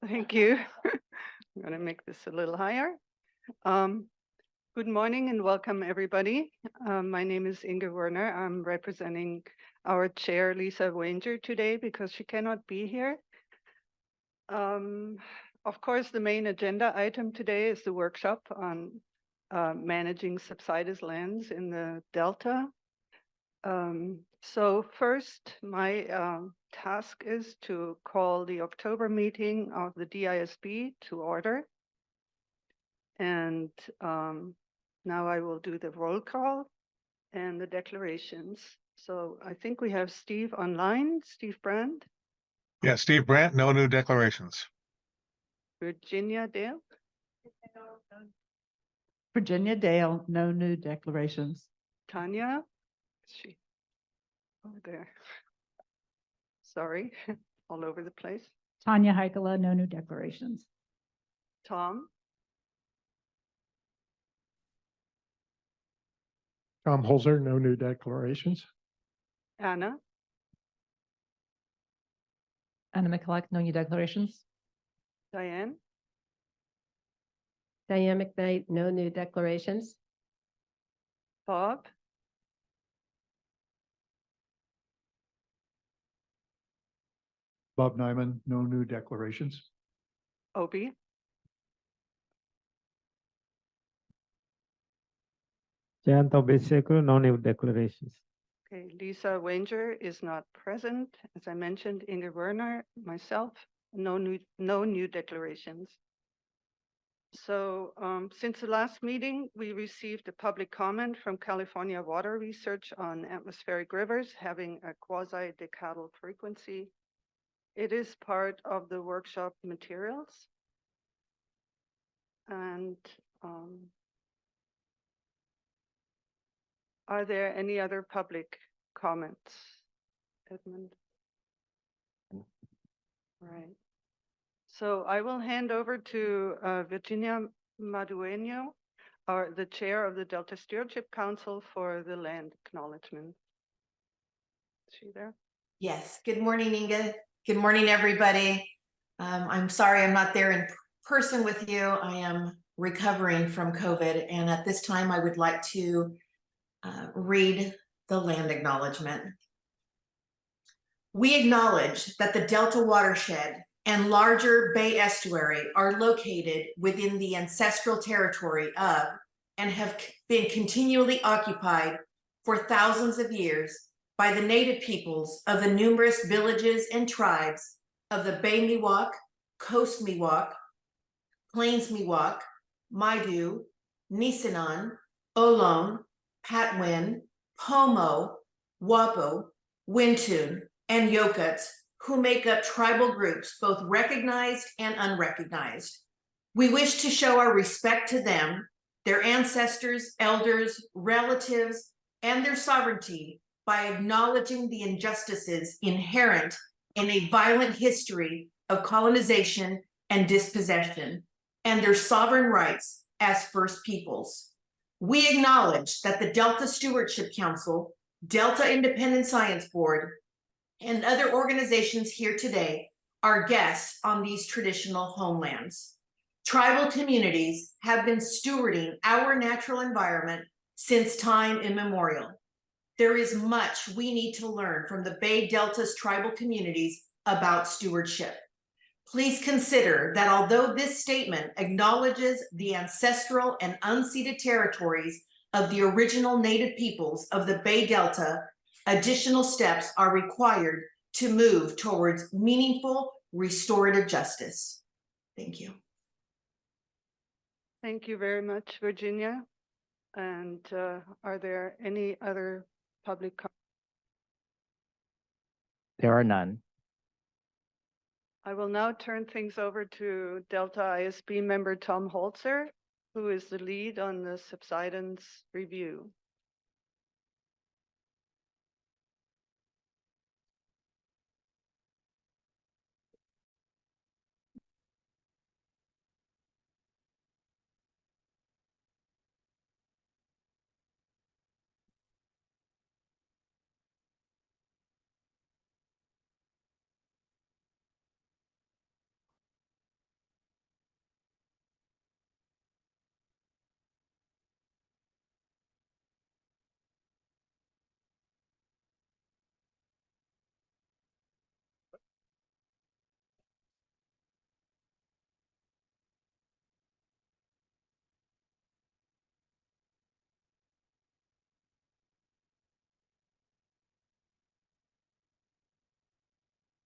Thank you. I'm going to make this a little higher. Good morning and welcome, everybody. My name is Inge Werner. I'm representing our chair, Lisa Wanger, today because she cannot be here. Of course, the main agenda item today is the workshop on managing subsidence lands in the Delta. So first, my task is to call the October meeting of the DISB to order. And now I will do the roll call and the declarations. So I think we have Steve online, Steve Brandt. Yeah, Steve Brandt, no new declarations. Virginia Dale. Virginia Dale, no new declarations. Tanya. Is she over there? Sorry, all over the place. Tanya Heikela, no new declarations. Tom. Tom Holzer, no new declarations. Anna. Anna McCulloch, no new declarations. Diane. Diane McKnight, no new declarations. Bob. Bob Nyman, no new declarations. Obi. Jayanto Beseku, no new declarations. Okay, Lisa Wanger is not present. As I mentioned, Inge Werner, myself, no new declarations. So since the last meeting, we received a public comment from California Water Research on atmospheric rivers having a quasi-decadal frequency. It is part of the workshop materials. And are there any other public comments? Edmund? Right. So I will hand over to Virginia Madueño, the chair of the Delta Stewardship Council, for the land acknowledgement. Is she there? Yes. Good morning, Inga. Good morning, everybody. I'm sorry I'm not there in person with you. I am recovering from COVID, and at this time I would like to read the land acknowledgement. We acknowledge that the Delta watershed and larger Bay Estuary are located within the ancestral territory of and have been continually occupied for thousands of years by the native peoples of the numerous villages and tribes of the Bay Miwok, Coast Miwok, Plains Miwok, Maidu, Nisenan, Ohlone, Patwin, Pomo, Wapo, Wintun, and Yokuts, who make up tribal groups, both recognized and unrecognized. We wish to show our respect to them, their ancestors, elders, relatives, and their sovereignty by acknowledging the injustices inherent in a violent history of colonization and dispossession, and their sovereign rights as First Peoples. We acknowledge that the Delta Stewardship Council, Delta Independent Science Board, and other organizations here today are guests on these traditional homelands. Tribal communities have been stewarding our natural environment since time immemorial. There is much we need to learn from the Bay Delta's tribal communities about stewardship. Please consider that although this statement acknowledges the ancestral and unceded territories of the original native peoples of the Bay Delta, additional steps are required to move towards meaningful restorative justice. Thank you. Thank you very much, Virginia. And are there any other public comments? There are none. I will now turn things over to Delta ISB member Tom Holzer, who is the lead on the subsidence review.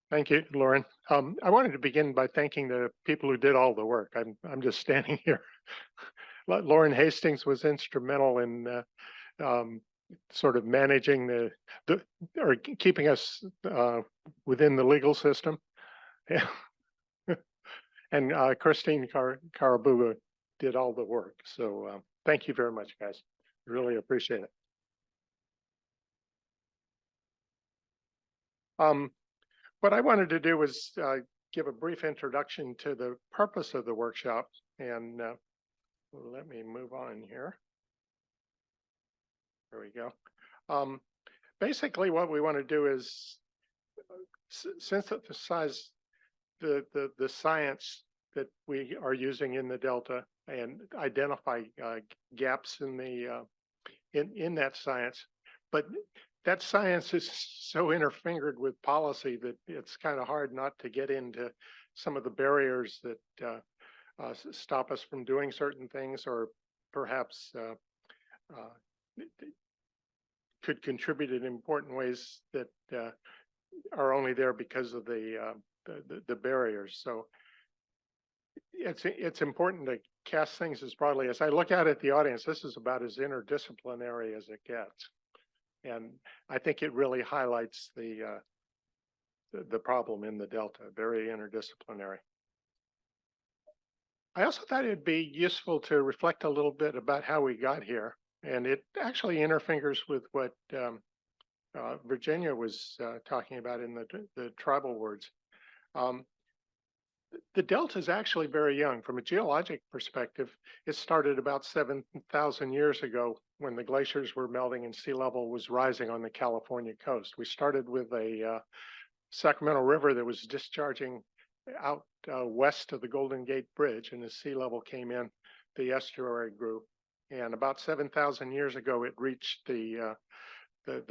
Thank you, Lauren. I wanted to begin by thanking the people who did all the work. I'm just standing here. Lauren Hastings was instrumental in sort of managing or keeping us within the legal system. And Christine Carabuga did all the work. So thank you very much, guys. Really appreciate it. What I wanted to do was give a brief introduction to the purpose of the workshop, and let me move on here. There we go. Basically, what we want to do is synthesize the science that we are using in the Delta and identify gaps in the in that science. But that science is so interfingered with policy that it's kind of hard not to get into some of the barriers that stop us from doing certain things, or perhaps could contribute in important ways that are only there because of the barriers. So it's important to cast things as broadly. As I look out at the audience, this is about as interdisciplinary as it gets. And I think it really highlights the problem in the Delta, very interdisciplinary. I also thought it'd be useful to reflect a little bit about how we got here. And it actually interfingers with what Virginia was talking about in the tribal words. The Delta is actually very young. From a geologic perspective, it started about 7,000 years ago when the glaciers were melting and sea level was rising on the California coast. We started with a Sacramento River that was discharging out west of the Golden Gate Bridge, and as sea level came in, the estuary grew. And about 7,000 years ago, it reached the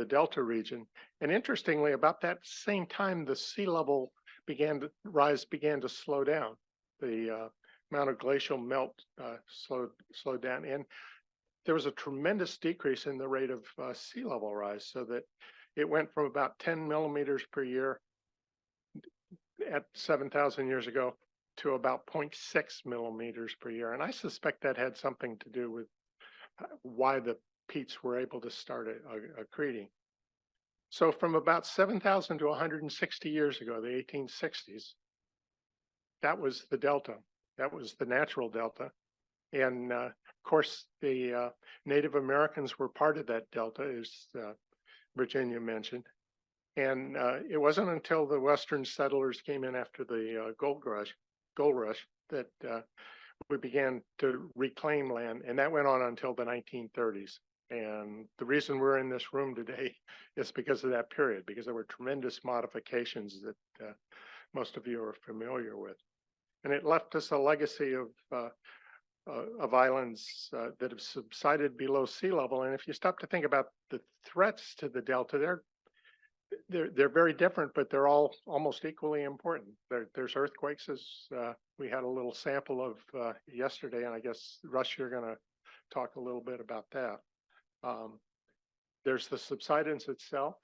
Delta region. And interestingly, about that same time, the sea level began to slow down. The amount of glacial melt slowed down, and there was a tremendous decrease in the rate of sea level rise, so that it went from about 10 millimeters per year at 7,000 years ago to about 0.6 millimeters per year. And I suspect that had something to do with why the peats were able to start accreting. So from about 7,000 to 160 years ago, the 1860s, that was the Delta. That was the natural Delta. And of course, the Native Americans were part of that Delta, as Virginia mentioned. And it wasn't until the Western settlers came in after the gold rush that we began to reclaim land. And that went on until the 1930s. And the reason we're in this room today is because of that period, because there were tremendous modifications that most of you are familiar with. And it left us a legacy of islands that have subsided below sea level. And if you stop to think about the threats to the Delta, they're very different, but they're all almost equally important. There's earthquakes, as we had a little sample of yesterday, and I guess, Russ, you're going to talk a little bit about that. There's the subsidence itself.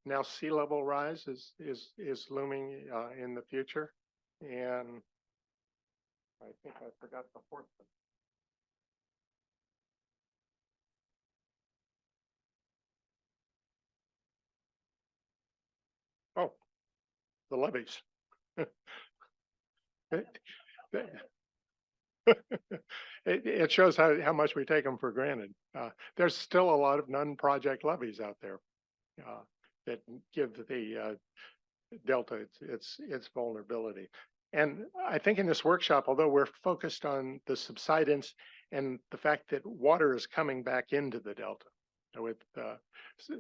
Now sea level rise is looming in the future, and I think I forgot the fourth one. Oh, the levees. It shows how much we take them for granted. There's still a lot of non-project levees out there that give the Delta its vulnerability. And I think in this workshop, although we're focused on the subsidence and the fact that water is coming back into the Delta with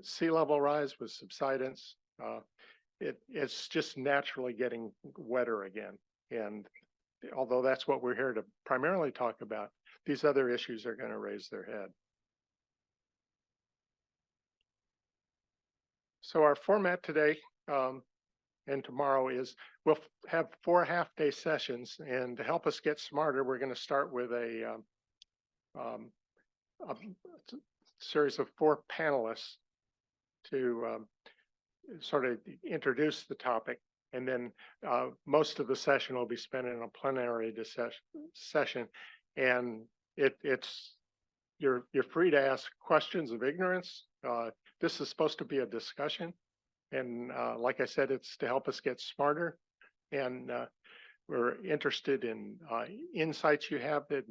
sea level rise, with subsidence, it's just naturally getting wetter again. And although that's what we're here to primarily talk about, these other issues are going to raise their head. So our format today and tomorrow is we'll have 4 half-day sessions, and to help us get smarter, we're going to start with a series of 4 panelists to sort of introduce the topic. And then most of the session will be spent in a plenary session. And you're free to ask questions of ignorance. This is supposed to be a discussion. And like I said, it's to help us get smarter. And we're interested in insights you have that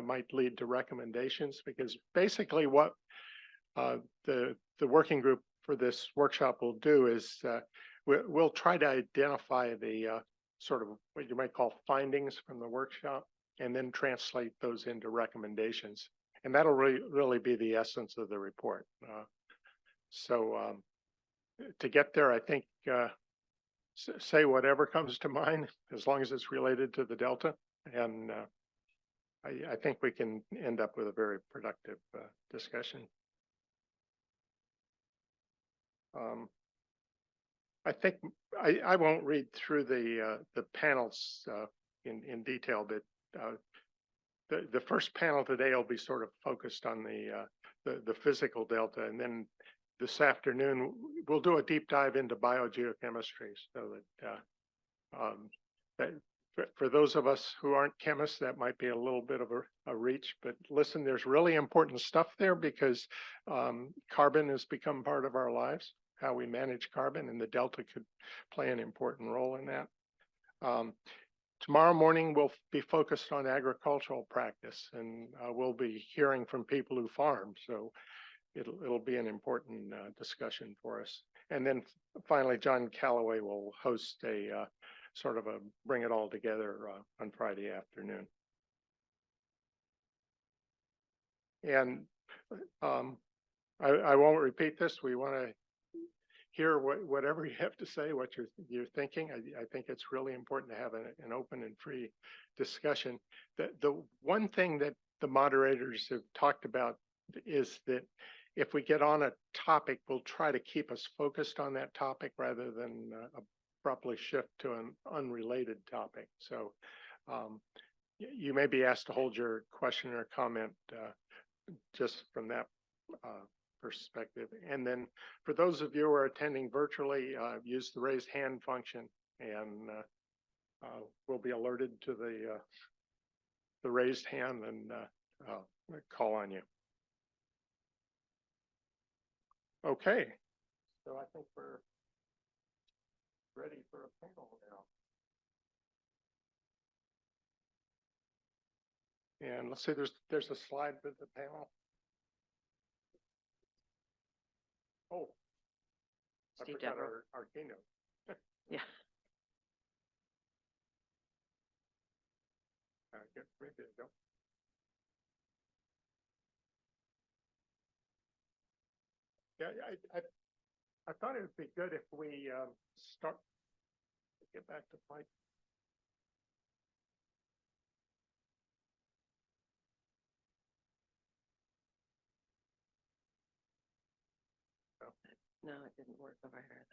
might lead to recommendations, because basically what the working group for this workshop will do is we'll try to identify the sort of what you might call findings from the workshop, and then translate those into recommendations. And that'll really be the essence of the report. So to get there, I think say whatever comes to mind, as long as it's related to the Delta. And I think we can end up with a very productive discussion. I think I won't read through the panels in detail, but the first panel today will be sort of focused on the physical Delta, and then this afternoon we'll do a deep dive into biogeochemistry, so that for those of us who aren't chemists, that might be a little bit of a reach. But listen, there's really important stuff there, because carbon has become part of our lives, how we manage carbon, and the Delta could play an important role in that. Tomorrow morning, we'll be focused on agricultural practice, and we'll be hearing from people who farm. So it'll be an important discussion for us. And then finally, John Calloway will host a sort of a bring it all together on Friday afternoon. And I won't repeat this. We want to hear whatever you have to say, what you're thinking. I think it's really important to have an open and free discussion. The one thing that the moderators have talked about is that if we get on a topic, we'll try to keep us focused on that topic rather than abruptly shift to an unrelated topic. So you may be asked to hold your question or comment just from that perspective. And then for those of you who are attending virtually, use the raised hand function, and we'll be alerted to the raised hand and call on you. Okay, so I think we're ready for a panel now. And let's see, there's a slide with the panel. Oh, I forgot our keynote. Yeah. Good. Maybe there you go. Yeah, I thought it would be good if we start to get back to Mike. No, it didn't work over here.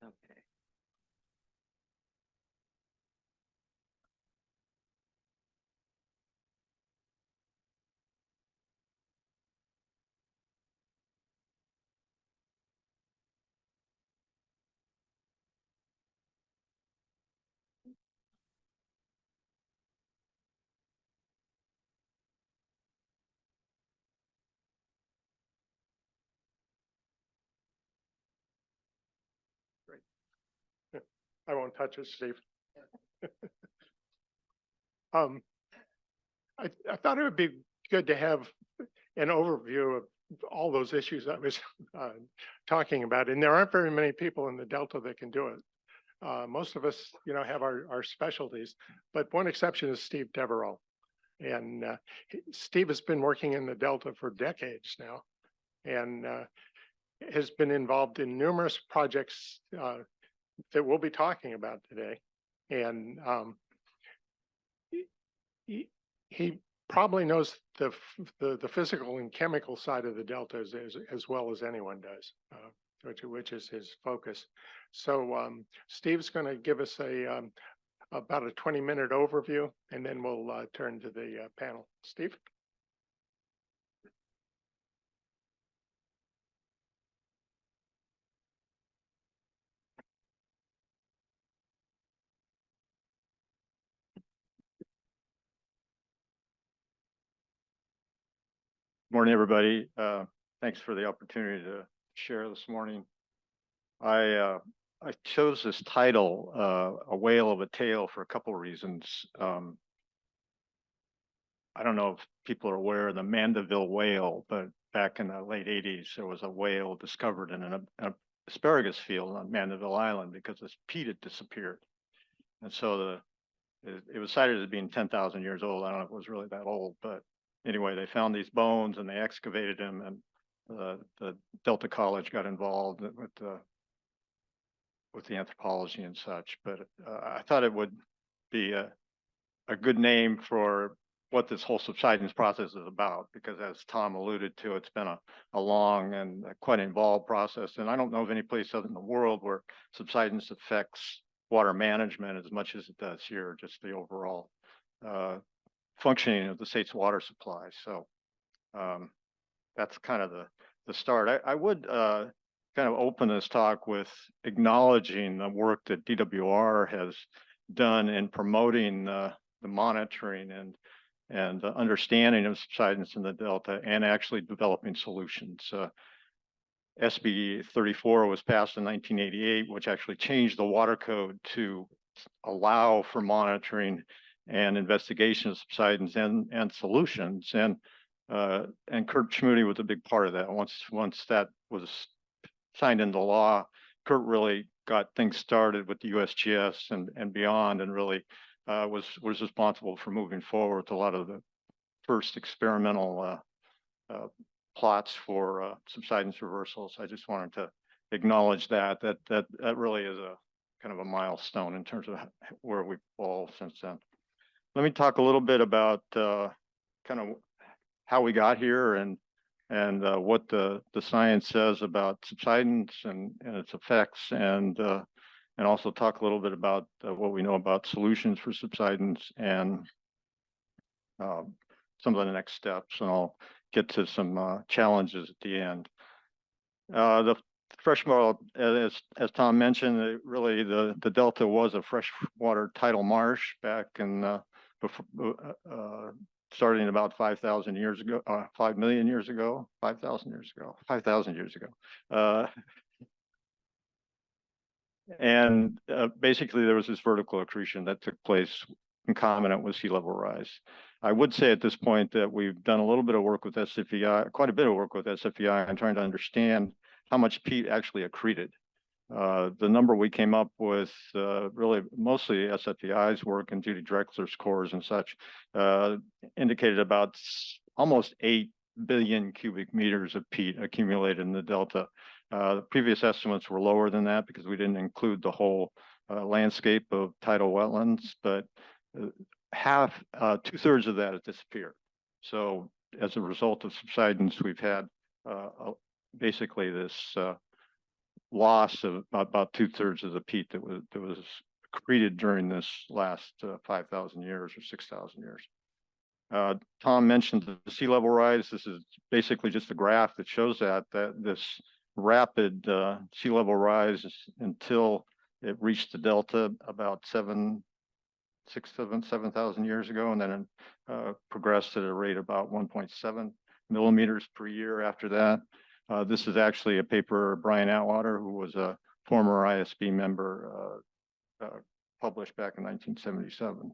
Okay. I won't touch it, Steve. I thought it would be good to have an overview of all those issues I was talking about, and there aren't very many people in the Delta that can do it. Most of us, have our specialties, but one exception is Steve Deverel, and Steve has been working in the Delta for decades now, and has been involved in numerous projects that we'll be talking about today. And he probably knows the physical and chemical side of the Delta as well as anyone does, which is his focus. So Steve's going to give us about a 20-minute overview, and then we'll turn to the panel. Steve? Morning, everybody. Thanks for the opportunity to share this morning. I chose this title, A Whale of a Tale, for a couple of reasons. I don't know if people are aware of the Mandeville whale, but back in the late 80s, there was a whale discovered in an asparagus field on Mandeville Island because this peat had disappeared. And so it was cited as being 10,000 years old. I don't know if it was really that old, but anyway, they found these bones and they excavated them, and the Delta College got involved with the anthropology and such. But I thought it would be a good name for what this whole subsidence process is about, because as Tom alluded to, it's been a long and quite involved process. And I don't know of any place other in the world where subsidence affects water management as much as it does here, just the overall functioning of the state's water supply. So that's kind of the start. I would kind of open this talk with acknowledging the work that DWR has done in promoting the monitoring and the understanding of subsidence in the Delta, and actually developing solutions. SB 34 was passed in 1988, which actually changed the water code to allow for monitoring and investigation of subsidence and solutions. And Kurt Schmoody was a big part of that. Once that was signed into law, Kurt really got things started with the USGS and beyond, and really was responsible for moving forward with a lot of the first experimental plots for subsidence reversals. I just wanted to acknowledge that really is a kind of a milestone in terms of where we've evolved since then. Let me talk a little bit about kind of how we got here and what the science says about subsidence and its effects, and also talk a little bit about what we know about solutions for subsidence and some of the next steps, and I'll get to some challenges at the end. The freshwater, as Tom mentioned, really the Delta was a freshwater tidal marsh back in starting about 5,000 years ago, 5 million years ago, 5,000 years ago, 5,000 years ago. And basically there was this vertical accretion that took place concomitant with sea level rise. I would say at this point that we've done a little bit of work with SFEI, quite a bit of work with SFEI, and trying to understand how much peat actually accreted. The number we came up with, really mostly SFEI's work and Judy Drexler's cores and such, indicated about almost 8 billion cubic meters of peat accumulated in the Delta. The previous estimates were lower than that because we didn't include the whole landscape of tidal wetlands, but two-thirds of that has disappeared. So as a result of subsidence, we've had basically this loss of about two-thirds of the peat that was accreted during this last 5,000 years or 6,000 years. Tom mentioned the sea level rise. This is basically just a graph that shows that this rapid sea level rise until it reached the Delta about 7,000 years ago, and then progressed at a rate about 1.7 millimeters per year after that. This is actually a paper Brian Atwater, who was a former ISB member, published back in 1977.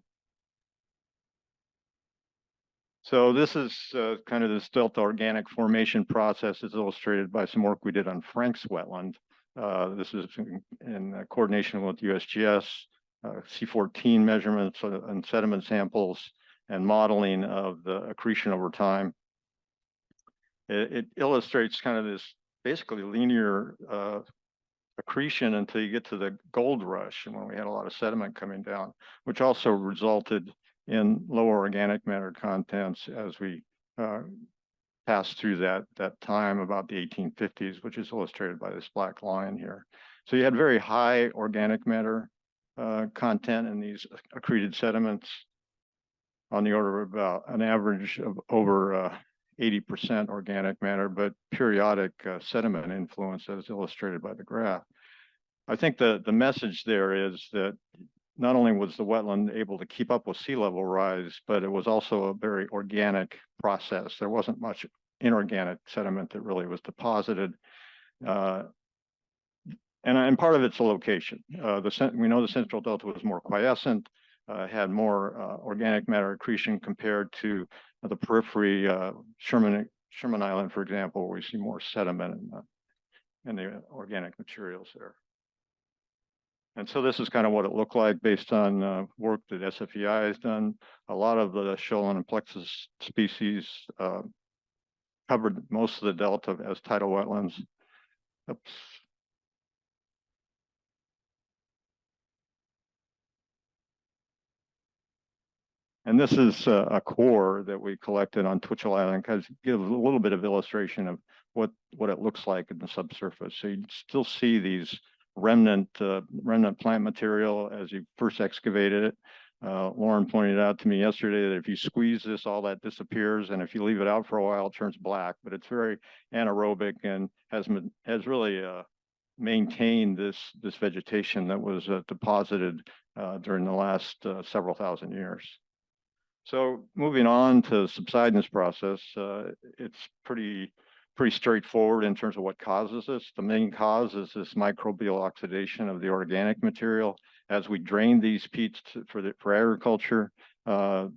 So this is kind of this Delta organic formation process is illustrated by some work we did on Frank's wetland. This is in coordination with USGS, C14 measurements and sediment samples, and modeling of the accretion over time. It illustrates kind of this basically linear accretion until you get to the gold rush, and when we had a lot of sediment coming down, which also resulted in lower organic matter contents as we passed through that time about the 1850s, which is illustrated by this black line here. So you had very high organic matter content in these accreted sediments on the order of about an average of over 80% organic matter, but periodic sediment influence as illustrated by the graph. I think the message there is that not only was the wetland able to keep up with sea level rise, but it was also a very organic process. There wasn't much inorganic sediment that really was deposited. And part of it's the location. We know the Central Delta was more quiescent, had more organic matter accretion compared to the periphery, Sherman Island, for example, where we see more sediment in the organic materials there. And so this is kind of what it looked like based on work that SFEI has done. A lot of the shoaling and plexus species covered most of the delta as tidal wetlands. Oops. And this is a core that we collected on Twitchell Island, because it gives a little bit of illustration of what it looks like in the subsurface. So you still see these remnant plant material as you first excavated it. Lauren pointed out to me yesterday that if you squeeze this, all that disappears, and if you leave it out for a while, it turns black. But it's very anaerobic and has really maintained this vegetation that was deposited during the last several thousand years. So moving on to the subsidence process, it's pretty straightforward in terms of what causes this. The main cause is this microbial oxidation of the organic material. As we drained these peats for agriculture, the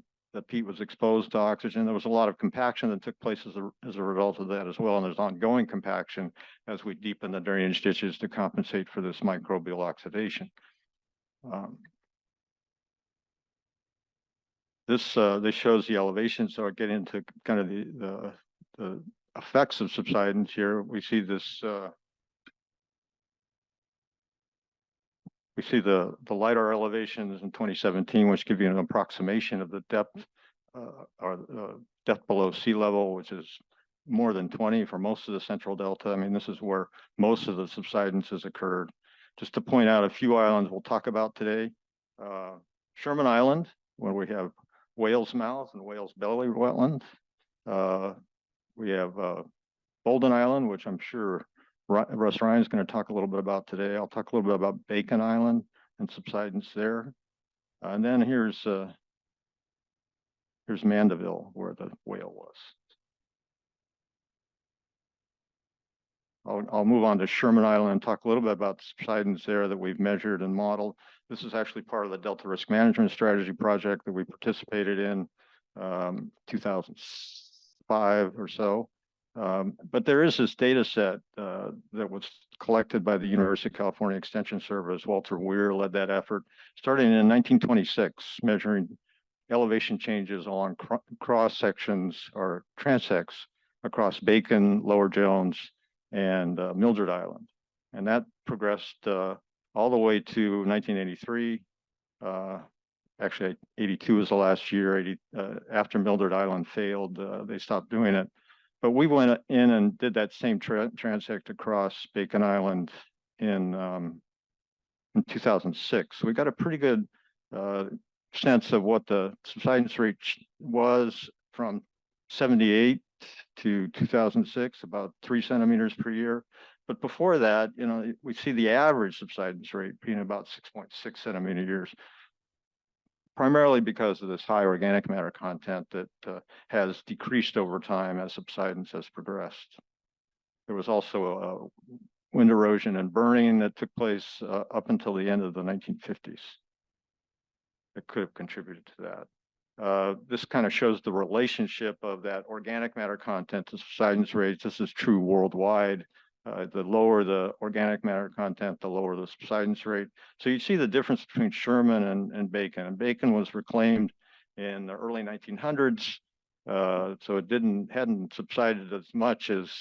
peat was exposed to oxygen. There was a lot of compaction that took place as a result of that as well. And there's ongoing compaction as we deepen the drainage ditches to compensate for this microbial oxidation. This shows the elevation, so I get into kind of the effects of subsidence here. We see this. We see the LiDAR elevations in 2017, which give you an approximation of the depth depth below sea level, which is more than 20 for most of the Central Delta. I mean, this is where most of the subsidence has occurred. Just to point out a few islands we'll talk about today. Sherman Island, where we have Whale's Mouth and Whale's Belly wetland. We have Bolden Island, which I'm sure Russ Ryan's going to talk a little bit about today. I'll talk a little bit about Bacon Island and subsidence there. And then here's Mandeville, where the whale was. I'll move on to Sherman Island and talk a little bit about the subsidence there that we've measured and modeled. This is actually part of the Delta Risk Management Strategy project that we participated in 2005 or so. But there is this data set that was collected by the University of California Extension Service. Walter Weir led that effort, starting in 1926, measuring elevation changes along cross sections or transects across Bacon, Lower Jones, and Mildred Island. And that progressed all the way to 1983. Actually, 82 was the last year. After Mildred Island failed, they stopped doing it. But we went in and did that same transect across Bacon Island in 2006. So we got a pretty good sense of what the subsidence rate was from 78 to 2006, about 3 centimeters per year. But before that, you know, we see the average subsidence rate being about 6.6 centimeter years, primarily because of this high organic matter content that has decreased over time as subsidence has progressed. There was also wind erosion and burning that took place up until the end of the 1950s. That could have contributed to that. This kind of shows the relationship of that organic matter content to subsidence rates. This is true worldwide. The lower the organic matter content, the lower the subsidence rate. So you see the difference between Sherman and Bacon. And Bacon was reclaimed in the early 1900s, so it hadn't subsided as much as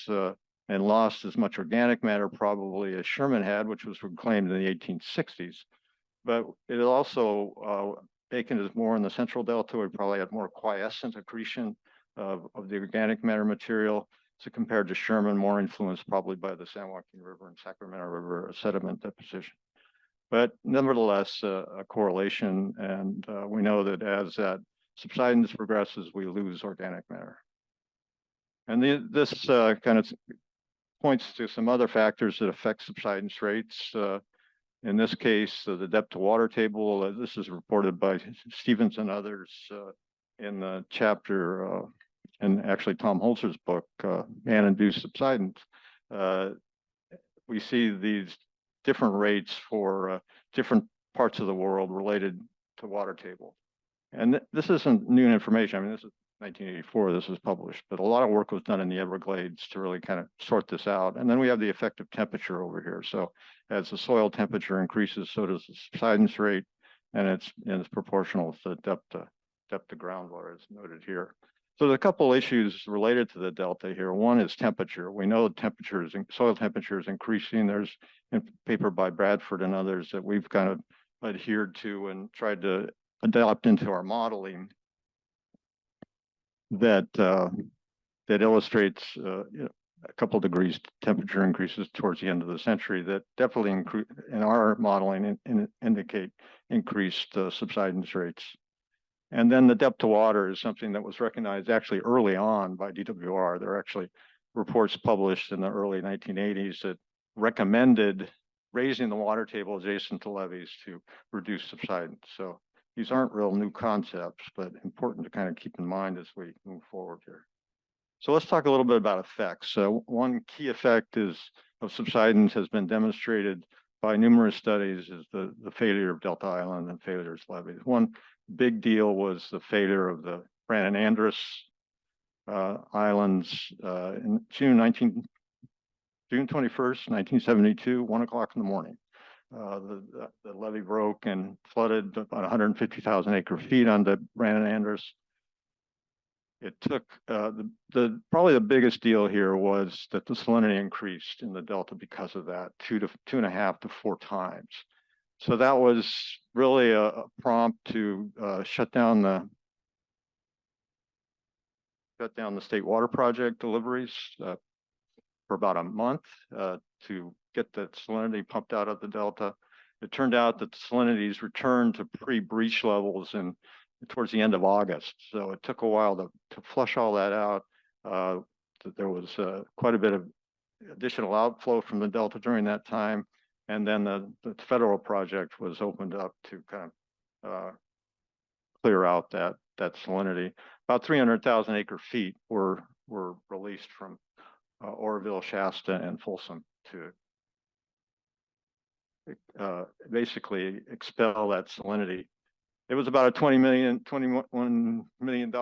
and lost as much organic matter probably as Sherman had, which was reclaimed in the 1860s. But it also Bacon is more in the Central Delta. We probably had more quiescent accretion of the organic matter material. So compared to Sherman, more influenced probably by the San Joaquin River and Sacramento River sediment deposition. But nevertheless, a correlation, and we know that as that subsidence progresses, we lose organic matter. And this kind of points to some other factors that affect subsidence rates. In this case, the depth to water table, this is reported by Stevens and others in the chapter and actually Tom Holzer's book, Man-Induced Subsidence, we see these different rates for different parts of the world related to water table. And this isn't new information. I mean, this is 1984, this was published, but a lot of work was done in the Everglades to really kind of sort this out. And then we have the effective temperature over here. So as the soil temperature increases, so does the subsidence rate, and it's proportional to depth to groundwater, as noted here. So there's a couple issues related to the delta here. One is temperature. We know soil temperature is increasing. There's a paper by Bradford and others that we've kind of adhered to and tried to adapt into our modeling that illustrates a couple degrees temperature increases towards the end of the century that definitely in our modeling indicate increased subsidence rates. And then the depth to water is something that was recognized actually early on by DWR. There are actually reports published in the early 1980s that recommended raising the water table adjacent to levees to reduce subsidence. So these aren't real new concepts, but important to kind of keep in mind as we move forward here. So let's talk a little bit about effects. One key effect of subsidence has been demonstrated by numerous studies is the failure of Delta Island and failures levees. One big deal was the failure of the Brandon Andrus Islands in June 21st, 1972, 1 o'clock in the morning. The levee broke and flooded about 150,000 acre feet on the Brandon Andrus. It took probably the biggest deal here was that the salinity increased in the delta because of that 2.5 to 4 times. So that was really a prompt to shut down the state water project deliveries for about a month to get that salinity pumped out of the delta. It turned out that the salinities returned to pre-breach levels towards the end of August. So it took a while to flush all that out. There was quite a bit of additional outflow from the delta during that time. And then the federal project was opened up to kind of clear out that salinity. About 300,000 acre feet were released from Oroville, Shasta, and Folsom to basically expel that salinity. It was about a $21 million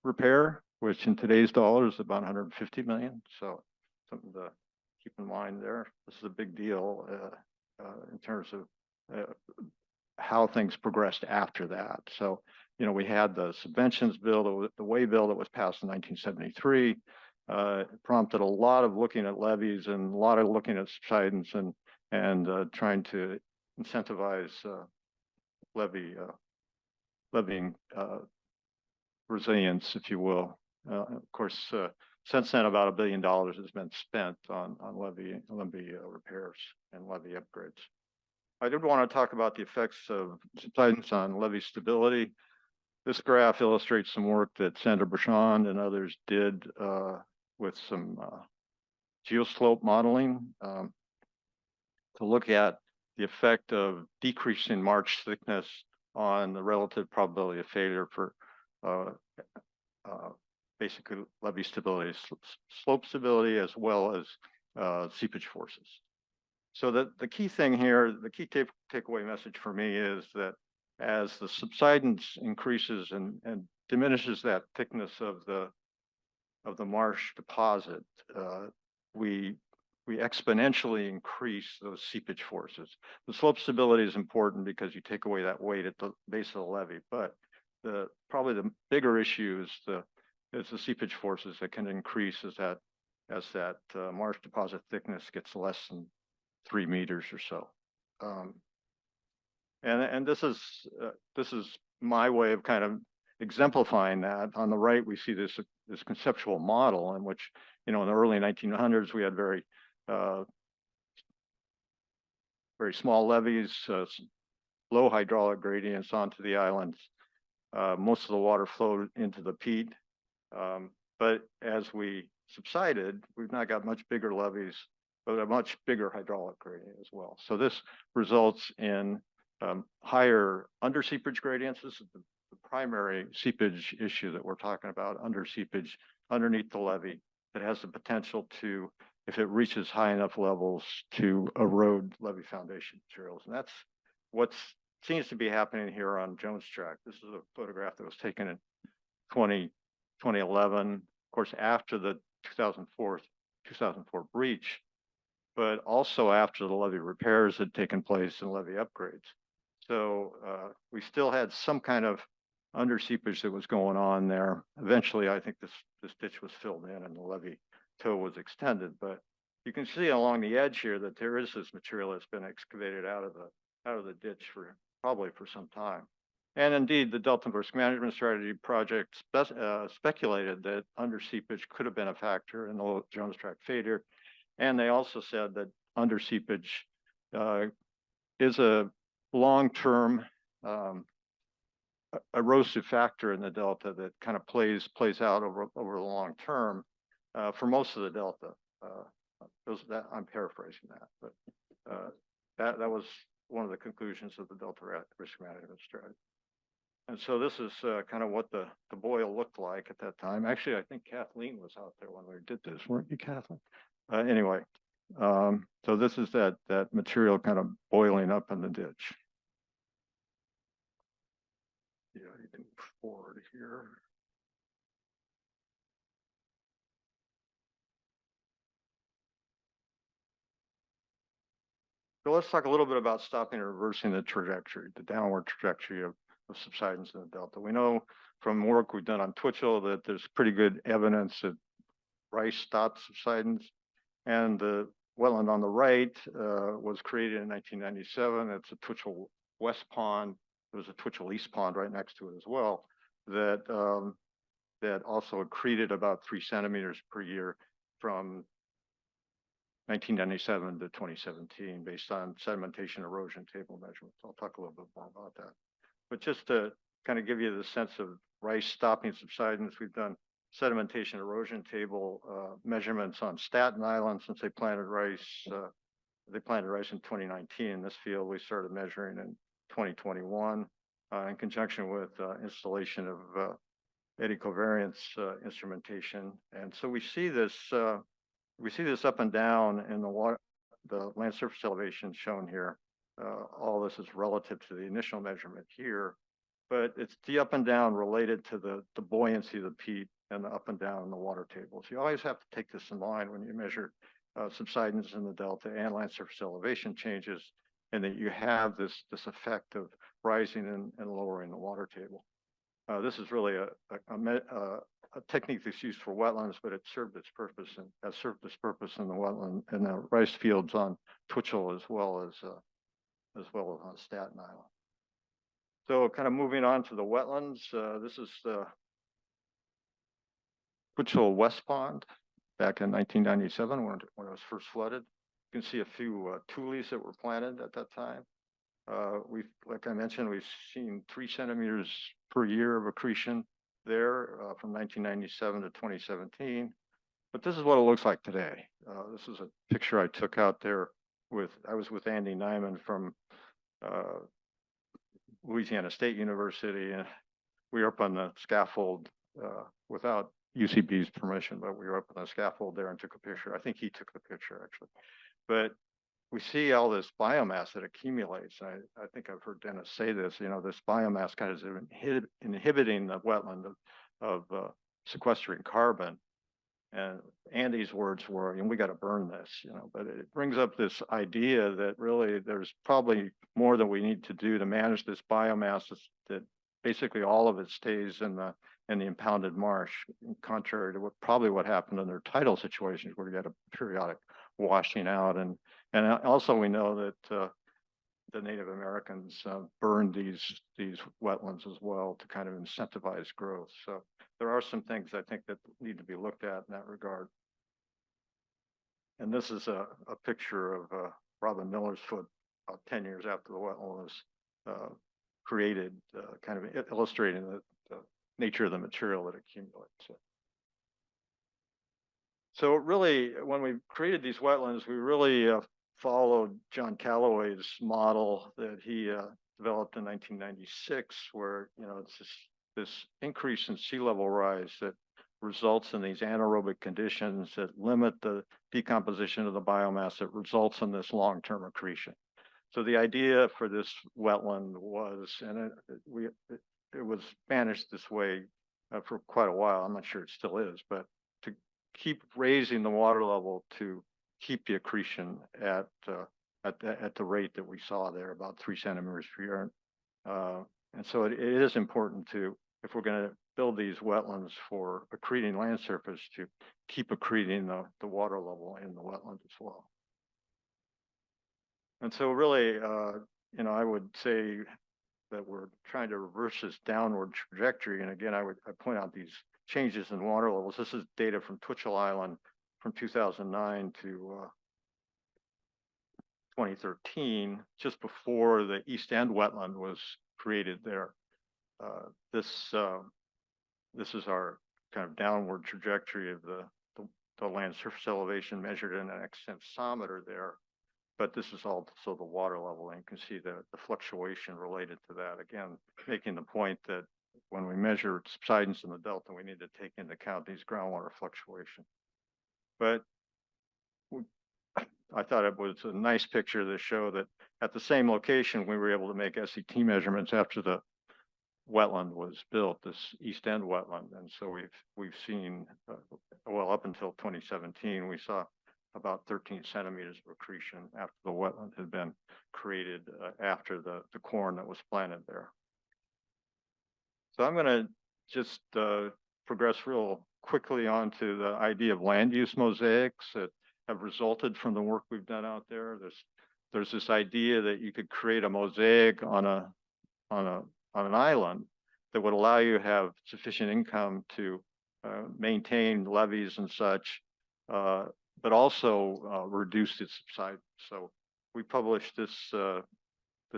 repair, which in today's dollars is about 150 million. So something to keep in mind there. This is a big deal in terms of how things progressed after that. So, you know, we had the subventions bill, the way bill that was passed in 1973, prompted a lot of looking at levees and a lot of looking at subsidence and trying to incentivize levying resilience, if you will. Of course, since then, about $1 billion has been spent on levee repairs and levee upgrades. I did want to talk about the effects of subsidence on levee stability. This graph illustrates some work that Sandra Bertrand and others did with some geoslope modeling to look at the effect of decreasing marsh thickness on the relative probability of failure for basically levee stability, slope stability, as well as seepage forces. So the key thing here, the key takeaway message for me is that as the subsidence increases and diminishes that thickness of the marsh deposit, we exponentially increase those seepage forces. The slope stability is important because you take away that weight at the base of the levee, but probably the bigger issue is the seepage forces that can increase as that marsh deposit thickness gets less than 3 meters or so. And this is my way of kind of exemplifying that. On the right, we see this conceptual model in which, you know, in the early 1900s, we had very small levees, low hydraulic gradients onto the islands. Most of the water flowed into the peat. But as we subsided, we've now got much bigger levees, but a much bigger hydraulic gradient as well. So this results in higher under seepage gradients. This is the primary seepage issue that we're talking about, under seepage underneath the levee that has the potential to, if it reaches high enough levels, to erode levee foundation materials. And that's what seems to be happening here on Jones Tract. This is a photograph that was taken in 2011, of course, after the 2004 breach, but also after the levee repairs had taken place and levee upgrades. So we still had some kind of under seepage that was going on there. Eventually, I think this ditch was filled in and the levee toe was extended, but you can see along the edge here that there is this material that's been excavated out of the ditch for probably for some time. And indeed, the Delta Risk Management Strategy project speculated that under seepage could have been a factor in the Jones Tract failure. And they also said that under seepage is a long-term erosive factor in the Delta that kind of plays out over the long term for most of the Delta. I'm paraphrasing that, but that was one of the conclusions of the Delta Risk Management Strategy. And so this is kind of what the boil looked like at that time. Actually, I think Kathleen was out there when we did this, weren't you, Kathleen? Anyway, so this is that material kind of boiling up in the ditch. Yeah, you can move forward here. So let's talk a little bit about stopping and reversing the trajectory, the downward trajectory of subsidence in the Delta. We know from work we've done on Twitchell that there's pretty good evidence that rice stopped subsidence, and the wetland on the right was created in 1997. It's a Twitchell West Pond. There was a Twitchell East Pond right next to it as well that also accreted about 3 centimeters per year from 1997 to 2017 based on sedimentation erosion table measurements. I'll talk a little bit more about that. But just to kind of give you the sense of rice stopping subsidence, we've done sedimentation erosion table measurements on Staten Island since they planted rice. They planted rice in 2019. In this field, we started measuring in 2021 in conjunction with installation of eddy covariance instrumentation. And so we see this up and down in the land surface elevation shown here. All this is relative to the initial measurement here, but it's the up and down related to the buoyancy of the peat and the up and down in the water table. So you always have to take this in mind when you measure subsidence in the Delta and land surface elevation changes, and that you have this effect of rising and lowering the water table. This is really a technique that's used for wetlands, but it served its purpose and has served its purpose in the wetland and the rice fields on Twitchell as well as on Staten Island. So kind of moving on to the wetlands, this is the Twitchell West Pond back in 1997 when it was first flooded. You can see a few tules that were planted at that time. Like I mentioned, we've seen 3 centimeters per year of accretion there from 1997 to 2017. But this is what it looks like today. This is a picture I took out there I was with Andy Nyman from Louisiana State University, and we were up on the scaffold without UCB's permission, but we were up on the scaffold there and took a picture. I think he took the picture actually. But we see all this biomass that accumulates. I think I've heard Dennis say this, this biomass kind of is inhibiting the wetland of sequestering carbon. And Andy's words were, we got to burn this, but it brings up this idea that really there's probably more that we need to do to manage this biomass that basically all of it stays in the impounded marsh, contrary to what happened in their tidal situations where you had a periodic washing out. And also we know that the Native Americans burned these wetlands as well to kind of incentivize growth. So there are some things I think that need to be looked at in that regard. And this is a picture of Robin Miller's Foot about 10 years after the wetland was created, kind of illustrating the nature of the material that accumulates. So really, when we created these wetlands, we really followed John Calloway's model that he developed in 1996, where it's this increase in sea level rise that results in these anaerobic conditions that limit the decomposition of the biomass that results in this long-term accretion. So the idea for this wetland was, and it was managed this way for quite a while. I'm not sure it still is, but to keep raising the water level to keep the accretion at the rate that we saw there, about 3 centimeters per year. And so it is important to, if we're going to build these wetlands for accreting land surface, to keep accreting the water level in the wetland as well. And so really, I would say that we're trying to reverse this downward trajectory. And again, I point out these changes in water levels. This is data from Twitchell Island from 2009 to 2013, just before the East End wetland was created there. This is our kind of downward trajectory of the land surface elevation measured in an extensometer there. But this is also the water level, and you can see the fluctuation related to that. Again, making the point that when we measure subsidence in the delta, we need to take into account these groundwater fluctuations. But I thought it was a nice picture to show that at the same location, we were able to make SET measurements after the wetland was built, this East End wetland. And so we've seen, well, up until 2017, we saw about 13 centimeters of accretion after the wetland had been created after the corn that was planted there. So I'm going to just progress real quickly onto the idea of land use mosaics that have resulted from the work we've done out there. There's this idea that you could create a mosaic on an island that would allow you to have sufficient income to maintain levees and such, but also reduce its subsidence. So we published this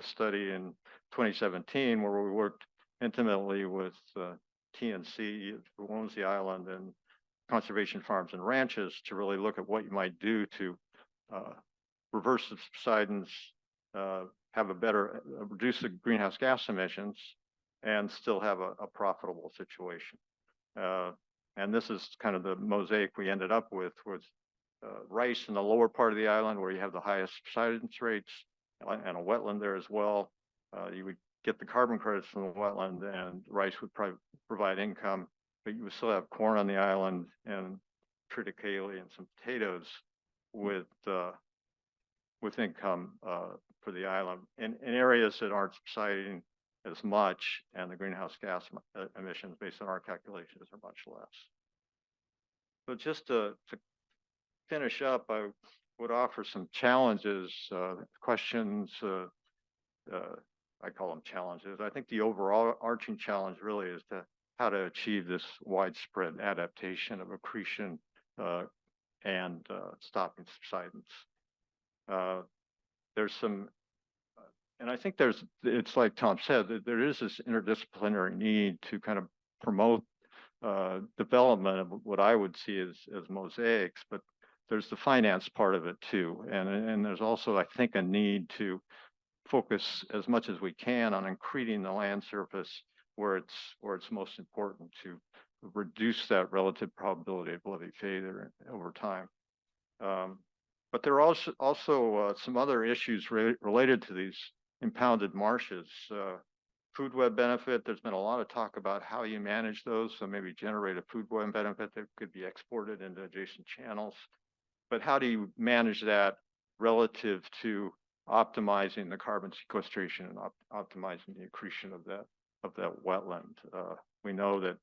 study in 2017, where we worked intimately with TNC, who owns the island, and conservation farms and ranches to really look at what you might do to reverse the subsidence, have a better, reduce the greenhouse gas emissions, and still have a profitable situation. And this is kind of the mosaic we ended up with rice in the lower part of the island, where you have the highest subsidence rates, and a wetland there as well. You would get the carbon credits from the wetland, and rice would provide income, but you would still have corn on the island and triticale and some potatoes with income for the island in areas that aren't subsiding as much, and the greenhouse gas emissions based on our calculations are much less. So just to finish up, I would offer some challenges, questions. I call them challenges. I think the overall arching challenge really is how to achieve this widespread adaptation of accretion and stopping subsidence. There's some, and I think it's like Tom said, that there is this interdisciplinary need to kind of promote development of what I would see as mosaics, but there's the finance part of it too. And there's also, I think, a need to focus as much as we can on accreting the land surface where it's most important to reduce that relative probability of levee failure over time. But there are also some other issues related to these impounded marshes. Food web benefit, there's been a lot of talk about how you manage those, so maybe generate a food web benefit that could be exported into adjacent channels. But how do you manage that relative to optimizing the carbon sequestration and optimizing the accretion of that wetland? We know that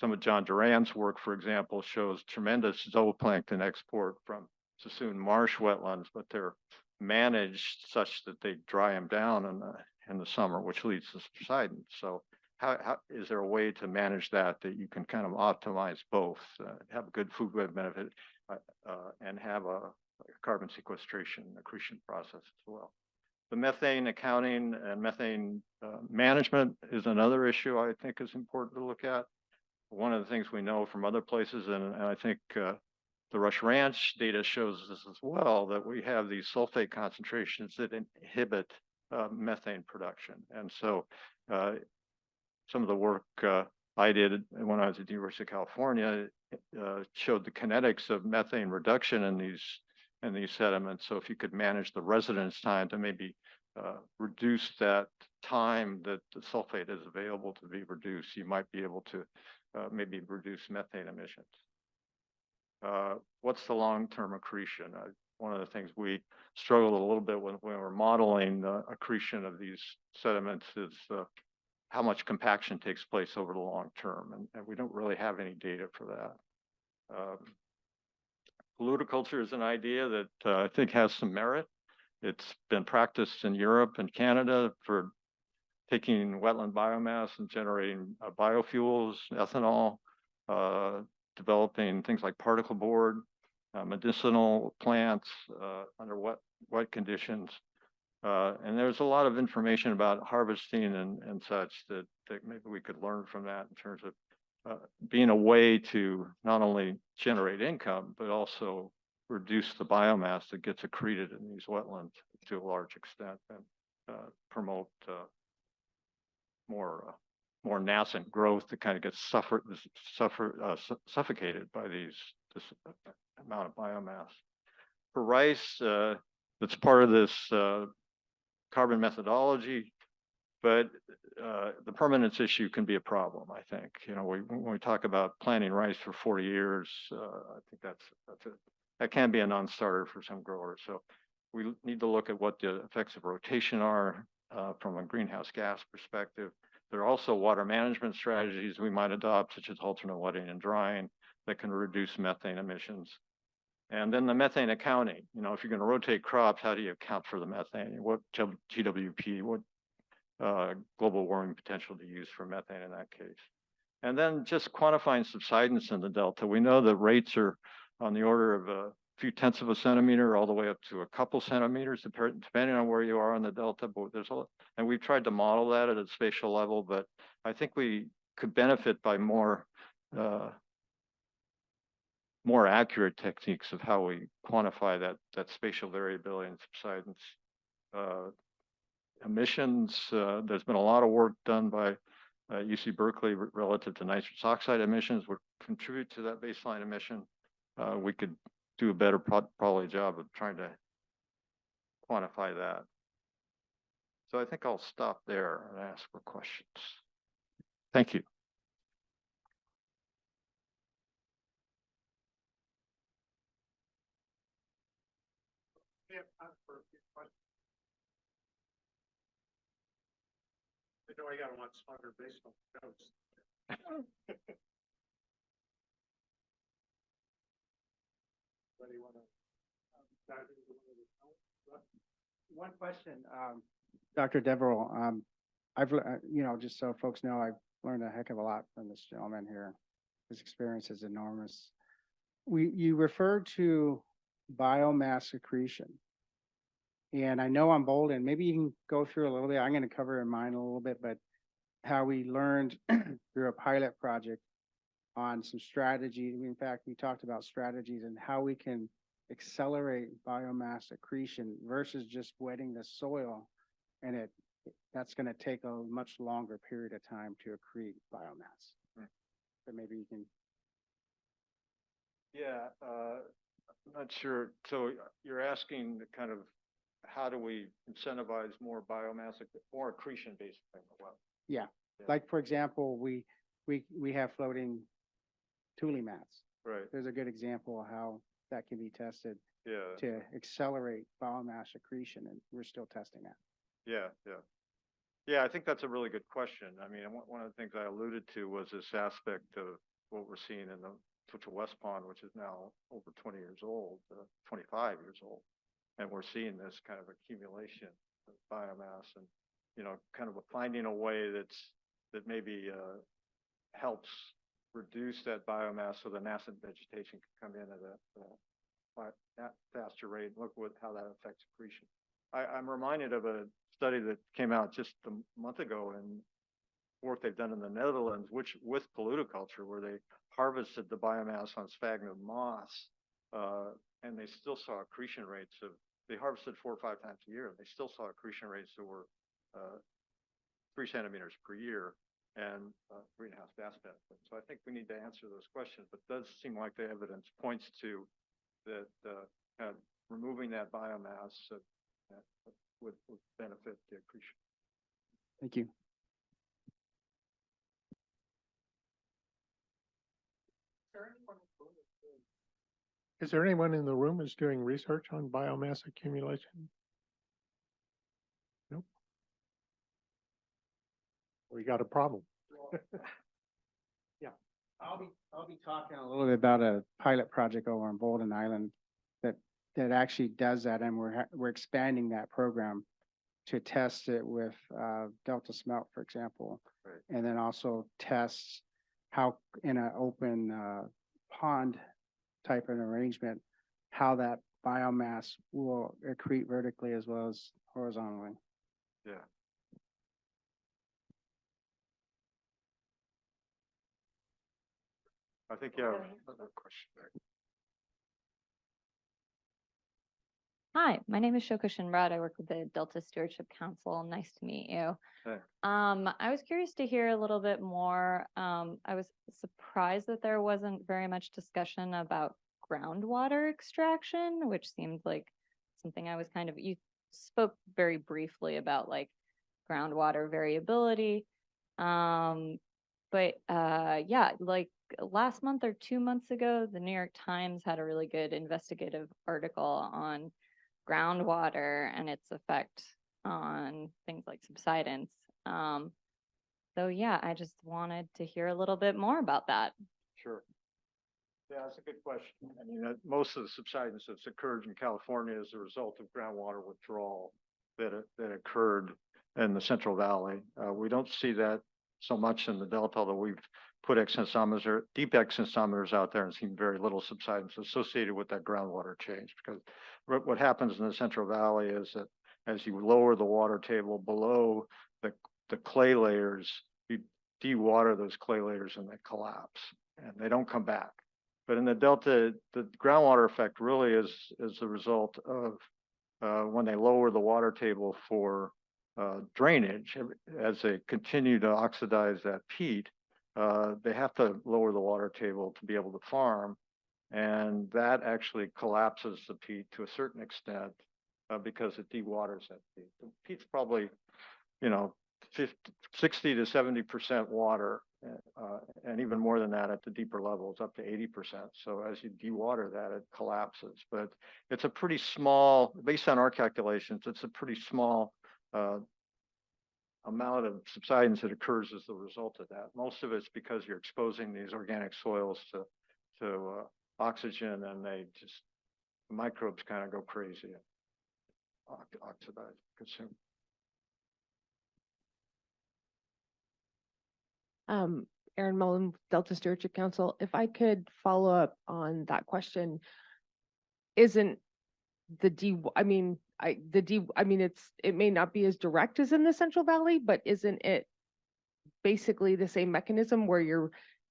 some of John Duran's work, for example, shows tremendous zooplankton export from Sassoon marsh wetlands, but they're managed such that they dry them down in the summer, which leads to subsidence. So how is there a way to manage that you can kind of optimize both, have a good food web benefit, and have a carbon sequestration accretion process as well? The methane accounting and methane management is another issue I think is important to look at. One of the things we know from other places, and I think the Rush Ranch data shows this as well, that we have these sulfate concentrations that inhibit methane production. And so some of the work I did when I was at the University of California showed the kinetics of methane reduction in these sediments. So if you could manage the residence time to maybe reduce that time that the sulfate is available to be reduced, you might be able to maybe reduce methane emissions. What's the long-term accretion? One of the things we struggled a little bit when we're modeling the accretion of these sediments is how much compaction takes place over the long term, and we don't really have any data for that. Polluticulture is an idea that I think has some merit. It's been practiced in Europe and Canada for taking wetland biomass and generating biofuels, ethanol, developing things like particle board, medicinal plants under wet conditions. And there's a lot of information about harvesting and such that maybe we could learn from that in terms of being a way to not only generate income, but also reduce the biomass that gets accreted in these wetlands to a large extent and promote more nascent growth that kind of gets suffocated by this amount of biomass. For rice, that's part of this carbon methodology, but the permanence issue can be a problem, I think. You know, when we talk about planting rice for 40 years, I think that can be a non-starter for some growers. So we need to look at what the effects of rotation are from a greenhouse gas perspective. There are also water management strategies we might adopt, such as alternate wetting and drying, that can reduce methane emissions. And then the methane accounting, you know, if you're going to rotate crops, how do you account for the methane? What GWP, what global warming potential to use for methane in that case? And then just quantifying subsidence in the Delta. We know that rates are on the order of a few tenths of a centimeter all the way up to a couple centimeters, depending on where you are in the Delta. But and we've tried to model that at a spatial level, but I think we could benefit by more accurate techniques of how we quantify that spatial variability and subsidence. Emissions, there's been a lot of work done by UC Berkeley relative to nitrous oxide emissions, would contribute to that baseline emission. We could do a better probably job of trying to quantify that. So I think I'll stop there and ask for questions. Thank you. Yeah, for a few questions. I know I got one smarter based on notes. What do you want to? One question, Dr. Deverel. You know, just so folks know, I've learned a heck of a lot from this gentleman here. His experience is enormous. You referred to biomass accretion. And I know I'm bold, and maybe you can go through a little bit. I'm going to cover in mine a little bit, but how we learned through a pilot project on some strategy. In fact, we talked about strategies and how we can accelerate biomass accretion versus just wetting the soil. And that's going to take a much longer period of time to accrete biomass. But maybe you can. Yeah, I'm not sure. So you're asking the kind of how do we incentivize more biomass, more accretion based thing? Well, yeah. Like for example, we have floating tule mats. Right. There's a good example of how that can be tested. Yeah. To accelerate biomass accretion, and we're still testing that. Yeah, yeah. Yeah, I think that's a really good question. I mean, one of the things I alluded to was this aspect of what we're seeing in the Twitchell West Pond, which is now over 20 years old, 25 years old. And we're seeing this kind of accumulation of biomass and, you know, kind of finding a way that maybe helps reduce that biomass so the nascent vegetation can come in at a faster rate. Look how that affects accretion. I'm reminded of a study that came out just a month ago and work they've done in the Netherlands, which with polluticulture, where they harvested the biomass on sphagnum moss, and they still saw accretion rates of, they harvested 4 or 5 times a year, and they still saw accretion rates that were 3 centimeters per year. and greenhouse gas benefits. So I think we need to answer those questions, but it does seem like the evidence points to that kind of removing that biomass that would benefit the accretion. Thank you. Is there anyone in the room who's doing research on biomass accumulation? Nope. We got a problem. Yeah, I'll be talking a little bit about a pilot project over on Bolden Island that actually does that, and we're expanding that program to test it with Delta Smelt, for example, Right. and then also test how in an open pond type of arrangement, how that biomass will accrete vertically as well as horizontally. Yeah. I think you have another question there. Hi, my name is Shoko Shinrad. I work with the Delta Stewardship Council. Nice to meet you. Hey. I was curious to hear a little bit more. I was surprised that there wasn't very much discussion about groundwater extraction, which seemed like something I was you spoke very briefly about like groundwater variability. But yeah, like last month or 2 months ago, the New York Times had a really good investigative article on groundwater and its effect on things like subsidence. So yeah, I just wanted to hear a little bit more about that. Sure. Yeah, that's a good question. I mean, most of the subsidence that's occurred in California is a result of groundwater withdrawal that occurred in the Central Valley. We don't see that so much in the Delta, although we've put extensometers, deep extensometers out there and seen very little subsidence associated with that groundwater change. Because what happens in the Central Valley is that as you lower the water table below the clay layers, you de-water those clay layers and they collapse and they don't come back. But in the Delta, the groundwater effect really is the result of when they lower the water table for drainage. As they continue to oxidize that peat, they have to lower the water table to be able to farm. And that actually collapses the peat to a certain extent because it de-waters that peat. The peat's probably, 60 to 70% water, and even more than that at the deeper levels, up to 80%. So as you de-water that, it collapses. But it's a pretty small, based on our calculations, it's a pretty small amount of subsidence that occurs as the result of that. Most of it's because you're exposing these organic soils to oxygen, and the microbes kind of go crazy and oxidize, consume. Erin Mullen, Delta Stewardship Council. If I could follow up on that question, isn't the it may not be as direct as in the Central Valley, but isn't it basically the same mechanism where you're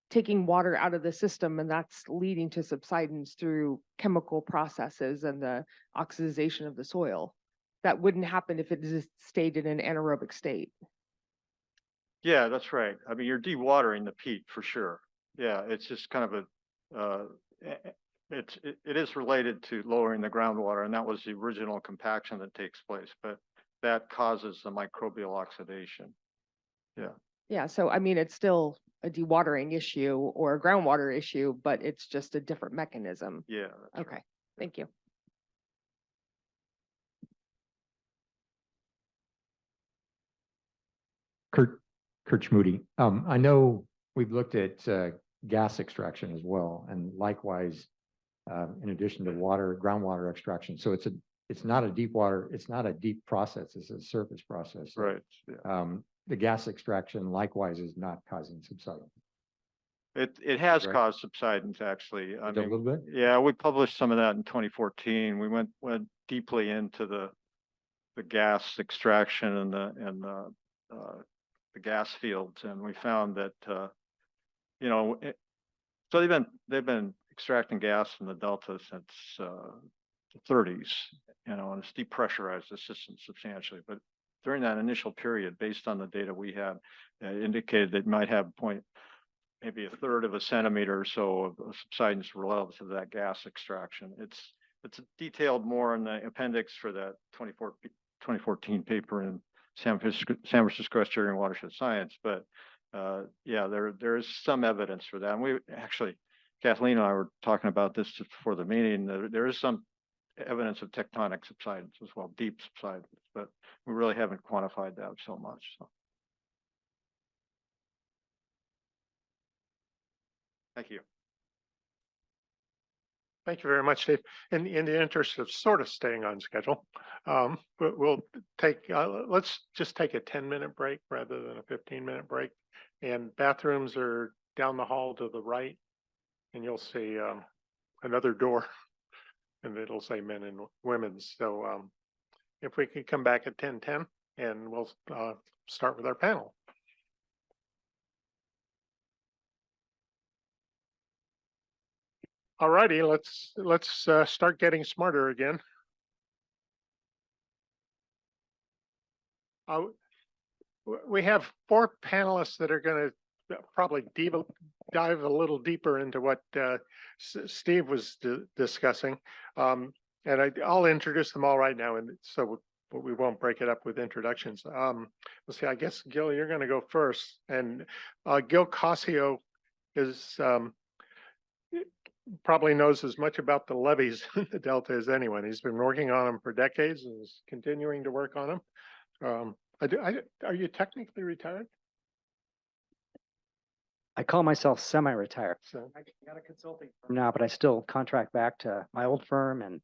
taking water out of the system and that's leading to subsidence through chemical processes and the oxidization of the soil? That wouldn't happen if it just stayed in an anaerobic state. Yeah, that's right. I mean, you're dewatering the peat for sure. Yeah, it's just kind of it is related to lowering the groundwater, and that was the original compaction that takes place, but that causes the microbial oxidation. Yeah. Yeah, so I mean, it's still a dewatering issue or a groundwater issue, but it's just a different mechanism. Yeah. Okay, right. thank you. Kurt Schmoody. I know we've looked at gas extraction as well, and likewise, in addition to groundwater extraction. So it's not a deep water, it's not a deep process, it's a surface process. So, right. Yeah. The gas extraction likewise is not causing subsidence. It has Right. caused subsidence, actually. I mean, A little bit? yeah, we published some of that in 2014. We went deeply into the gas extraction and the gas fields, and we found that so they've been extracting gas from the Delta since the 30s, and it's depressurized the system substantially. But during that initial period, based on the data we had, indicated that might have maybe a third of a centimeter or so of subsidence relative to that gas extraction. It's detailed more in the appendix for that 2014 paper in San Francisco Estuarine Watershed Science. But yeah, there is some evidence for that. And we actually, Kathleen and I were talking about this just before the meeting. There is some evidence of tectonic subsidence as well, deep subsidence, but we really haven't quantified that so much. So. Thank you. Thank you very much, Dave. In the interest of sort of staying on schedule, we'll take, let's just take a 10-minute break rather than a 15-minute break. And bathrooms are down the hall to the right, and you'll see another door, and it'll say men and women's. So if we could come back at 10:10, and we'll start with our panel. All righty, let's start getting smarter again. We have 4 panelists that are going to probably dive a little deeper into what Steve was discussing, and I'll introduce them all right now, and so we won't break it up with introductions. Let's see. I guess Gil, you're going to go first, and Gil Cosio is. Probably knows as much about the levees in the Delta as anyone. He's been working on them for decades and is continuing to work on them. Are you technically retired? I call myself semi-retired. So I got a consulting firm now, but I still contract back to my old firm and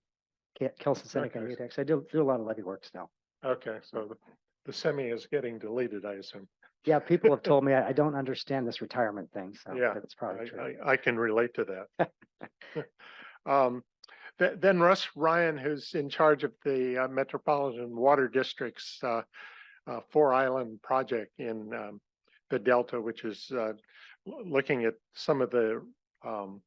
Kelson Seneca and UTEX. I do a lot of levee work still. Okay, so the semi is getting deleted, I assume. Yeah, people have told me I don't understand this retirement thing, so Yeah, that's probably true. I can relate to that. Then Russ Ryan, who's in charge of the Metropolitan Water District's 4-island project in the Delta, which is looking at some of the I'm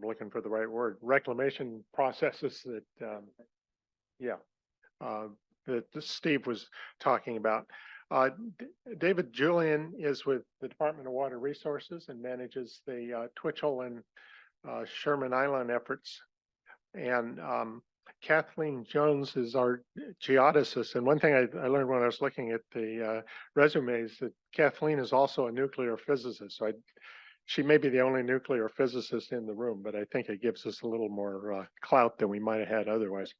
looking for the right word, reclamation processes that that Steve was talking about. David Julian is with the Department of Water Resources and manages the Twitchell and Sherman Island efforts. And Kathleen Jones is our geodesist. And one thing I learned when I was looking at the resumes that Kathleen is also a nuclear physicist. So she may be the only nuclear physicist in the room, but I think it gives us a little more clout than we might have had otherwise.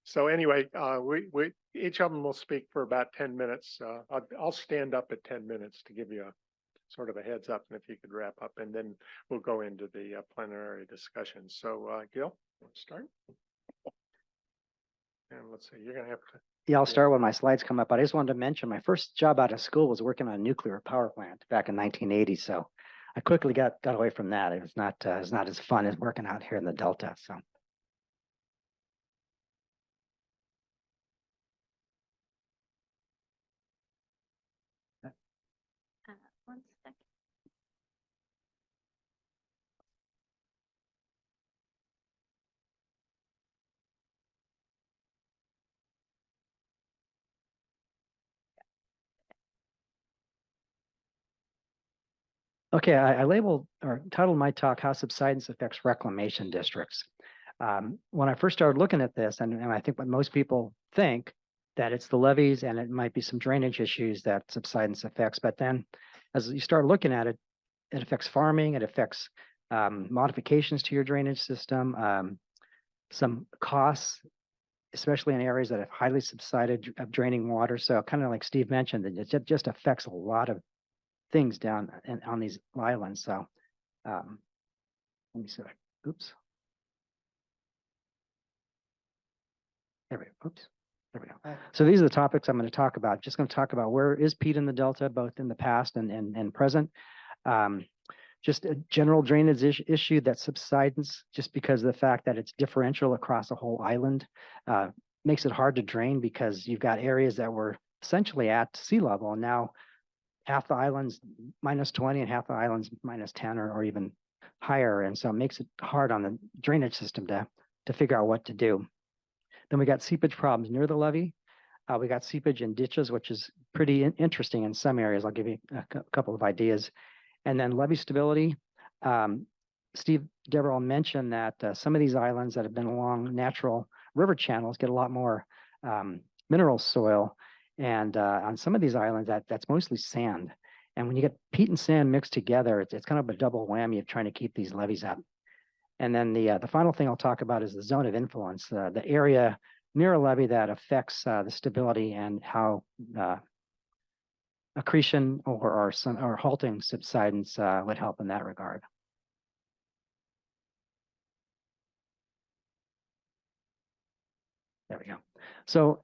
So anyway, we each of them will speak for about 10 minutes. I'll stand up at 10 minutes to give you a sort of a heads up, and if you could wrap up, and then we'll go into the plenary discussion. So Gil, let's start. And let's see, you're gonna have to. Yeah, I'll start when my slides come up, but I just wanted to mention my first job out of school was working on a nuclear power plant back in 1980. So I quickly got away from that. It was not as fun as working out here in the Delta. So. One second. Okay, I labeled or titled my talk, How Subsidence Affects Reclamation Districts. When I first started looking at this, and I think what most people think, that it's the levees and it might be some drainage issues that subsidence affects. But then as you start looking at it, it affects farming, it affects modifications to your drainage system, some costs, especially in areas that have highly subsided of draining water. So kind of like Steve mentioned, it just affects a lot of things down on these islands. So let me see. Oops. There we go. Oops. There we go. So these are the topics I'm going to talk about. Just going to talk about where is peat in the Delta, both in the past and present. Just a general drainage issue that subsidence, just because of the fact that it's differential across the whole island, makes it hard to drain because you've got areas that were essentially at sea level, and now half the island's -20 and half the island's -10 or even higher. And so it makes it hard on the drainage system to figure out what to do. Then we got seepage problems near the levee. We got seepage in ditches, which is pretty interesting in some areas. I'll give you a couple of ideas. And then levee stability. Steve Deverel mentioned that some of these islands that have been along natural river channels get a lot more mineral soil. And on some of these islands, that's mostly sand. And when you get peat and sand mixed together, it's kind of a double whammy of trying to keep these levees up. And then the final thing I'll talk about is the zone of influence, the area near a levee that affects the stability and how accretion or halting subsidence would help in that regard. There we go. So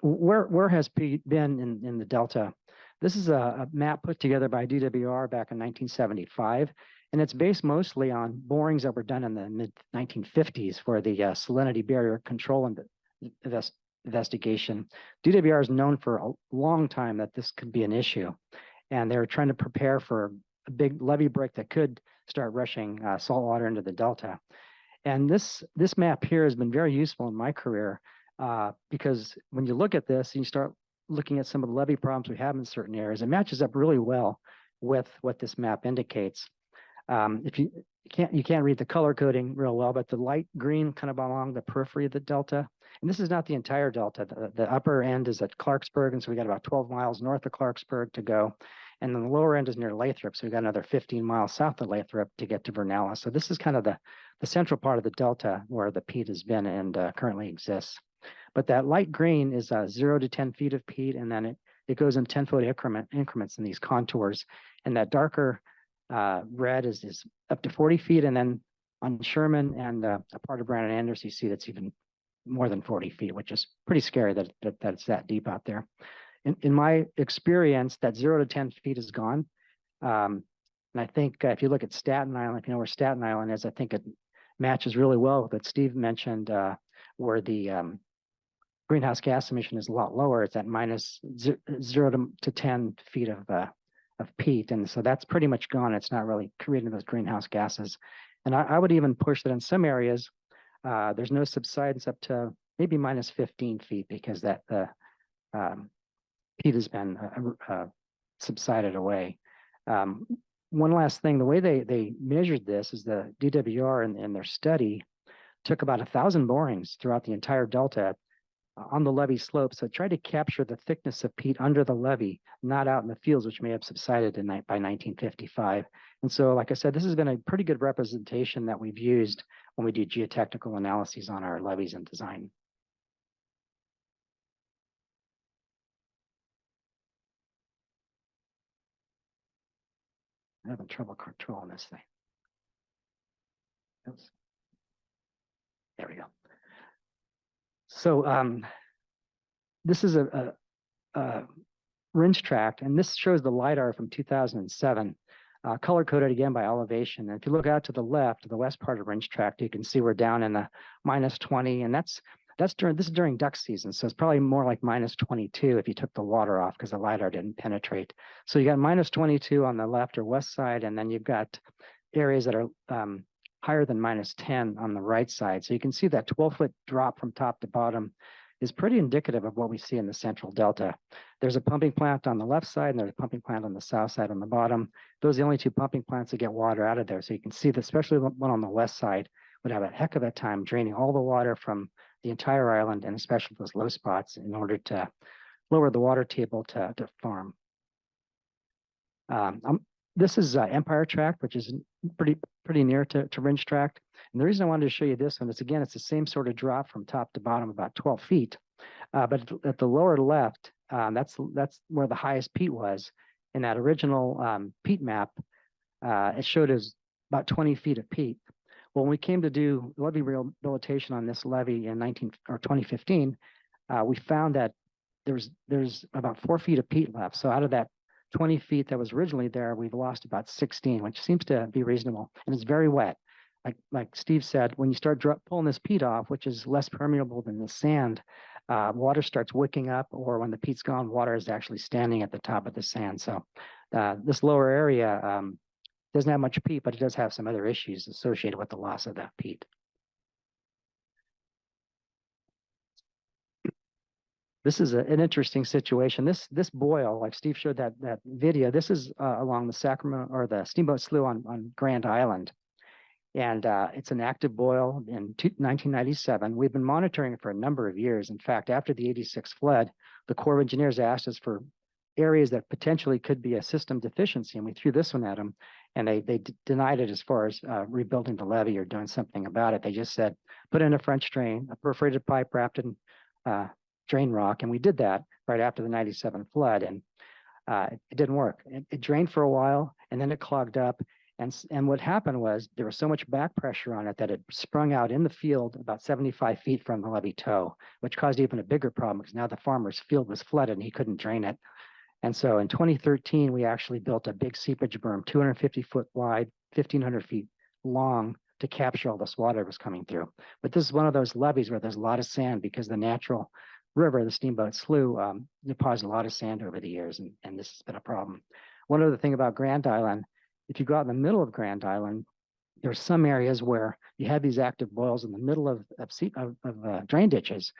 where has Pete been in the Delta? This is a map put together by DWR back in 1975, and it's based mostly on borings that were done in the mid-1950s for the salinity barrier control investigation. DWR is known for a long time that this could be an issue, and they were trying to prepare for a big levee break that could start rushing salt water into the Delta. And this map here has been very useful in my career because when you look at this and you start looking at some of the levee problems we have in certain areas, it matches up really well with what this map indicates. If you can't read the color coding real well, but the light green kind of along the periphery of the Delta, and this is not the entire Delta. The upper end is at Clarksburg, and so we got about 12 miles north of Clarksburg to go. And then the lower end is near Lathrop, so we got another 15 miles south of Lathrop to get to Vernella. So this is kind of the central part of the Delta where the peat has been and currently exists. But that light green is 0 to 10 feet of peat, and then it goes in 10-foot increments in these contours. And that darker red is up to 40 feet, and then on Sherman and a part of Brandon Anders, you see that's even more than 40 feet, which is pretty scary that it's that deep out there. In my experience, that 0 to 10 feet is gone. And I think if you look at Staten Island, if you know where Staten Island is, I think it matches really well with what Steve mentioned, where the greenhouse gas emission is a lot lower. It's at minus 0 to 10 feet of peat. And so that's pretty much gone. It's not really creating those greenhouse gases. And I would even push that in some areas, there's no subsidence up to maybe minus 15 feet because the peat has been subsided away. One last thing, the way they measured this is the DWR in their study took about 1,000 borings throughout the entire Delta on the levee slope. So tried to capture the thickness of peat under the levee, not out in the fields, which may have subsided by 1955. And so, like I said, this has been a pretty good representation that we've used when we do geotechnical analyses on our levees and design. I'm having trouble controlling this thing. Oops. There we go. So this is a rinse tract, and this shows the LiDAR from 2007, color coded again by elevation. And if you look out to the left, the west part of rinse tract, you can see we're down in the minus 20, and this is during duck season, so it's probably more like minus 22 if you took the water off because the LiDAR didn't penetrate. So you got minus 22 on the left or west side, and then you've got areas that are higher than minus 10 on the right side. So you can see that 12-foot drop from top to bottom is pretty indicative of what we see in the central Delta. There's a pumping plant on the left side, and there's a pumping plant on the south side on the bottom. Those are the only two pumping plants that get water out of there. So you can see that, especially the one on the west side, would have a heck of a time draining all the water from the entire island, and especially those low spots, in order to lower the water table to farm. This is Empire Tract, which is pretty near to Ringe Tract. And the reason I wanted to show you this one is, again, it's the same sort of drop from top to bottom, about 12 feet. But at the lower left, that's where the highest peat was. In that original peat map, it showed us about 20 feet of peat. Well, when we came to do levee rehabilitation on this levee in 2015, we found that there's about 4 feet of peat left. So out of that 20 feet that was originally there, we've lost about 16, which seems to be reasonable. And it's very wet. Like Steve said, when you start pulling this peat off, which is less permeable than the sand, water starts wicking up, or when the peat's gone, water is actually standing at the top of the sand. So this lower area, Doesn't have much peat, but it does have some other issues associated with the loss of that peat. This is an interesting situation. This boil, like Steve showed that video, this is along the Sacramento or the Steamboat Slough on Grand Island. And it's an active boil in 1997. We've been monitoring it for a number of years. In fact, after the 86 flood, the Corps of Engineers asked us for areas that potentially could be a system deficiency, and we threw this one at them, and they denied it as far as rebuilding the levee or doing something about it. They just said, put in a French drain, a perforated pipe wrapped in drain rock, and we did that right after the 97 flood, and it didn't work. It drained for a while, and then it clogged up, and what happened was there was so much back pressure on it that it sprung out in the field about 75 feet from the levee toe, which caused even a bigger problem because now the farmer's field was flooded and he couldn't drain it. And so in 2013, we actually built a big seepage berm, 250 foot wide, 1,500 feet long, to capture all this water that was coming through. But this is one of those levees where there's a lot of sand because the natural river, the Steamboat Slough, deposited a lot of sand over the years, and this has been a problem. One other thing about Grand Island, if you go out in the middle of Grand Island, there's some areas where you have these active boils in the middle of drain ditches.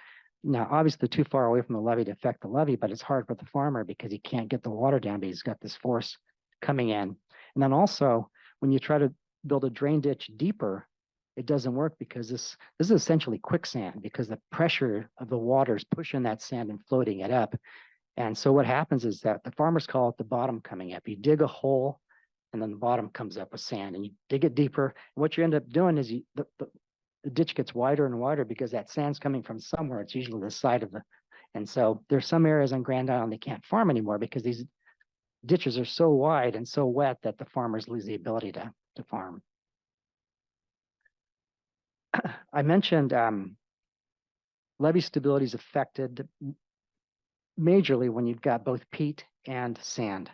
Now, obviously, they're too far away from the levee to affect the levee, but it's hard for the farmer because he can't get the water down, but he's got this force coming in. And then also, when you try to build a drain ditch deeper, it doesn't work because this is essentially quicksand because the pressure of the water is pushing that sand and floating it up. And so what happens is that the farmers call it the bottom coming up. You dig a hole, and then the bottom comes up with sand, and you dig it deeper. And what you end up doing is the ditch gets wider and wider because that sand's coming from somewhere. It's usually the side of the, and so there's some areas on Grand Island they can't farm anymore because these ditches are so wide and so wet that the farmers lose the ability to farm. I mentioned levee stability is affected majorly when you've got both peat and sand.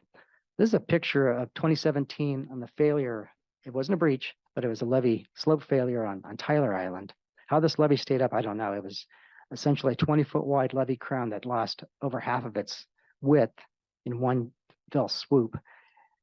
This is a picture of 2017 on the failure. It wasn't a breach, but it was a levee slope failure on Tyler Island. How this levee stayed up, I don't know. It was essentially a 20-foot wide levee crown that lost over half of its width in one fell swoop.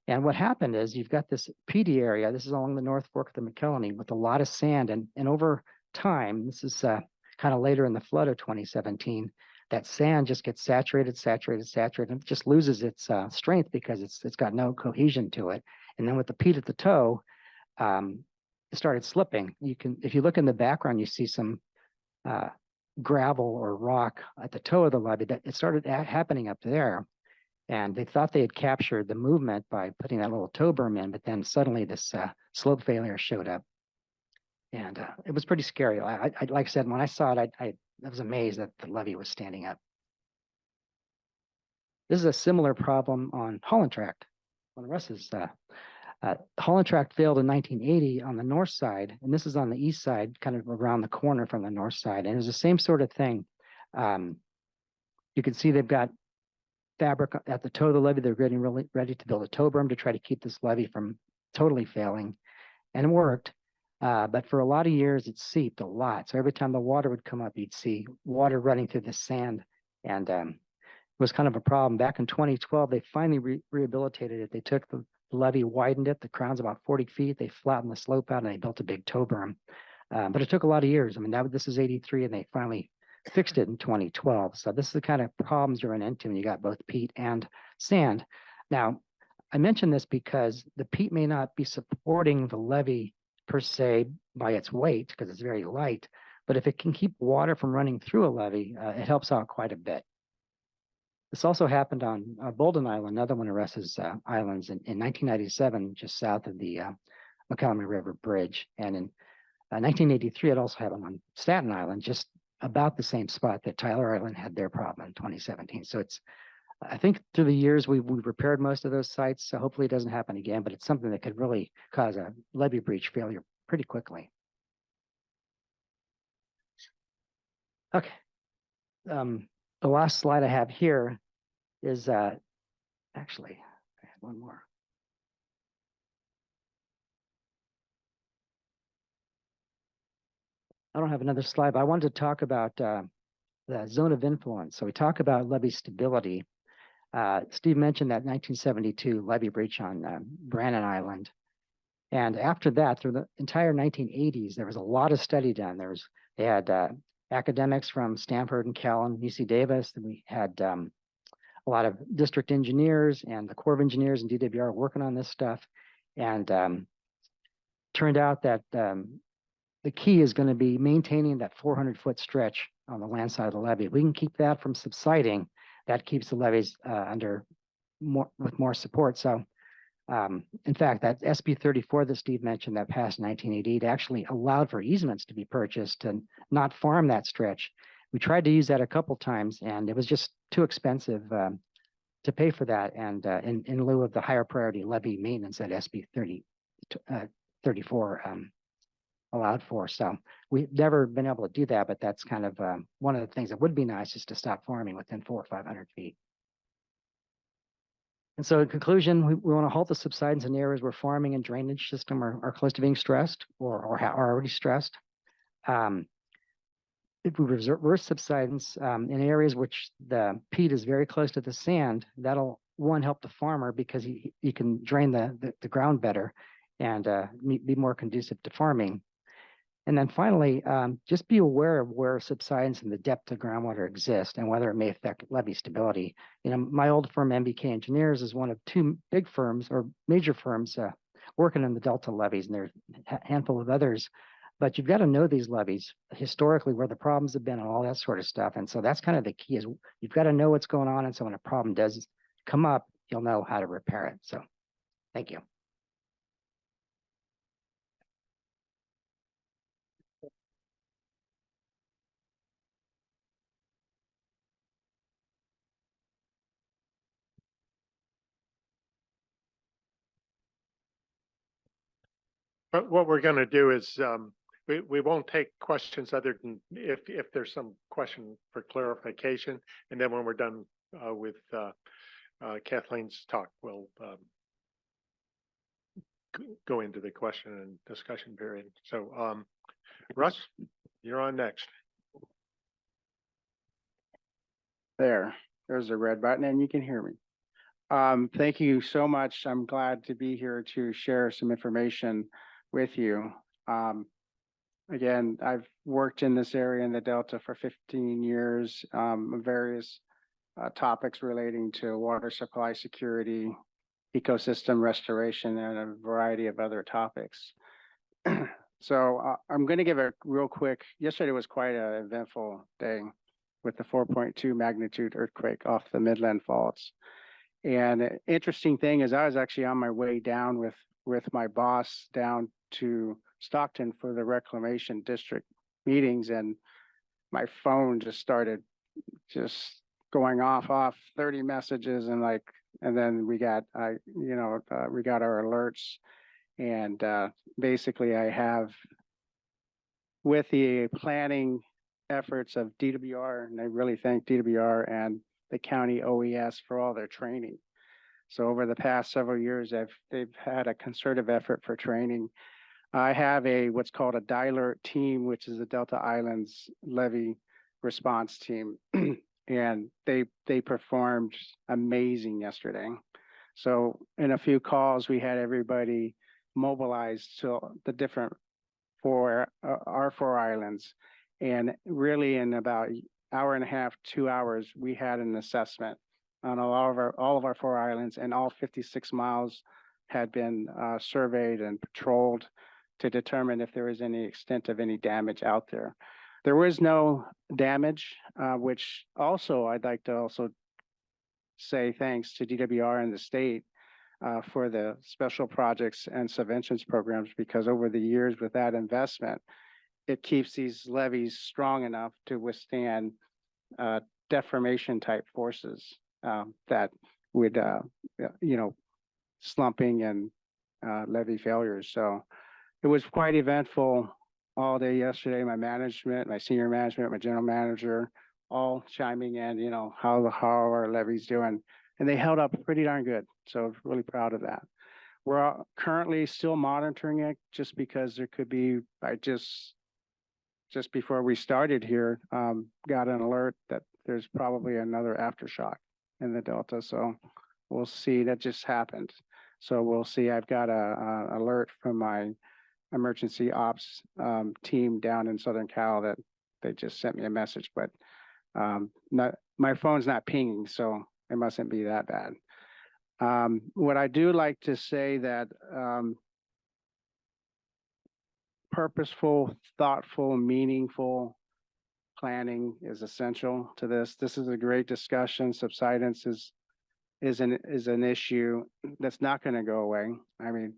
And what happened is you've got this peaty area. This is along the North Fork of the McKelney with a lot of sand. And over time, this is kind of later in the flood of 2017, that sand just gets saturated, and it just loses its strength because it's got no cohesion to it. And then with the peat at the toe, it started slipping. If you look in the background, you see some gravel or rock at the toe of the levee. That it started happening up there. And they thought they had captured the movement by putting that little toe berm in, but then suddenly this slope failure showed up. And it was pretty scary. I like I said, when I saw it, I was amazed that the levee was standing up. This is a similar problem on Holland Tract. On Russ's, Holland Tract failed in 1980 on the north side, and this is on the east side, kind of around the corner from the north side. And it was the same sort of thing. You can see they've got fabric at the toe of the levee. They're getting really ready to build a toe berm to try to keep this levee from totally failing, and it worked. But for a lot of years, it seeped a lot. So every time the water would come up, you'd see water running through the sand, and it was kind of a problem. Back in 2012, they finally rehabilitated it. They took the levee, widened it. The crown's about 40 feet. They flattened the slope out, and they built a big toe berm. But it took a lot of years. I mean, this is 83, and they finally fixed it in 2012. So this is the kind of problems you're running into when you got both peat and sand. Now, I mention this because the peat may not be supporting the levee per se by its weight because it's very light, but if it can keep water from running through a levee, it helps out quite a bit. This also happened on Bolden Island, another one of Russ's islands in 1997, just south of the McCalamy River Bridge. And in 1983, it also happened on Staten Island, just about the same spot that Tyler Island had their problem in 2017. So I think through the years, we've repaired most of those sites. So hopefully it doesn't happen again, but it's something that could really cause a levee breach failure pretty quickly. Okay. The last slide I have here is actually, I have one more. I don't have another slide, but I wanted to talk about the zone of influence. So we talk about levee stability. Steve mentioned that 1972 levee breach on Brannan Island. And after that, through the entire 1980s, there was a lot of study done. They had academics from Stanford and Cal and UC Davis. And we had a lot of district engineers and the Corps of Engineers and DWR working on this stuff. And turned out that the key is going to be maintaining that 400-foot stretch on the land side of the levee. If we can keep that from subsiding, that keeps the levees with more support. So in fact, that SB 34 that Steve mentioned that passed in 1988 actually allowed for easements to be purchased and not farm that stretch. We tried to use that a couple times and it was just too expensive to pay for that. And in lieu of the higher priority levee maintenance that SB 34 allowed for. So we've never been able to do that, but that's kind of one of the things that would be nice is to stop farming within 400 or 500 feet. And so in conclusion, we want to halt the subsidence in areas where farming and drainage system are close to being stressed or are already stressed. If we reverse subsidence in areas which the peat is very close to the sand, that'll help the farmer because he can drain the ground better and be more conducive to farming. And then finally, just be aware of where subsidence and the depth of groundwater exist and whether it may affect levee stability. You know, my old firm, MBK Engineers, is one of two big firms or major firms working in the Delta levees, and there's a handful of others. But you've got to know these levees historically, where the problems have been and all that sort of stuff. And so that's kind of the key is you've got to know what's going on. And so when a problem does come up, you'll know how to repair it. So thank you. But what we're going to do is we won't take questions other than if there's some question for clarification. And then when we're done with Kathleen's talk, we'll go into the question and discussion period. So Russ, you're on next. There's the red button and you can hear me. Thank you so much. I'm glad to be here to share some information with you. Again, I've worked in this area in the Delta for 15 years, various topics relating to water supply security, ecosystem restoration, and a variety of other topics. So I'm going to give a real quick, yesterday was quite an eventful day with the 4.2 magnitude earthquake off the Midland Faults. And an interesting thing is I was actually on my way down with my boss down to Stockton for the reclamation district meetings, and my phone just started going off 30 messages and then we got our alerts, and basically I have, with the planning efforts of DWR, and I really thank DWR and the county OES for all their training. So over the past several years, they've had a concerted effort for training. I have what's called a dialer team, which is the Delta Islands levee response team, and they performed amazing yesterday. So in a few calls, we had everybody mobilized to the different our 4 islands, and really in about an hour and a half, 2 hours, we had an assessment on all of our 4 islands, and all 56 miles had been surveyed and patrolled to determine if there was any extent of any damage out there. There was no damage, which also I'd like to also say thanks to DWR and the state for the special projects and subventions programs, because over the years with that investment, it keeps these levees strong enough to withstand deformation type forces that would, slumping and levee failures. So it was quite eventful all day yesterday. My management, my senior management, my general manager, all chiming in, how are our levees doing? And they held up pretty darn good. So really proud of that. We're currently still monitoring it, just because there could be, I just before we started here, got an alert that there's probably another aftershock in the Delta. So we'll see, that just happened. So we'll see. I've got a alert from my emergency ops team down in Southern Cal that they just sent me a message, but not, my phone's not pinging, so it mustn't be that bad. What I do like to say that purposeful, thoughtful, meaningful planning is essential to this. This is a great discussion. Subsidence is an issue that's not going to go away. I mean,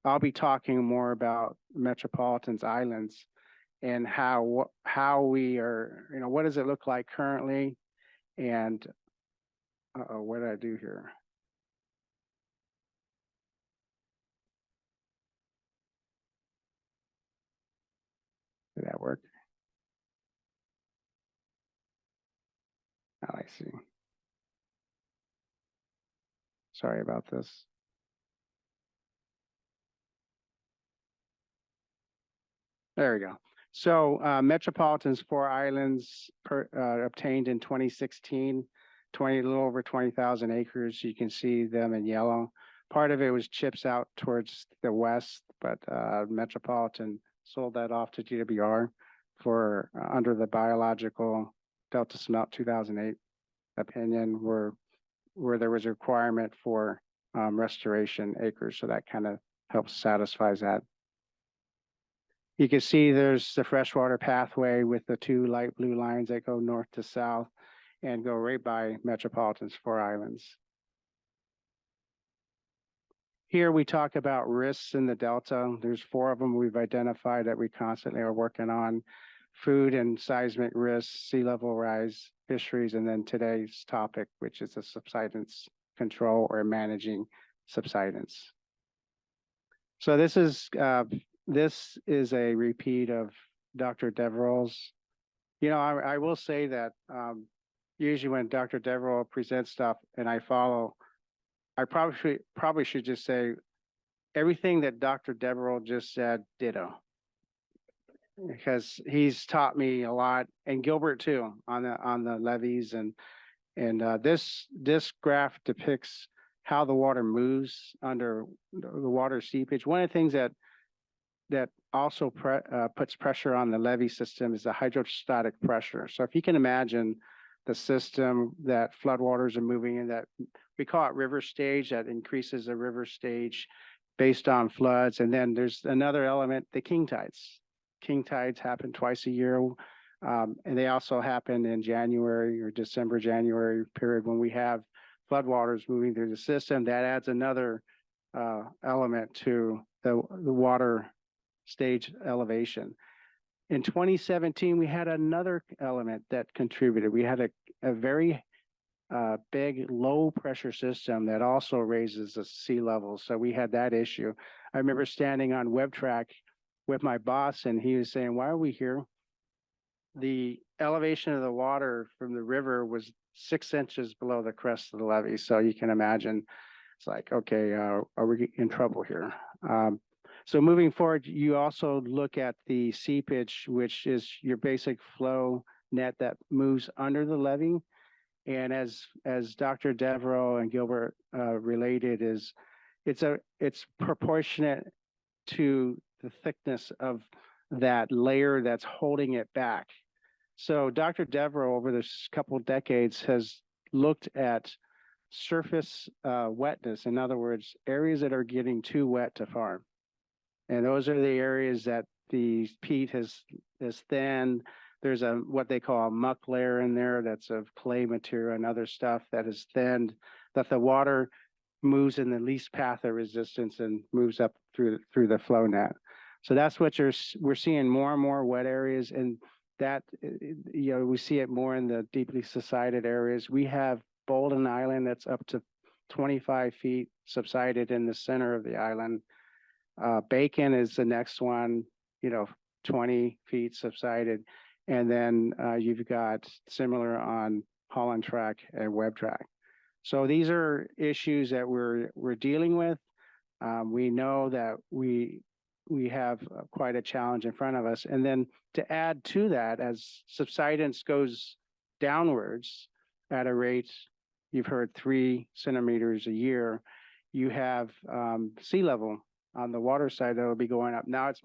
I'll be talking more about Metropolitan's islands and how we are, what does it look like currently? And what did I do here? Did that work? Oh, I see. Sorry about this. There we go. So Metropolitan's 4 islands obtained in 2016, a little over 20,000 acres. You can see them in yellow. Part of it was chips out towards the west, but Metropolitan sold that off to GWR for under the biological Delta Smelt 2008 opinion, where there was a requirement for restoration acres. So that kind of helps satisfies that. You can see there's the freshwater pathway with the 2 light blue lines that go north to south and go right by Metropolitan's 4 islands. Here we talk about risks in the Delta. There's 4 of them we've identified that we constantly are working on: food and seismic risks, sea level rise, fisheries, and then today's topic, which is the subsidence control or managing subsidence. So this is a repeat of Dr. Deverel's. I will say that usually when Dr. Deverel presents stuff and I follow, I probably should just say everything that Dr. Deverel just said, ditto, because he's taught me a lot, and Gilbert too, on the levees, and this graph depicts how the water moves under the water seepage. One of the things that also puts pressure on the levee system is the hydrostatic pressure. So if you can imagine the system that floodwaters are moving in, that we call it river stage, that increases the river stage based on floods. And then there's another element, the king tides. King tides happen twice a year. And they also happen in January or December, January period when we have floodwaters moving through the system. That adds another element to the water stage elevation. In 2017, we had another element that contributed. We had a very big low pressure system that also raises the sea level. So we had that issue. I remember standing on WebTrack with my boss, and he was saying, "Why are we here?" The elevation of the water from the river was 6 inches below the crest of the levee. So you can imagine, it's like, okay, are we in trouble here? So moving forward, you also look at the seepage, which is your basic flow net that moves under the levee. And as Dr. Deverel and Gilbert related, it's proportionate to the thickness of that layer that's holding it back. So Dr. Deverel over this couple of decades has looked at surface wetness. In other words, areas that are getting too wet to farm. And those are the areas that the peat has thinned. There's what they call a muck layer in there that's of clay material and other stuff that is thinned, that the water moves in the least path of resistance and moves up through the flow net. So that's what we're seeing more and more wet areas, and that we see it more in the deeply subsided areas. We have Bolden Island that's up to 25 feet subsided in the center of the island. Bacon is the next one, 20 feet subsided. And then you've got similar on Holland Track and Web Track. So these are issues that we're dealing with. We know that we have quite a challenge in front of us. And then to add to that, as subsidence goes downwards at a rate, you've heard 3 centimeters a year, you have sea level on the water side that will be going up. Now it's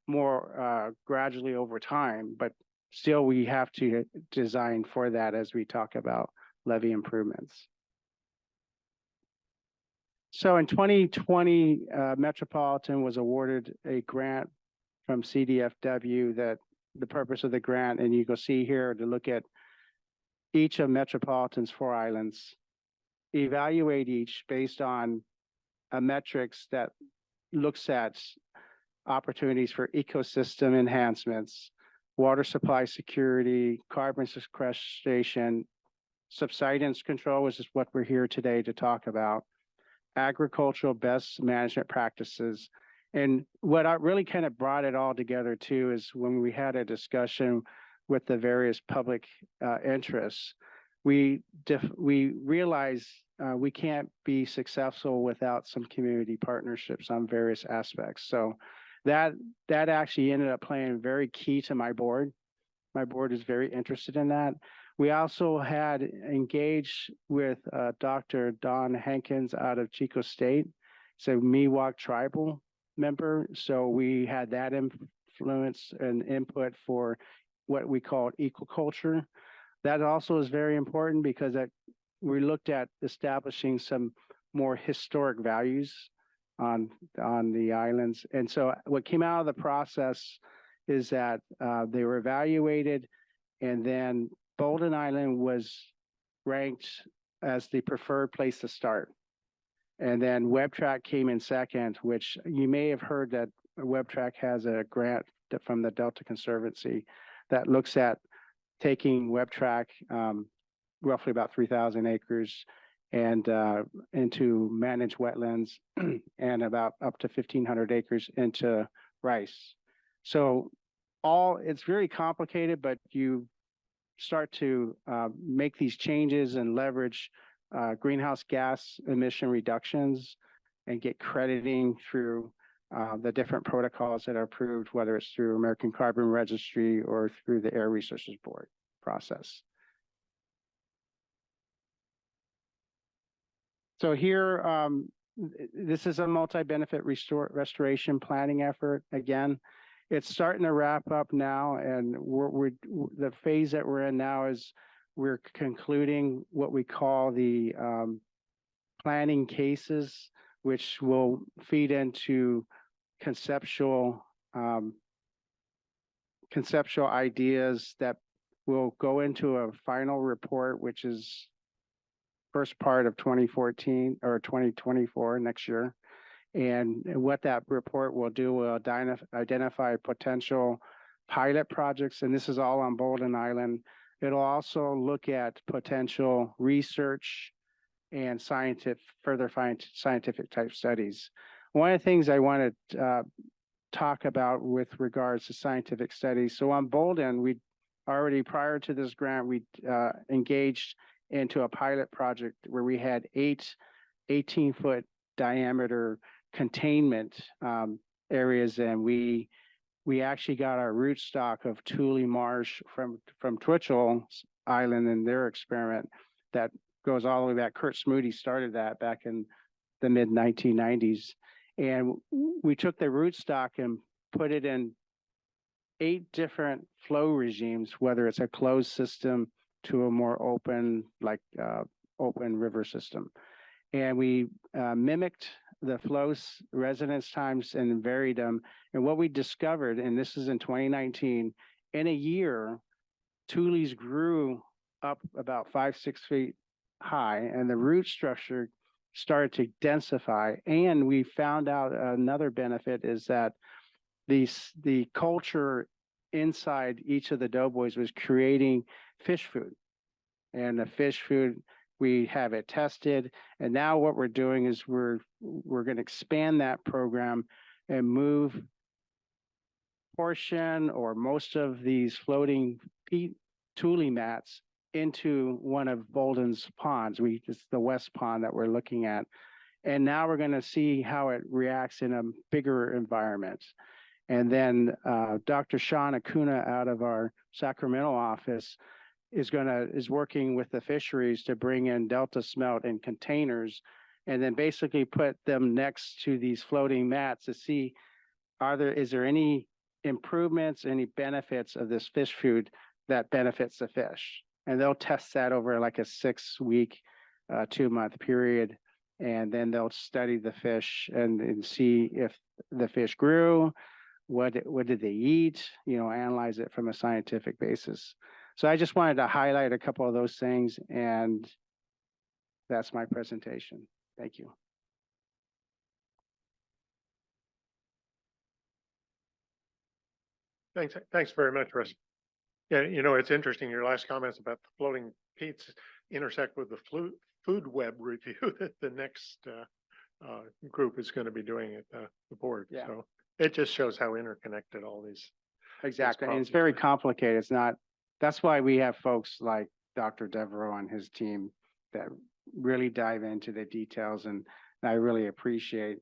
more gradually over time, but still we have to design for that as we talk about levee improvements. So in 2020, Metropolitan was awarded a grant from CDFW that the purpose of the grant, and you can see here to look at each of Metropolitan's 4 islands, evaluate each based on a metrics that looks at opportunities for ecosystem enhancements, water supply security, carbon sequestration, subsidence control, which is what we're here today to talk about, agricultural best management practices. And what I really kind of brought it all together too is when we had a discussion with the various public interests, we realized we can't be successful without some community partnerships on various aspects. So that actually ended up playing very key to my board. My board is very interested in that. We also had engaged with Dr. Don Hankins out of Chico State, so Miwok tribal member. So we had that influence and input for what we call ecoculture. That also is very important because we looked at establishing some more historic values on the islands. And so what came out of the process is that they were evaluated, and then Bolden Island was ranked as the preferred place to start. And then WebTrack came in second, which you may have heard that WebTrack has a grant from the Delta Conservancy that looks at taking WebTrack, roughly about 3,000 acres, and into managed wetlands, and about up to 1,500 acres into rice. So it's very complicated, but you start to make these changes and leverage greenhouse gas emission reductions and get crediting through the different protocols that are approved, whether it's through American Carbon Registry or through the Air Resources Board process. So here, this is a multi-benefit restoration planning effort. Again, it's starting to wrap up now, and the phase that we're in now is we're concluding what we call the planning cases, which will feed into conceptual ideas that will go into a final report, which is first part of 2014 or 2024 next year. And what that report will do will identify potential pilot projects, and this is all on Bolden Island. It'll also look at potential research and further scientific type studies. One of the things I want to talk about with regards to scientific studies. So on Bolden, we already prior to this grant, we engaged into a pilot project where we had 8 18-foot diameter containment areas, and we actually got our rootstock of Thule marsh from Twitchell Island in their experiment that goes all the way back. Kurt Smoody started that back in the mid 1990s, and we took the rootstock and put it in 8 different flow regimes, whether it's a closed system to a more open, like open river system. And we mimicked the flow residence times and varied them. And what we discovered, and this is in 2019, in a year, Thule's grew up about 5-6 feet high, and the root structure started to densify. And we found out another benefit is that the culture inside each of the doughboys was creating fish food. And the fish food, we have it tested. And now what we're doing is we're going to expand that program and move portion or most of these floating Thule mats into one of Bolden's ponds. It's the west pond that we're looking at. And now we're going to see how it reacts in a bigger environment. And then Dr. Sean Acuna out of our Sacramento office is working with the fisheries to bring in Delta smelt in containers and then basically put them next to these floating mats to see, is there any improvements, any benefits of this fish food that benefits the fish? And they'll test that over like a 6-week, 2-month period. And then they'll study the fish and see if the fish grew, what did they eat, analyze it from a scientific basis. So I just wanted to highlight a couple of those things, and that's my presentation. Thank you. Thanks very much, Russ. Yeah, it's interesting, your last comments about the floating peats intersect with the food web review that the next group is going to be doing at the board. Yeah. So it just shows how interconnected all these. Exactly. And it's problems very are. complicated. It's not, that's why we have folks like Dr. Deverel and his team that really dive into the details. And I really appreciate,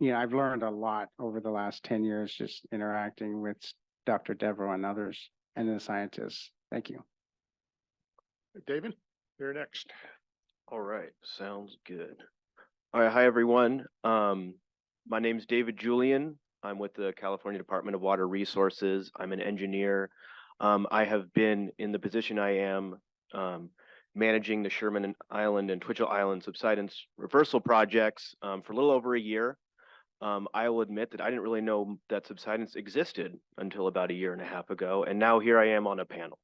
I've learned a lot over the last 10 years just interacting with Dr. Deverel and others and the scientists. Thank you. David, you're next. All right, sounds good. All right, hi everyone. My name is David Julian. I'm with the California Department of Water Resources. I'm an engineer. I have been in the position I am managing the Sherman Island and Twitchell Island subsidence reversal projects for a little over a year. I will admit that I didn't really know that subsidence existed until about a year and a half ago, and now here I am on a panel.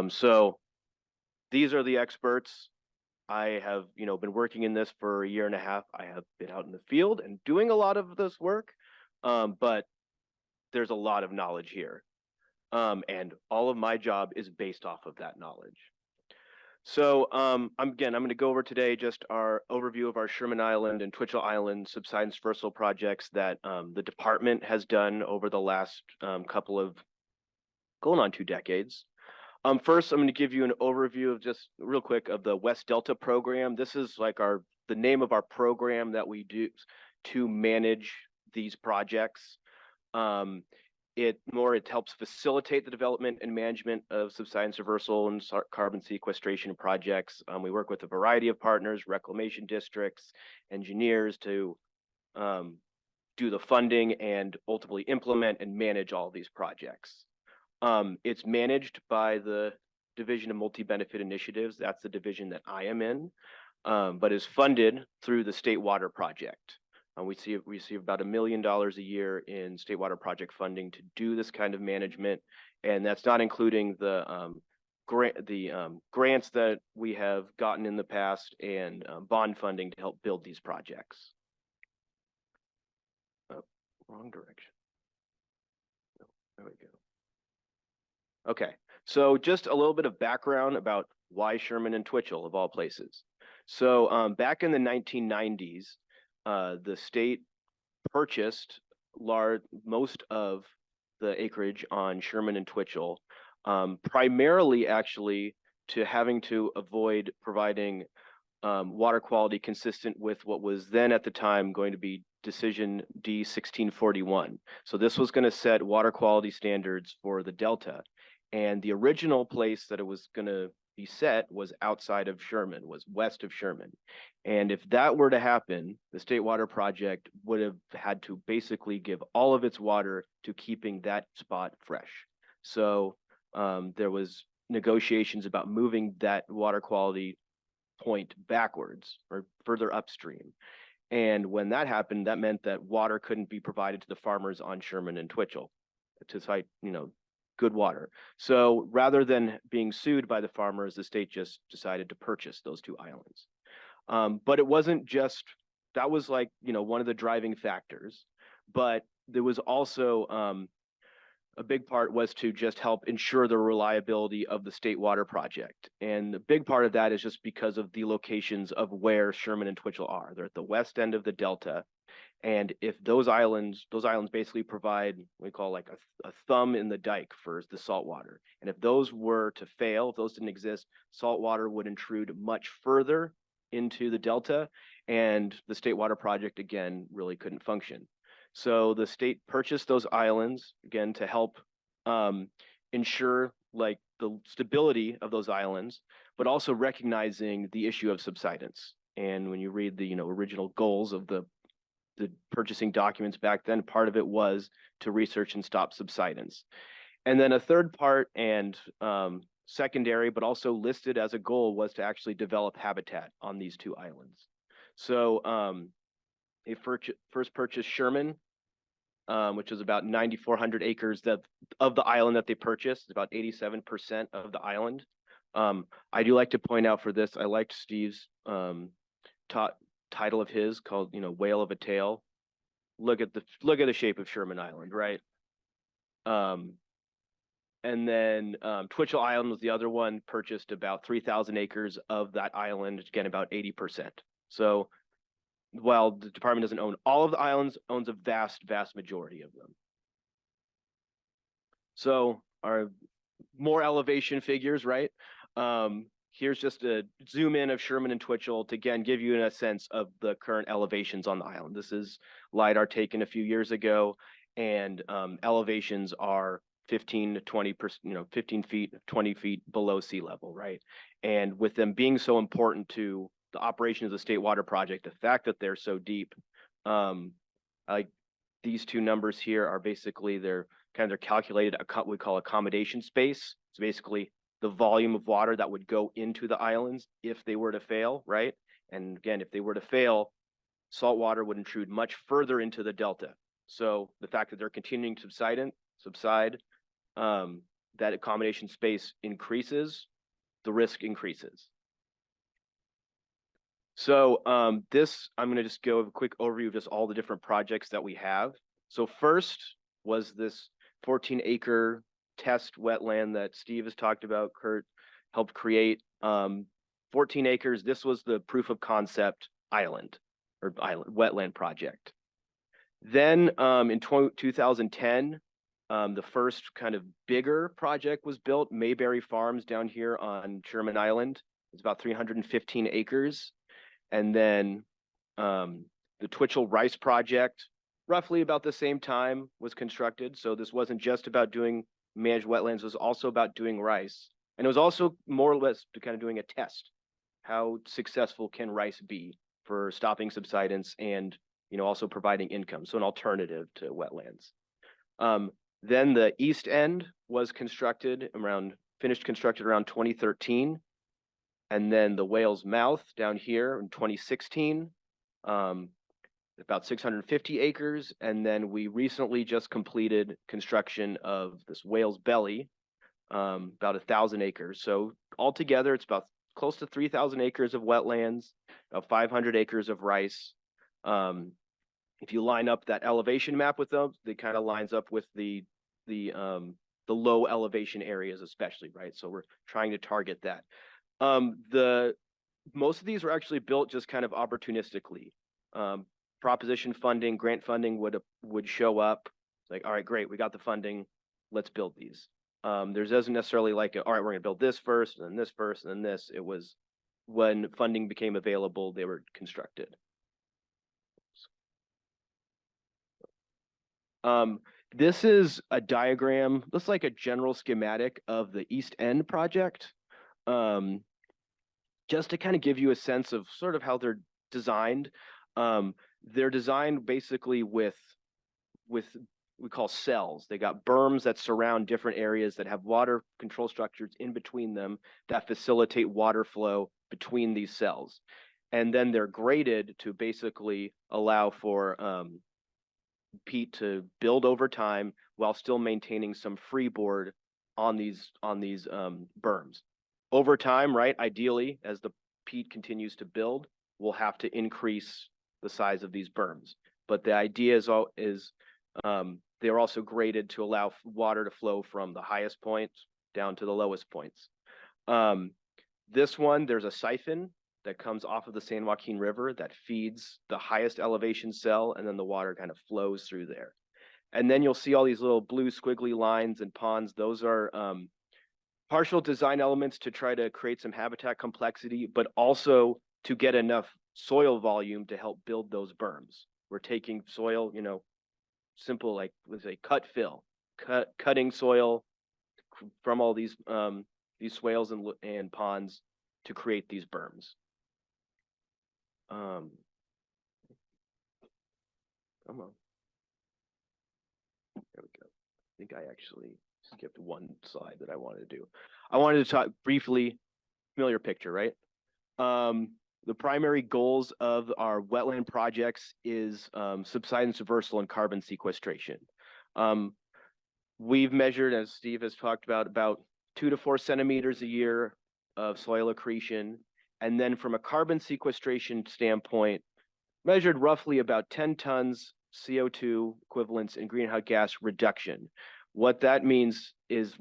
So these are the experts. I have, been working in this for a year and a half. I have been out in the field and doing a lot of this work, but there's a lot of knowledge here. And all of my job is based off of that knowledge. So I'm going to go over today just our overview of our Sherman Island and Twitchell Island subsidence reversal projects that the department has done over the last going on 2 decades. First, I'm going to give you an overview of just real quick of the West Delta program. This is like the name of our program that we do to manage these projects. It helps facilitate the development and management of subsidence reversal and carbon sequestration projects. We work with a variety of partners, reclamation districts, engineers to do the funding and ultimately implement and manage all of these projects. It's managed by the Division of Multi-Benefit Initiatives. That's the division that I am in, but is funded through the State Water Project. We receive about $1 million a year in state water project funding to do this kind of management, and that's not including the grants that we have gotten in the past and bond funding to help build these projects. Oh, wrong direction. No, there we go. Okay, so just a little bit of background about why Sherman and Twitchell of all places. So back in the 1990s, the state purchased most of the acreage on Sherman and Twitchell, primarily actually to having to avoid providing water quality consistent with what was then at the time going to be Decision D 1641. So this was going to set water quality standards for the Delta. And the original place that it was going to be set was outside of Sherman, was west of Sherman. And if that were to happen, the State Water Project would have had to basically give all of its water to keeping that spot fresh. So there was negotiations about moving that water quality point backwards or further upstream. And when that happened, that meant that water couldn't be provided to the farmers on Sherman and Twitchell to cite, good water. So rather than being sued by the farmers, the state just decided to purchase those 2 islands. But it wasn't just, that was like, one of the driving factors, but there was also a big part was to just help ensure the reliability of the State Water Project. And the big part of that is just because of the locations of where Sherman and Twitchell are. They're at the west end of the Delta. And if those islands basically provide what we call like a thumb in the dike for the salt water. And if those were to fail, if those didn't exist, salt water would intrude much further into the Delta, and the State Water Project again really couldn't function. So the state purchased those islands again to help ensure like the stability of those islands, but also recognizing the issue of subsidence. And when you read the, original goals of the purchasing documents back then, part of it was to research and stop subsidence. And then a third part and secondary, but also listed as a goal, was to actually develop habitat on these two islands. So they first purchased Sherman, which is about 9,400 acres of the island that they purchased, about 87% of the island. I do like to point out for this, I liked Steve's title of his called, Whale of a Tale. Look at the shape of Sherman Island, right? And then Twitchell Island was the other one, purchased about 3,000 acres of that island, again, about 80%. So while the department doesn't own all of the islands, owns a vast, vast majority of them. So our more elevation figures, right? Here's just a zoom in of Sherman and Twitchell to, again, give you a sense of the current elevations on the island. This is LiDAR taken a few years ago, and elevations are 15 to 20%, 15 feet, 20 feet below sea level, right? And with them being so important to the operation of the state water project, the fact that they're so deep, like these two numbers here are basically they're calculated we call accommodation space. So basically the volume of water that would go into the islands if they were to fail, right? And again, if they were to fail, salt water would intrude much further into the delta. So the fact that they're continuing to subside, that accommodation space increases, the risk increases. So I'm going to just go a quick overview of just all the different projects that we have. So first was this 14-acre test wetland that Steve has talked about, Kurt helped create. 14 acres, this was the proof of concept wetland project. Then in 2010, the first kind of bigger project was built, Mayberry Farms down here on Sherman Island. It's about 315 acres. And then the Twitchell Rice project, roughly about the same time, was constructed. So this wasn't just about doing managed wetlands, it was also about doing rice. And it was also more or less kind of doing a test. How successful can rice be for stopping subsidence and also providing income, so an alternative to wetlands. Then the east end was finished constructed around 2013. And then the Whale's Mouth down here in 2016, about 650 acres. And then we recently just completed construction of this Whale's Belly, about 1,000 acres. So altogether, it's about close to 3,000 acres of wetlands, about 500 acres of rice. If you line up that elevation map with them, it kind of lines up with the low elevation areas especially, right? So we're trying to target that. Most of these were actually built just kind of opportunistically. Proposition funding, grant funding would show up. It's like, all right, great, we got the funding, let's build these. There isn't necessarily like, all right, we're gonna build this first, and then this first, and then this. It was when funding became available, they were constructed. This is a diagram, looks like a general schematic of the East End project. Just to kind of give you a sense of sort of how they're designed. They're designed basically with we call cells. They got berms that surround different areas that have water control structures in between them that facilitate water flow between these cells. And then they're graded to basically allow for peat to build over time while still maintaining some freeboard on these berms. Over time, right, ideally, as the peat continues to build, we'll have to increase the size of these berms. But the idea is they're also graded to allow water to flow from the highest point down to the lowest points. This one, there's a siphon that comes off of the San Joaquin River that feeds the highest elevation cell, and then the water kind of flows through there. And then you'll see all these little blue squiggly lines and ponds. Those are partial design elements to try to create some habitat complexity, but also to get enough soil volume to help build those berms. We're taking soil, simple, like let's say cut fill, cutting soil from all these swales and ponds to create these berms. Come on. There we go. I think I actually skipped one slide that I wanted to do. I wanted to talk briefly, familiar picture, right? The primary goals of our wetland projects is subsidence reversal and carbon sequestration. We've measured, as Steve has talked about 2 to 4 centimeters a year of soil accretion. And then from a carbon sequestration standpoint, measured roughly about 10 tons CO2 equivalents in greenhouse gas reduction. What that means is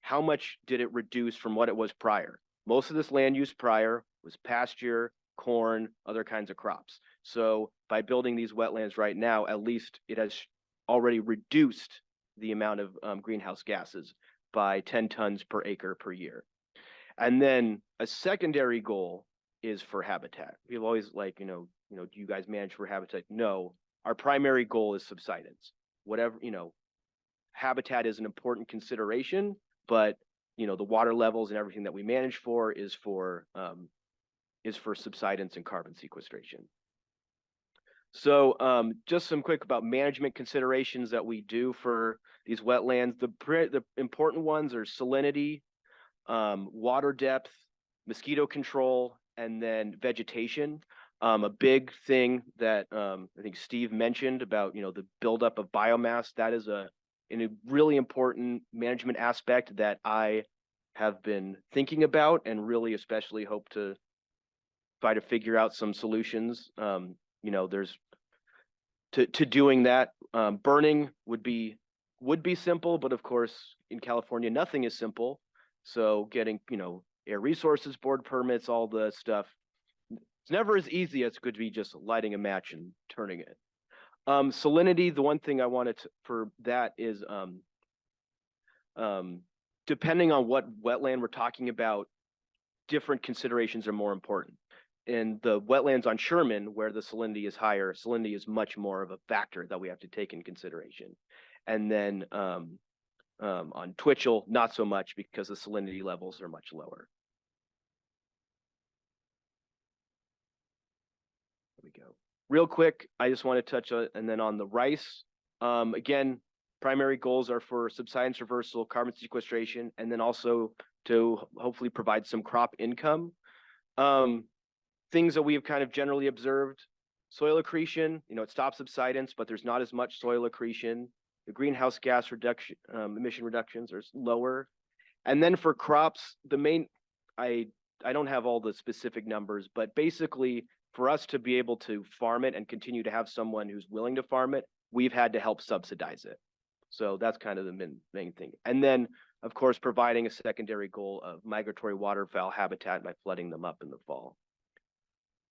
how much did it reduce from what it was prior? Most of this land use prior was pasture, corn, other kinds of crops. So by building these wetlands right now, at least it has already reduced the amount of greenhouse gases by 10 tons per acre per year. And then a secondary goal is for habitat. People always like, do you guys manage for habitat? No, our primary goal is subsidence. Whatever, habitat is an important consideration, but the water levels and everything that we manage for is for subsidence and carbon sequestration. So just some quick about management considerations that we do for these wetlands. The important ones are salinity, water depth, mosquito control, and then vegetation. A big thing that I think Steve mentioned about the buildup of biomass, that is a really important management aspect that I have been thinking about and really especially hope to try to figure out some solutions. There's to doing that. Burning would be simple, but of course in California nothing is simple. So getting Air Resources Board permits, all the stuff, it's never as easy as it could be just lighting a match and turning it. Salinity, the one thing I wanted for that is depending on what wetland we're talking about, different considerations are more important. In the wetlands on Sherman, where the salinity is higher, salinity is much more of a factor that we have to take in consideration. And then on Twitchell, not so much because the salinity levels are much lower. There we go. Real quick, I just want to touch on, and then on the rice, again, primary goals are for subsidence reversal, carbon sequestration, and then also to hopefully provide some crop income. Things that we have kind of generally observed, soil accretion, it stops subsidence, but there's not as much soil accretion. The greenhouse gas reduction, emission reductions are lower. And then for crops, the main, I don't have all the specific numbers, but basically for us to be able to farm it and continue to have someone who's willing to farm it, we've had to help subsidize it. So that's kind of the main thing. And then, of course, providing a secondary goal of migratory waterfowl habitat by flooding them up in the fall.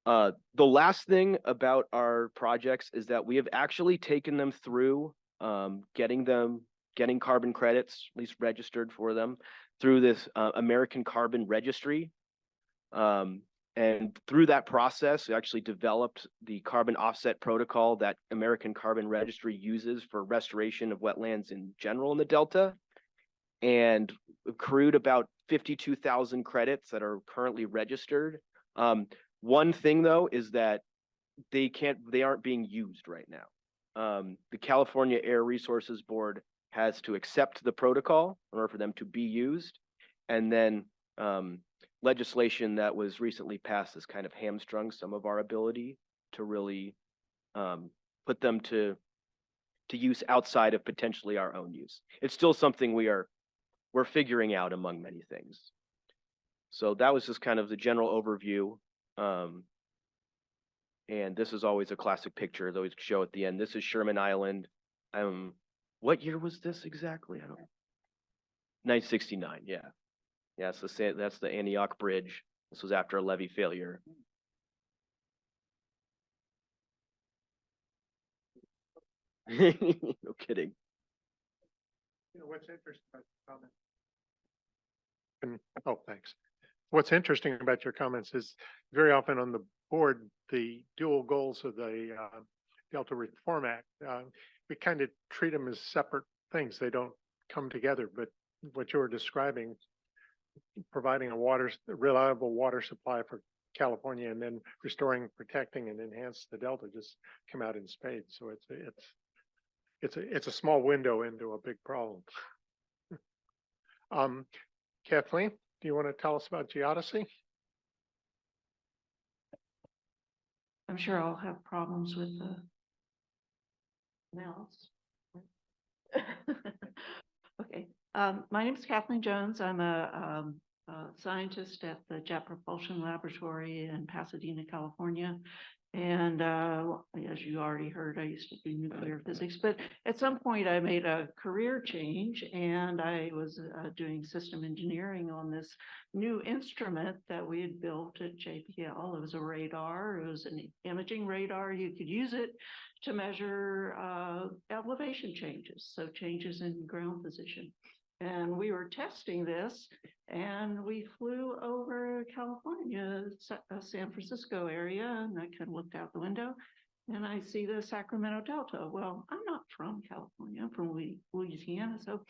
The last thing about our projects is that we have actually taken them through getting carbon credits, at least registered for them, through this American Carbon Registry. And through that process, we actually developed the carbon offset protocol that American Carbon Registry uses for restoration of wetlands in general in the Delta, and accrued about 52,000 credits that are currently registered. One thing though is that they aren't being used right now. The California Air Resources Board has to accept the protocol in order for them to be used, and then legislation that was recently passed has kind of hamstrung some of our ability to really put them to use outside of potentially our own use. It's still something we're figuring out among many things. So that was just kind of the general overview. And this is always a classic picture they always show at the end. This is Sherman Island. What year was this exactly? I don't know. 1969, yeah. Yeah, so that's the Antioch Bridge. This was after a levee failure. No kidding. What's interesting about your comment? Oh, thanks. What's interesting about your comments is very often on the board, the dual goals of the Delta Reform Act, we kind of treat them as separate things. They don't come together, but what you're describing, providing a reliable water supply for California, and then restoring, protecting, and enhance the Delta just come out in spades. So it's a small window into a big problem. Kathleen, do you want to tell us about geodesy? I'm sure I'll have problems with the mouse. Okay, my name is Kathleen Jones. I'm a scientist at the Jet Propulsion Laboratory in Pasadena, California. And as you already heard, I used to do nuclear physics, but at some point I made a career change and I was doing system engineering on this new instrument that we had built at JPL. It was a radar. It was an imaging radar. You could use it to measure elevation changes, so changes in ground position. And we were testing this, and we flew over California, San Francisco area, and I kind of looked out the window, and I see the Sacramento Delta. Well, I'm not from California, I'm from Louisiana, so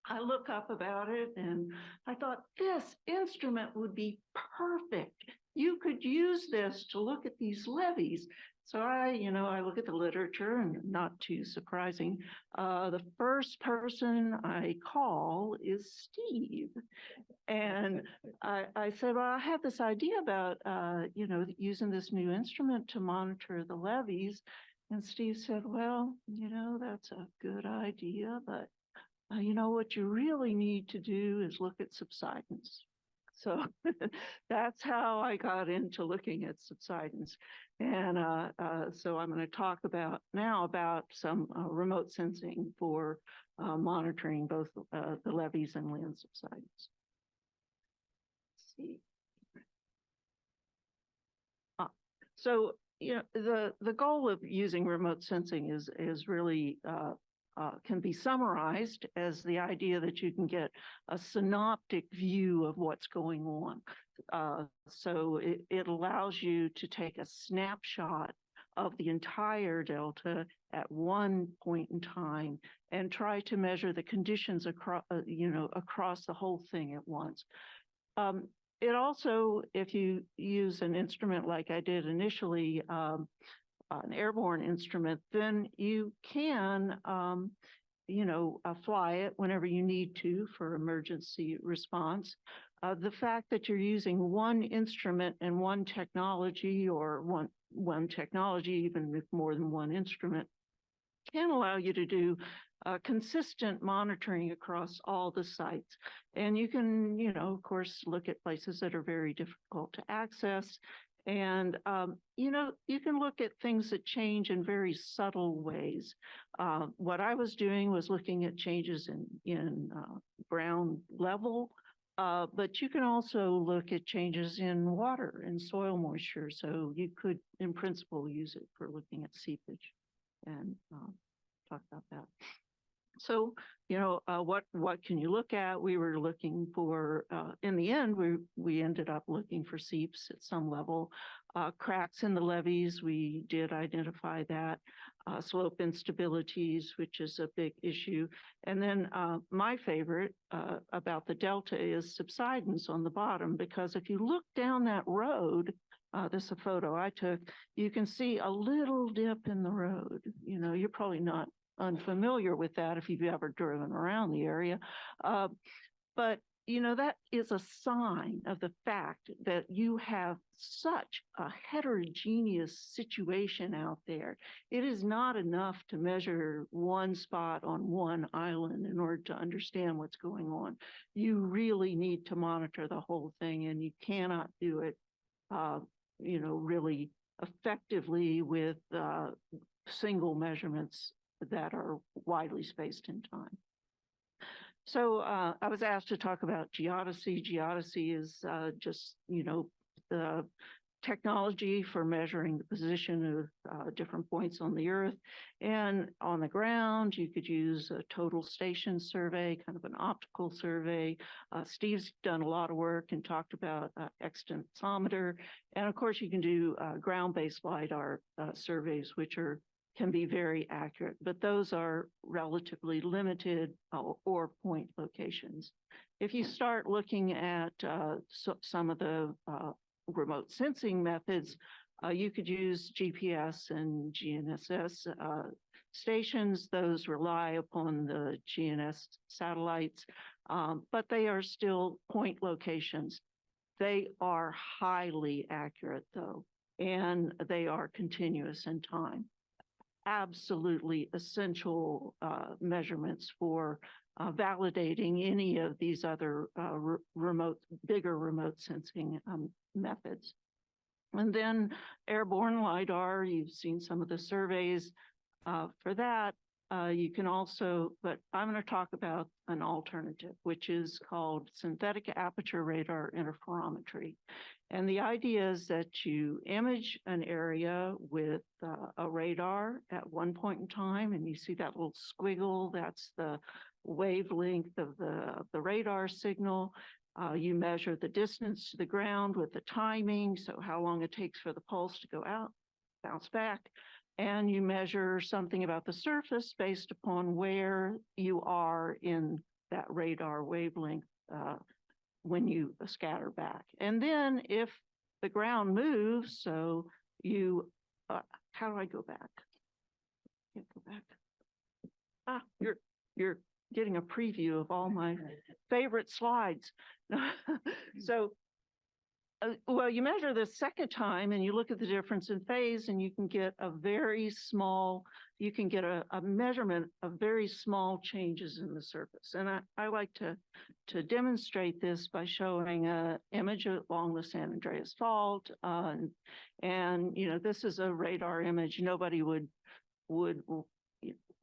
I look up about it, and I thought this instrument would be perfect. You could use this to look at these levees. So I look at the literature, and not too surprising, the first person I call is Steve. And I said, well, I have this idea about, using this new instrument to monitor the levees. And Steve said, well, that's a good idea, but what you really need to do is look at subsidence. So that's how I got into looking at subsidence. And so I'm going to talk about some remote sensing for monitoring both the levees and land subsidence. Let's see. So the goal of using remote sensing is really can be summarized as the idea that you can get a synoptic view of what's going on. So it allows you to take a snapshot of the entire delta at one point in time and try to measure the conditions across, across the whole thing at once. It also, if you use an instrument like I did initially, an airborne instrument, then you can, fly it whenever you need to for emergency response. The fact that you're using one instrument and one technology, or one technology, even with more than one instrument, can allow you to do consistent monitoring across all the sites. And you can, of course, look at places that are very difficult to access. And, you can look at things that change in very subtle ways. What I was doing was looking at changes in ground level, but you can also look at changes in water and soil moisture. So you could, in principle, use it for looking at seepage and talk about that. So, what can you look at? We were looking for, in the end, we ended up looking for seeps at some level. Cracks in the levees, we did identify that. Slope instabilities, which is a big issue. And then my favorite about the delta is subsidence on the bottom, because if you look down that road, this is a photo I took, you can see a little dip in the road. You're probably not unfamiliar with that if you've ever driven around the area. But that is a sign of the fact that you have such a heterogeneous situation out there. It is not enough to measure one spot on one island in order to understand what's going on. You really need to monitor the whole thing, and you cannot do it, really effectively with single measurements that are widely spaced in time. So I was asked to talk about geodesy. Geodesy is just, the technology for measuring the position of different points on the Earth. And on the ground, you could use a total station survey, kind of an optical survey. Steve's done a lot of work and talked about extensometer. And of course, you can do ground-based LiDAR surveys, which can be very accurate, but those are relatively limited or point locations. If you start looking at some of the remote sensing methods, you could use GPS and GNSS stations. Those rely upon the GNSS satellites, but they are still point locations. They are highly accurate though, and they are continuous in time. Absolutely essential measurements for validating any of these other bigger remote sensing methods. And then airborne LiDAR, you've seen some of the surveys for that. You can also, but I'm going to talk about an alternative, which is called synthetic aperture radar interferometry. And the idea is that you image an area with a radar at one point in time, and you see that little squiggle, that's the wavelength of the radar signal. You measure the distance to the ground with the timing, so how long it takes for the pulse to go out, bounce back. And you measure something about the surface based upon where you are in that radar wavelength when you scatter back. And then if the ground moves, so you, how do I go back? Can't go back. Ah, you're getting a preview of all my favorite slides. So, well, you measure the second time and you look at the difference in phase, and you can get a very small, you can get a measurement of very small changes in the surface. And I like to demonstrate this by showing an image along the San Andreas Fault. And, you know, this is a radar image. Nobody would,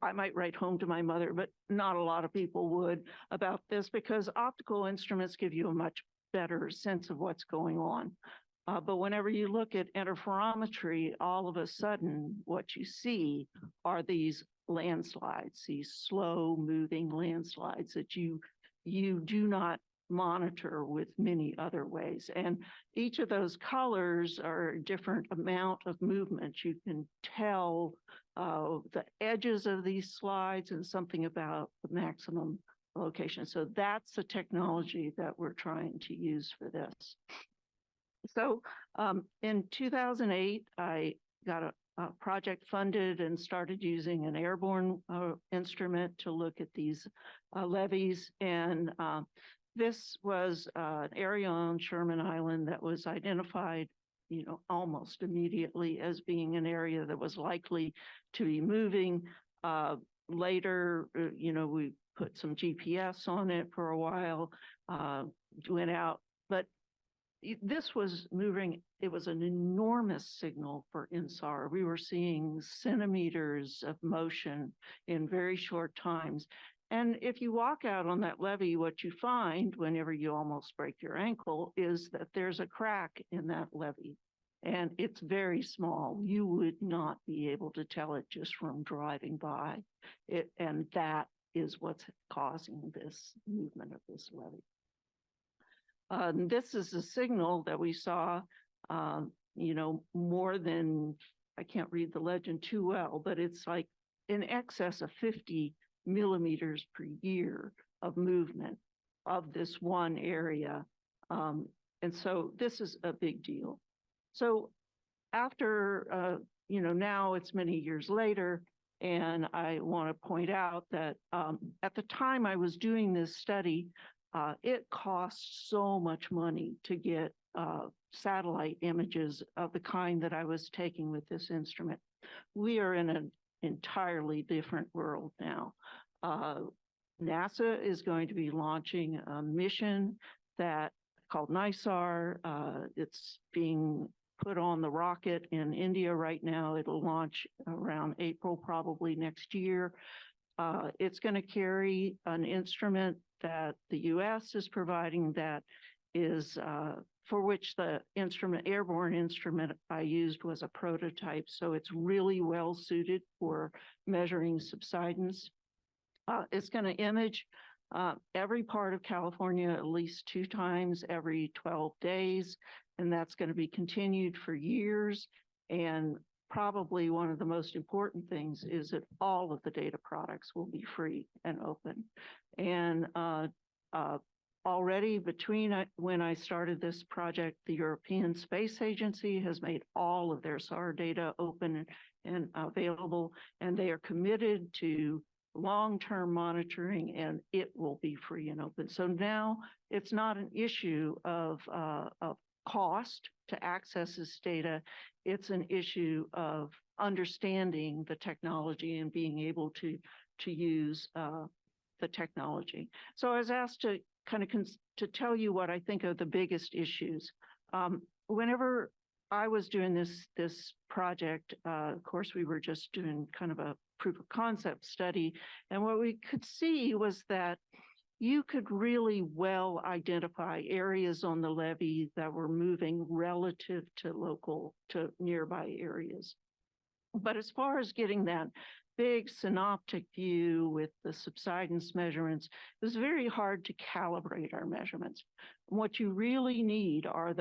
I might write home to my mother, but not a lot of people would about this, because optical instruments give you a much better sense of what's going on. But whenever you look at interferometry, all of a sudden, what you see are these landslides, these slow moving landslides that you do not monitor with many other ways. And each of those colors are a different amount of movement. You can tell the edges of these slides and something about the maximum location. So that's the technology that we're trying to use for this. So in 2008, I got a project funded and started using an airborne instrument to look at these levees. And this was an area on Sherman Island that was identified, you know, almost immediately as being an area that was likely to be moving. Later, you know, we put some GPS on it for a while, went out, but this was moving. It was an enormous signal for INSAR. We were seeing centimeters of motion in very short times. And if you walk out on that levee, what you find whenever you almost break your ankle is that there's a crack in that levee. And it's very small. You would not be able to tell it just from driving by it. And that is what's causing this movement of this levee. This is a signal that we saw, you know, more than, I can't read the legend too well, but it's like in excess of 50 millimeters per year of movement of this one area. And so this is a big deal. So after, you know, now it's many years later, and I want to point out that at the time I was doing this study, it cost so much money to get satellite images of the kind that I was taking with this instrument. We are in an entirely different world now. NASA is going to be launching a mission that called NISAR. It's being put on the rocket in India right now. It'll launch around April, probably next year. It's going to carry an instrument that the US is providing that is for which the instrument, airborne instrument I used was a prototype. So it's really well suited for measuring subsidence. It's going to image every part of California at least 2 times every 12 days. And that's going to be continued for years. And probably one of the most important things is that all of the data products will be free and open. And already between when I started this project, the European Space Agency has made all of their SAR data open and available, and they are committed to long-term monitoring, and it will be free and open. So now it's not an issue of cost to access this data. It's an issue of understanding the technology and being able to use the technology. So I was asked to kind of to tell you what I think are the biggest issues. Whenever I was doing this project, of course, we were just doing kind of a proof of concept study. And what we could see was that you could really well identify areas on the levee that were moving relative to nearby areas. But as far as getting that big synoptic view with the subsidence measurements, it was very hard to calibrate our measurements. What you really need are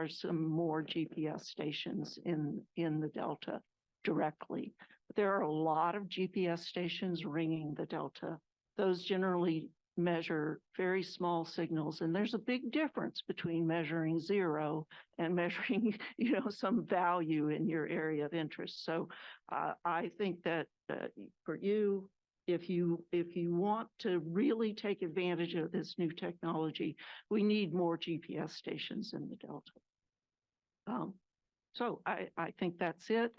some more GPS stations in the Delta directly. There are a lot of GPS stations ringing the Delta. Those generally measure very small signals, and there's a big difference between measuring zero and measuring, some value in your area of interest. So I think that for you, if you want to really take advantage of this new technology, we need more GPS stations in the Delta. So I think that's it.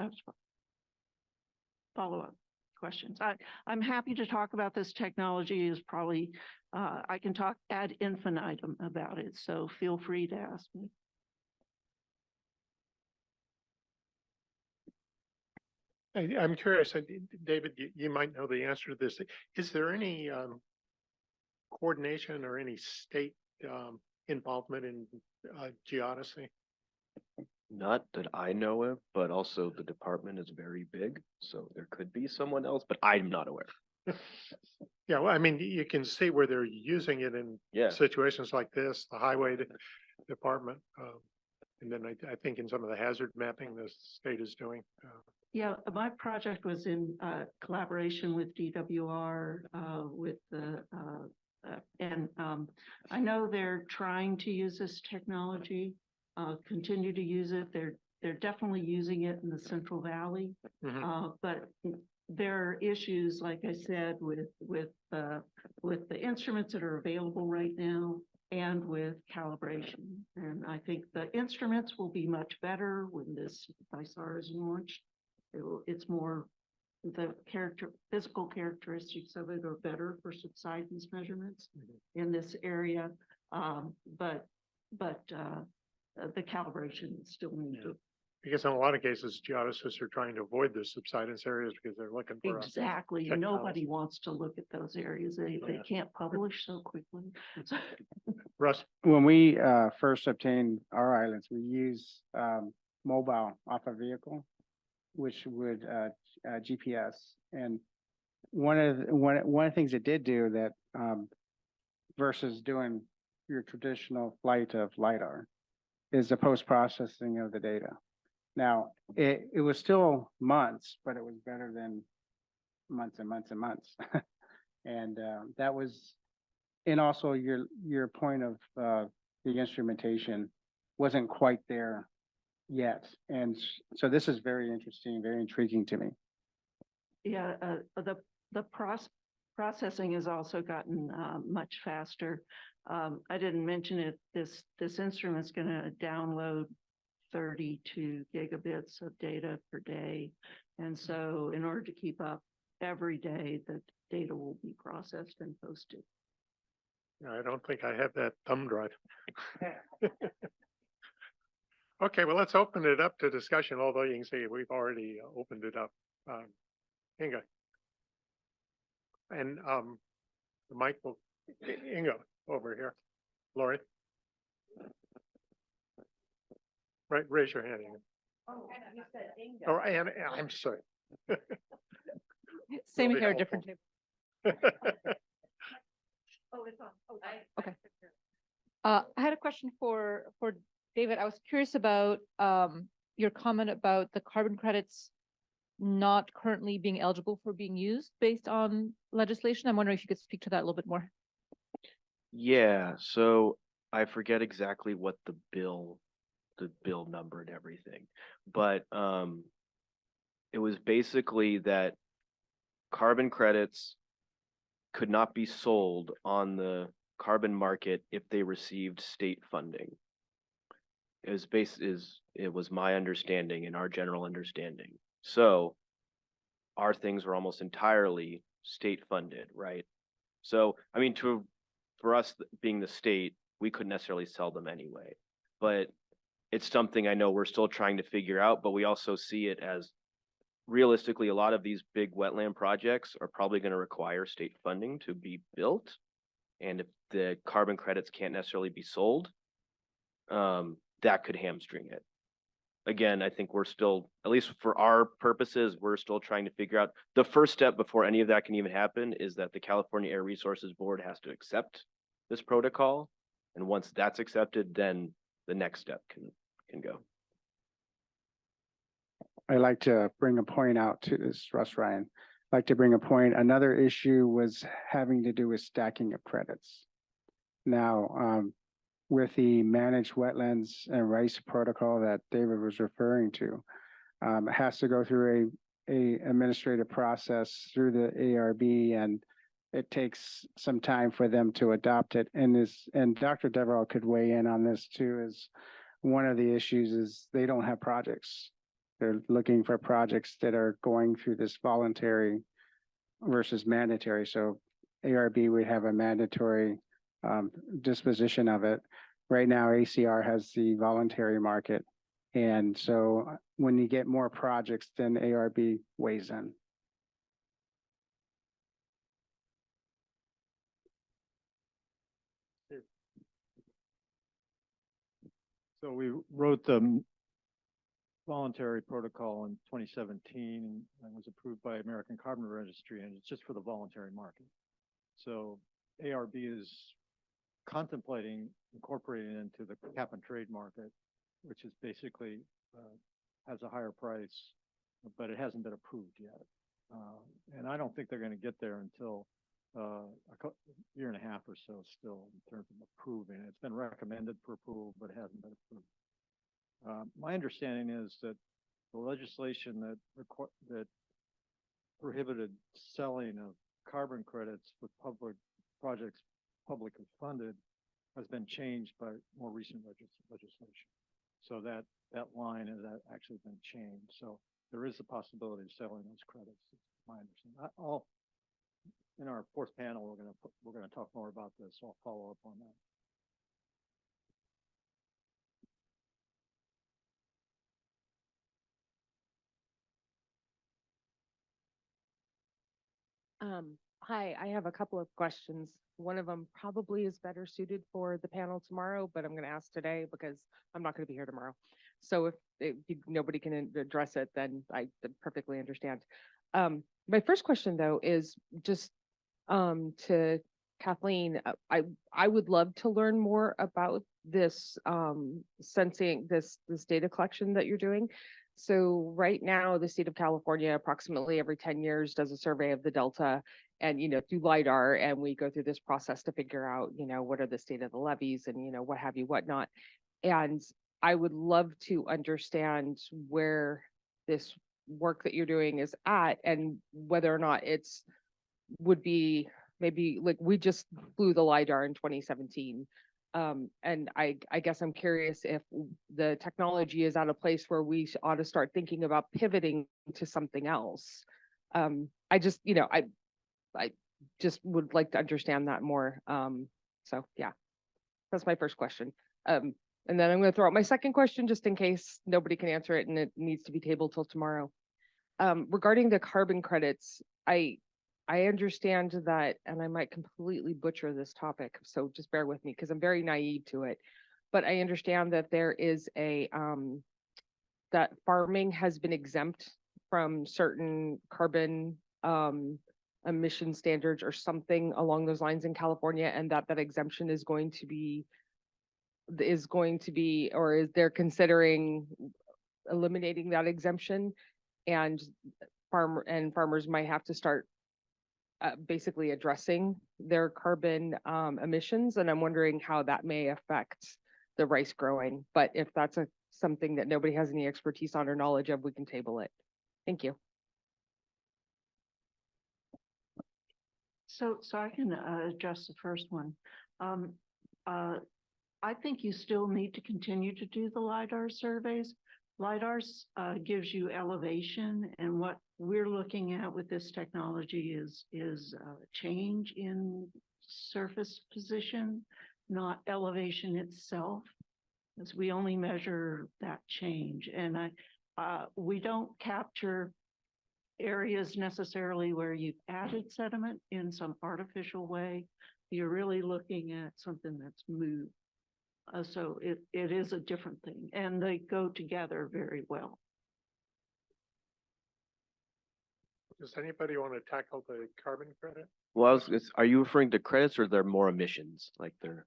Follow-up questions. I'm happy to talk about this technology. Is probably I can talk ad infinitum about it, so feel free to ask me. I'm curious, David, you might know the answer to this. Is there any coordination or any state involvement in geodesy? Not that I know of, but also the department is very big, so there could be someone else, but I'm not aware. Yeah, well, I mean, you can see where they're using it in situations like this, the highway department. And then I think in some of the hazard mapping the state is doing. Yeah, my project was in collaboration with DWR, and I know they're trying to use this technology, continue to use it. They're definitely using it in the Central Valley, but there are issues, like I said, with the instruments that are available right now and with calibration. And I think the instruments will be much better when this ISAR is launched. It's more the physical characteristics of it are better for subsidence measurements in this area, but the calibration is still needed. Because in a lot of cases, geodesists are trying to avoid the subsidence areas because they're looking for Exactly. Nobody wants to look at those areas. They can't publish so quickly. Russ? When we first obtained our islands, we use mobile off a vehicle, which would GPS. And one of the things it did do that versus doing your traditional flight of LiDAR is the post-processing of the data. Now, it was still months, but it was better than months and months and months. And that was, and also your point of the instrumentation wasn't quite there yet. And so this is very interesting, very intriguing to me. Yeah, the processing has also gotten much faster. I didn't mention it. This instrument's going to download 32 gigabits of data per day. And so in order to keep up every day, the data will be processed and posted. I don't think I have that thumb drive. Okay, well, let's open it up to discussion, although you can see we've already opened it up. Inga. And the mic will, Inga, over here. Lori. Right, raise your hand. Inga. Oh, you said Inga. Oh, and I'm sorry. Same Really here, helpful. different table. Oh, it's on. Oh, Okay. I had a question for David. I was curious about your comment about the carbon credits not currently being eligible for being used based on legislation. I'm wondering if you could speak to that a little bit more. Yeah, so I forget exactly what the bill number and everything, but it was basically that carbon credits could not be sold on the carbon market if they received state funding. It was my understanding and our general understanding. So our things were almost entirely state funded, right? So, I mean, for us being the state, we couldn't necessarily sell them anyway, but it's something I know we're still trying to figure out, but we also see it as realistically, a lot of these big wetland projects are probably going to require state funding to be built. And if the carbon credits can't necessarily be sold, that could hamstring it. Again, I think we're still, at least for our purposes, we're still trying to figure out the first step before any of that can even happen is that the California Air Resources Board has to accept this protocol. And once that's accepted, then the next step can go. I like to bring a point out to this, Russ Ryan. I'd like to bring a point. Another issue was having to do with stacking of credits. Now, with the managed wetlands and rice protocol that David was referring to, it has to go through a administrative process through the ARB, and it takes some time for them to adopt it. And Dr. Deverel could weigh in on this too, is one of the issues is they don't have projects. They're looking for projects that are going through this voluntary versus mandatory. So ARB would have a mandatory disposition of it. Right now, ACR has the voluntary market. And so when you get more projects, then ARB weighs in. So we wrote the voluntary protocol in 2017 and was approved by American Carbon Registry, and it's just for the voluntary market. So ARB is contemplating incorporating it into the cap and trade market, which is basically has a higher price, but it hasn't been approved yet. And I don't think they're going to get there until a year and a half or so still in terms of approving. It's been recommended for approval, but it hasn't been approved. My understanding is that the legislation that prohibited selling of carbon credits with public projects publicly funded has been changed by more recent legislation. So that line has actually been changed. So there is a possibility of selling those credits. My understanding. In our fourth panel, we're gonna talk more about this. So I'll follow up on that. Hi, I have a couple of questions. One of them probably is better suited for the panel tomorrow, but I'm going to ask today because I'm not going to be here tomorrow. So if nobody can address it, then I perfectly understand. My first question though is just to Kathleen. I would love to learn more about this sensing this data collection that you're doing. So right now, the state of California, approximately every 10 years, does a survey of the Delta, and through LIDAR, and we go through this process to figure out what are the state of the levees and what have you, whatnot. And I would love to understand where this work that you're doing is at, and whether or not would be maybe like we just flew the LIDAR in 2017. And I guess I'm curious if the technology is at a place where we ought to start thinking about pivoting to something else. I just would like to understand that more. So yeah, that's my first question. And then I'm going to throw out my second question just in case nobody can answer it and it needs to be tabled till tomorrow. Regarding the carbon credits, I understand that, and I might completely butcher this topic, so just bear with me because I'm very naive to it. But I understand that there is that farming has been exempt from certain carbon emission standards or something along those lines in California, and that exemption is going to be, or is they're considering eliminating that exemption, and farmers might have to start basically addressing their carbon emissions, and I'm wondering how that may affect the rice growing. But if that's something that nobody has any expertise on or knowledge of, we can table it. Thank you. So I can address the first one. I think you still need to continue to do the LiDAR surveys. LiDARs gives you elevation, and what we're looking at with this technology is change in surface position, not elevation itself, as we only measure that change. And we don't capture areas necessarily where you've added sediment in some artificial way. You're really looking at something that's moved. So it is a different thing, and they go together very well. Does anybody want to tackle the carbon credit? Well, are you referring to credits or are there more emissions? Like they're.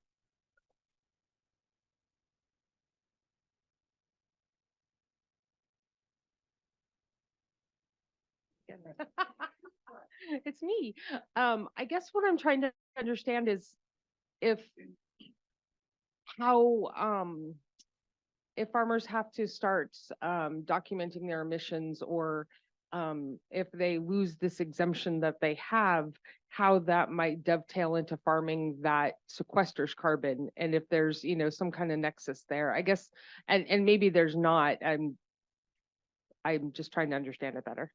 It's me. I guess what I'm trying to understand is if farmers have to start documenting their emissions, or if they lose this exemption that they have, how that might dovetail into farming that sequesters carbon, and if there's, some kind of nexus there, I guess, and maybe there's not. I'm just trying to understand it better.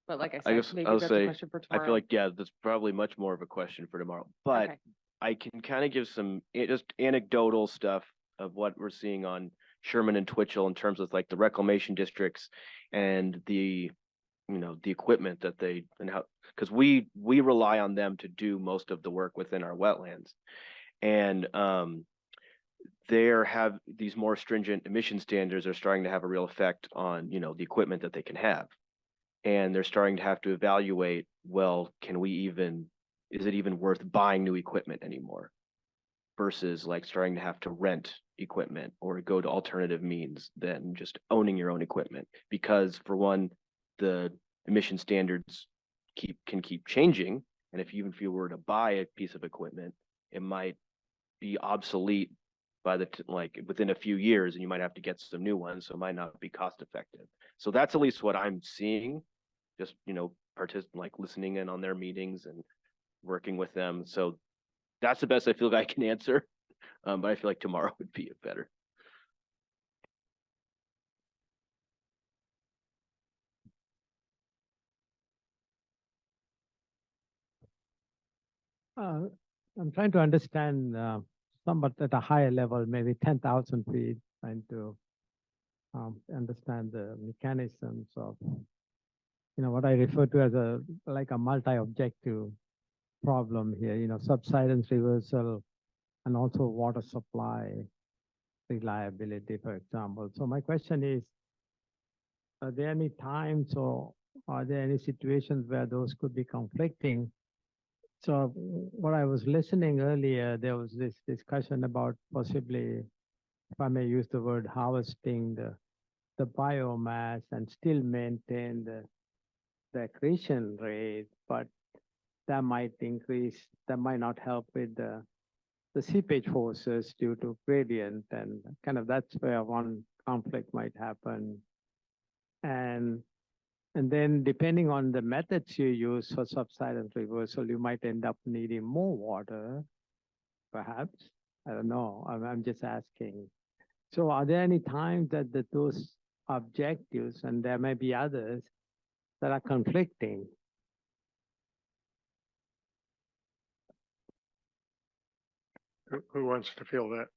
But like I said, maybe that's a question for tomorrow. I feel like, yeah, that's probably much more of a question for tomorrow, but Okay. I can kind of give some just anecdotal stuff of what we're seeing on Sherman and Twitchell in terms of like the reclamation districts and the equipment that they, and how, because we rely on them to do most of the work within our wetlands. And there have these more stringent emission standards are starting to have a real effect on, the equipment that they can have. And they're starting to have to evaluate, well, is it even worth buying new equipment anymore? Versus like starting to have to rent equipment or go to alternative means than just owning your own equipment. Because for one, the emission standards can keep changing. And if you were to buy a piece of equipment, it might be obsolete by within a few years, and you might have to get some new ones, so it might not be cost effective. So that's at least what I'm seeing, just listening in on their meetings and working with them. So that's the best I feel like I can answer. But I feel like tomorrow would be better. I'm trying to understand somewhat at a higher level, maybe 10,000 feet, trying to understand the mechanisms of, what I refer to as a multi-objective problem here, subsidence reversal and also water supply reliability, for example. So my question is, are there any times or are there any situations where those could be conflicting? So what I was listening earlier, there was this discussion about possibly, if I may use the word, harvesting the biomass and still maintain the accretion rate, but that might not help with the seepage forces due to gradient, and kind of that's where one conflict might happen. And then depending on the methods you use for subsidence reversal, you might end up needing more water, perhaps. I don't know. I'm just asking. So are there any times that those objectives, and there may be others, that are conflicting? Who wants to feel that?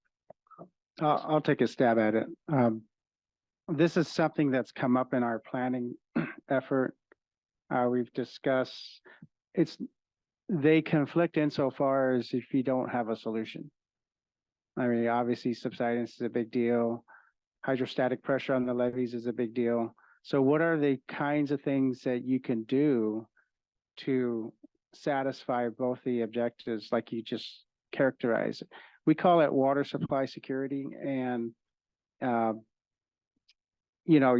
I'll take a stab at it. This is something that's come up in our planning effort. We've discussed, they conflict insofar as if you don't have a solution. I mean, obviously subsidence is a big deal. Hydrostatic pressure on the levees is a big deal. So what are the kinds of things that you can do to satisfy both the objectives like you just characterized? We call it water supply security, and you know,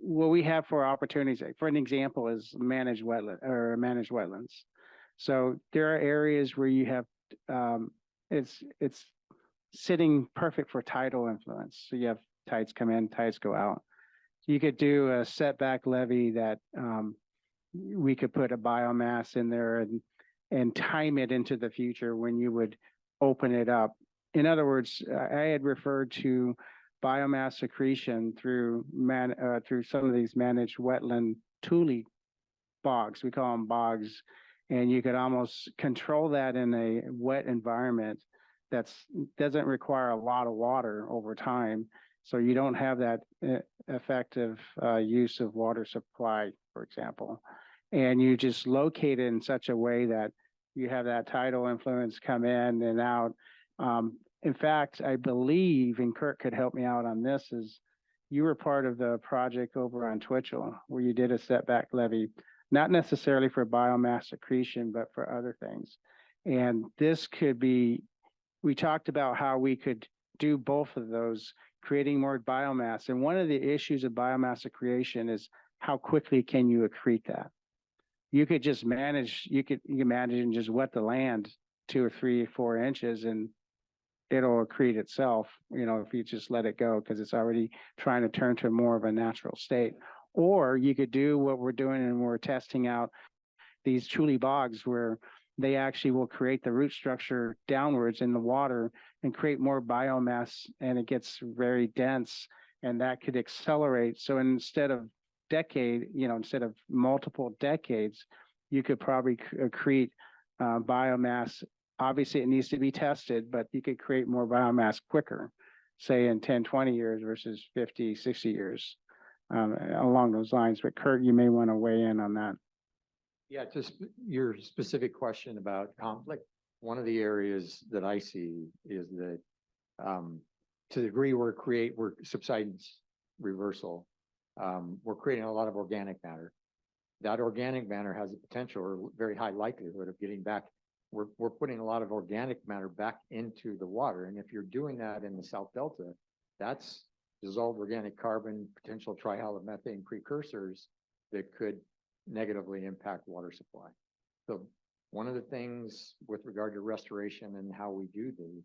what we have for opportunities, for an example, is managed wetlands. So there are areas where you have, it's sitting perfect for tidal influence. So you have tides come in, tides go out. You could do a setback levee that we could put a biomass in there and time it into the future when you would open it up. In other words, I had referred to biomass accretion through some of these managed wetland tule bogs. We call them bogs, and you could almost control that in a wet environment that doesn't require a lot of water over time. So you don't have that effective use of water supply, for example. And you just locate it in such a way that you have that tidal influence come in and out. In fact, I believe, and Kurt could help me out on this, is you were part of the project over on Twitchell where you did a setback levee, not necessarily for biomass accretion, but for other things. And this could be, we talked about how we could do both of those, creating more biomass. And one of the issues of biomass accretion is how quickly can you accrete that? You could just manage, you can imagine just wet the land 2 or 3 or 4 inches and it'll accrete itself, you know, if you just let it go, because it's already trying to turn to more of a natural state. Or you could do what we're doing, and we're testing out these tule bogs where they actually will create the root structure downwards in the water and create more biomass, and it gets very dense, and that could accelerate. So instead of instead of multiple decades, you could probably accrete biomass. Obviously, it needs to be tested, but you could create more biomass quicker, say in 10, 20 years versus 50, 60 years, along those lines. But Kurt, you may want to weigh in on that. Yeah, just your specific question about conflict. One of the areas that I see is that to the degree we're subsidence reversal, we're creating a lot of organic matter. That organic matter has a potential or very high likelihood of getting back. We're putting a lot of organic matter back into the water. And if you're doing that in the South Delta, that's dissolved organic carbon, potential trihalomethane precursors that could negatively impact water supply. So one of the things with regard to restoration and how we do these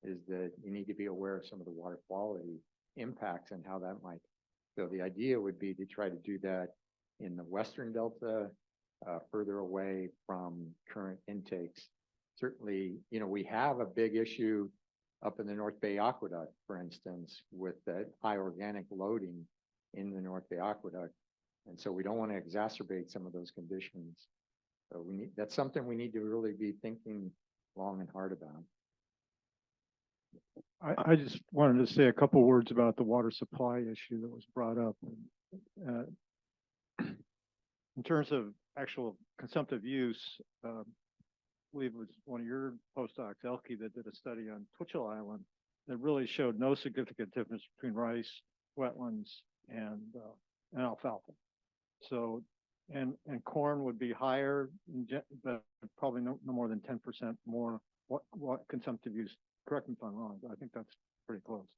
is that you need to be aware of some of the water quality impacts and how that might. So the idea would be to try to do that in the Western Delta, further away from current intakes. Certainly, you know, we have a big issue up in the North Bay Aqueduct, for instance, with that high organic loading in the North Bay Aqueduct. And so we don't want to exacerbate some of those conditions. So that's something we need to really be thinking long and hard about. I just wanted to say a couple words about the water supply issue that was brought up. In terms of actual consumptive use, I believe it was one of your postdocs, Elke, that did a study on Twitchell Island that really showed no significant difference between rice, wetlands, and alfalfa. So, and corn would be higher, but probably no more than 10% more what consumptive use. Correct me if I'm wrong, but I think that's pretty close.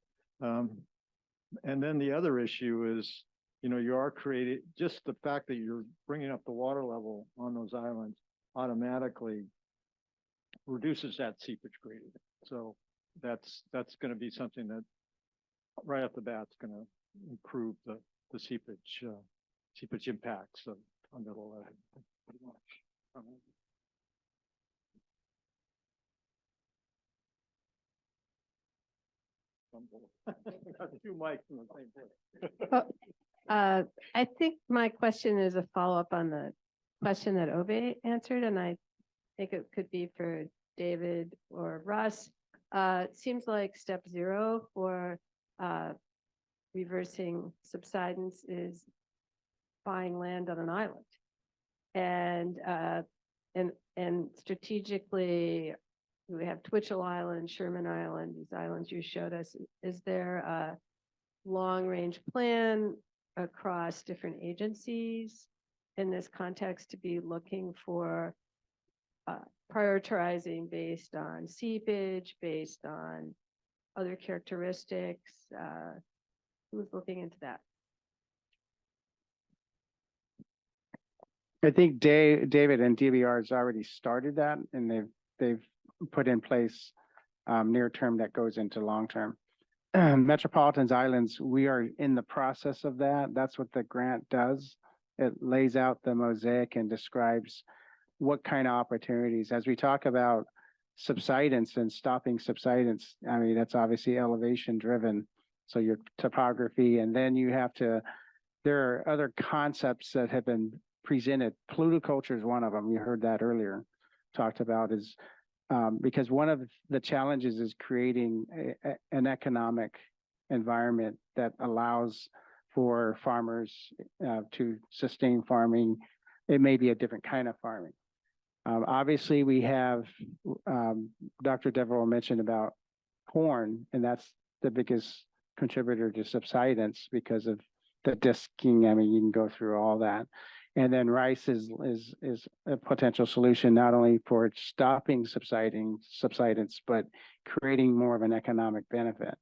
And then the other issue is, you know, you are creating, just the fact that you're bringing up the water level on those islands automatically reduces that seepage gradient. So that's going to be something that right off the bat is going to improve the seepage impacts of under the lead. Pretty much. Two mics in the same place. I think my question is a follow-up on the question that Obe answered, and I think it could be for David or Russ. It seems like step 0 for reversing subsidence is buying land on an island. And strategically, we have Twitchell Island, Sherman Island, these islands you showed us. Is there a long-range plan across different agencies in this context to be looking for prioritizing based on seepage, based on other characteristics, Who's looking into that? I think David and DVR has already started that, and they've put in place near term that goes into long term. Metropolitan's Islands, we are in the process of that. That's what the grant does. It lays out the mosaic and describes what kind of opportunities. As we talk about subsidence and stopping subsidence, I mean, that's obviously elevation driven. So your topography, and then you have to, there are other concepts that have been presented. Pollutoculture is one of them. You heard that earlier, talked about is because one of the challenges is creating an economic environment that allows for farmers to sustain farming. It may be a different kind of farming. Obviously, we have Dr. Deverel mentioned about corn, and that's the biggest contributor to subsidence because of the disking. I mean, you can go through all that. And then rice is a potential solution, not only for stopping subsidence, but creating more of an economic benefit.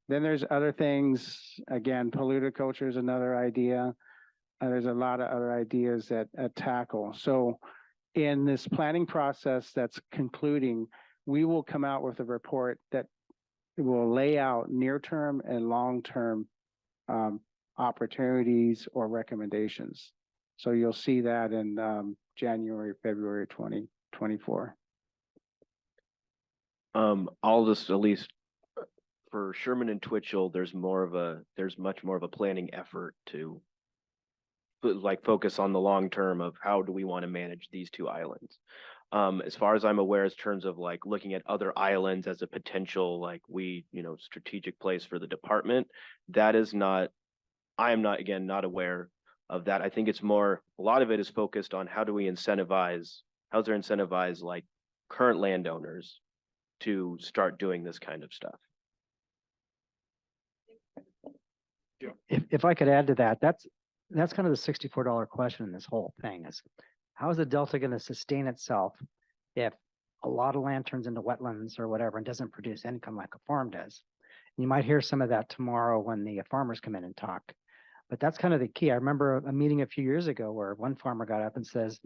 Then there's other things, again, pollutoculture is another idea. There's a lot of other ideas that tackle. So in this planning process that's concluding, we will come out with a report that will lay out near-term and long-term opportunities or recommendations. So you'll see that in January, February 2024. I'll just at least for Sherman and Twitchell, there's much more of a planning effort to focus on the long term of how do we want to manage these two islands. As far as I'm aware, in terms of looking at other islands as a potential strategic place for the department, that is not, I am not, again, not aware of that. I think it's more, a lot of it is focused on how do we incentivize, how's there incentivize current landowners to start doing this kind of stuff. If I could add to that, that's kind of the $64 question in this whole thing is, how is the Delta going to sustain itself if a lot of land turns into wetlands or whatever and doesn't produce income like a farm does? And you might hear some of that tomorrow when the farmers come in and talk. But that's kind of the key. I remember a meeting a few years ago where one farmer got up and says,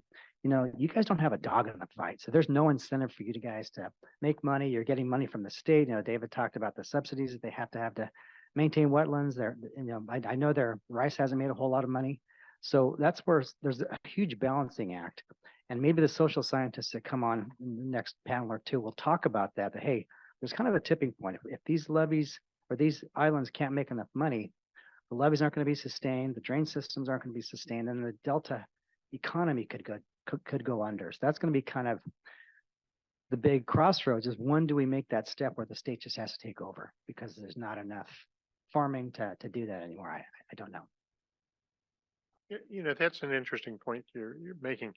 you know, you guys don't have a dog in the fight. So there's no incentive for you guys to make money. You're getting money from the state. You know, David talked about the subsidies that they have to maintain wetlands. I know their rice hasn't made a whole lot of money. So that's where there's a huge balancing act. And maybe the social scientists that come on in the next panel or two will talk about that, hey, there's kind of a tipping point. If these levees or these islands can't make enough money, the levees aren't going to be sustained, the drain systems aren't going to be sustained, and the Delta economy could go under. So that's going to be kind of the big crossroads is, when do we make that step where the state just has to take over because there's not enough farming to do that anymore? I don't know. You know, that's an interesting point you're making.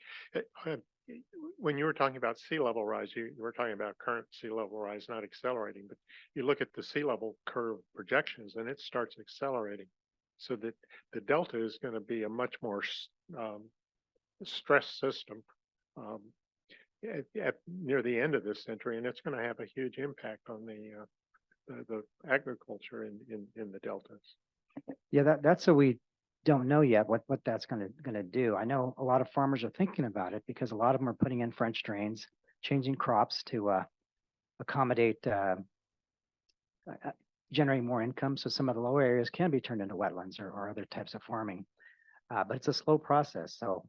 When you were talking about sea level rise, you were talking about current sea level rise, not accelerating, but you look at the sea level curve projections and it starts accelerating. So that the Delta is going to be a much more stressed system near the end of this century, and it's going to have a huge impact on the agriculture in the deltas. Yeah, that's what we don't know yet, what that's going to do. I know a lot of farmers are thinking about it because a lot of them are putting in French drains, changing crops to accommodate generating more income. So some of the lower areas can be turned into wetlands or other types of farming, but it's a slow process. So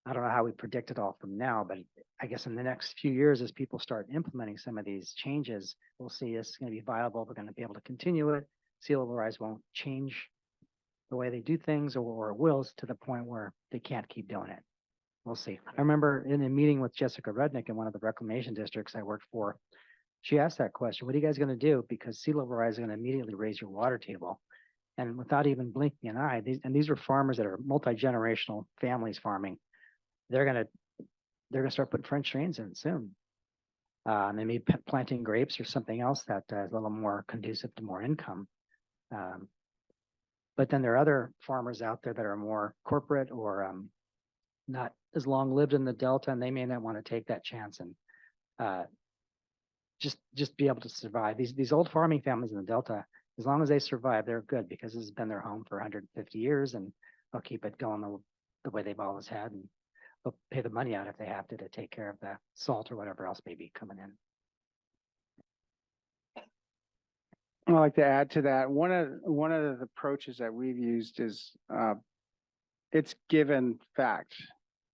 I don't know how we predict it all from now, but I guess in the next few years, as people start implementing some of these changes, we'll see it's going to be viable. We're going to be able to continue it. Sea level rise won't change the way they do things, or it will to the point where they can't keep doing it. We'll see. I remember in a meeting with Jessica Rudnick in one of the reclamation districts I worked for, she asked that question, what are you guys going to do? Because sea level rise is going to immediately raise your water table. And without even blinking an eye, these are farmers that are multi-generational families farming. They're going to start putting French drains in soon. Maybe planting grapes or something else that is a little more conducive to more income. But then there are other farmers out there that are more corporate or not as long lived in the Delta, and they may not want to take that chance and just be able to survive. These old farming families in the Delta as long as they survive, they're good because this has been their home for 150 years and they'll keep it going the way they've always had. And they'll pay the money out if they have to take care of the salt or whatever else may be coming in. I'd like to add to that. One of the approaches that we've used is it's given fact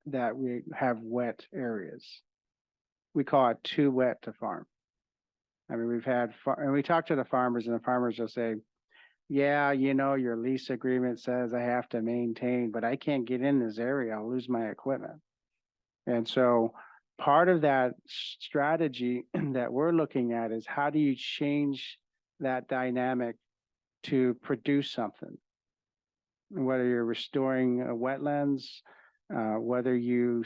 that we have wet areas. We call it too wet to farm. I mean, and we talk to the farmers and the farmers will say, yeah, you know, your lease agreement says I have to maintain, but I can't get in this area. I'll lose my equipment. And so part of that strategy that we're looking at is how do you change that dynamic to produce something? Whether you're restoring wetlands, whether you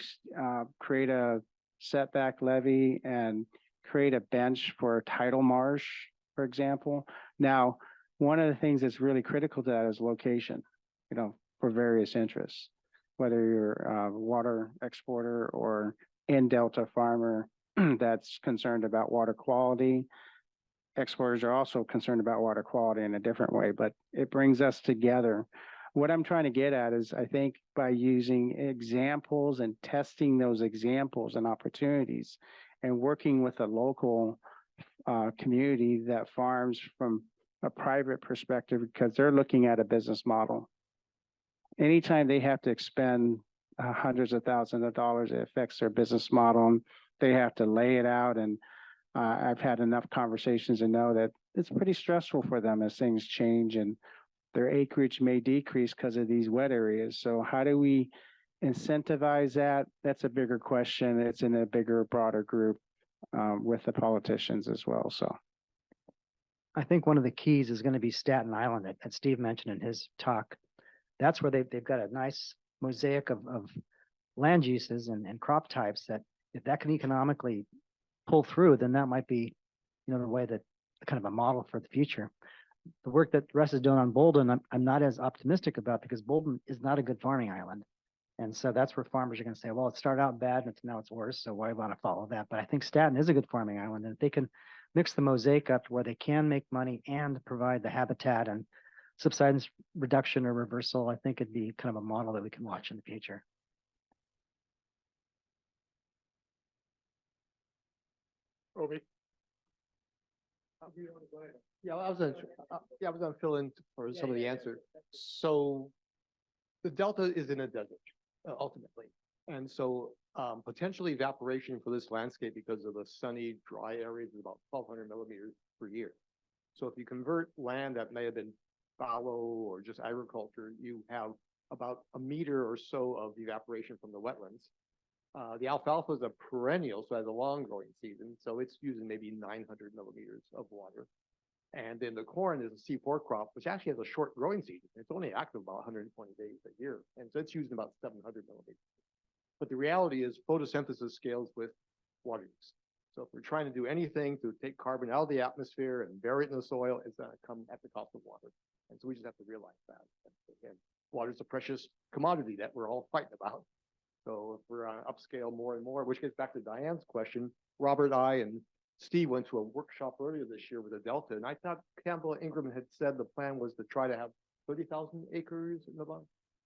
create a setback levee and create a bench for a tidal marsh, for example. Now, one of the things that's really critical to that is location, you know, for various interests, whether you're a water exporter or in Delta farmer that's concerned about water quality. Exporters are also concerned about water quality in a different way, but it brings us together. What I'm trying to get at is, I think by using examples and testing those examples and opportunities and working with a local community that farms from a private perspective, because they're looking at a business model. Anytime they have to expend hundreds of thousands of dollars, it affects their business model. And they have to lay it out. And I've had enough conversations to know that it's pretty stressful for them as things change and their acreage may decrease because of these wet areas. So how do we incentivize that? That's a bigger question. It's in a bigger, broader group with the politicians as well. So I think one of the keys is going to be Staten Island that Steve mentioned in his talk. That's where they've got a nice mosaic of land uses and crop types that if that can economically pull through, then that might be, you know, the way that kind of a model for the future. The work that Russ is doing on Bolden, I'm not as optimistic about because Bolden is not a good farming island. And so that's where farmers are going to say, well, it started out bad and now it's worse. So why do I want to follow that? But I think Staten is a good farming island. And if they can mix the mosaic up to where they can make money and provide the habitat and subsidence reduction or reversal, I think it'd be kind of a model that we can watch in the future. Obi? Yeah, I was gonna fill in for some of the answer. So the Delta is in a desert, ultimately. And so potentially evaporation for this landscape because of the sunny, dry areas is about 1,200 millimeters per year. So if you convert land that may have been fallow or just agriculture, you have about a meter or so of evaporation from the wetlands. The alfalfa is a perennial, so it has a long growing season. So it's using maybe 900 millimeters of water. And then the corn is a C4 crop, which actually has a short growing season. It's only active about 120 days a year. And so it's using about 700 millimeters. But the reality is photosynthesis scales with water use. So if we're trying to do anything to take carbon out of the atmosphere and bury it in the soil, it's going to come at the cost of water. And so we just have to realize that. And water is a precious commodity that we're all fighting about. So if we're on upscale more and more, which gets back to Diane's question, Robert, I, and Steve went to a workshop earlier this year with the Delta, and I thought Campbell Ingram had said the plan was to try to have 30,000 acres in the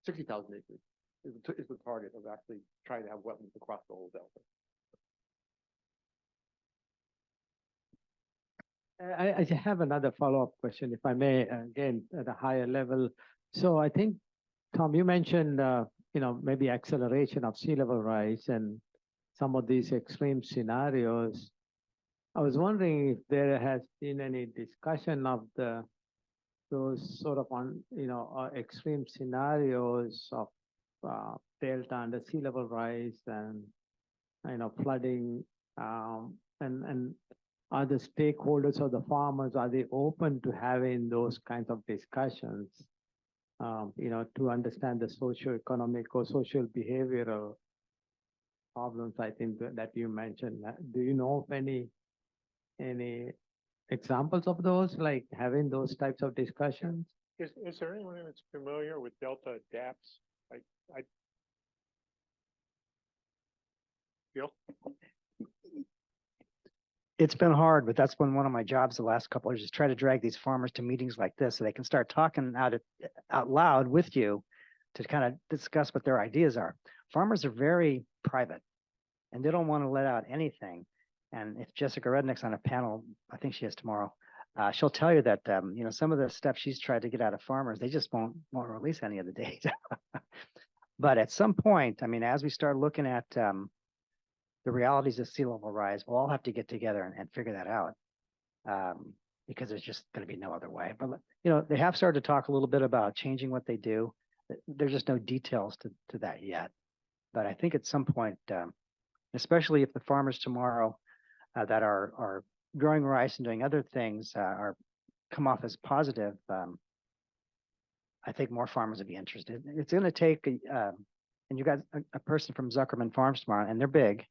60,000 acres is the target of actually trying to have wetlands across the whole Delta. I have another follow-up question, if I may, again, at a higher level. So I think, Tom, you mentioned, you know, maybe acceleration of sea level rise and some of these extreme scenarios. I was wondering if there has been any discussion of those sort of extreme scenarios of delta under sea level rise and flooding, and are the stakeholders or the farmers, are they open to having those kinds of discussions, to understand the socio-economic or social behavioral problems, I think that you mentioned? Do you know of any examples of those, like having those types of discussions? Is there anyone that's familiar with Delta DAPS? Bill? it's been hard, but that's been one of my jobs the last couple of years, is try to drag these farmers to meetings like this so they can start talking out loud with you to kind of discuss what their ideas are. Farmers are very private and they don't want to let out anything. And if Jessica Rednick's on a panel, I think she is tomorrow, she'll tell you that, you know, some of the stuff she's tried to get out of farmers, they just won't release any of the data. But at some point, I mean, as we start looking at the realities of sea level rise, we'll all have to get together and figure that out, because there's just going to be no other way. But, you know, they have started to talk a little bit about changing what they do. There's just no details to that yet. But I think at some point, especially if the farmers tomorrow that are growing rice and doing other things are come off as positive, I think more farmers would be interested. It's going to take, and you got a person from Zuckerman Farms tomorrow, and they're big,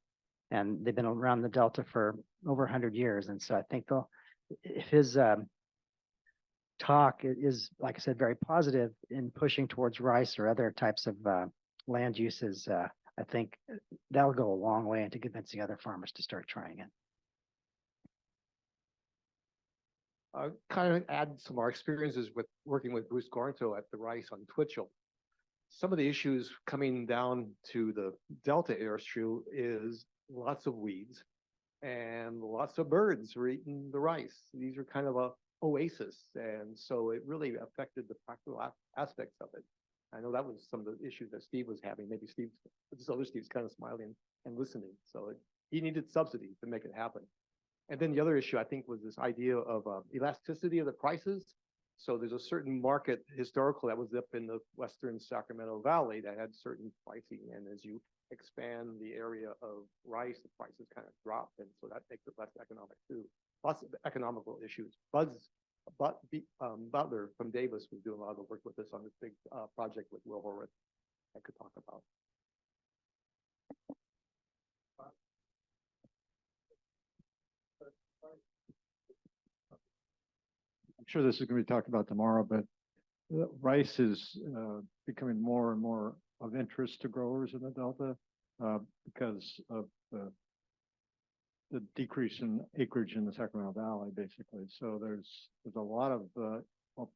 and they've been around the Delta for over 100 years. And so I think if his talk is, like I said, very positive in pushing towards rice or other types of land uses, I think that'll go a long way into convincing other farmers to start trying it. Kind of add some of our experiences with working with Bruce Gorinto at the Rice on Twitchell. Some of the issues coming down to the Delta airstrip is lots of weeds and lots of birds are eating the rice. These are kind of a oasis, and so it really affected the practical aspects of it. I know that was some of the issues that Steve was having. Maybe this other Steve's kind of smiling and listening. So he needed subsidy to make it happen. And then the other issue, I think, was this idea of elasticity of the prices. So there's a certain market historical that was up in the Western Sacramento Valley that had certain pricing. And as you expand the area of rice, the prices kind of drop. And so that makes it less economic too. Lots of economical issues. Butler from Davis was doing a lot of the work with us on this big project with Will Horowitz I could talk about. I'm sure this is going to be talked about tomorrow, but rice is becoming more and more of interest to growers in the Delta because of the decrease in acreage in the Sacramento Valley, basically. So there's a lot of, well,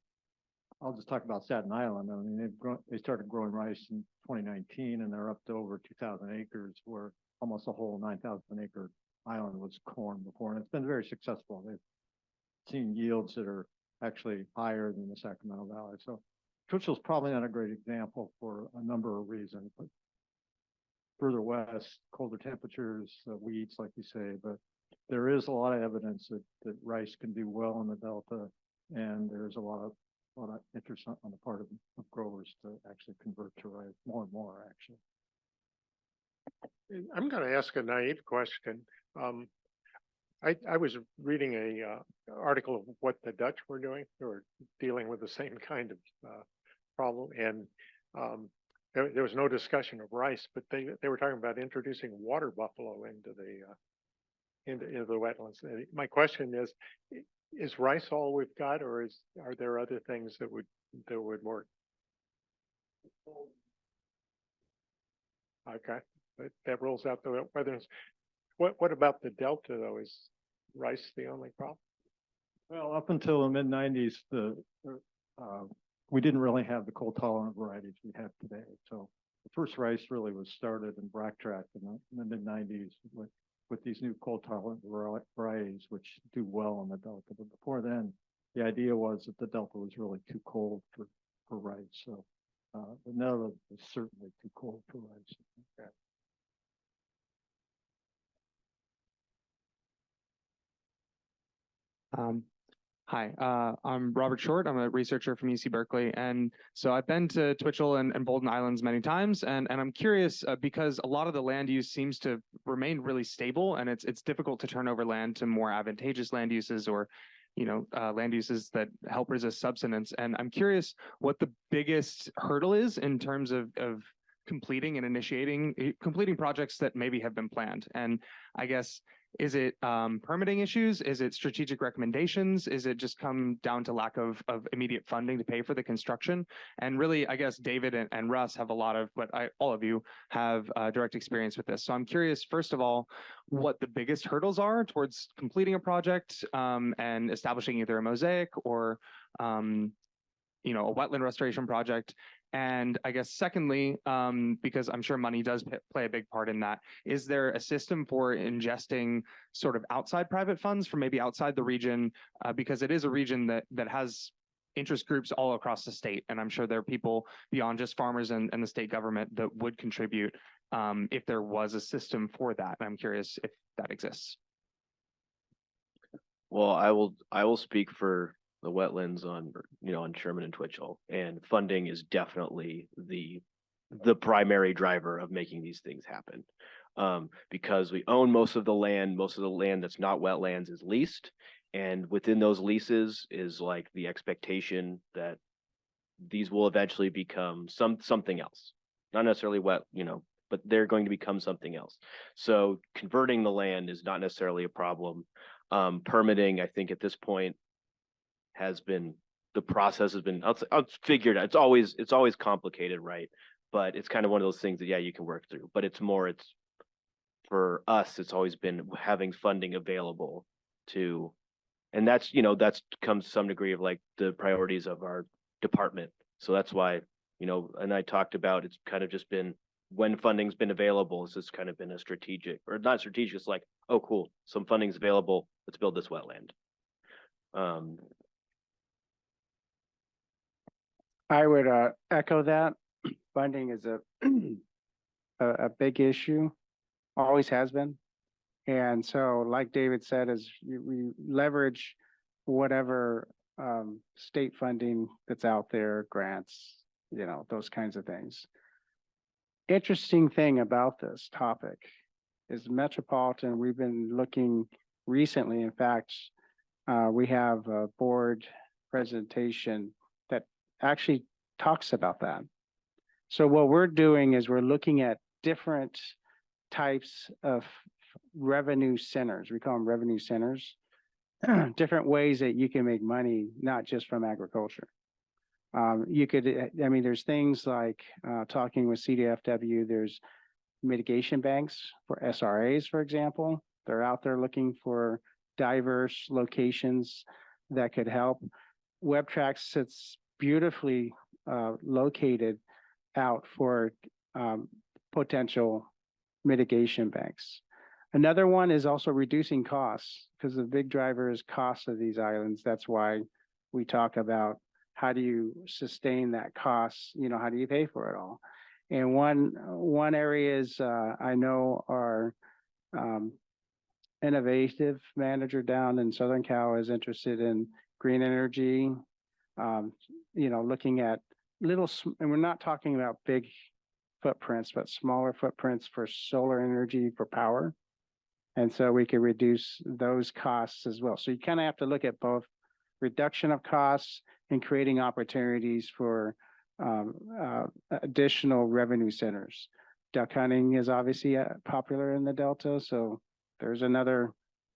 I'll just talk about Staten Island. I mean, they started growing rice in 2019 and they're up to over 2,000 acres, where almost the whole 9,000 acre island was corn before, and it's been very successful. They've seen yields that are actually higher than the Sacramento Valley. So Twitchell's probably not a great example for a number of reasons, but further west, colder temperatures, weeds, like you say, but there is a lot of evidence that rice can do well in the Delta, and there's a lot of interest on the part of growers to actually convert to rice more and more, actually. I'm going to ask a naive question. I was reading a article of what the Dutch were doing. They were dealing with the same kind of problem, and there was no discussion of rice, but they were talking about introducing water buffalo into the wetlands. My question is rice all we've got, or are there other things that would work? Okay, that rules out the wetlands. What about the Delta though? Is rice the only problem? Well, up until the mid-90s, we didn't really have the cold tolerant varieties we have today. So the first rice really was started in Blacktrack in the mid-90s with these new cold tolerant varieties, which do well in the Delta. But before then, the idea was that the Delta was really too cold for rice. So the Delta is certainly too cold for rice. Okay. Hi, I'm Robert Short. I'm a researcher from UC Berkeley. And so I've been to Twitchell and Bolden Islands many times. And I'm curious because a lot of the land use seems to remain really stable, and it's difficult to turn over land to more advantageous land uses or, land uses that help resist subsidence. And I'm curious what the biggest hurdle is in terms of completing projects that maybe have been planned. And I guess Is it permitting issues? Is it strategic recommendations? Is it just come down to lack of immediate funding to pay for the construction? And really, I guess David and Russ have a lot of, but all of you have direct experience with this. So I'm curious, first of all, what the biggest hurdles are towards completing a project and establishing either a mosaic or a wetland restoration project. And I guess secondly, because I'm sure money does play a big part in that, is there a system for ingesting sort of outside private funds from maybe outside the region? Because it is a region that has interest groups all across the state. And I'm sure there are people beyond just farmers and the state government that would contribute if there was a system for that. And I'm curious if that exists. Well, I will speak for the wetlands on Sherman and Twitchell, and funding is definitely the primary driver of making these things happen. Because we own most of the land that's not wetlands is leased, and within those leases is like the expectation that these will eventually become something else, not necessarily but they're going to become something else. So converting the land is not necessarily a problem. Permitting, I think at this point, the process has been I'll figured out. It's always complicated, right? But it's kind of one of those things that you can work through. But it's for us, it's always been having funding available to, and that's comes to some degree of like the priorities of our department. So that's why, and I talked about it's kind of just been when funding's been available, it's just kind of been a strategic, or not strategic, it's like, oh cool, some funding's available, let's build this wetland. I would echo that. Funding is a big issue, always has been. And so like David said, is we leverage whatever state funding that's out there, grants, those kinds of things. Interesting thing about this topic is Metropolitan, we've been looking recently, in fact, we have a board presentation that actually talks about that. So what we're doing is we're looking at different types of revenue centers. We call them revenue centers. Different ways that you can make money, not just from agriculture. There's things like talking with CDFW, there's mitigation banks for SRAs, for example. They're out there looking for diverse locations that could help. WebTrack sits beautifully located out for potential mitigation banks. Another one is also reducing costs, because the big driver is cost of these islands. That's why we talk about how do you sustain that cost, how do you pay for it all? And one area is I know our innovative manager down in Southern Cal is interested in green energy, looking at and we're not talking about big footprints, but smaller footprints for solar energy for power. And so we can reduce those costs as well. So you kind of have to look at both reduction of costs and creating opportunities for additional revenue centers. Duck hunting is obviously popular in the Delta, so there's another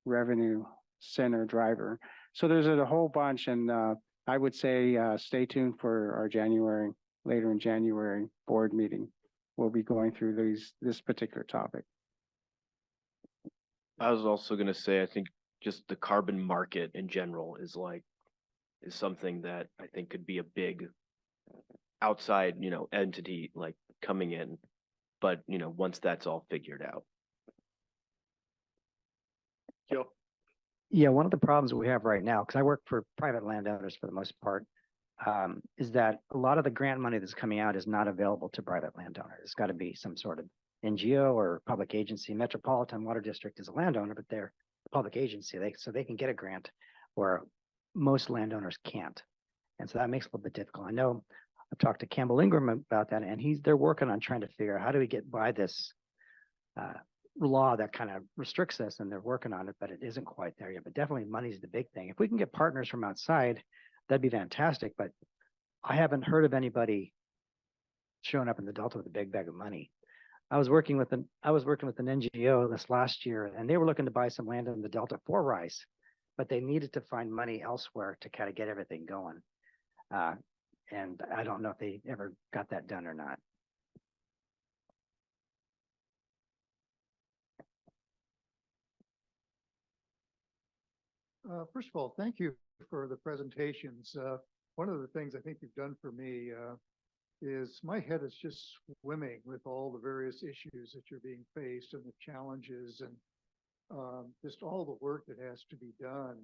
revenue center driver. So there's a whole bunch, and I would say stay tuned for our later in January board meeting. We'll be going through this particular topic. I was also going to say, I think just the carbon market in general is something that I think could be a big outside, entity like coming in, but once that's all figured out. Gil? Yeah, one of the problems we have right now, because I work for private landowners for the most part, is that a lot of the grant money that's coming out is not available to private landowners. It's got to be some sort of NGO or public agency. Metropolitan Water District is a landowner, but they're a public agency. So they can get a grant where most landowners can't. And so that makes it a little bit difficult. I know I've talked to Campbell Ingram about that, and they're working on trying to figure out how do we get by this law that kind of restricts us, and they're working on it, but it isn't quite there yet. But definitely money's the big thing. If we can get partners from outside, that'd be fantastic. But I haven't heard of anybody showing up in the Delta with a big bag of money. I was working with an NGO this last year, and they were looking to buy some land in the Delta for rice, but they needed to find money elsewhere to kind of get everything going. And I don't know if they ever got that done or not. First of all, thank you for the presentations. One of the things I think you've done for me is my head is just swimming with all the various issues that you're being faced and the challenges and just all the work that has to be done.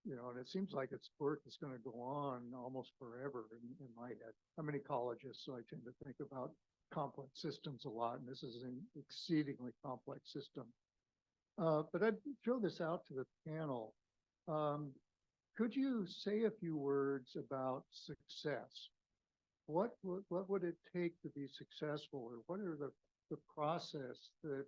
And it seems like it's work that's going to go on almost forever in my head. I'm an ecologist, so I tend to think about complex systems a lot, and this is an exceedingly complex system. But I'd throw this out to the panel. Could you say a few words about success? What would it take to be successful, or what are the process that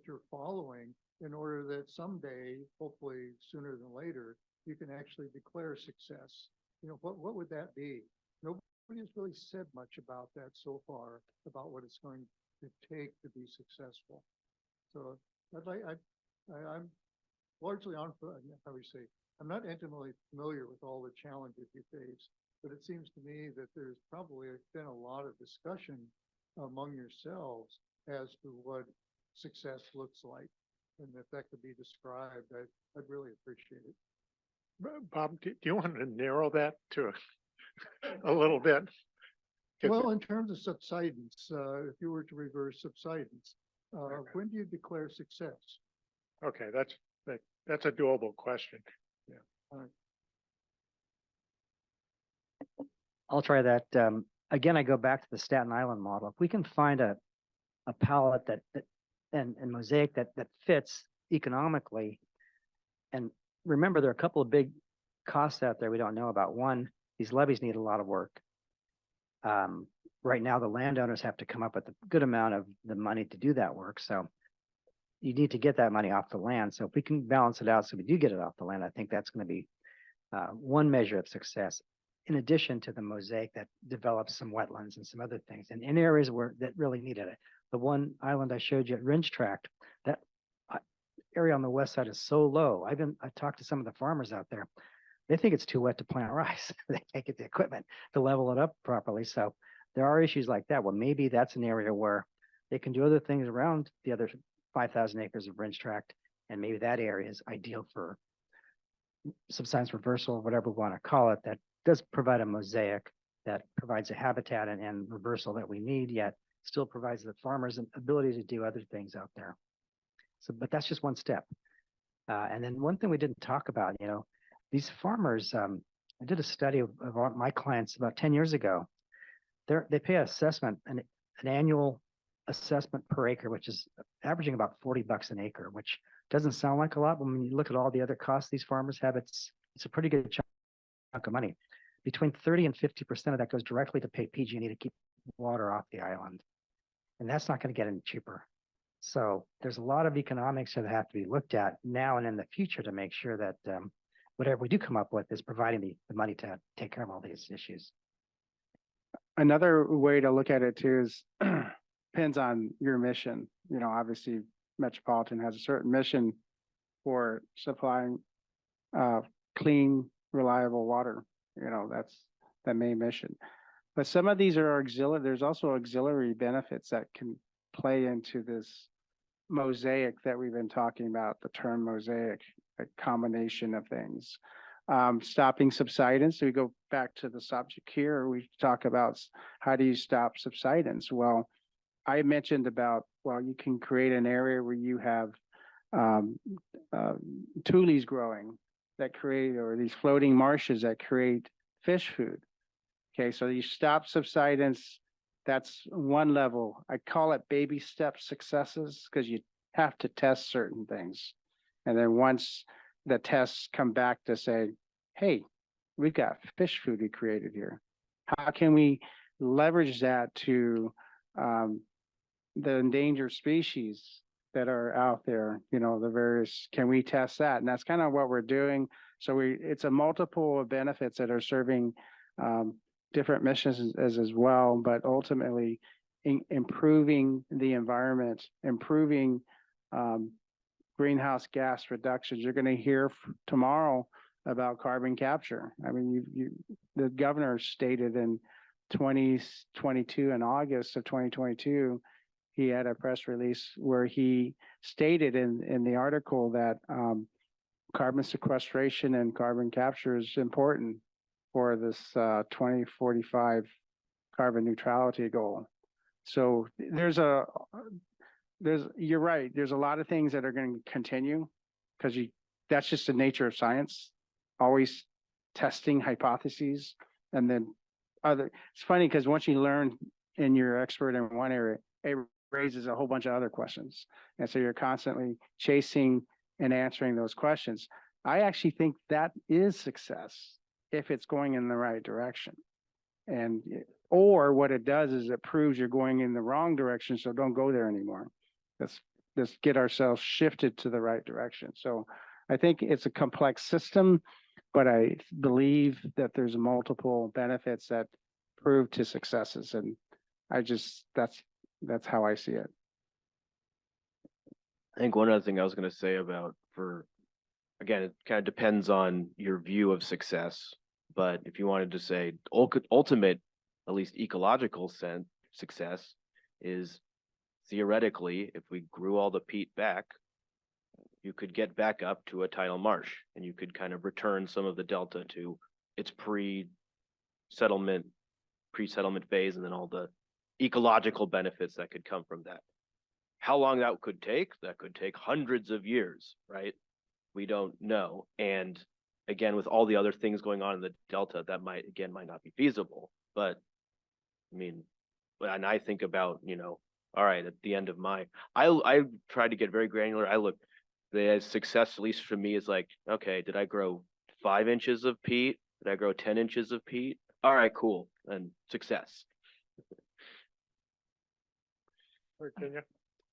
you're following in order that someday, hopefully sooner than later, you can actually declare success? What would that be? Nobody has really said much about that so far, about what it's going to take to be successful. So I'm largely how we say, I'm not intimately familiar with all the challenges you face, but it seems to me that there's probably been a lot of discussion among yourselves as to what success looks like. And if that could be described, I'd really appreciate it. Bob, do you want to narrow that to a little bit? Well, in terms of subsidence, if you were to reverse subsidence, when do you declare success? Okay, that's a doable question. Yeah. All right. I'll try that. Again, I go back to the Staten Island model. If we can find a palette and mosaic that fits economically, and remember, there are a couple of big costs out there we don't know about. One, these levees need a lot of work. Right now, the landowners have to come up with a good amount of the money to do that work. So you need to get that money off the land. So if we can balance it out so we do get it off the land, I think that's going to be one measure of success, in addition to the mosaic that develops some wetlands and some other things. And in areas that really needed it. The one island I showed you at Ringe Tract, that area on the west side is so low. I talked to some of the farmers out there. They think it's too wet to plant rice. They can't get the equipment to level it up properly. So there are issues like that. Well, maybe that's an area where they can do other things around the other 5,000 acres of Ringe Tract, and maybe that area is ideal for subsidence reversal, or whatever we want to call it, that does provide a mosaic that provides a habitat and reversal that we need, yet still provides the farmers an ability to do other things out there. So, but that's just one step. And then one thing we didn't talk about, these farmers, I did a study of my clients about 10 years ago. They pay an assessment, an annual assessment per acre, which is averaging about $40 an acre, which doesn't sound like a lot, but when you look at all the other costs these farmers have, it's a pretty good chunk of money. Between 30 and 50% of that goes directly to pay PG&E to keep water off the island. And that's not going to get any cheaper. So there's a lot of economics that have to be looked at now and in the future to make sure that whatever we do come up with is providing the money to take care of all these issues. Another way to look at it too is depends on your mission. Obviously Metropolitan has a certain mission for supplying clean, reliable water. That's the main mission. But some of these are auxiliary. There's also auxiliary benefits that can play into this mosaic that we've been talking about, the term mosaic, a combination of things. Stopping subsidence. So we go back to the subject here. We talk about how do you stop subsidence? Well, I mentioned about, you can create an area where you have tules growing that create, or these floating marshes that create fish food. Okay, so you stop subsidence. That's one level. I call it baby step successes because you have to test certain things. And then once the tests come back to say, hey, we've got fish food we created here. How can we leverage that to the endangered species that are out there? The various, can we test that? And that's kind of what we're doing. So it's a multiple of benefits that are serving different missions as well, but ultimately improving the environment, improving greenhouse gas reductions. You're going to hear tomorrow about carbon capture. I mean, the governor stated in 2022, in August of 2022, he had a press release where he stated in the article that carbon sequestration and carbon capture is important for this 2045 carbon neutrality goal. So you're right. There's a lot of things that are going to continue because that's just the nature of science, always testing hypotheses. And then it's funny because once you learn and you're expert in one area, it raises a whole bunch of other questions. And so you're constantly chasing and answering those questions. I actually think that is success if it's going in the right direction. Or what it does is it proves you're going in the wrong direction, so don't go there anymore. Let's get ourselves shifted to the right direction. So I think it's a complex system, but I believe that there's multiple benefits that prove to successes. And that's how I see it. I think one other thing I was going to say again, it kind of depends on your view of success, but if you wanted to say ultimate, at least ecological success is theoretically, if we grew all the peat back, you could get back up to a tidal marsh and you could kind of return some of the delta to its pre-settlement phase, and then all the ecological benefits that could come from that. How long that could take hundreds of years, right? We don't know. And again, with all the other things going on in the delta, that might not be feasible. But I mean, and I think about, all right, at the end of I tried to get very granular. The success, at least for me, is like, okay, did I grow 5 inches of peat? Did I grow 10 inches of peat? All right, cool. And success. Virginia.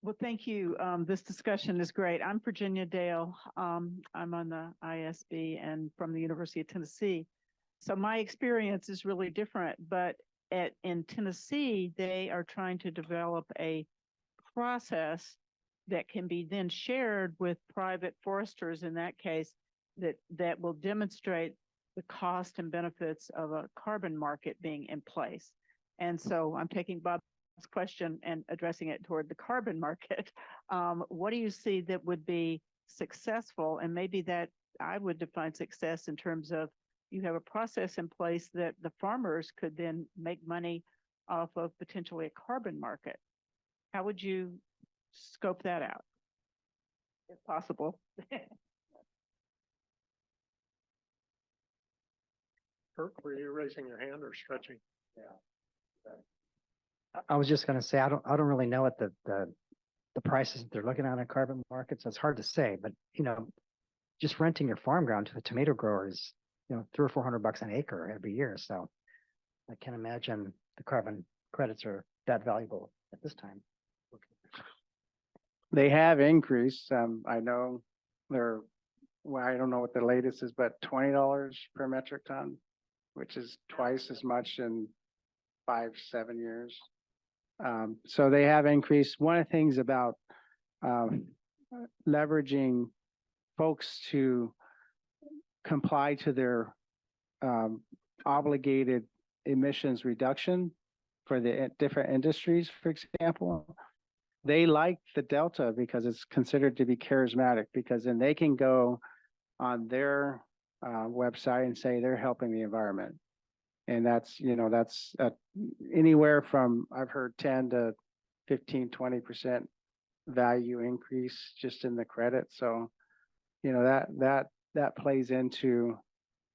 Well, thank you. This discussion is great. I'm Virginia Dale. I'm on the ISB and from the University of Tennessee. So my experience is really different, but in Tennessee, they are trying to develop a process that can be then shared with private foresters in that case that will demonstrate the cost and benefits of a carbon market being in place. And so I'm taking Bob's question and addressing it toward the carbon market. What do you see that would be successful? And maybe that I would define success in terms of you have a process in place that the farmers could then make money off of potentially a carbon market. How would you scope that out, if possible? Kirk, were you raising your hand or stretching? Yeah. I was just going to say, I don't really know what the prices that they're looking at in carbon markets. It's hard to say, but just renting your farm ground to a tomato grower is, $300 or $400 an acre every year. So I can't imagine the carbon credits are that valuable at this time. They have increased. I know I don't know what the latest is, but $20 per metric ton, which is twice as much in 5-7 years. So they have increased. One of the things about leveraging folks to comply to their obligated emissions reduction for the different industries, for example, they like the Delta because it's considered to be charismatic, because then they can go on their website and say they're helping the environment. And that's anywhere from, I've heard 10 to 15, 20% value increase just in the credit. So, that plays into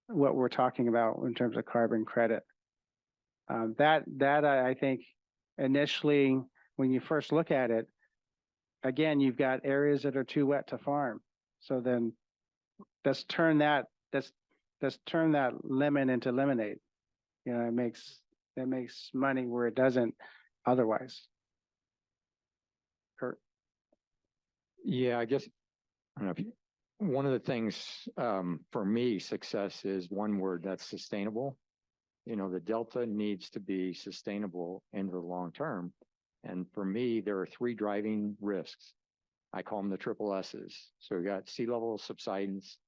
what we're talking about in terms of carbon credit. I think initially, when you first look at it, again, you've got areas that are too wet to farm. So then let's turn that lemon into lemonade. It makes money where it doesn't otherwise. Kurt? Yeah, I guess, I don't know one of the things for me, success is one word, that's sustainable. The Delta needs to be sustainable in the long term. And for me, there are three driving risks. I call them the triple S's. So we got sea level subsidence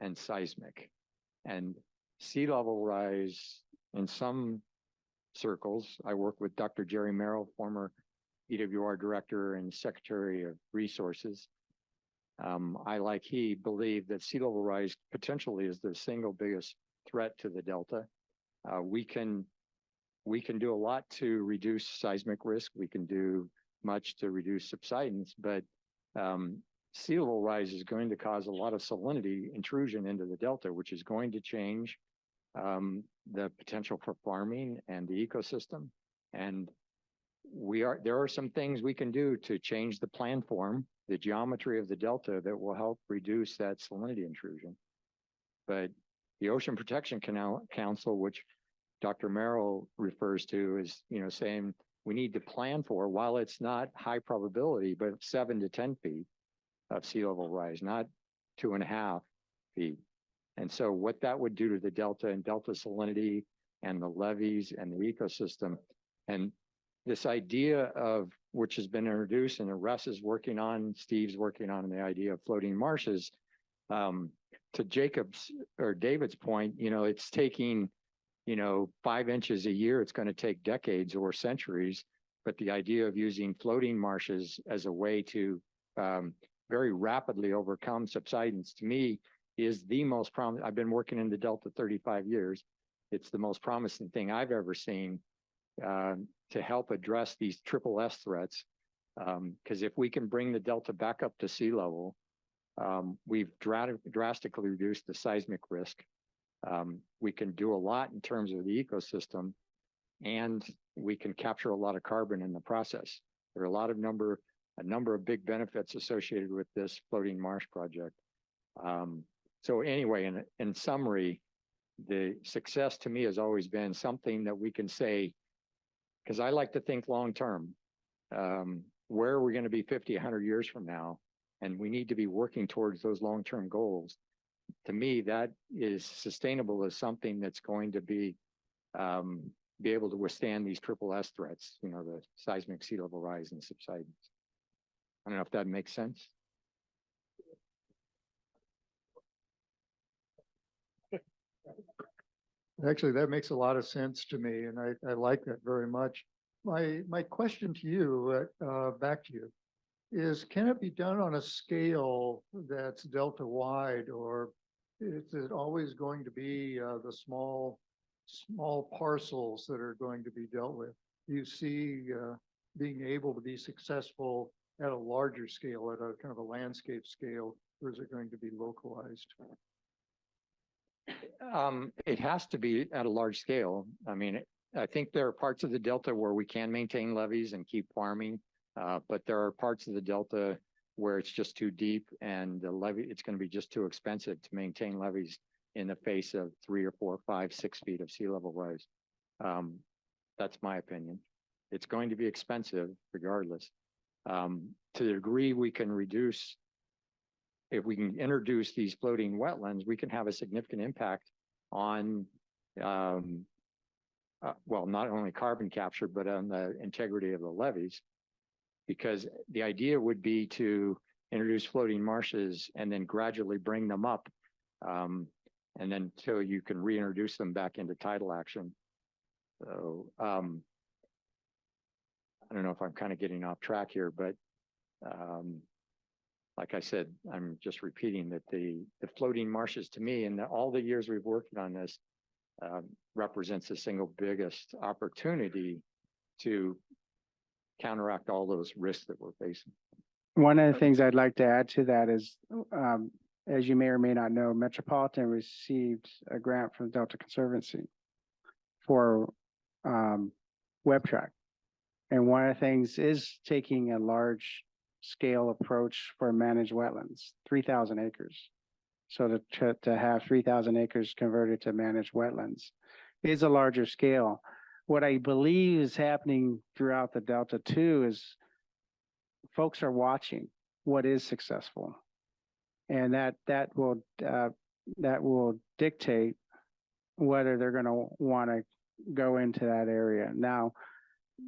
and seismic. And sea level rise in some circles, I work with Dr. Jerry Merrill, former EWR director and secretary of resources. I, like he, believe that sea level rise potentially is the single biggest threat to the Delta. We can do a lot to reduce seismic risk. We can do much to reduce subsidence, but sea level rise is going to cause a lot of salinity intrusion into the Delta, which is going to change the potential for farming and the ecosystem. And there are some things we can do to change the planform, the geometry of the Delta, that will help reduce that salinity intrusion. But the Ocean Protection Council, which Dr. Merrill refers to, is, saying we need to plan for, while it's not high probability, but 7 to 10 feet of sea level rise, not 2.5 feet. And so what that would do to the Delta and Delta salinity and the levees and the ecosystem, and this idea of, which has been introduced and Russ is working on, Steve's working on, the idea of floating marshes, to Jacob's or David's point, it's taking, 5 inches a year. It's going to take decades or centuries, but the idea of using floating marshes as a way to very rapidly overcome subsidence, to me, is the most promising. I've been working in the Delta 35 years. It's the most promising thing I've ever seen to help address these triple S threats. Because if we can bring the Delta back up to sea level, we've drastically reduced the seismic risk. We can do a lot in terms of the ecosystem, and we can capture a lot of carbon in the process. There are a number of big benefits associated with this floating marsh project. So anyway, in summary, the success to me has always been something that we can say, because I like to think long term. Where are we going to be 50, 100 years from now? And we need to be working towards those long-term goals. To me, that is sustainable as something that's going to be able to withstand these triple S threats, the seismic, sea level rise, and subsidence. I don't know if that makes sense. Actually, that makes a lot of sense to me, and I like that very much. My question to you, back to you, is can it be done on a scale that's Delta wide, or is it always going to be the small parcels that are going to be dealt with? Do you see being able to be successful at a larger scale, at a kind of a landscape scale, or is it going to be localized? It has to be at a large scale. I mean, I think there are parts of the Delta where we can maintain levees and keep farming, but there are parts of the Delta where it's just too deep and the levee, it's going to be just too expensive to maintain levees in the face of 3 or 4, 5, 6 feet of sea level rise. That's my opinion. It's going to be expensive regardless. To the degree we can reduce, if we can introduce these floating wetlands, we can have a significant impact on, well, not only carbon capture, but on the integrity of the levees. Because the idea would be to introduce floating marshes and then gradually bring them up, and then till you can reintroduce them back into tidal action. So I don't know if I'm kind of getting off track here, but like I said, I'm just repeating that the floating marshes to me, and all the years we've worked on this, represents the single biggest opportunity to counteract all those risks that we're facing. One of the things I'd like to add to that is, as you may or may not know, Metropolitan received a grant from the Delta Conservancy for WebTrack. And one of the things is taking a large scale approach for managed wetlands, 3,000 acres. So to have 3,000 acres converted to managed wetlands is a larger scale. What I believe is happening throughout the Delta too is folks are watching what is successful, and that will dictate whether they're going to want to go into that area. Now,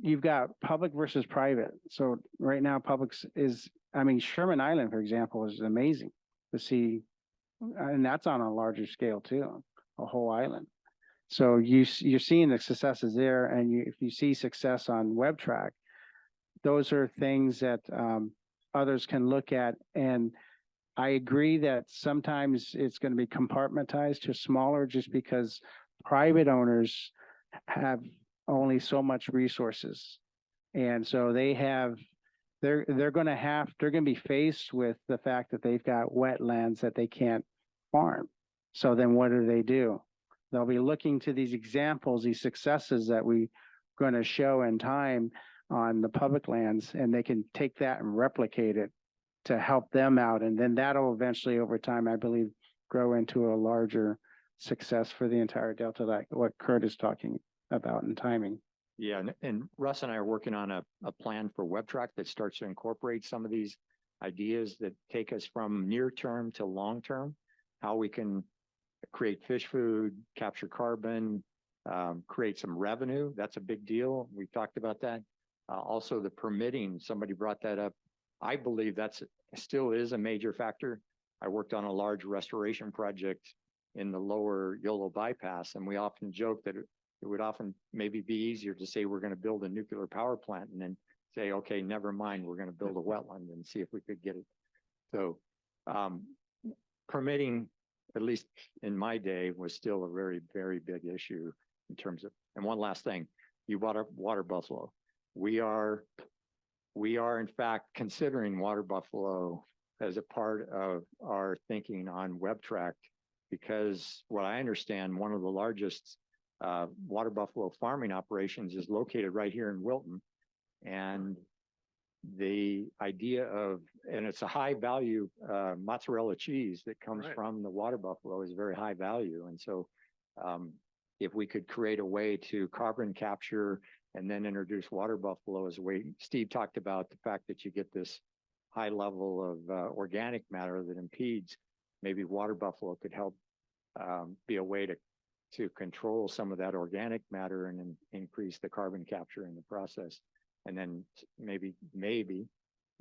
you've got public versus private. So right now, public's is, I mean, Sherman Island, for example, is amazing to see. And that's on a larger scale too, a whole island. So you're seeing the successes there, and if you see success on WebTrack, those are things that others can look at. And I agree that sometimes it's going to be compartmentalized to smaller, just because private owners have only so much resources, and so they're going to be faced with the fact that they've got wetlands that they can't farm. So then what do? They'll be looking to these examples, these successes that we going to show in time on the public lands, and they can take that and replicate it to help them out. And then that'll eventually, over time, I believe, grow into a larger success for the entire Delta, like what Kurt is talking about in timing. Yeah, and Russ and I are working on a plan for WebTrack that starts to incorporate some of these ideas that take us from near term to long term, how we can create fish food, capture carbon, create some revenue. That's a big deal. We talked about that. Also the permitting, somebody brought that up. I believe that's still is a major factor. I worked on a large restoration project in the lower Yolo bypass, and we often joke that it would often maybe be easier to say we're going to build a nuclear power plant and then say, okay, never mind, we're going to build a wetland and see if we could get it. So permitting, at least in my day, was still a very, very big issue in terms of, and one last thing, you brought up water buffalo. We are in fact considering water buffalo as a part of our thinking on WebTrack, because what I understand, one of the largest water buffalo farming operations is located right here in Wilton. And the idea of, and it's a high value mozzarella cheese that comes from the water buffalo is very high value. And so if we could create a way to carbon capture and then introduce water buffalo as a way, Steve talked about the fact that you get this high level of organic matter that impedes, maybe water buffalo could help be a way to control some of that organic matter and increase the carbon capture in the process. And then maybe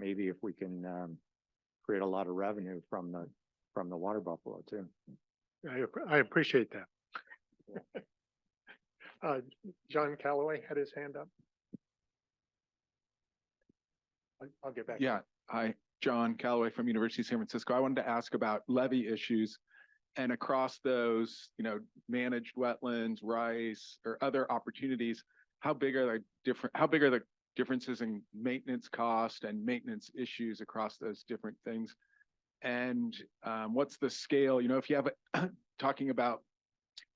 if we can create a lot of revenue from the water buffalo too. I appreciate that. John Calloway had his hand up. I'll get back. Yeah, hi, John Calloway from University of San Francisco. I wanted to ask about levee issues, and across those, managed wetlands, rice, or other opportunities, how big are the differences in maintenance cost and maintenance issues across those different things? And what's the scale? If you have talking about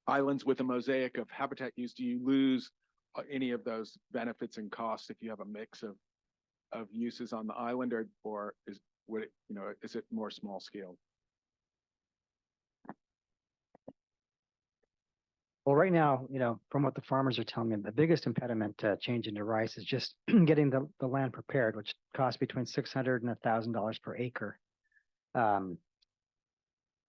islands with a mosaic of habitat use, do you lose any of those benefits and costs if you have a mix of uses on the island, or is it more small scale? Well, right now, from what the farmers are telling me, the biggest impediment to changing to rice is just getting the land prepared, which costs between $600 and $1,000 per acre.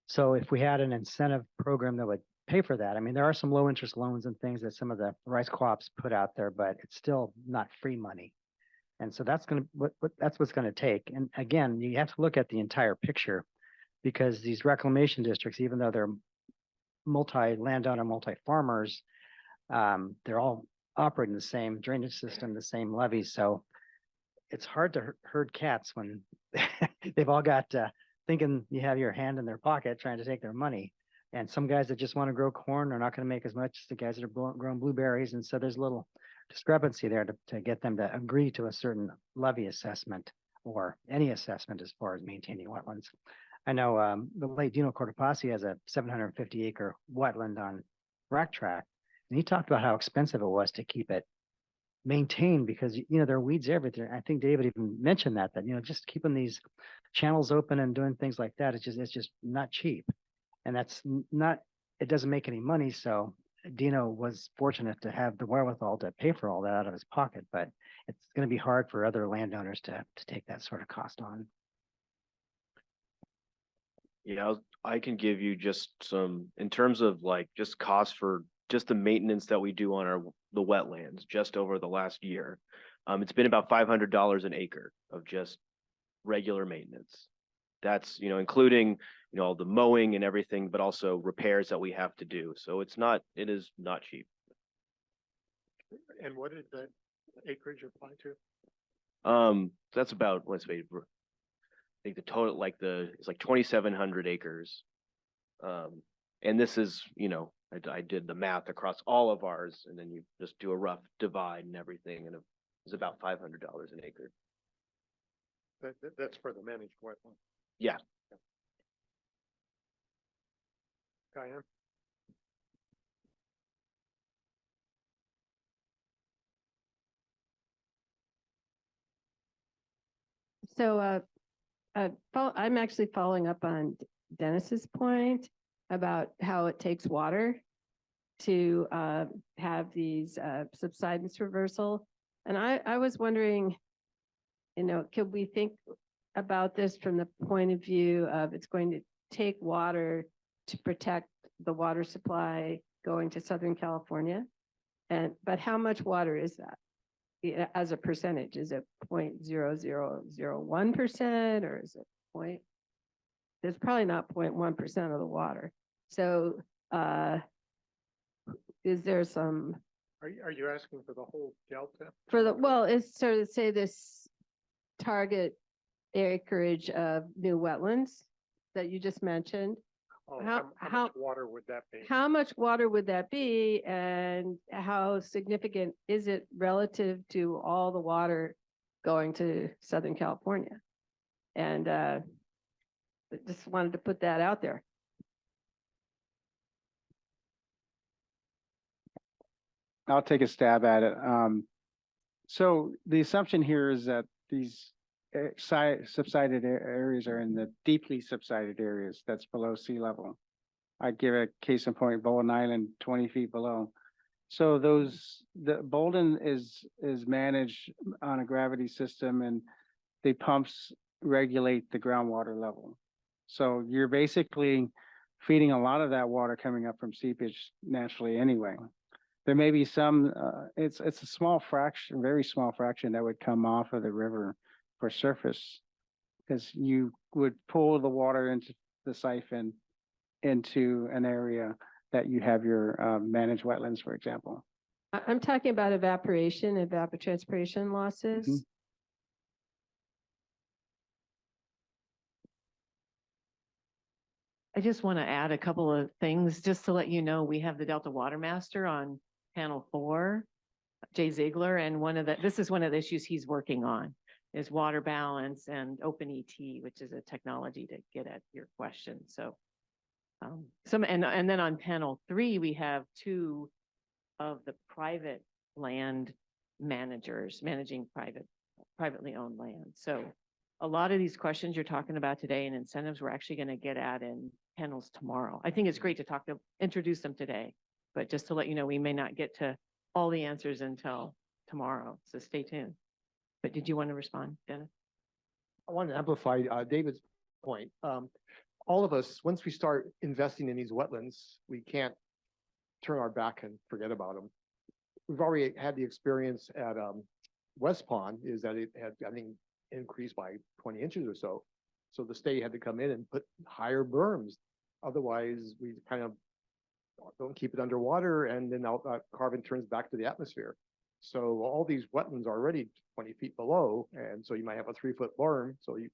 So if we had an incentive program that would pay for that, I mean, there are some low interest loans and things that some of the rice co-ops put out there, but it's still not free money. And so that's what's going to take. And again, you have to look at the entire picture, because these reclamation districts, even though they're multi-landowner, multi-farmers, they're all operating the same drainage system, the same levees. So it's hard to herd cats when they've all got thinking you have your hand in their pocket trying to take their money. And some guys that just want to grow corn are not going to make as much as the guys that are growing blueberries. And so there's a little discrepancy there to get them to agree to a certain levee assessment or any assessment as far as maintaining wetlands. I know the late Dino Cortopassi has a 750 acre wetland on Rack Track, and he talked about how expensive it was to keep it maintained because, there are weeds everywhere. I think David even mentioned that just keeping these channels open and doing things like that, it's just not cheap. And it doesn't make any money. So Dino was fortunate to have the wherewithal to pay for all that out of his pocket, but it's going to be hard for other landowners to take that sort of cost on. Yeah, I can give you just some, in terms of just cost for just the maintenance that we do on the wetlands just over the last year. It's been about $500 an acre of just regular maintenance. That's, including, all the mowing and everything, but also repairs that we have to do. So it is not cheap. And what did that acreage apply to? That's about, I think the total, it's like 2,700 acres. And this is, I did the math across all of ours, and then you just do a rough divide and everything, and it was about $500 an acre. That's for the managed wetland. Yeah. Diane? So I'm actually following up on Dennis's point about how it takes water to have these subsidence reversal. And I was wondering, could we think about this from the point of view of it's going to take water to protect the water supply going to Southern California? But how much water is that? As a percentage, is it 0.0001% or is it point? It's probably not 0.1% of the water. So is there some? Are you asking for the whole delta? It's sort of say this target acreage of new wetlands that you just mentioned. Oh, how much water would that be? How much water would that be, and how significant is it relative to all the water going to Southern California? And just wanted to put that out there. I'll take a stab at it. So the assumption here is that these subsided areas are in the deeply subsided areas that's below sea level. I'd give a case in point, Bolden Island, 20 feet below. So the Bolden is managed on a gravity system, and the pumps regulate the groundwater level. So you're basically feeding a lot of that water coming up from seepage naturally anyway. There may be some, it's a small fraction, very small fraction that would come off of the river for surface, because you would pull the water into the siphon into an area that you have your managed wetlands, for example. I'm talking about evaporation, evapotranspiration losses. Mm-hmm. I just want to add a couple of things just to let you know we have the Delta Water Master on panel 4, Jay Ziegler, and this is one of the issues he's working on is water balance and OpenET, which is a technology to get at your question. So and then on panel 3, we have 2 of the private land managers managing privately owned land. So a lot of these questions you're talking about today and incentives we're actually going to get at in panels tomorrow. I think it's great to introduce them today, but just to let you know, we may not get to all the answers until tomorrow. So stay tuned. But did you want to respond, Dennis? I want to amplify David's point. All of us, once we start investing in these wetlands, we can't turn our back and forget about them. We've already had the experience at West Pond, is that it had, I think, increased by 20 inches or so. So the state had to come in and put higher berms. Otherwise, we kind of don't keep it underwater, and then that carbon turns back to the atmosphere. So all these wetlands are already 20 feet below, and so you might have a 3-foot berm. So you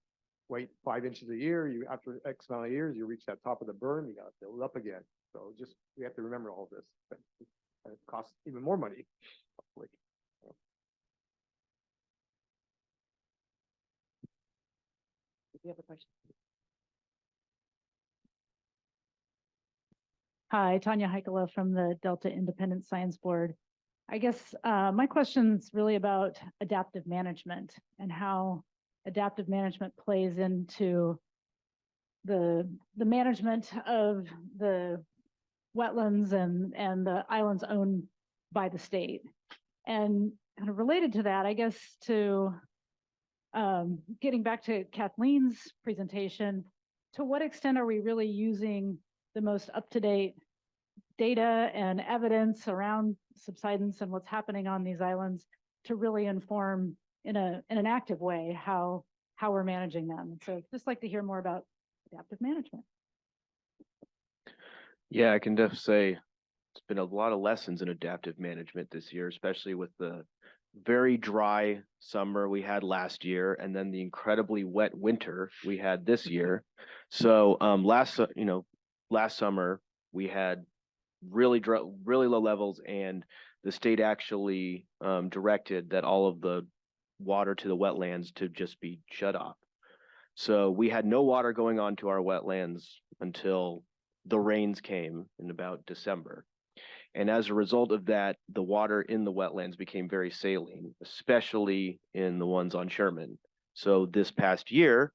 wait 5 inches a year. After X amount of years, you reach that top of the berm. You got to build up again. So we have to remember all this. And it costs even more money. Hopefully. Do you have a question? Hi, Tanya Heikela from the Delta Independent Science Board. I guess my question's really about adaptive management and how adaptive management plays into the management of the wetlands and the islands owned by the state. And kind of related to that, I guess, to getting back to Kathleen's presentation, to what extent are we really using the most up-to-date data and evidence around subsidence and what's happening on these islands to really inform in an active way how we're managing them. So just like to hear more about adaptive management. Yeah, I can definitely say it's been a lot of lessons in adaptive management this year, especially with the very dry summer we had last year and then the incredibly wet winter we had this year. So last summer we had really low levels, and the state actually directed that all of the water to the wetlands to just be shut off. So we had no water going on to our wetlands until the rains came in about December. And as a result of that, the water in the wetlands became very saline, especially in the ones on Sherman. So this past year,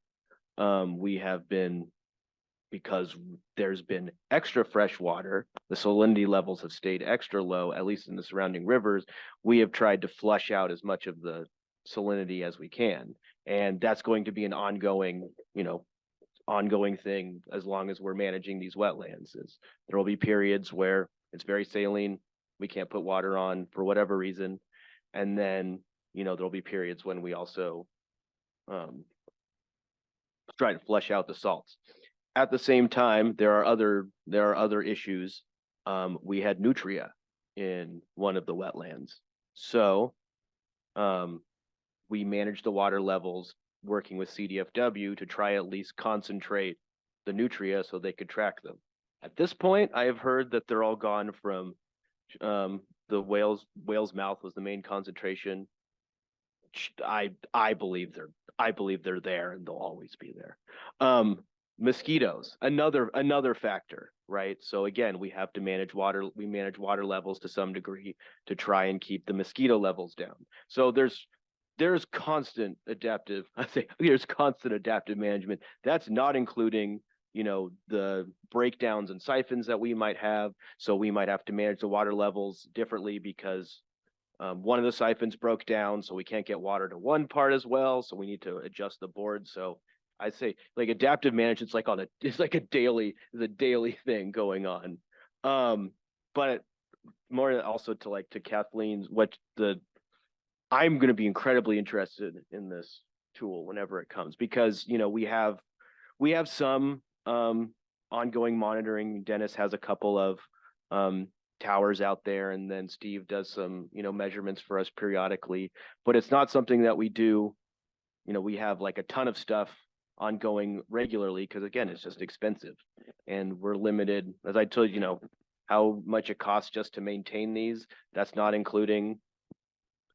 we have been, because there's been extra fresh water, the salinity levels have stayed extra low, at least in the surrounding rivers. We have tried to flush out as much of the salinity as we can. And that's going to be an ongoing thing as long as we're managing these wetlands. There will be periods where it's very saline, we can't put water on for whatever reason. And then, there'll be periods when we also try to flush out the salts. At the same time, there are other issues. We had nutria in one of the wetlands. So we managed the water levels working with CDFW to try at least concentrate the nutria so they could track them. At this point, I have heard that they're all gone from the whale's mouth was the main concentration. I believe they're there and they'll always be there. Mosquitoes, another factor, right? So again, we have to manage water. We manage water levels to some degree to try and keep the mosquito levels down. So there's constant adaptive management. That's not including the breakdowns and siphons that we might have. So we might have to manage the water levels differently because one of the siphons broke down, so we can't get water to one part as well. So we need to adjust the board. So I say like adaptive management, it's like a daily thing going on. But more also to Kathleen's, I'm going to be incredibly interested in this tool whenever it comes, because we have some ongoing monitoring. Dennis has a couple of towers out there, and then Steve does some measurements for us periodically, but it's not something that we do. We have like a ton of stuff ongoing regularly because again, it's just expensive, and we're limited, as I told how much it costs just to maintain these. That's not including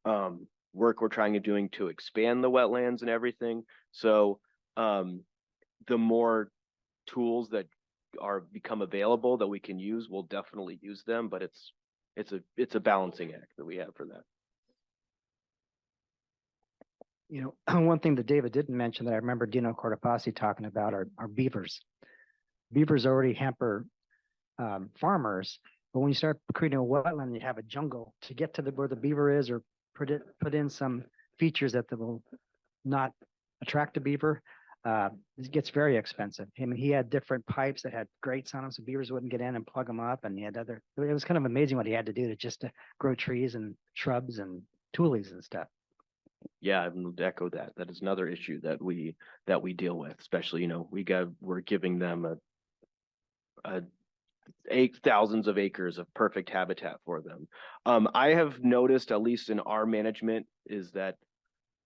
work we're trying to doing to expand the wetlands and everything. So the more tools that become available that we can use, we'll definitely use them, but it's a balancing act that we have for that. One thing that David didn't mention that I remember Dino Cortopassi talking about are beavers. Beavers already hamper farmers, but when you start creating a wetland, you have a jungle to get to where the beaver is, or put in some features that will not attract a beaver. It gets very expensive. He had different pipes that had grates on them so beavers wouldn't get in and plug them up, and he had it was kind of amazing what he had to do to grow trees and shrubs and tulies and stuff. Yeah, I would echo that. That is another issue that we deal with, especially, we're giving them thousands of acres of perfect habitat for them. I have noticed, at least in our management, is that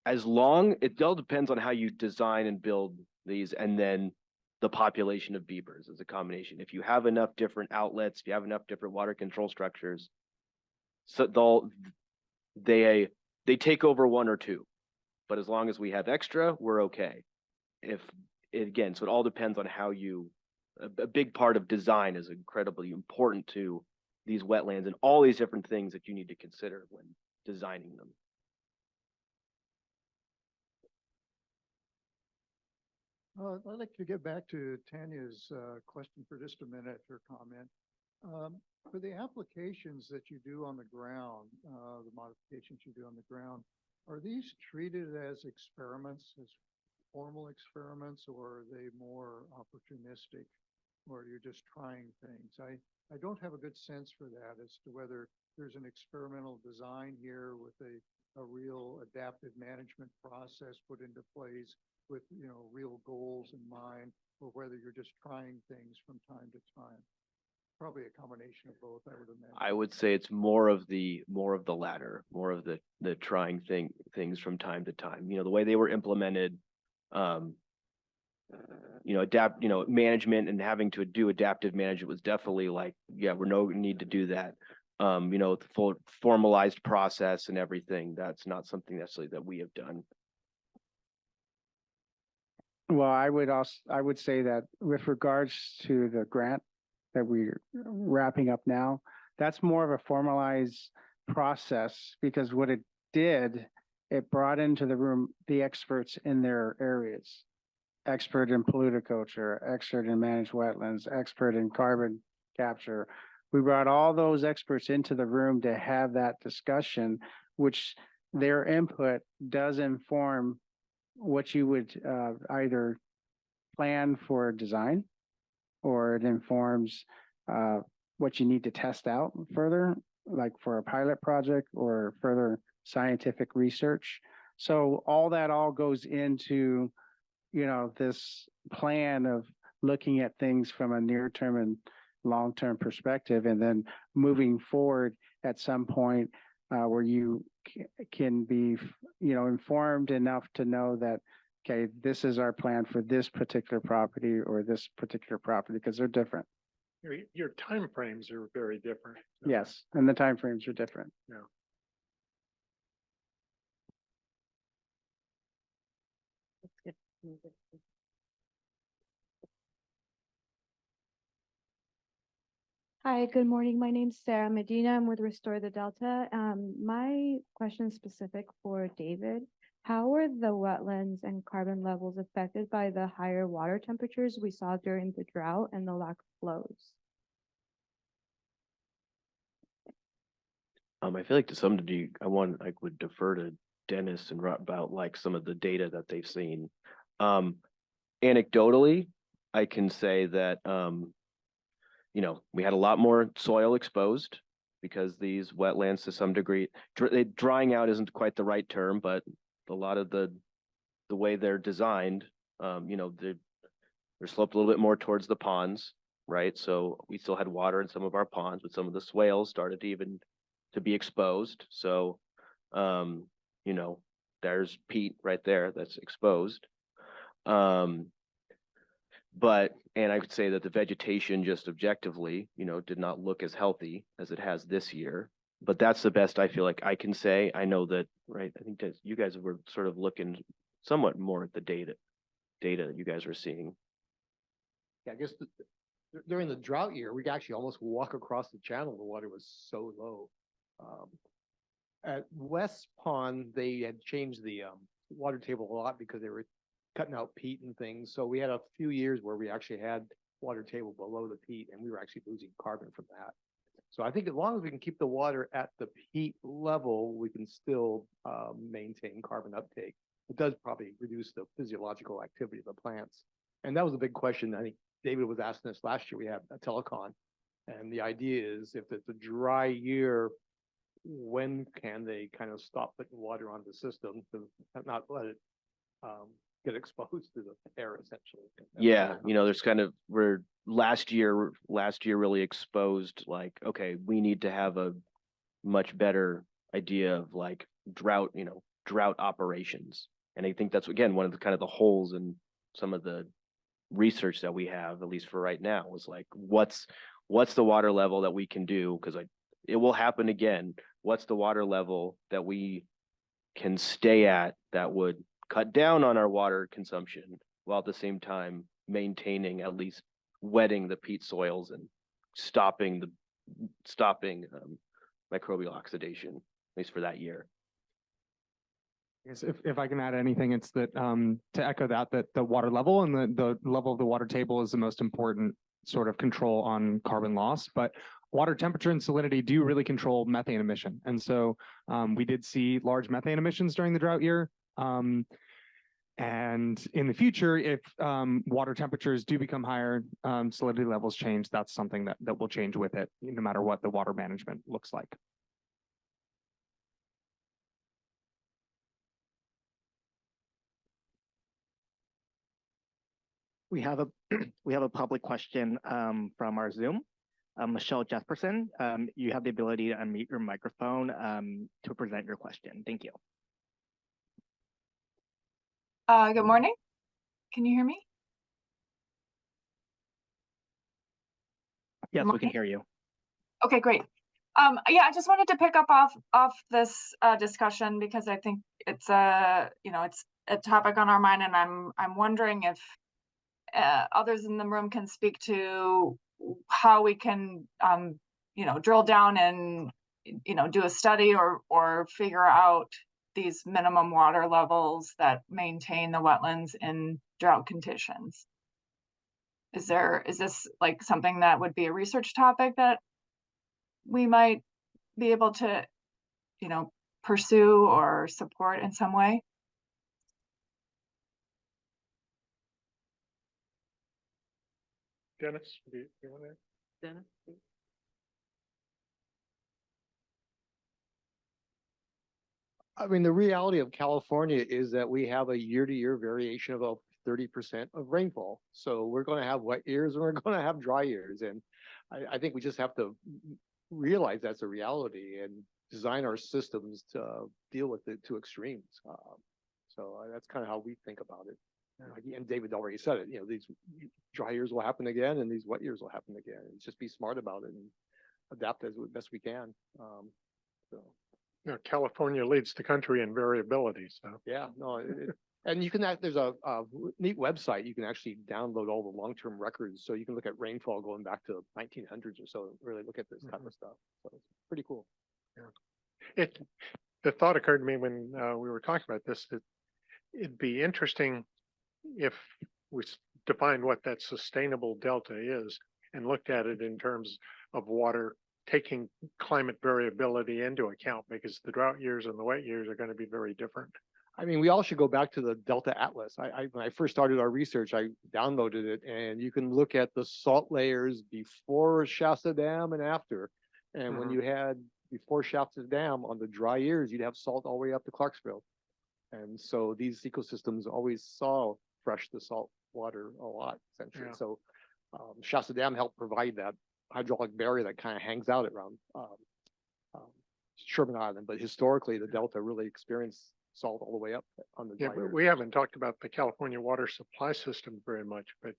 it all depends on how you design and build these, and then the population of beavers is a combination. If you have enough different outlets, if you have enough different water control structures, so they take over one or two, but as long as we have extra, we're okay. So it all depends on how a big part of design is incredibly important to these wetlands and all these different things that you need to consider when designing them. I'd like to get back to Tanya's question for just a minute, her comment. For the applications that you do on the ground, the modifications you do on the ground, are these treated as experiments, as formal experiments, or are they more opportunistic, or you're just trying things? I don't have a good sense for that as to whether there's an experimental design here with a real adaptive management process put into place with, real goals in mind, or whether you're just trying things from time to time. Probably a combination of both, I would imagine. I would say it's more of the latter, more of the trying things from time to time. The way they were implemented, management and having to do adaptive management was definitely like, yeah, we're no need to do that. The full formalized process and everything, that's not something necessarily that we have done. Well, I would say that with regards to the grant that we're wrapping up now, that's more of a formalized process, because what it did, it brought into the room the experts in their areas. Expert in polluticulture, expert in managed wetlands, expert in carbon capture. We brought all those experts into the room to have that discussion, which their input does inform what you would either plan for design, or it informs what you need to test out further, like for a pilot project or further scientific research. So all goes into this plan of looking at things from a near-term and long-term perspective, and then moving forward at some point where you can be, informed enough to know that, okay, this is our plan for this particular property or this particular property, because they're different. Your timeframes are very different. Yes, and the timeframes are different. Yeah. Hi, good morning. My name's Sarah Medina. I'm with Restore the Delta. My question is specific for David. How were the wetlands and carbon levels affected by the higher water temperatures we saw during the drought and the lack of flows? I feel like to some degree, I would defer to Dennis and about like some of the data that they've seen. Anecdotally, I can say that, we had a lot more soil exposed because these wetlands to some degree, drying out isn't quite the right term, but a lot of the way they're designed, they're sloped a little bit more towards the ponds, right? So we still had water in some of our ponds, but some of the swales started to be exposed. So, there's peat right there that's exposed. And I would say that the vegetation just objectively, did not look as healthy as it has this year. But that's the best I feel like I can say. I know that, right? I think that you guys were sort of looking somewhat more at the data that you guys were seeing. Yeah, I guess during the drought year, we could actually almost walk across the channel. The water was so low. At West Pond, they had changed the water table a lot because they were cutting out peat and things. So we had a few years where we actually had water table below the peat, and we were actually losing carbon from that. So I think as long as we can keep the water at the peat level, we can still maintain carbon uptake. It does probably reduce the physiological activity of the plants. And that was a big question. I think David was asking us last year. We had a telecon. And the idea is if it's a dry year, when can they kind of stop putting water on the system to not let it get exposed to the air essentially? Yeah, there's kind of where last year really exposed like, okay, we need to have a much better idea of like drought operations. And I think that's again one of the kind of the holes in some of the research that we have, at least for right now, was like what's the water level that we can do, because it will happen again. What's the water level that we can stay at that would cut down on our water consumption while at the same time maintaining, at least wetting the peat soils and stopping microbial oxidation, at least for that year. Yes, if I can add anything, it's that to echo that the water level and the level of the water table is the most important sort of control on carbon loss, but water temperature and salinity do really control methane emission. And so we did see large methane emissions during the drought year. And in the future, if water temperatures do become higher, salinity levels change, that's something that will change with it, no matter what the water management looks like. We have a we have a public question from our Zoom. Michelle Jesperson, you have the ability to unmute your microphone to present your question. Thank you. Good morning. Can you hear me? Yes, we can hear you. Okay, great. Yeah, I just wanted to pick up off this discussion because I think it's it's a topic on our mind, and I'm wondering if others in the room can speak to how we can drill down and do a study or figure out these minimum water levels that maintain the wetlands in drought conditions. Is this like something that would be a research topic that we might be able to, pursue or support in some way? Dennis, do you want to? Dennis? I mean, the reality of California is that we have a year-to-year variation of about 30% of rainfall. So we're going to have wet years and we're going to have dry years. And I think we just have to realize that's a reality and design our systems to deal with the two extremes. So that's kind of how we think about it. And David already said it, these dry years will happen again and these wet years will happen again. It's just be smart about it and adapt as best we can. California leads the country in variability. So yeah, no, and you can there's a neat website. You can actually download all the long-term records, so you can look at rainfall going back to 1900s or so, and really look at this kind of stuff. So it's pretty cool. Yeah, the thought occurred to me when we were talking about this that it'd be interesting if we defined what that sustainable delta is and looked at it in terms of water taking climate variability into account, because the drought years and the wet years are going to be very different. I mean, we all should go back to the Delta Atlas. When I first started our research, I downloaded it, and you can look at the salt layers before Shasta Dam and after. And when you had before Shasta Dam on the dry years, you'd have salt all the way up to Clarksville. And so these ecosystems always saw fresh the salt water a lot, essentially. Yeah. So Shasta Dam helped provide that hydraulic barrier that kind of hangs out around Sherman Island. But historically, the Delta really experienced salt all the way up on the dry years. We haven't talked about the California water supply system very much, but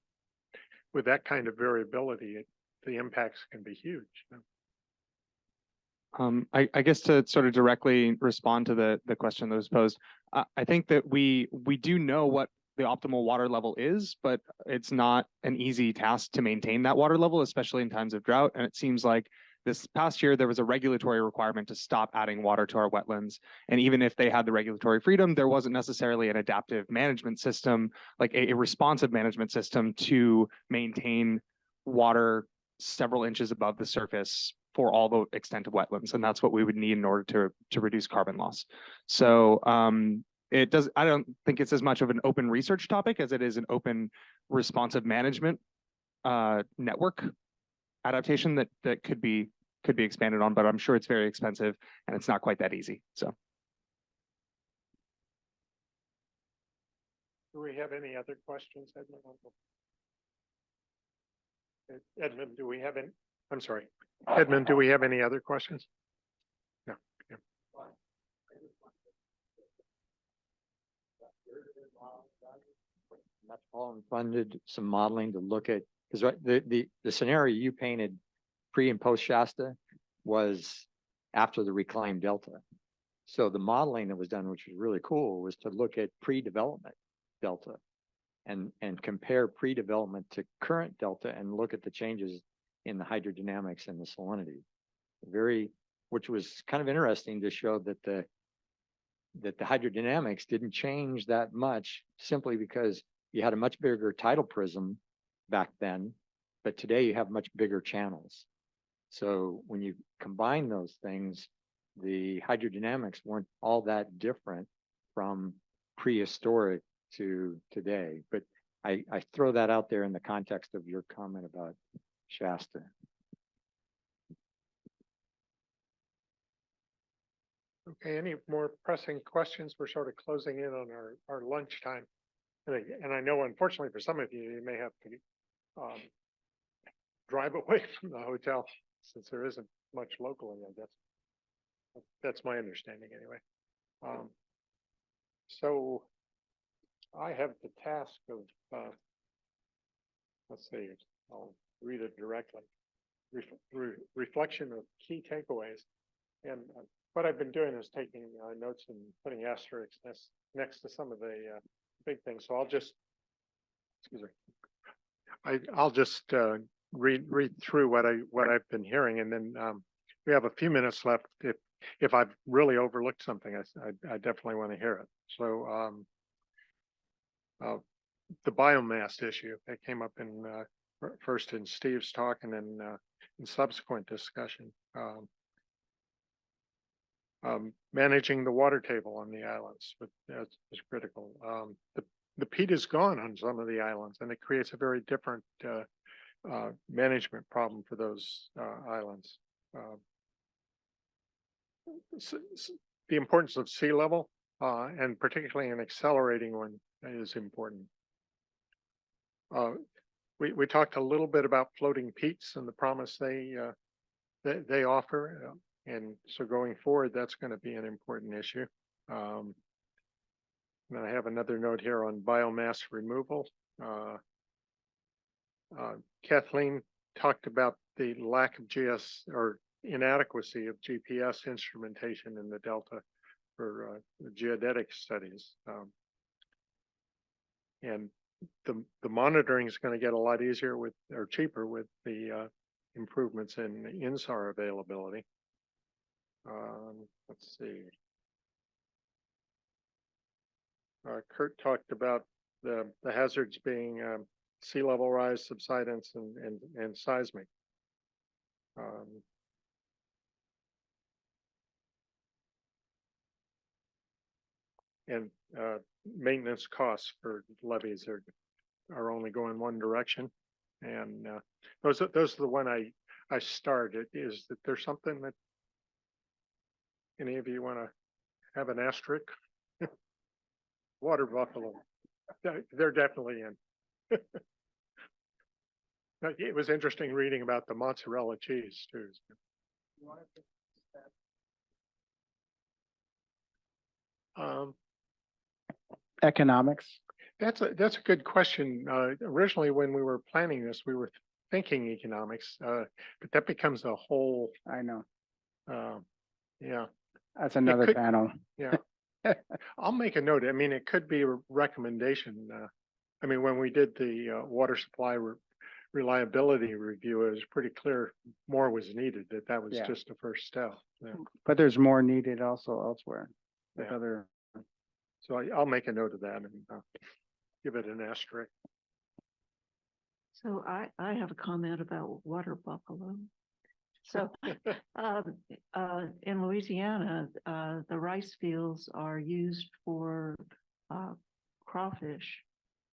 with that kind of variability, the impacts can be huge. I guess to sort of directly respond to the question that was posed, I think that we do know what the optimal water level is, but it's not an easy task to maintain that water level, especially in times of drought. And it seems like this past year, there was a regulatory requirement to stop adding water to our wetlands. And even if they had the regulatory freedom, there wasn't necessarily an adaptive management system, like a responsive management system to maintain water several inches above the surface for all the extent of wetlands. And that's what we would need in order to reduce carbon loss. So I don't think it's as much of an open research topic as it is an open responsive management network adaptation that could be expanded on, but I'm sure it's very expensive and it's not quite that easy. So. Do we have any other questions, Edmund? Edmund, do we have any? I'm sorry, Edmund, do we have any other questions? No. Yeah. Metropolitan funded some modeling to look at, because the scenario you painted pre and post Shasta was after the reclaimed delta. So the modeling that was done, which was really cool, was to look at pre-development delta and compare pre-development to current delta and look at the changes in the hydrodynamics and the salinity. Which was kind of interesting to show that the hydrodynamics didn't change that much, simply because you had a much bigger tidal prism back then, but today you have much bigger channels. So when you combine those things, the hydrodynamics weren't all that different from prehistoric to today, but I throw that out there in the context of your comment about Shasta. Okay, any more pressing questions? We're sort of closing in on our lunchtime. And I know unfortunately for some of you, you may have to drive away from the hotel since there isn't much locally, I guess. That's my understanding anyway. So I have the task of, let's see, I'll read it directly. Reflection of key takeaways. And what I've been doing is taking notes and putting asterisks next to some of the big things. So I'll just, excuse me, I'll just read through what I've been hearing, and then we have a few minutes left. If I've really overlooked something, I definitely want to hear it. So the biomass issue that came up in first in Steve's talk and then in subsequent discussion. Managing the water table on the islands is critical. The peat is gone on some of the islands, and it creates a very different management problem for those islands. The importance of sea level, and particularly an accelerating one, is important. We talked a little bit about floating peats and the promise they offer. And so going forward, that's going to be an important issue. And I have another note here on biomass removal. Kathleen talked about the lack of GS or inadequacy of GPS instrumentation in the Delta for geodetic studies. And the monitoring is going to get a lot easier or cheaper with the improvements in INSAR availability. Let's see. Kurt talked about the hazards being sea level rise, subsidence, and seismic. And maintenance costs for levees are only going one direction. And those are the one I started. Is that there's something that any of you want to have an asterisk? Water buffalo. They're definitely in. It was interesting reading about the mozzarella cheese too. Economics. That's a good question. Originally, when we were planning this, we were thinking economics, but that becomes a whole. I know. Yeah. That's another panel. Yeah. I'll make a note. I mean, it could be a recommendation. I mean, when we did the water supply reliability review, it was pretty clear more was needed, that was just the first step. Yeah. But there's more needed also elsewhere. With Yeah. other. So I'll make a note of that and give it an asterisk. So I have a comment about water buffalo. So in Louisiana, the rice fields are used for crawfish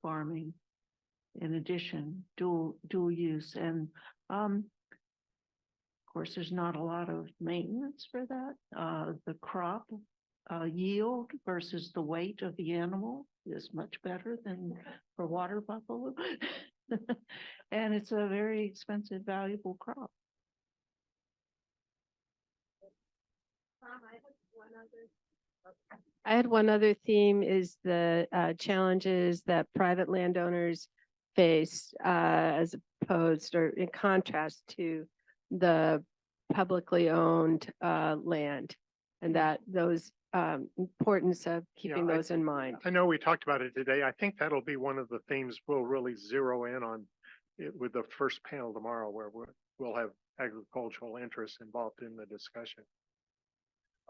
farming. In addition, dual use, and of course, there's not a lot of maintenance for that. The crop yield versus the weight of the animal is much better than for water buffalo, and it's a very expensive, valuable crop. I had one other theme is the challenges that private landowners face as opposed or in contrast to the publicly owned land, and that those importance of keeping those in mind. I know we talked about it today. I think that'll be one of the themes we'll really zero in on with the first panel tomorrow, where we'll have agricultural interests involved in the discussion.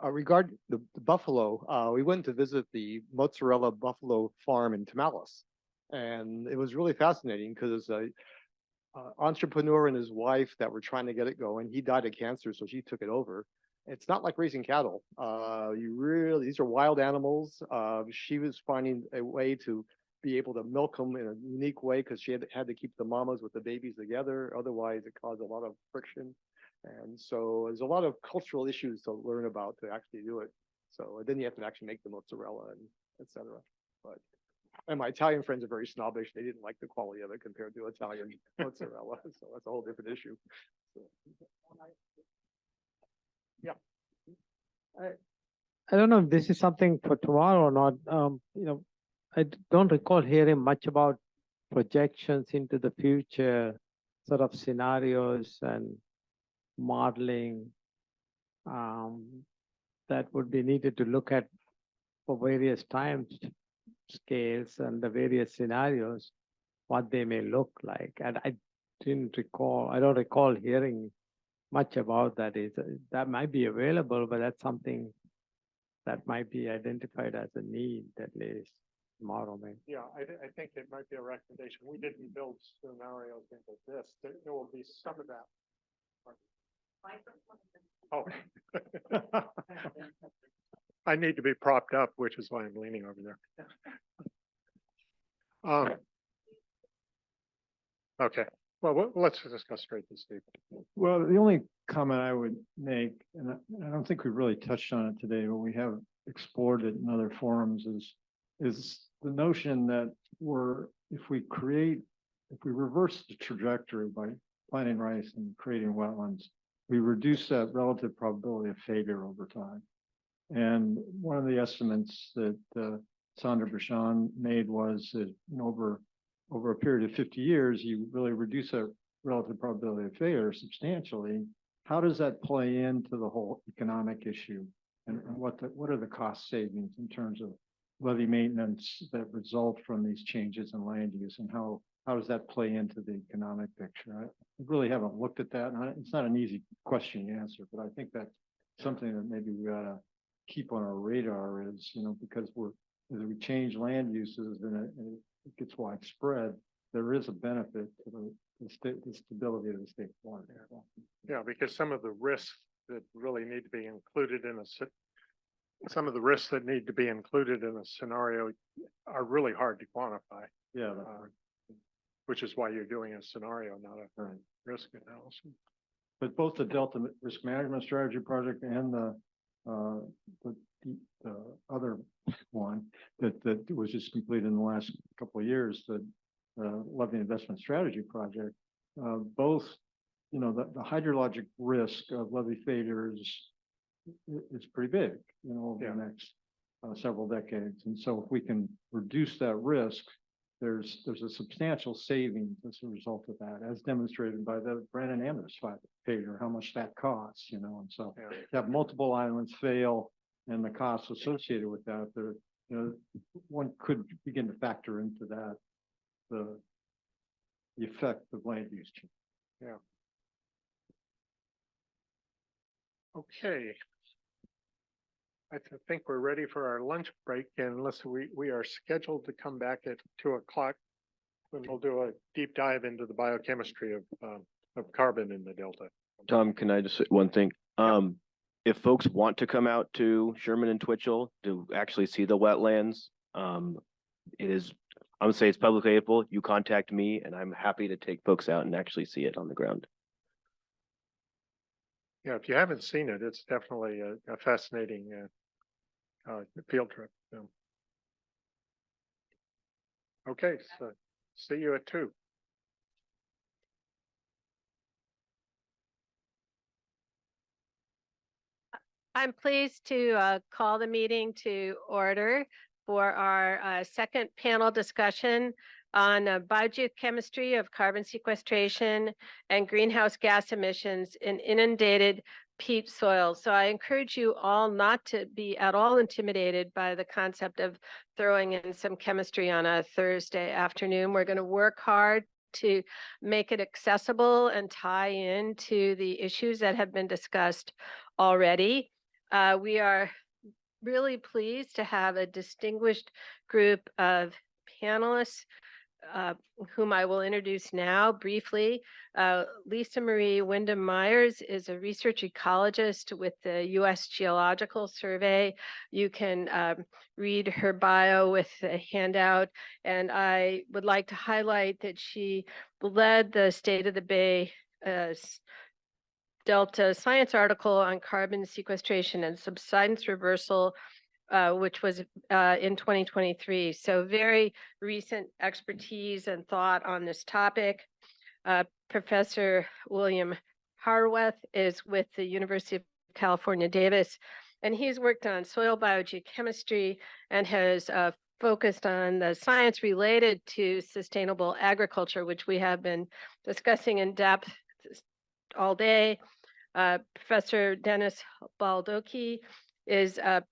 Regarding the buffalo, we went to visit the mozzarella buffalo farm in Tamales, and it was really fascinating because entrepreneur and his wife that were trying to get it going. He died of cancer, so she took it over. It's not like raising cattle. These are wild animals. She was finding a way to be able to milk them in a unique way because she had to keep the mamas with the babies together. Otherwise, it caused a lot of friction. And so there's a lot of cultural issues to learn about to actually do it. So then you have to actually make the mozzarella and et cetera. And my Italian friends are very snobbish. They didn't like the quality of it compared to Italian mozzarella. So that's a whole different issue. So, yeah. I don't know if this is something for tomorrow or not. I don't recall hearing much about projections into the future, sort of scenarios and modeling that would be needed to look at for various time scales and the various scenarios, what they may look like. And I don't recall hearing much about that. That might be available, but that's something that might be identified as a need at least tomorrow, maybe. Yeah, I think it might be a recommendation. We didn't build scenarios into this. There will be some of that. Oh. I need to be propped up, which is why I'm leaning over there. Okay, well, let's just go straight to Steve. Well, the only comment I would make, and I don't think we really touched on it today, but we have explored it in other forums, is the notion that if we reverse the trajectory by planting rice and creating wetlands, we reduce that relative probability of failure over time. And one of the estimates that Sandra Bouchon made was that over a period of 50 years, you really reduce that relative probability of failure substantially. How does that play into the whole economic issue? And what are the cost savings in terms of levee maintenance that result from these changes in land use, and how does that play into the economic picture? I really haven't looked at that, and it's not an easy question to answer, but I think that's something that maybe we ought to keep on our radar is, because as we change land uses and it gets widespread, there is a benefit to the stability of the state water. Yeah, because some of the risks that really need to be included in some of the risks that need to be included in a scenario are really hard to quantify. Yeah. Which is why you're doing a scenario, not a risk analysis. But both the Delta Risk Management Strategy Project and the other one that was just completed in the last couple of years, the Levee Investment Strategy Project, both, the hydrologic risk of levee failures is pretty big, over the next several decades. And so if we can reduce that risk, there's a substantial savings as a result of that, as demonstrated by the Brandon Amherst failure, how much that costs, and so to have multiple islands fail and the costs associated with that, one could begin to factor into that the effect of land use change. Yeah. Okay. I think we're ready for our lunch break, and unless we are scheduled to come back at 2:00, then we'll do a deep dive into the biochemistry of carbon in the Delta. Tom, can I just say one thing? If folks want to come out to Sherman and Twitchell to actually see the wetlands, I would say it's publicly available. You contact me and I'm happy to take folks out and actually see it on the ground. Yeah, if you haven't seen it, it's definitely a fascinating field trip. Okay, so see you at 2:00. I'm pleased to call the meeting to order for our second panel discussion on biogeochemistry of carbon sequestration and greenhouse gas emissions in inundated peat soils. So I encourage you all not to be at all intimidated by the concept of throwing in some chemistry on a Thursday afternoon. We're going to work hard to make it accessible and tie into the issues that have been discussed already. We are really pleased to have a distinguished group of panelists whom I will introduce now briefly. Lisa Marie Wyndham Myers is a research ecologist with the U.S. Geological Survey. You can read her bio with a handout, and I would like to highlight that she led the State of the Bay Delta science article on carbon sequestration and subsidence reversal, which was in 2023. So very recent expertise and thought on this topic. Professor William Harweth is with the University of California, Davis, and he's worked on soil biogeochemistry and has focused on the science related to sustainable agriculture, which we have been discussing in depth all day. Professor Dennis Baldoki is at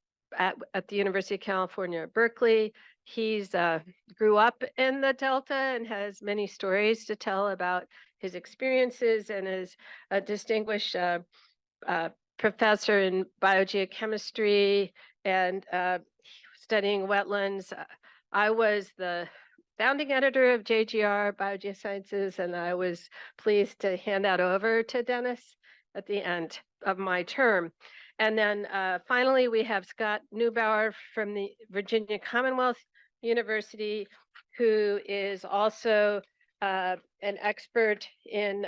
the University of California, Berkeley. He's grew up in the Delta and has many stories to tell about his experiences, and is a distinguished professor in biogeochemistry and studying wetlands. I was the founding editor of JGR Biogeosciences, and I was pleased to hand that over to Dennis at the end of my term. And then finally, we have Scott Neubauer from the Virginia Commonwealth University, who is also an expert in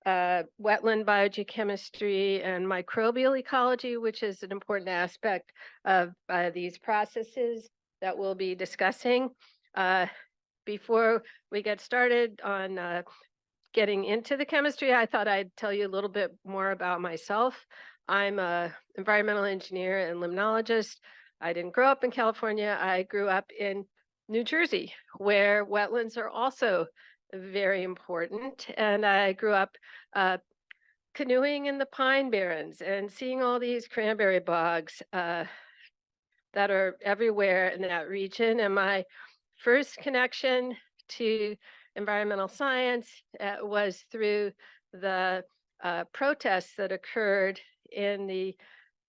wetland biogeochemistry and microbial ecology, which is an important aspect of these processes that we'll be discussing. Before we get started on getting into the chemistry, I thought I'd tell you a little bit more about myself. I'm an environmental engineer and limnologist. I didn't grow up in California. I grew up in New Jersey, where wetlands are also very important. And I grew up canoeing in the Pine Barrens and seeing all these cranberry bogs that are everywhere in that region. And my first connection to environmental science was through the protests that occurred in the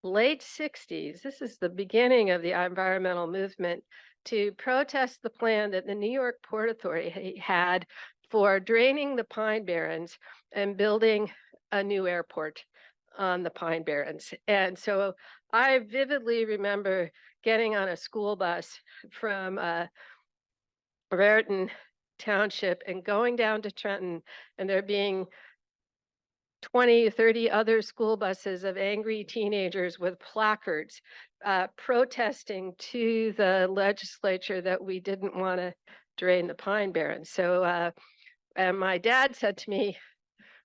late 60s. This is the beginning of the environmental movement to protest the plan that the New York Port Authority had for draining the Pine Barrens and building a new airport on the Pine Barrens. And so I vividly remember getting on a school bus from Raritan Township and going down to Trenton, and there being 20, 30 other school buses of angry teenagers with placards protesting to the legislature that we didn't want to drain the Pine Barrens. So, and my dad said to me,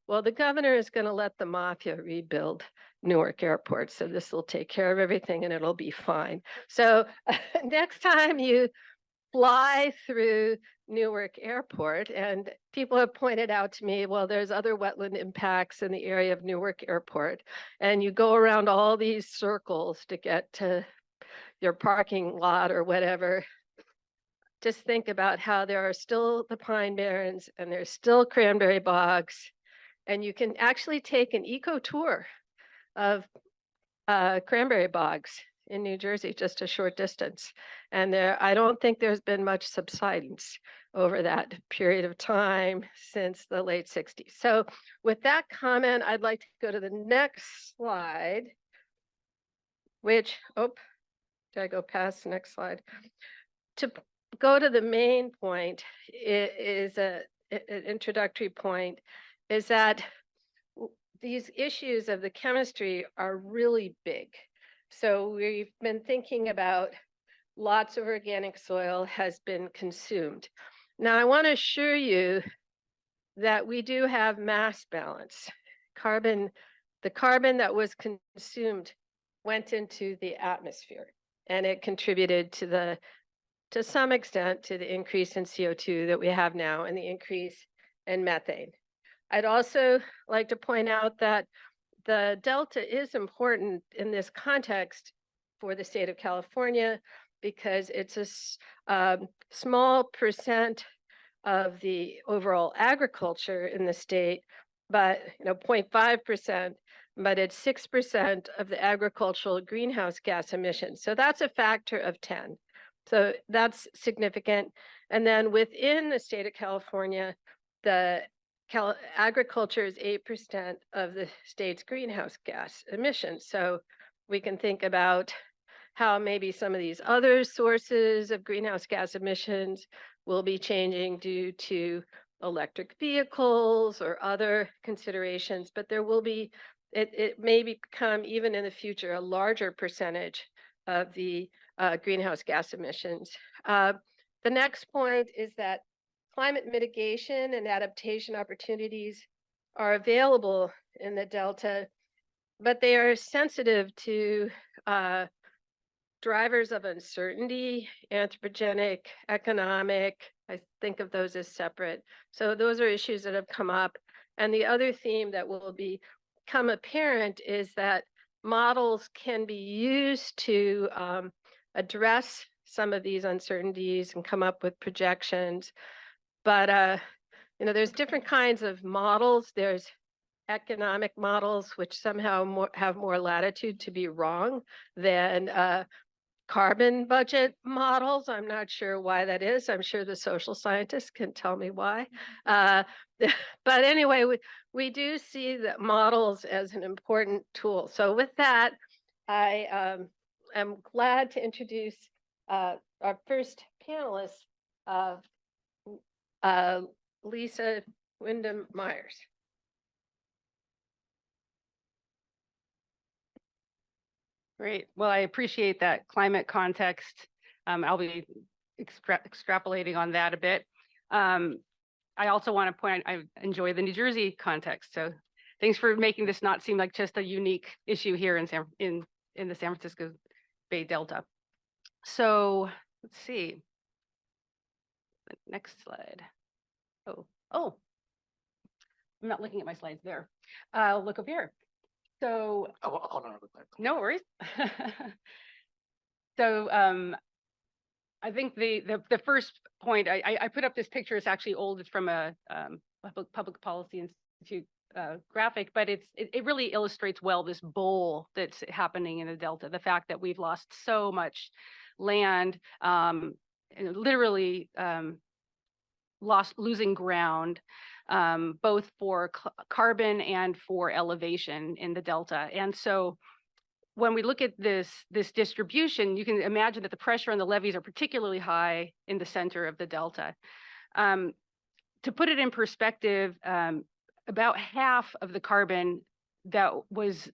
well, the governor is going to let the mafia rebuild Newark Airport, so this will take care of everything and it'll be fine. So next time you fly through Newark Airport, and people have pointed out to me, well, there's other wetland impacts in the area of Newark Airport, and you go around all these circles to get to your parking lot or whatever. Just think about how there are still the Pine Barrens and there's still cranberry bogs, and you can actually take an eco tour of cranberry bogs in New Jersey, just a short distance. And there, I don't think there's been much subsidence over that period of time since the late 60s. So with that comment, I'd like to go to the next slide, which, oh, did I go past the next slide? To go to the main point, it is an introductory point, is that these issues of the chemistry are really big. So we've been thinking about lots of organic soil has been consumed. Now, I want to assure you that we do have mass balance. The carbon that was consumed went into the atmosphere, and it contributed to some extent to the increase in CO2 that we have now and the increase in methane. I'd also like to point out that the Delta is important in this context for the state of California because it's a small percent of the overall agriculture in the state, but 0.5%, but it's 6% of the agricultural greenhouse gas emissions. So that's a factor of 10. So that's significant. And then within the state of California, agriculture is 8% of the state's greenhouse gas emissions. So we can think about how maybe some of these other sources of greenhouse gas emissions will be changing due to electric vehicles or other considerations, but there will be, it may become even in the future a larger percentage of the greenhouse gas emissions. The next point is that climate mitigation and adaptation opportunities are available in the Delta, but they are sensitive to drivers of uncertainty, anthropogenic, economic. I think of those as separate. So those are issues that have come up. And the other theme that will become apparent is that models can be used to address some of these uncertainties and come up with projections. But there's different kinds of models. There's economic models, which somehow have more latitude to be wrong than carbon budget models. I'm not sure why that is. I'm sure the social scientists can tell me why. But anyway, we do see that models as an important tool. So with that, I am glad to introduce our first panelist, Lisa Wyndham-Myers. Great. Well, I appreciate that climate context. I'll be extrapolating on that a bit. I also want to point out, I enjoy the New Jersey context. So thanks for making this not seem like just a unique issue here in the San Francisco Bay Delta. So let's see. Next slide. Oh, I'm not looking at my slides there. I'll look up here. So, no worries. So I think the first point, I put up this picture. It's actually old. It's from a Public Policy Institute graphic, but it really illustrates well this bowl that's happening in the Delta. The fact that we've lost so much land, and literally losing ground, both for carbon and for elevation in the Delta. And so when we look at this distribution, you can imagine that the pressure on the levees are particularly high in the center of the Delta. To put it in perspective, about half of the carbon that was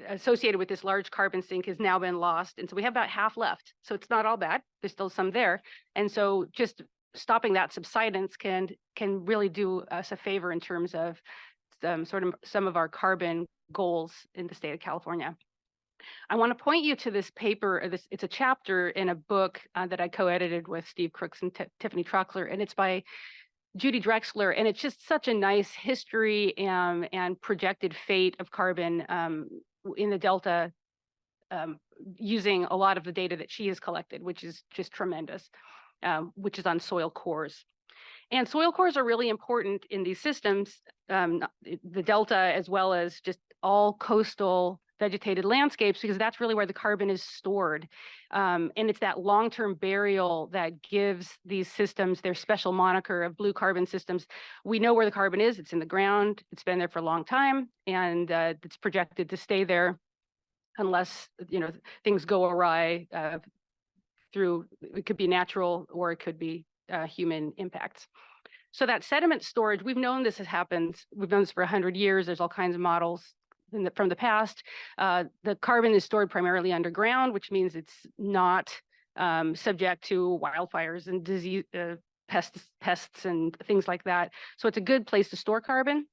associated with this large carbon sink has now been lost. And so we have about half left. So it's not all bad. There's still some there. And so just stopping that subsidence can really do us a favor in terms of some of our carbon goals in the state of California. I want to point you to this paper. It's a chapter in a book that I co-edited with Steve Crooks and Tiffany Troxler, and it's by Judy Drexler, and it's just such a nice history and projected fate of carbon in the Delta, using a lot of the data that she has collected, which is just tremendous, which is on soil cores. And soil cores are really important in these systems, the Delta, as well as just all coastal vegetated landscapes, because that's really where the carbon is stored. And it's that long-term burial that gives these systems their special moniker of blue carbon systems. We know where the carbon is. It's in the ground. It's been there for a long time, and it's projected to stay there unless things go awry through, it could be natural or it could be human impacts. So that sediment storage, we've known this has happened. We've known this for 100 years. There's all kinds of models from the past. The carbon is stored primarily underground, which means it's not subject to wildfires and disease, pests and things like that. So it's a good place to store carbon.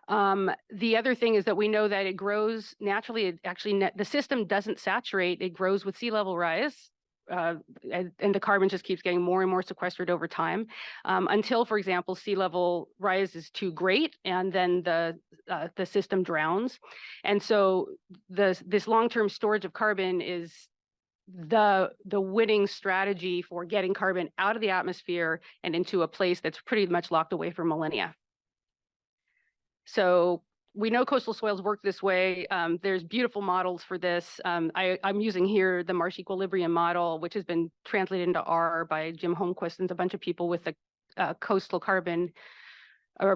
The other thing is that we know that it grows naturally. The system doesn't saturate. It grows with sea level rise. And the carbon just keeps getting more and more sequestered over time, until, for example, sea level rise is too great, and then the system drowns. And so this long-term storage of carbon is the winning strategy for getting carbon out of the atmosphere and into a place that's pretty much locked away for millennia. So we know coastal soils work this way. There's beautiful models for this. I'm using here the marsh equilibrium model, which has been translated into R by Jim Holmquist and a bunch of people with the coastal carbon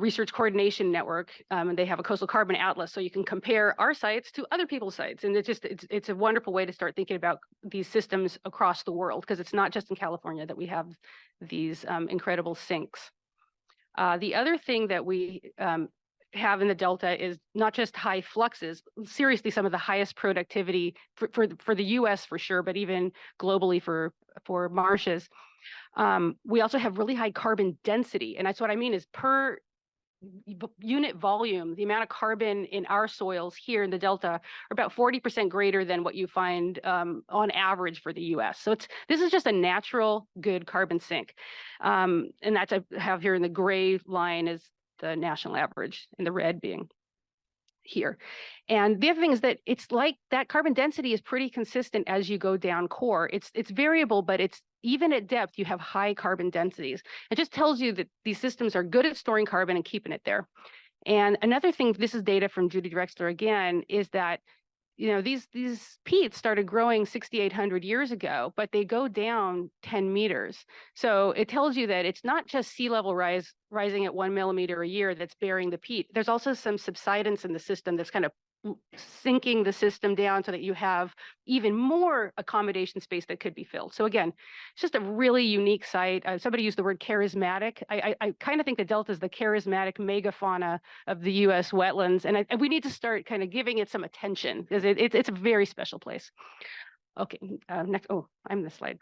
research coordination network. And they have a coastal carbon atlas, so you can compare our sites to other people's sites. And it's a wonderful way to start thinking about these systems across the world, because it's not just in California that we have these incredible sinks. The other thing that we have in the Delta is not just high fluxes, seriously, some of the highest productivity for the US for sure, but even globally for marshes. We also have really high carbon density. And that's what I mean is per unit volume, the amount of carbon in our soils here in the Delta are about 40% greater than what you find on average for the US. So this is just a natural good carbon sink. And that's I have here in the gray line is the national average, and the red being here. And the other thing is that it's like that carbon density is pretty consistent as you go down core. It's variable, but it's even at depth, you have high carbon densities. It just tells you that these systems are good at storing carbon and keeping it there. And another thing, this is data from Judy Drexler again, is that these peats started growing 6,800 years ago, but they go down 10 meters. So it tells you that it's not just sea level rising at 1 millimeter a year that's bearing the peat. There's also some subsidence in the system that's kind of sinking the system down so that you have even more accommodation space that could be filled. So again, it's just a really unique site. Somebody used the word charismatic. I kind of think the Delta is the charismatic megafauna of the US wetlands. And we need to start kind of giving it some attention, because it's a very special place. Okay, next, I'm this slide.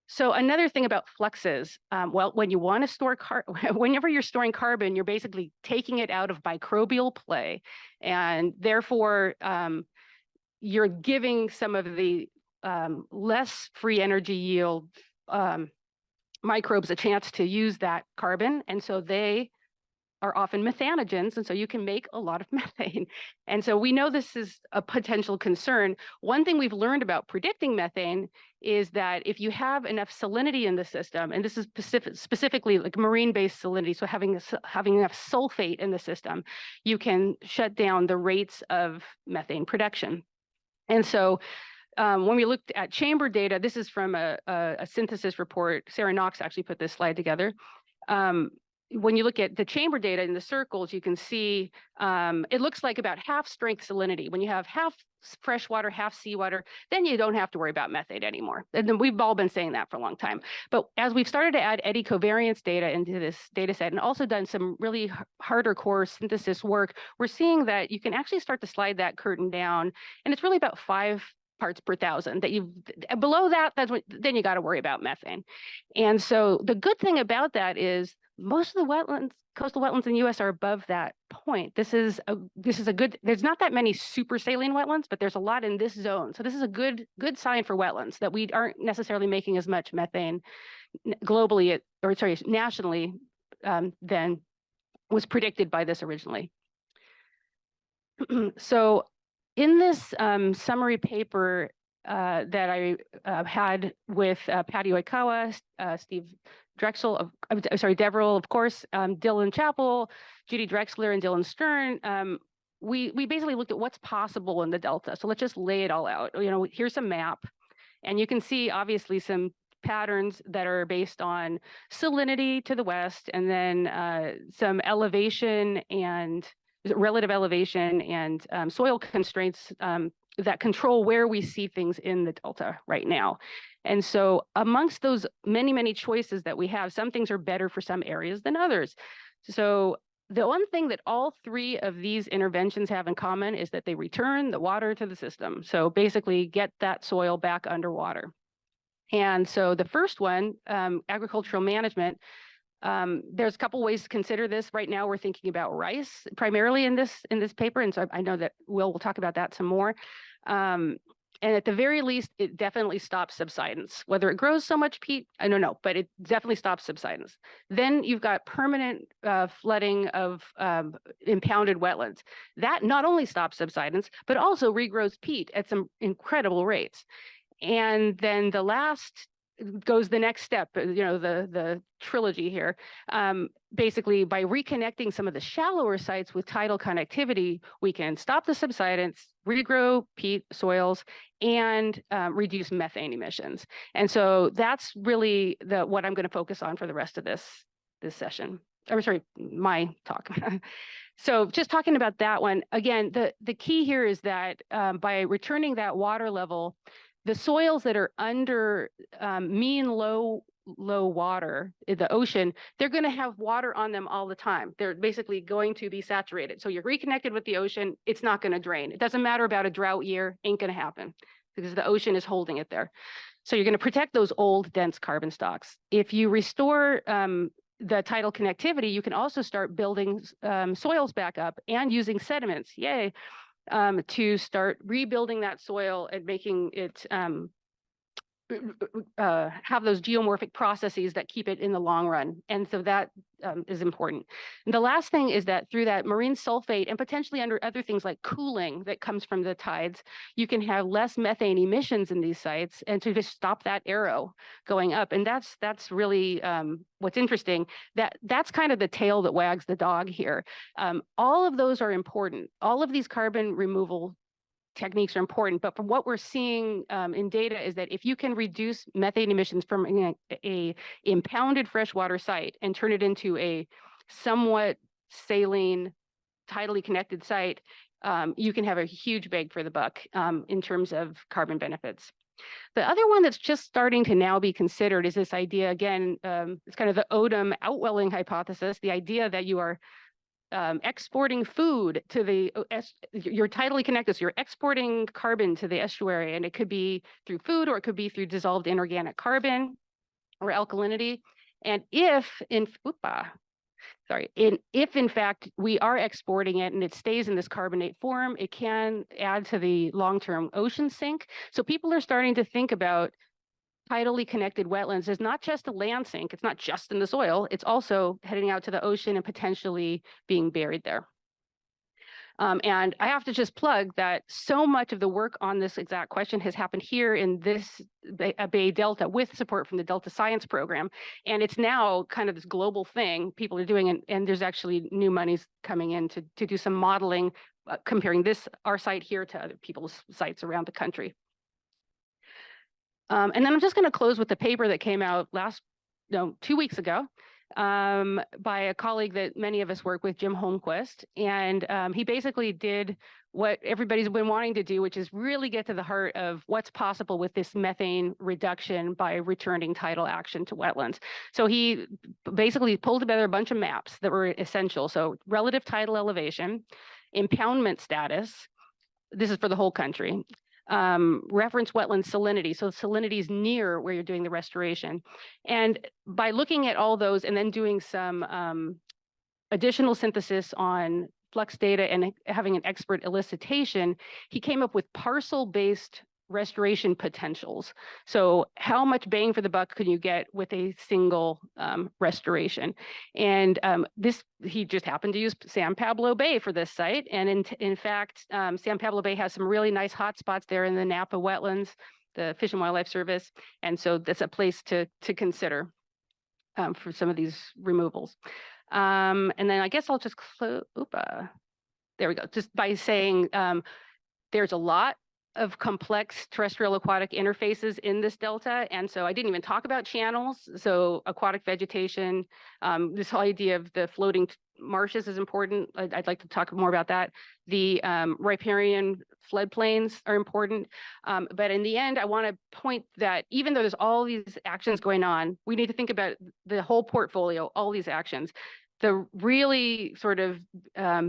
So another thing about fluxes, well, when you want to store whenever you're storing carbon, you're basically taking it out of microbial play, and therefore you're giving some of the less free energy yield microbes a chance to use that carbon, and so they are often methanogens, and so you can make a lot of methane. And so we know this is a potential concern. One thing we've learned about predicting methane is that if you have enough salinity in the system, and this is specifically like marine-based salinity, so having enough sulfate in the system, you can shut down the rates of methane production. And so when we looked at chamber data, this is from a synthesis report. Sarah Knox actually put this slide together. When you look at the chamber data in the circles, you can see it looks like about half strength salinity. When you have half fresh water, half seawater, then you don't have to worry about methane anymore. And then we've all been saying that for a long time. But as we've started to add eddy covariance data into this data set and also done some really harder core synthesis work, we're seeing that you can actually start to slide that curtain down. And it's really about 5 parts per thousand that below that, then you got to worry about methane. And so the good thing about that is most of the wetlands, coastal wetlands in the US are above that point. This is a good, there's not that many super saline wetlands, but there's a lot in this zone. So this is a good sign for wetlands that we aren't necessarily making as much methane globally, nationally than was predicted by this originally. So in this summary paper that I had with Patty Oikawa, Steve Drexel, Deverel, of course, Dylan Chappell, Judy Drexler, and Dylan Stern, we basically looked at what's possible in the Delta. So let's just lay it all out. Here's a map, and you can see obviously some patterns that are based on salinity to the west, and then some elevation and relative elevation and soil constraints that control where we see things in the Delta right now. And so amongst those many choices that we have, some things are better for some areas than others. So the one thing that all 3 of these interventions have in common is that they return the water to the system. So basically get that soil back underwater. And so the first one, agricultural management, there's a couple ways to consider this. Right now, we're thinking about rice primarily in this paper, and so I know that we'll talk about that some more. And at the very least, it definitely stops subsidence. Whether it grows so much peat, I don't know, but it definitely stops subsidence. Then you've got permanent flooding of impounded wetlands. That not only stops subsidence, but also regrows peat at some incredible rates. And then the last goes the next step, the trilogy here. Basically, by reconnecting some of the shallower sites with tidal connectivity, we can stop the subsidence, regrow peat soils, and reduce methane emissions. And so that's really what I'm going to focus on for the rest of this session. I'm sorry, my talk. So just talking about that one, again, the key here is that by returning that water level, the soils that are under mean low water in the ocean, they're going to have water on them all the time. They're basically going to be saturated. So you're reconnected with the ocean, it's not going to drain. It doesn't matter about a drought year, ain't going to happen because the ocean is holding it there. So you're going to protect those old dense carbon stocks. If you restore the tidal connectivity, you can also start building soils back up and using sediments, yay, to start rebuilding that soil and making it have those geomorphic processes that keep it in the long run. And so that is important. And the last thing is that through that marine sulfate and potentially under other things like cooling that comes from the tides, you can have less methane emissions in these sites and to just stop that arrow going up. And that's really what's interesting. That's kind of the tail that wags the dog here. All of those are important. All of these carbon removal techniques are important, but from what we're seeing in data is that if you can reduce methane emissions from a impounded freshwater site and turn it into a somewhat saline, tidally connected site, you can have a huge bang for the buck in terms of carbon benefits. The other one that's just starting to now be considered is this idea, again, it's kind of the Odom outwelling hypothesis, the idea that you are exporting food to you're tidally connected, so you're exporting carbon to the estuary, and it could be through food or it could be through dissolved inorganic carbon or alkalinity. And if in fact we are exporting it and it stays in this carbonate form, it can add to the long-term ocean sink. So people are starting to think about tidally connected wetlands is not just a land sink. It's not just in the soil. It's also heading out to the ocean and potentially being buried there. And I have to just plug that so much of the work on this exact question has happened here in this Bay Delta with support from the Delta Science Program. And it's now kind of this global thing people are doing, and there's actually new monies coming in to do some modeling, comparing our site here to other people's sites around the country. And then I'm just going to close with the paper that came out 2 weeks ago by a colleague that many of us work with, Jim Holmquist. And he basically did what everybody's been wanting to do, which is really get to the heart of what's possible with this methane reduction by returning tidal action to wetlands. So he basically pulled together a bunch of maps that were essential. So relative tidal elevation, impoundment status, this is for the whole country, reference wetland salinity. So salinity is near where you're doing the restoration. And by looking at all those and then doing some additional synthesis on flux data and having an expert elicitation, he came up with parcel-based restoration potentials. So how much bang for the buck can you get with a single restoration? And he just happened to use San Pablo Bay for this site. And in fact, San Pablo Bay has some really nice hot spots there in the Napa wetlands, the Fish and Wildlife Service. And so that's a place to consider for some of these removals. And then I guess I'll just close, there we go, just by saying there's a lot of complex terrestrial aquatic interfaces in this delta. And so I didn't even talk about channels. So aquatic vegetation, this whole idea of the floating marshes is important. I'd like to talk more about that. The riparian floodplains are important. But in the end, I want to point that even though there's all these actions going on, we need to think about the whole portfolio, all these actions. The really sort of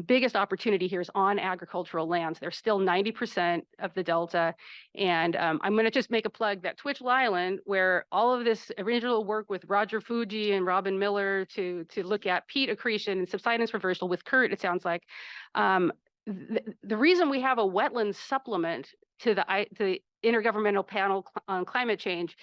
biggest opportunity here is on agricultural lands. There's still 90% of the Delta. And I'm going to just make a plug that Twitchell Island, where all of this original work with Roger Fuji and Robin Miller to look at peat accretion and subsidence reversal with Kurt, it sounds like, the reason we have a wetland supplement to the Intergovernmental Panel on Climate Change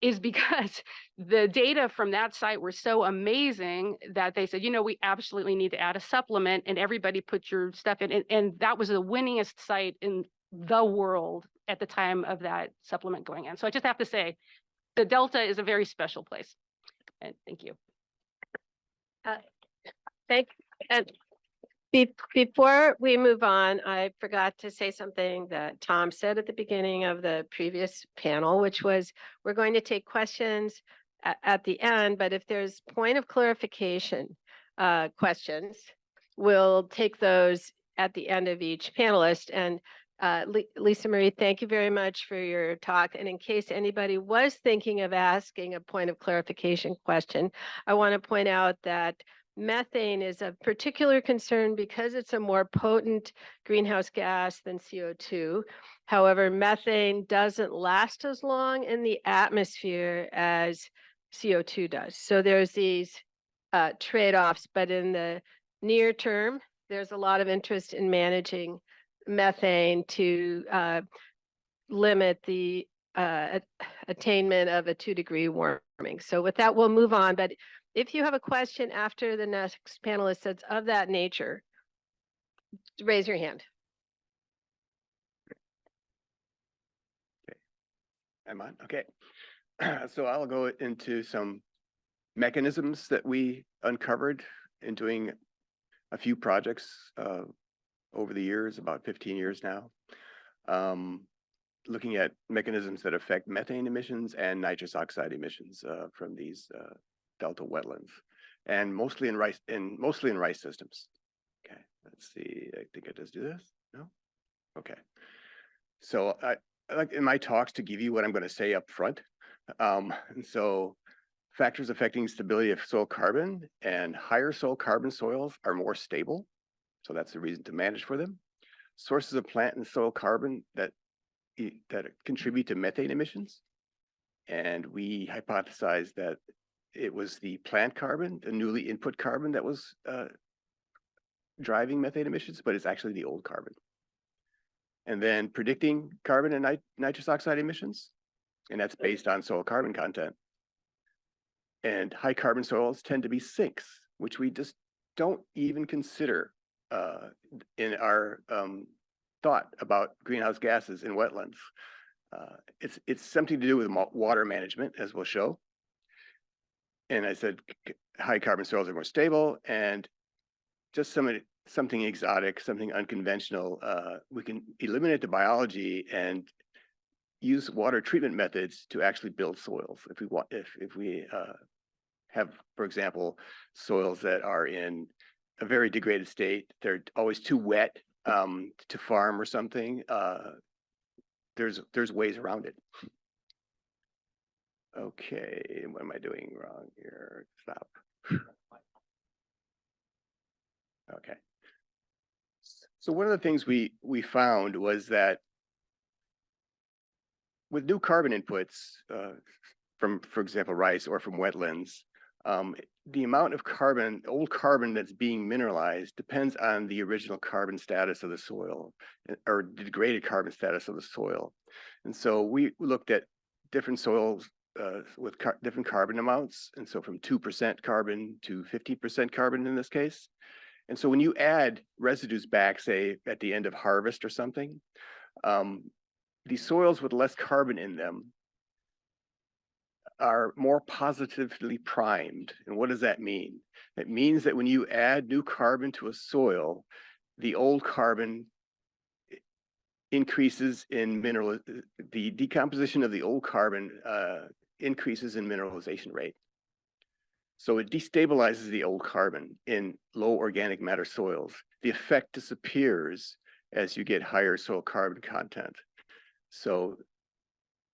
is because the data from that site were so amazing that they said, we absolutely need to add a supplement, and everybody put your stuff in. And that was the winningest site in the world at the time of that supplement going in. So I just have to say, the Delta is a very special place. And thank you. And before we move on, I forgot to say something that Tom said at the beginning of the previous panel, which was we're going to take questions at the end, but if there's point of clarification questions, we'll take those at the end of each panelist. And Lisa Marie, thank you very much for your talk. And in case anybody was thinking of asking a point of clarification question, I want to point out that methane is of particular concern because it's a more potent greenhouse gas than CO2. However, methane doesn't last as long in the atmosphere as CO2 does. So there's these trade-offs, but in the near term, there's a lot of interest in managing methane to limit the attainment of a 2-degree warming. So with that, we'll move on. But if you have a question after the next panelist that's of that nature, raise your hand. I'm on. Okay. So I'll go into some mechanisms that we uncovered in doing a few projects over the years, about 15 years now, looking at mechanisms that affect methane emissions and nitrous oxide emissions from these delta wetlands, and mostly in rice systems. Okay, let's see. I think I just do this. No. Okay. So I like in my talks to give you what I'm going to say up front. And so factors affecting stability of soil carbon and higher soil carbon soils are more stable. So that's the reason to manage for them. Sources of plant and soil carbon that contribute to methane emissions. And we hypothesized that it was the plant carbon, the newly input carbon that was driving methane emissions, but it's actually the old carbon. And then predicting carbon and nitrous oxide emissions, and that's based on soil carbon content. And high carbon soils tend to be sinks, which we just don't even consider in our thought about greenhouse gases in wetlands. It's something to do with water management, as we'll show. And I said high carbon soils are more stable, and just something exotic, something unconventional. We can eliminate the biology and use water treatment methods to actually build soils. If we want, if we have, for example, soils that are in a very degraded state, they're always too wet to farm or something. There's ways around it. Okay, what am I doing wrong here? Stop. Okay. So one of the things we found was that with new carbon inputs from, for example, rice or from wetlands, the amount of carbon, old carbon that's being mineralized depends on the original carbon status of the soil or degraded carbon status of the soil. And so we looked at different soils with different carbon amounts. And so from 2% carbon to 50% carbon in this case. And so when you add residues back, say at the end of harvest or something, these soils with less carbon in them are more positively primed. And what does that mean? It means that when you add new carbon to a soil, the old carbon increases in the decomposition of the old carbon increases in mineralization rate. So it destabilizes the old carbon in low organic matter soils. The effect disappears as you get higher soil carbon content. So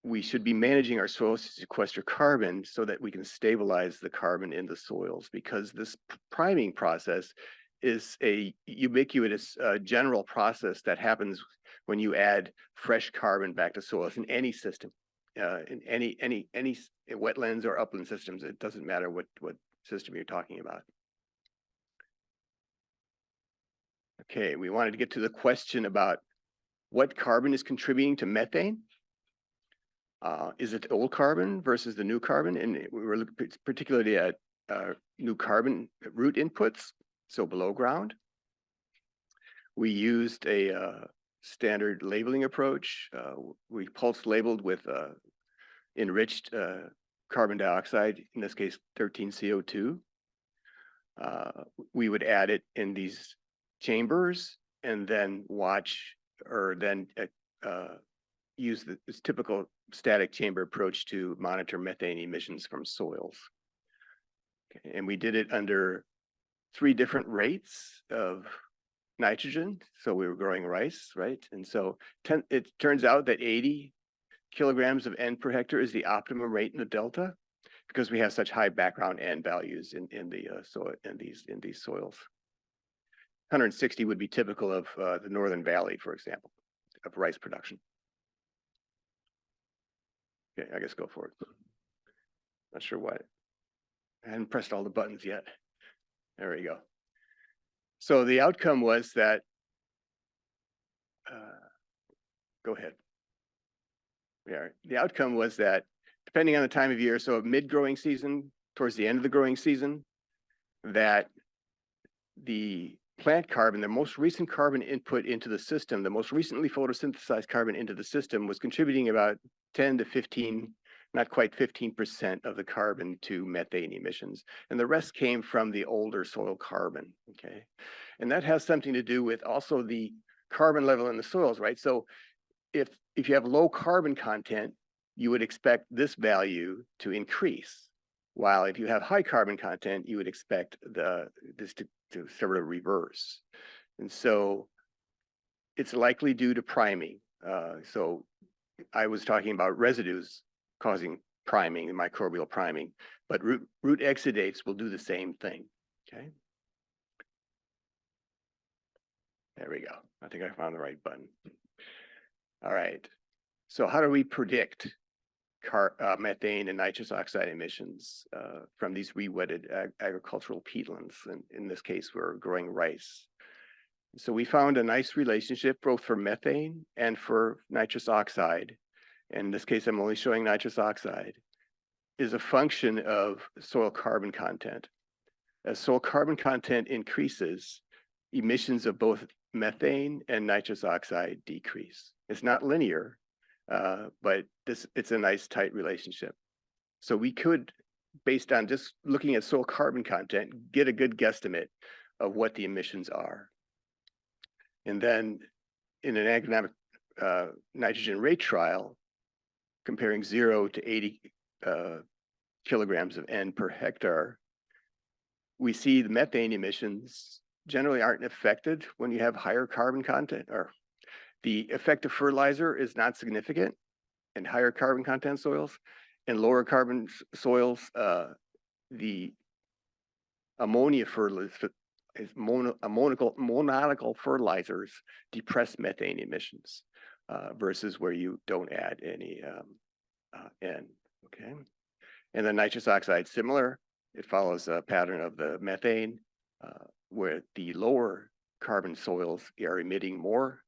we should be managing our soils to sequester carbon so that we can stabilize the carbon in the soils, because this priming process is a ubiquitous general process that happens when you add fresh carbon back to soils in any system, in any wetlands or upland systems. It doesn't matter what system you're talking about. Okay, we wanted to get to the question about what carbon is contributing to methane. Is it old carbon versus the new carbon? And we were looking particularly at new carbon root inputs, so below ground. We used a standard labeling approach. We pulse labeled with enriched carbon dioxide, in this case 13 CO2. We would add it in these chambers and then watch, or then use this typical static chamber approach to monitor methane emissions from soils. Okay, and we did it under 3 different rates of nitrogen. So we were growing rice, right? And so it turns out that 80 kilograms of N per hectare is the optimum rate in the Delta, because we have such high background N values in the soil, in these soils. 160 would be typical of the Northern Valley, for example, of rice production. Okay, I guess go for it. Not sure why. I hadn't pressed all the buttons yet. There we go. So the outcome was that, go ahead. Yeah, the outcome was that depending on the time of year, so mid-growing season, towards the end of the growing season, that the plant carbon, the most recent carbon input into the system, the most recently photosynthesized carbon into the system was contributing about 10 to 15, not quite 15% of the carbon to methane emissions. And the rest came from the older soil carbon, okay? And that has something to do with also the carbon level in the soils, right? So if you have low carbon content, you would expect this value to increase. While if you have high carbon content, you would expect this to sort of reverse. And so it's likely due to priming. So I was talking about residues causing priming and microbial priming, but root exudates will do the same thing, okay? There we go. I think I found the right button. All right. So how do we predict methane and nitrous oxide emissions from these re-wetted agricultural peatlands? And in this case, we're growing rice. So we found a nice relationship both for methane and for nitrous oxide. In this case, I'm only showing nitrous oxide, is a function of soil carbon content. As soil carbon content increases, emissions of both methane and nitrous oxide decrease. It's not linear, but it's a nice tight relationship. So we could, based on just looking at soil carbon content, get a good guesstimate of what the emissions are. And then in an agronomic nitrogen rate trial, comparing 0 to 80 kilograms of N per hectare, we see the methane emissions generally aren't affected when you have higher carbon content, or the effect of fertilizer is not significant in higher carbon content soils. In lower carbon soils, the ammonia fertilizer, monadical fertilizers depress methane emissions versus where you don't add any N, okay? And then nitrous oxide, similar. It follows a pattern of the methane, where the lower carbon soils are emitting more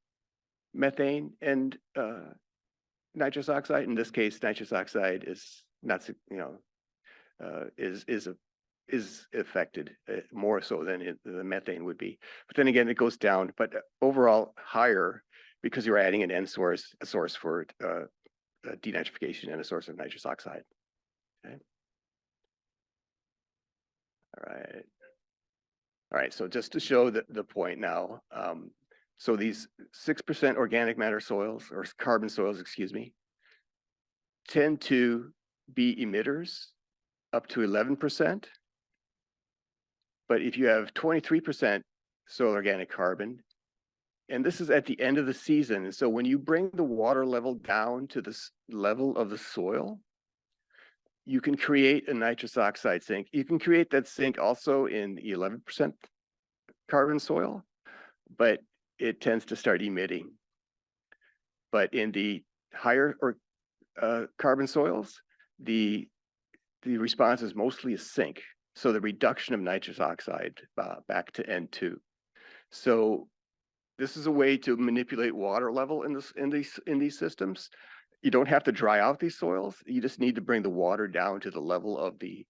methane and nitrous oxide. In this case, nitrous oxide is not, is affected more so than the methane would be. But then again, it goes down, but overall higher because you're adding an N source, a source for denitrification and a source of nitrous oxide. Okay. All right, so just to show the point now, so these 6% organic matter soils, or carbon soils, excuse me, tend to be emitters up to 11%. But if you have 23% soil organic carbon, and this is at the end of the season, and so when you bring the water level down to the level of the soil, you can create a nitrous oxide sink. You can create that sink also in the 11% carbon soil, but it tends to start emitting. But in the higher carbon soils, the response is mostly a sink. So the reduction of nitrous oxide back to N2. So this is a way to manipulate water level in these systems. You don't have to dry out these soils. You just need to bring the water down to the level of the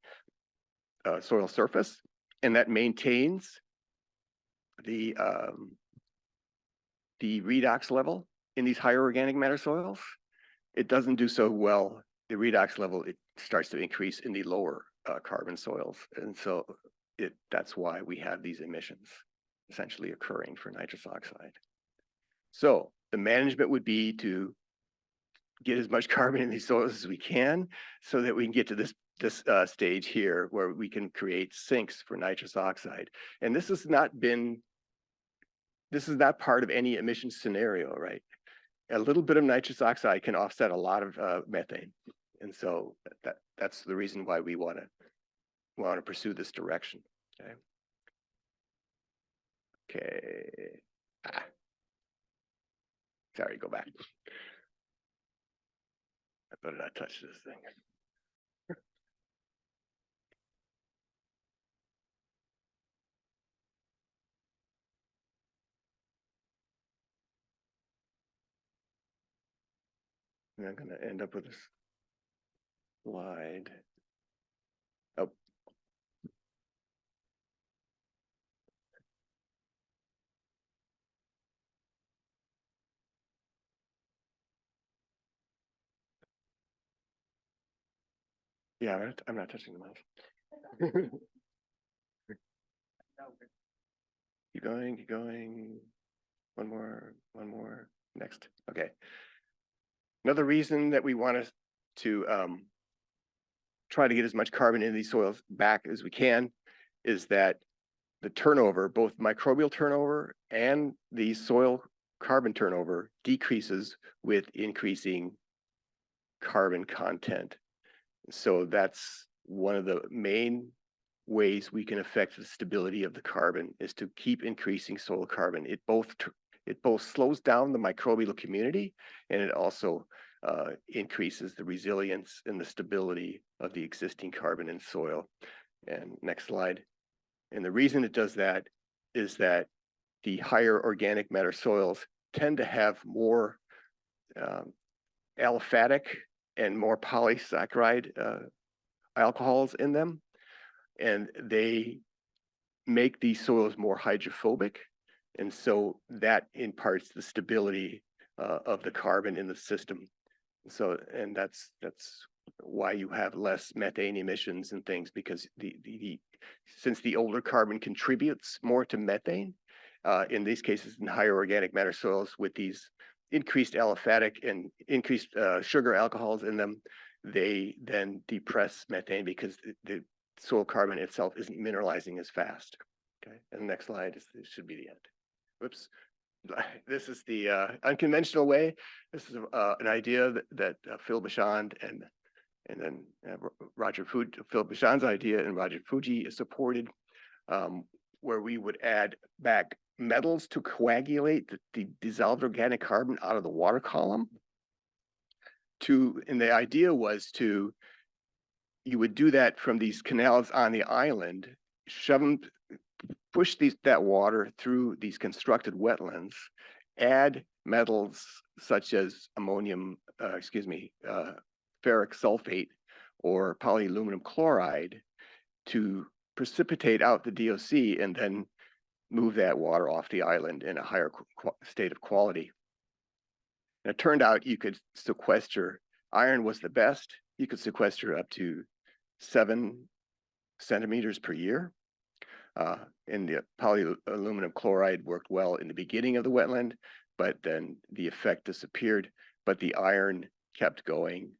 soil surface, and that maintains the redox level in these higher organic matter soils. It doesn't do so well the redox level, it starts to increase in the lower carbon soils. And so that's why we have these emissions essentially occurring for nitrous oxide. So the management would be to get as much carbon in these soils as we can so that we can get to this stage here where we can create sinks for nitrous oxide. And this is not part of any emission scenario, right? A little bit of nitrous oxide can offset a lot of methane. And so that's the reason why we want to pursue this direction. Okay. Sorry, go back. I better not touch this thing. And I'm going to end up with this slide. Oh. Yeah, I'm not touching the mouse. Keep going, keep going. One more, next. Okay. Another reason that we want to try to get as much carbon in these soils back as we can is that the turnover, both microbial turnover and the soil carbon turnover, decreases with increasing carbon content. So that's one of the main ways we can affect the stability of the carbon, is to keep increasing soil carbon. It both slows down the microbial community, and it also increases the resilience and the stability of the existing carbon in soil. And next slide. And the reason it does that is that the higher organic matter soils tend to have more aliphatic and more polysaccharide alcohols in them, and they make these soils more hydrophobic, and so that imparts the stability of the carbon in the system. So, and that's why you have less methane emissions and things, because since the older carbon contributes more to methane, in these cases in higher organic matter soils with these increased aliphatic and increased sugar alcohols in them, they then depress methane because the soil carbon itself isn't mineralizing as fast. Okay, and the next slide should be the end. Whoops. This is the unconventional way. This is an idea that Phil Bashand and then Phil Bashand's idea and Roger Fuji supported, where we would add back metals to coagulate the dissolved organic carbon out of the water column. And the idea was you would do that from these canals on the island, push that water through these constructed wetlands, add metals such as ferric sulfate or polyaluminum chloride to precipitate out the DOC, and then move that water off the island in a higher state of quality. And it turned out you could sequester, iron was the best, you could sequester up to 7 centimeters per year. And the polyaluminum chloride worked well in the beginning of the wetland, but then the effect disappeared, but the iron kept going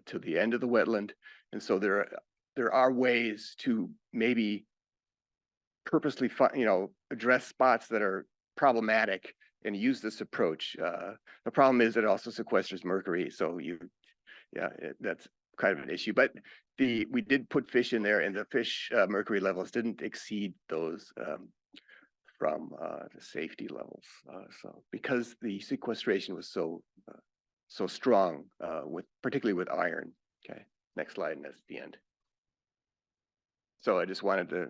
to the end of the wetland. And so there are ways to maybe purposely address spots that are problematic and use this approach. The problem is it also sequesters mercury, so that's kind of an issue. But we did put fish in there, and the fish mercury levels didn't exceed those from the safety levels. So because the sequestration was so strong, particularly with iron. Okay, next slide, and that's the end. So I just wanted to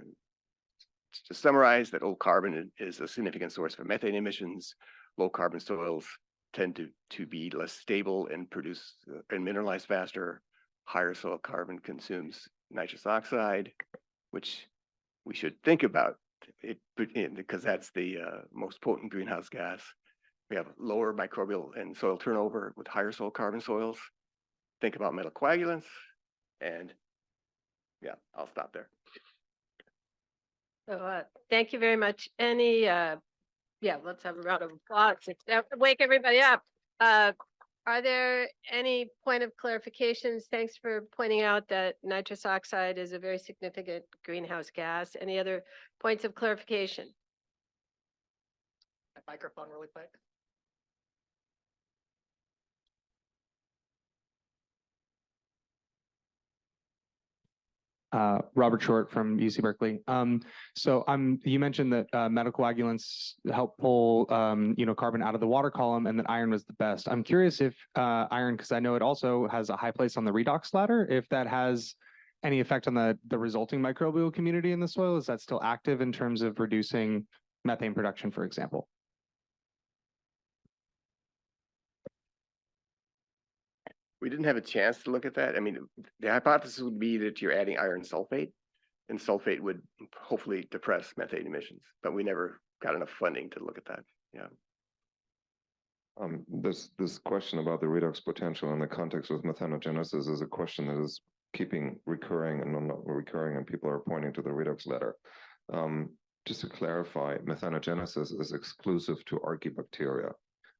summarize that old carbon is a significant source for methane emissions. Low carbon soils tend to be less stable and produce and mineralize faster. Higher soil carbon consumes nitrous oxide, which we should think about because that's the most potent greenhouse gas. We have lower microbial and soil turnover with higher soil carbon soils. think about metal coagulants, and yeah, I'll stop there. So, thank you very much. Any, yeah, let's have a round of applause. Wake everybody up. Are there any point of clarifications? Thanks for pointing out that nitrous oxide is a very significant greenhouse gas. Any other points of clarification? Microphone really quick. Robert Short from UC Berkeley. So you mentioned that metacoagulants help pull, carbon out of the water column, and that iron was the best. I'm curious if iron, because I know it also has a high place on the redox ladder, if that has any effect on the resulting microbial community in the soil. Is that still active in terms of reducing methane production, for example? We didn't have a chance to look at that. I mean, the hypothesis would be that you're adding iron sulfate, and sulfate would hopefully depress methane emissions, but we never got enough funding to look at that. Yeah. This question about the redox potential in the context with methanogenesis is a question that is keeping recurring and not recurring, and people are pointing to the redox ladder. Just to clarify, methanogenesis is exclusive to archaebacteria.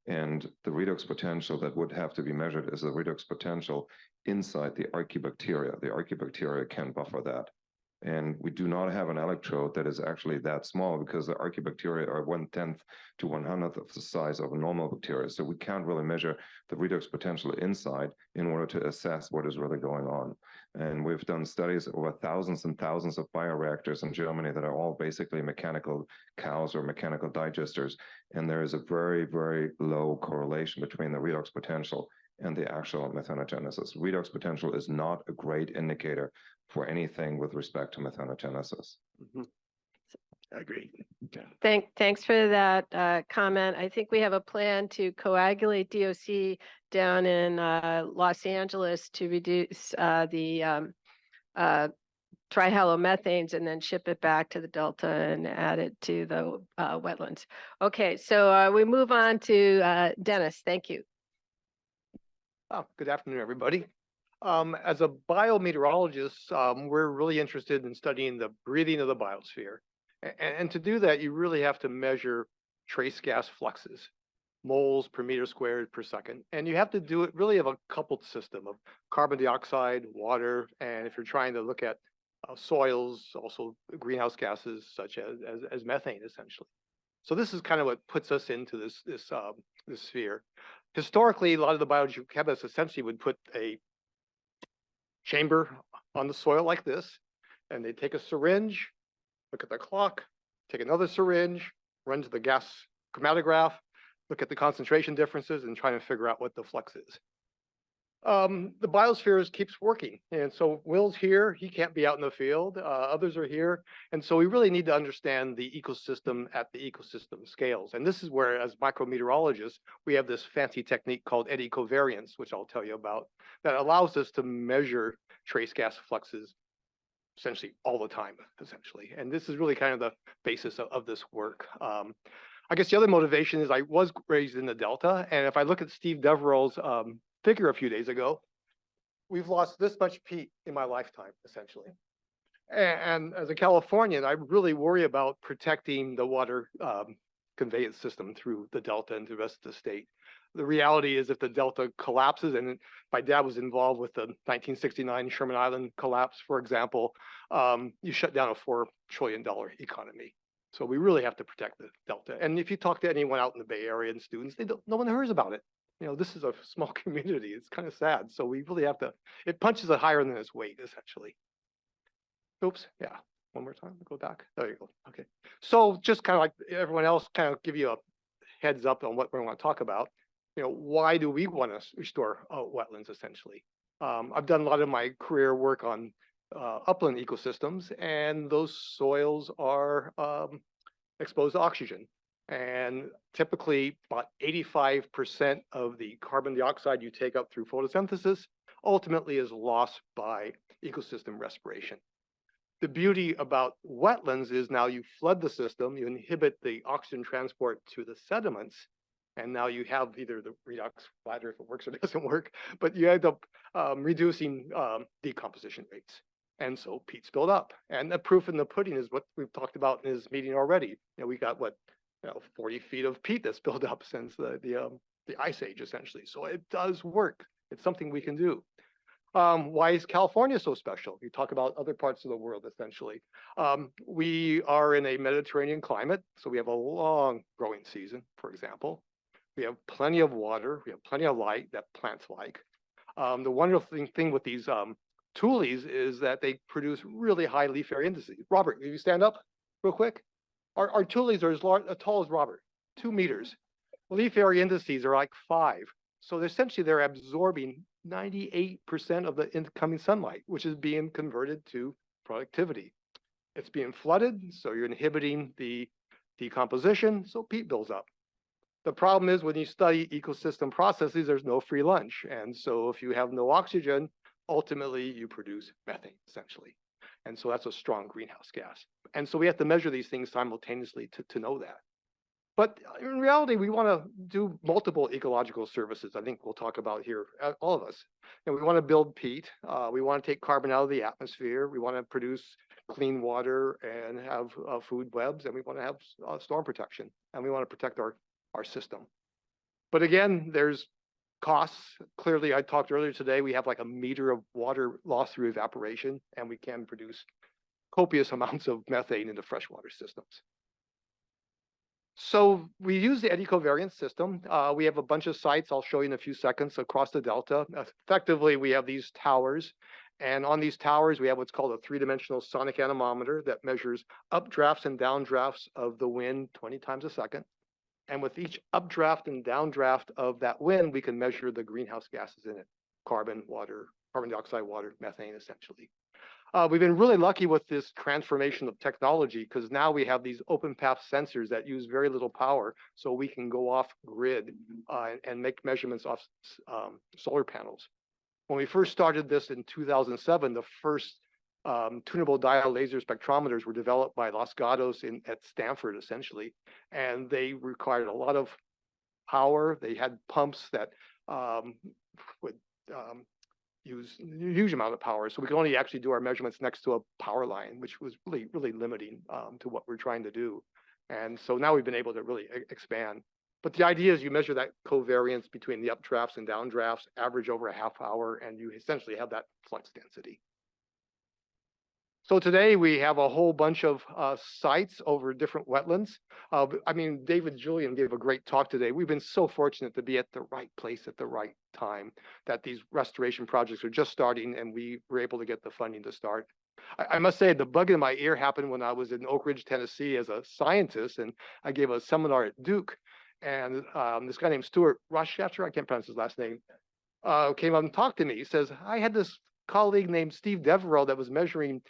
And the redox potential that would have to be measured is the redox potential inside the archaebacteria. The archaebacteria can buffer that. And we do not have an electrode that is actually that small, because the archaebacteria are 1/10 to 100th of the size of a normal bacteria. So we can't really measure the redox potential inside in order to assess what is really going on. And we've done studies over thousands and thousands of bioreactors in Germany that are all basically mechanical cows or mechanical digesters. And there is a very, very low correlation between the redox potential and the actual methanogenesis. Redox potential is not a great indicator for anything with respect to methanogenesis. I agree. Yeah. Thanks for that comment. I think we have a plan to coagulate DOC down in Los Angeles to reduce the trihalomethanes and then ship it back to the Delta and add it to the wetlands. Okay, so we move on to Dennis. Thank you. Oh, good afternoon, everybody. As a biometeorologist, we're really interested in studying the breathing of the biosphere. And to do that, you really have to measure trace gas fluxes, moles per meter squared per second. And you have to do it really of a coupled system of carbon dioxide, water, and if you're trying to look at soils, also greenhouse gases such as methane, essentially. So this is kind of what puts us into this sphere. Historically, a lot of the biogeochemists essentially would put a chamber on the soil like this, and they take a syringe, look at the clock, take another syringe, run to the gas chromatograph, look at the concentration differences, and try to figure out what the flux is. The biosphere keeps working, and so Will's here, he can't be out in the field, others are here, and so we really need to understand the ecosystem at the ecosystem scales. And this is where, as micrometeorologists, we have this fancy technique called eddy covariance, which I'll tell you about, that allows us to measure trace gas fluxes essentially all the time, essentially. And this is really kind of the basis of this work. I guess the other motivation is I was raised in the Delta, and if I look at Steve Deverel's figure a few days ago, we've lost this much peat in my lifetime, essentially. And as a Californian, I really worry about protecting the water conveyance system through the Delta and the rest of the state. The reality is if the Delta collapses, and my dad was involved with the 1969 Sherman Island collapse, for example, you shut down a $4 trillion economy. So we really have to protect the Delta. And if you talk to anyone out in the Bay Area and students, no one hears about it. You know, this is a small community. It's kind of sad. So we really have to, it punches it higher than its weight, essentially. Oops, yeah, one more time, go back. There you go, okay. So just kind of like everyone else, kind of give you a heads up on what we want to talk about. You know, why do we want to restore wetlands, essentially? I've done a lot of my career work on upland ecosystems, and those soils are exposed to oxygen. And typically about 85% of the carbon dioxide you take up through photosynthesis ultimately is lost by ecosystem respiration. The beauty about wetlands is now you flood the system, you inhibit the oxygen transport to the sediments, And now you have either the redox bladder, if it works or doesn't work, but you end up reducing decomposition rates. And so peat's built up. And the proof in the pudding is what we've talked about in this meeting already. We got 40 feet of peat that's built up since the ice age, essentially. So it does work. It's something we can do. Why is California so special? You talk about other parts of the world, essentially. We are in a Mediterranean climate, so we have a long growing season, for example. We have plenty of water. We have plenty of light that plants like. The wonderful thing with these tules is that they produce really high leaf area indices. Robert, will you stand up real quick? Our tules are as tall as Robert, 2 meters. Leaf area indices are like 5. So essentially they're absorbing 98% of the incoming sunlight, which is being converted to productivity. It's being flooded, so you're inhibiting the decomposition, so peat builds up. The problem is when you study ecosystem processes, there's no free lunch. And so if you have no oxygen, ultimately you produce methane, essentially. And so that's a strong greenhouse gas. And so we have to measure these things simultaneously to know that. But in reality, we want to do multiple ecological services. I think we'll talk about here, all of us. And we want to build peat. We want to take carbon out of the atmosphere. We want to produce clean water and have food webs. And we want to have storm protection. And we want to protect our system. But again, there's costs. Clearly, I talked earlier today, we have like a meter of water lost through evaporation, and we can produce copious amounts of methane into freshwater systems. So we use the eddy covariance system. We have a bunch of sites I'll show you in a few seconds across the delta. Effectively, we have these towers. And on these towers, we have what's called a 3-dimensional sonic anemometer that measures updrafts and downdrafts of the wind 20 times a second. And with each updraft and downdraft of that wind, we can measure the greenhouse gases in it: carbon, water, carbon dioxide, water, methane, essentially. We've been really lucky with this transformation of technology because now we have these open path sensors that use very little power, so we can go off grid and make measurements off solar panels. When we first started this in 2007, the first tunable diode laser spectrometers were developed by Los Gatos at Stanford, essentially, and they required a lot of power. They had pumps that would use a huge amount of power, so we could only actually do our measurements next to a power line, which was really limiting to what we're trying to do. And so now we've been able to really expand. But the idea is you measure that covariance between the updrafts and downdrafts, average over a half hour, and you essentially have that flux density. So today we have a whole bunch of sites over different wetlands. I mean, Julian gave a great talk today. We've been so fortunate to be at the right place at the right time, that these restoration projects are just starting and we were able to get the funding to start. I must say the bug in my ear happened when I was in Oak Ridge, Tennessee as a scientist, and I gave a seminar at Duke. And this guy named Russ, I can't pronounce his last name, came up and talked to me. He says, I had this colleague named Steve Deverel that was measuring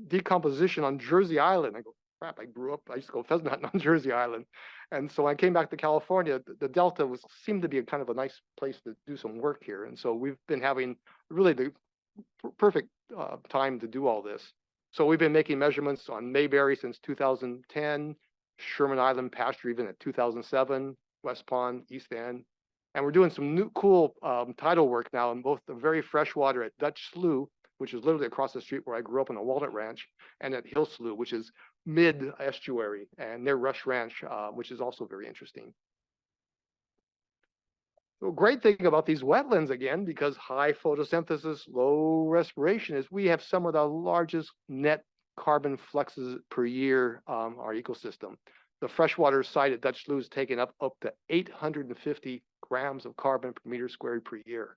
decomposition on Jersey Island. I go, crap, I used to go pheasant hunting on Jersey Island. And so when I came back to California, the Delta seemed to be a kind of a nice place to do some work here. And so we've been having really the perfect time to do all this. So we've been making measurements on Mayberry since 2010, Sherman Island pasture even at 2007, West Pond, East End. And we're doing some new cool tidal work now in both the very fresh water at Dutch Slough, which is literally across the street where I grew up in a walnut ranch, and at Hill Slough, which is mid-estuary, and near Rush Ranch, which is also very interesting. The great thing about these wetlands, again, because high photosynthesis, low respiration, is we have some of the largest net carbon fluxes per year, our ecosystem. The freshwater site at Dutch Slough is taking up to 850 grams of carbon per meter squared per year.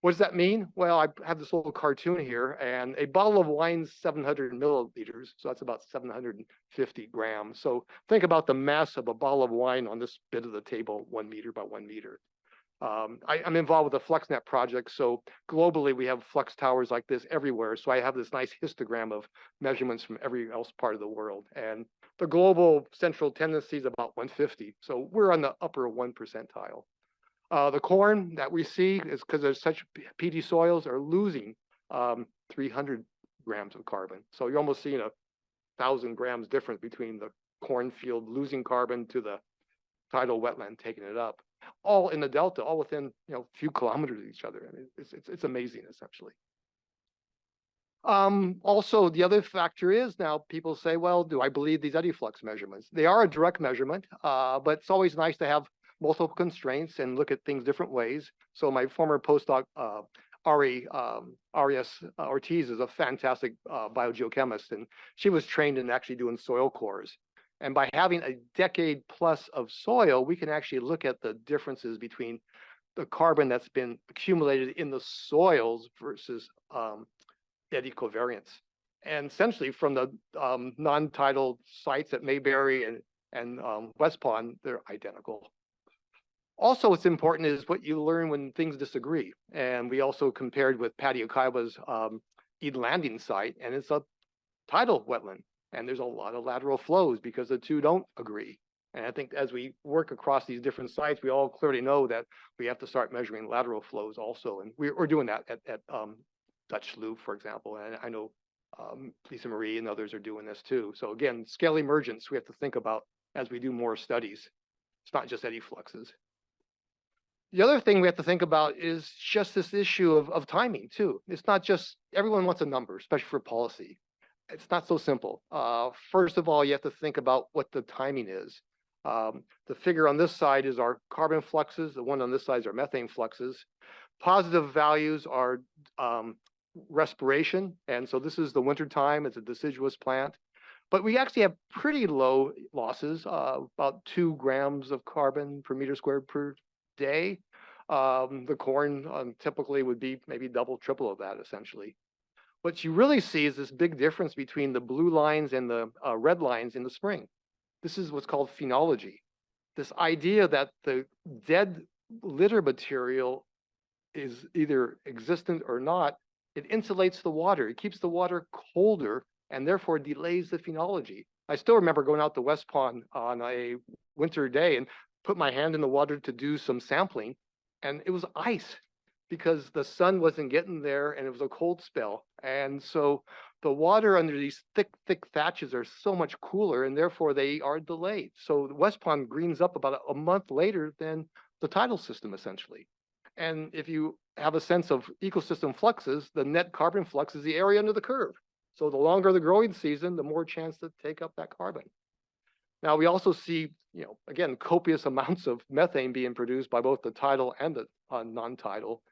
What does that mean? Well, I have this little cartoon here, and a bottle of wine's 700 milliliters, so that's about 750 grams. So think about the mass of a bottle of wine on this bit of the table, 1 meter by 1 meter. I'm involved with the FluxNet project, so globally we have flux towers like this everywhere. So I have this nice histogram of measurements from every else part of the world. And the global central tendency is about 150. So we're on the upper 1 percentile. The corn that we see is because there's such peaty soils are losing 300 grams of carbon. So you're almost seeing 1,000 grams difference between the cornfield losing carbon to the tidal wetland taking it up, all in the delta, all within, a few kilometers of each other. I mean, it's amazing, essentially. Also, the other factor is now people say, well, do I believe these eddy flux measurements? They are a direct measurement, but it's always nice to have multiple constraints and look at things different ways. So my former postdoc, Arias Ortiz, is a fantastic biogeochemist, and she was trained in actually doing soil cores. And by having a decade plus of soil, we can actually look at the differences between the carbon that's been accumulated in the soils versus eddy covariance. And essentially from the non-tidal sites at Mayberry and West Pond, they're identical. Also, what's important is what you learn when things disagree. And we also compared with Patty Okaiwa's Eden Landing site, and it's a tidal wetland. And there's a lot of lateral flows because the two don't agree. And I think as we work across these different sites, we all clearly know that we have to start measuring lateral flows also. And we're doing that at Dutch Loop, for example. And I know Lisa Marie and others are doing this too. So again, scale emergence, we have to think about as we do more studies. It's not just eddy fluxes. The other thing we have to think about is just this issue of timing too. It's not just, everyone wants a number, especially for policy. It's not so simple. First of all, you have to think about what the timing is. The figure on this side is our carbon fluxes. The one on this side is our methane fluxes. Positive values are respiration. And so this is the winter time. It's a deciduous plant. But we actually have pretty low losses, about 2 grams of carbon per meter squared per day. The corn typically would be maybe double, triple of that essentially. What you really see is this big difference between the blue lines and the red lines in the spring. This is what's called phenology. This idea that the dead litter material is either existent or not, it insulates the water. It keeps the water colder and therefore delays the phenology. I still remember going out to West Pond on a winter day and put my hand in the water to do some sampling, and it was ice because the sun wasn't getting there and it was a cold spell. And so the water under these thick thatches are so much cooler and therefore they are delayed. So the West Pond greens up about a month later than the tidal system essentially. And if you have a sense of ecosystem fluxes, the net carbon flux is the area under the curve. So the longer the growing season, the more chance to take up that carbon. Now we also see, again, copious amounts of methane being produced by both the tidal and the non-tidal.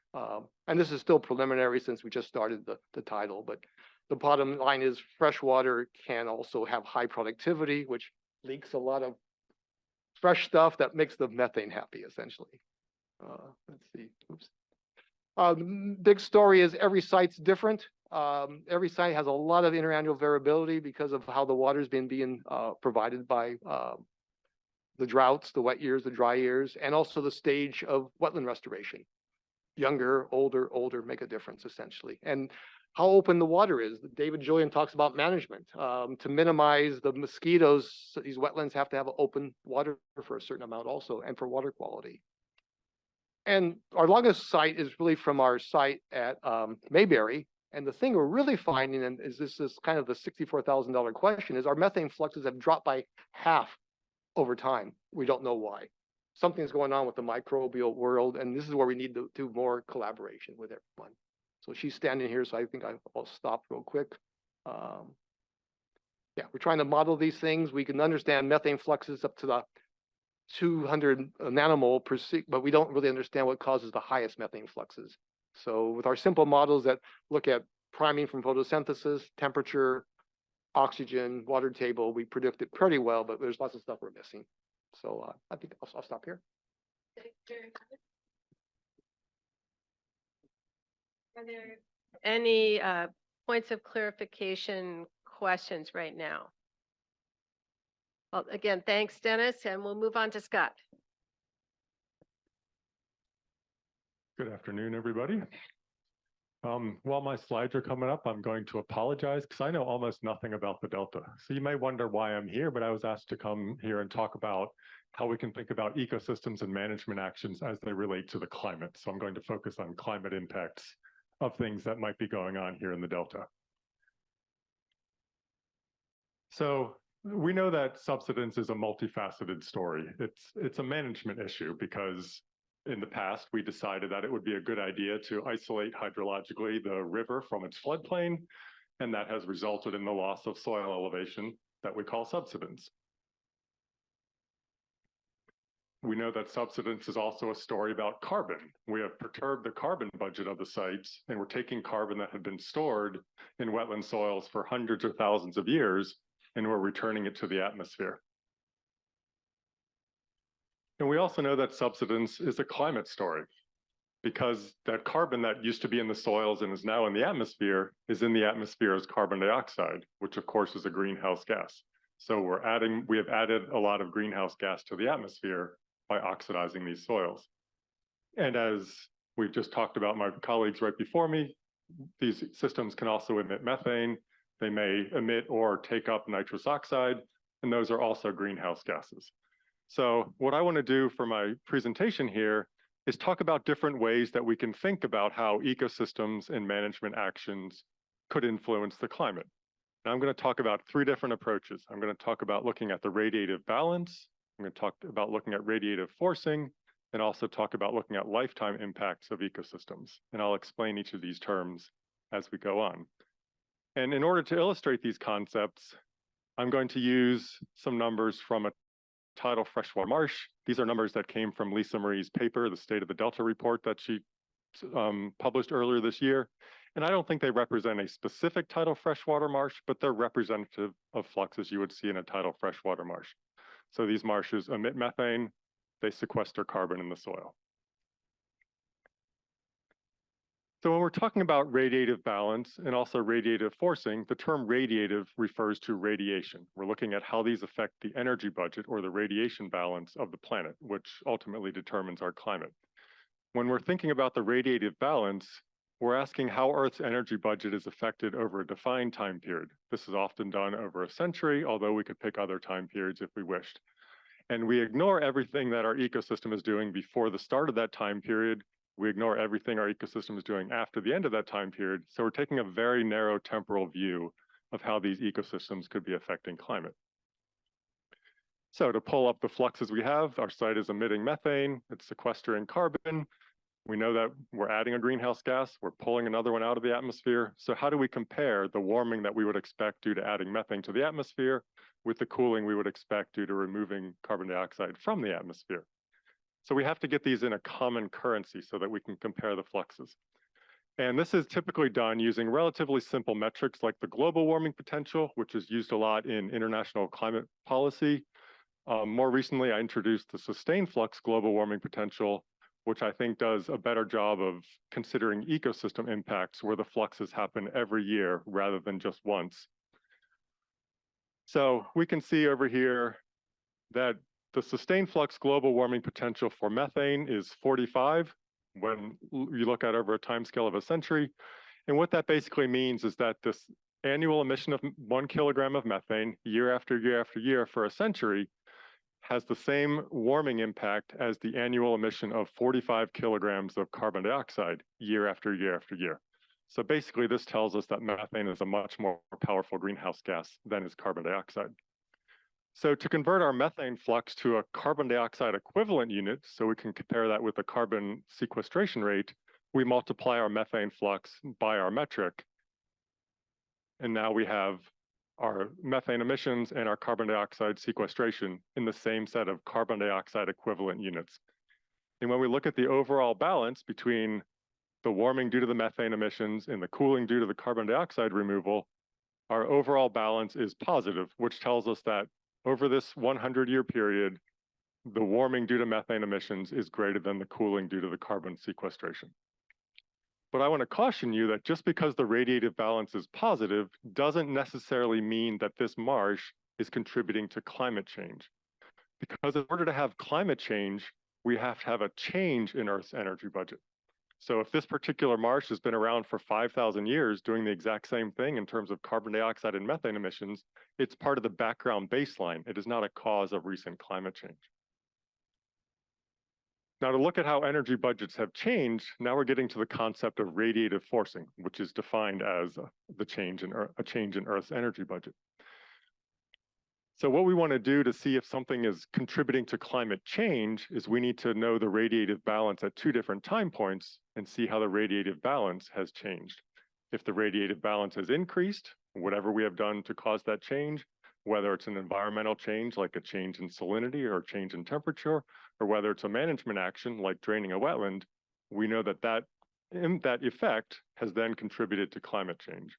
And this is still preliminary since we just started the tidal, but the bottom line is fresh water can also have high productivity, which leaks a lot of fresh stuff that makes the methane happy, essentially. Let's see, oops. The big story is every site's different. Every site has a lot of interannual variability because of how the water's been being provided by the droughts, the wet years, the dry years, and also the stage of wetland restoration. Younger, older make a difference essentially. And how open the water is. David Julian talks about management. To minimize the mosquitoes, these wetlands have to have open water for a certain amount also, and for water quality. And our longest site is really from our site at Mayberry. And the thing we're really finding, and is this is kind of the $64,000 question, is our methane fluxes have dropped by half over time. We don't know why. Something's going on with the microbial world, and this is where we need to do more collaboration with everyone. So she's standing here, so I think I'll stop real quick. Yeah, we're trying to model these things. We can understand methane fluxes up to the 200 nanomole per second, but we don't really understand what causes the highest methane fluxes. So with our simple models that look at priming from photosynthesis, temperature, oxygen, water table, we predict it pretty well, but there's lots of stuff we're missing. So I think I'll stop here. Are there any points of clarification questions right now? Well, again, thanks, Dennis, and we'll move on to Scott. Good afternoon, everybody. While my slides are coming up, I'm going to apologize because I know almost nothing about the Delta. So you may wonder why I'm here, but I was asked to come here and talk about how we can think about ecosystems and management actions as they relate to the climate. So I'm going to focus on climate impacts of things that might be going on here in the Delta. So we know that subsidence is a multifaceted story. It's a management issue because in the past, we decided that it would be a good idea to isolate hydrologically the river from its floodplain, and that has resulted in the loss of soil elevation that we call subsidence. We know that subsidence is also a story about carbon. We have perturbed the carbon budget of the sites, and we're taking carbon that had been stored in wetland soils for hundreds or thousands of years, and we're returning it to the atmosphere. And we also know that subsidence is a climate story, because that carbon that used to be in the soils and is now in the atmosphere is in the atmosphere as carbon dioxide, which of course is a greenhouse gas. So we have added a lot of greenhouse gas to the atmosphere by oxidizing these soils. And as we've just talked about, my colleagues right before me, these systems can also emit methane. They may emit or take up nitrous oxide, and those are also greenhouse gases. So what I want to do for my presentation here is talk about different ways that we can think about how ecosystems and management actions could influence the climate. And I'm going to talk about three different approaches. I'm going to talk about looking at the radiative balance. I'm going to talk about looking at radiative forcing, and also talk about looking at lifetime impacts of ecosystems. And I'll explain each of these terms as we go on. And in order to illustrate these concepts, I'm going to use some numbers from a tidal freshwater marsh. These are numbers that came from Lisa Marie's paper, the State of the Delta report that she published earlier this year. And I don't think they represent a specific tidal freshwater marsh, but they're representative of fluxes you would see in a tidal freshwater marsh. So these marshes emit methane, they sequester carbon in the soil. So when we're talking about radiative balance and also radiative forcing, the term radiative refers to radiation. We're looking at how these affect the energy budget or the radiation balance of the planet, which ultimately determines our climate. When we're thinking about the radiative balance, we're asking how Earth's energy budget is affected over a defined time period. This is often done over a century, although we could pick other time periods if we wished. And we ignore everything that our ecosystem is doing before the start of that time period. We ignore everything our ecosystem is doing after the end of that time period. So we're taking a very narrow temporal view of how these ecosystems could be affecting climate. So to pull up the fluxes we have, our site is emitting methane, it's sequestering carbon. We know that we're adding a greenhouse gas, we're pulling another one out of the atmosphere. So how do we compare the warming that we would expect due to adding methane to the atmosphere with the cooling we would expect due to removing carbon dioxide from the atmosphere? So we have to get these in a common currency so that we can compare the fluxes. And this is typically done using relatively simple metrics like the global warming potential, which is used a lot in international climate policy. More recently, I introduced the sustained flux global warming potential, which I think does a better job of considering ecosystem impacts where the fluxes happen every year rather than just once. So we can see over here that the sustained flux global warming potential for methane is 45 when you look at over a time scale of a century. And what that basically means is that this annual emission of 1 kilogram of methane year after year after year for a century has the same warming impact as the annual emission of 45 kilograms of carbon dioxide year after year after year. So basically this tells us that methane is a much more powerful greenhouse gas than is carbon dioxide. So to convert our methane flux to a carbon dioxide equivalent unit, so we can compare that with the carbon sequestration rate, we multiply our methane flux by our metric. And now we have our methane emissions and our carbon dioxide sequestration in the same set of carbon dioxide equivalent units. And when we look at the overall balance between the warming due to the methane emissions and the cooling due to the carbon dioxide removal, our overall balance is positive, which tells us that over this 100-year period, the warming due to methane emissions is greater than the cooling due to the carbon sequestration. But I want to caution you that just because the radiative balance is positive doesn't necessarily mean that this marsh is contributing to climate change. Because in order to have climate change, we have to have a change in Earth's energy budget. So if this particular marsh has been around for 5,000 years doing the exact same thing in terms of carbon dioxide and methane emissions, it's part of the background baseline. It is not a cause of recent climate change. Now to look at how energy budgets have changed, now we're getting to the concept of radiative forcing, which is defined as a change in Earth's energy budget. So what we want to do to see if something is contributing to climate change is we need to know the radiative balance at 2 different time points and see how the radiative balance has changed. If the radiative balance has increased, whatever we have done to cause that change, whether it's an environmental change like a change in salinity or a change in temperature, or whether it's a management action like draining a wetland, we know that that effect has then contributed to climate change.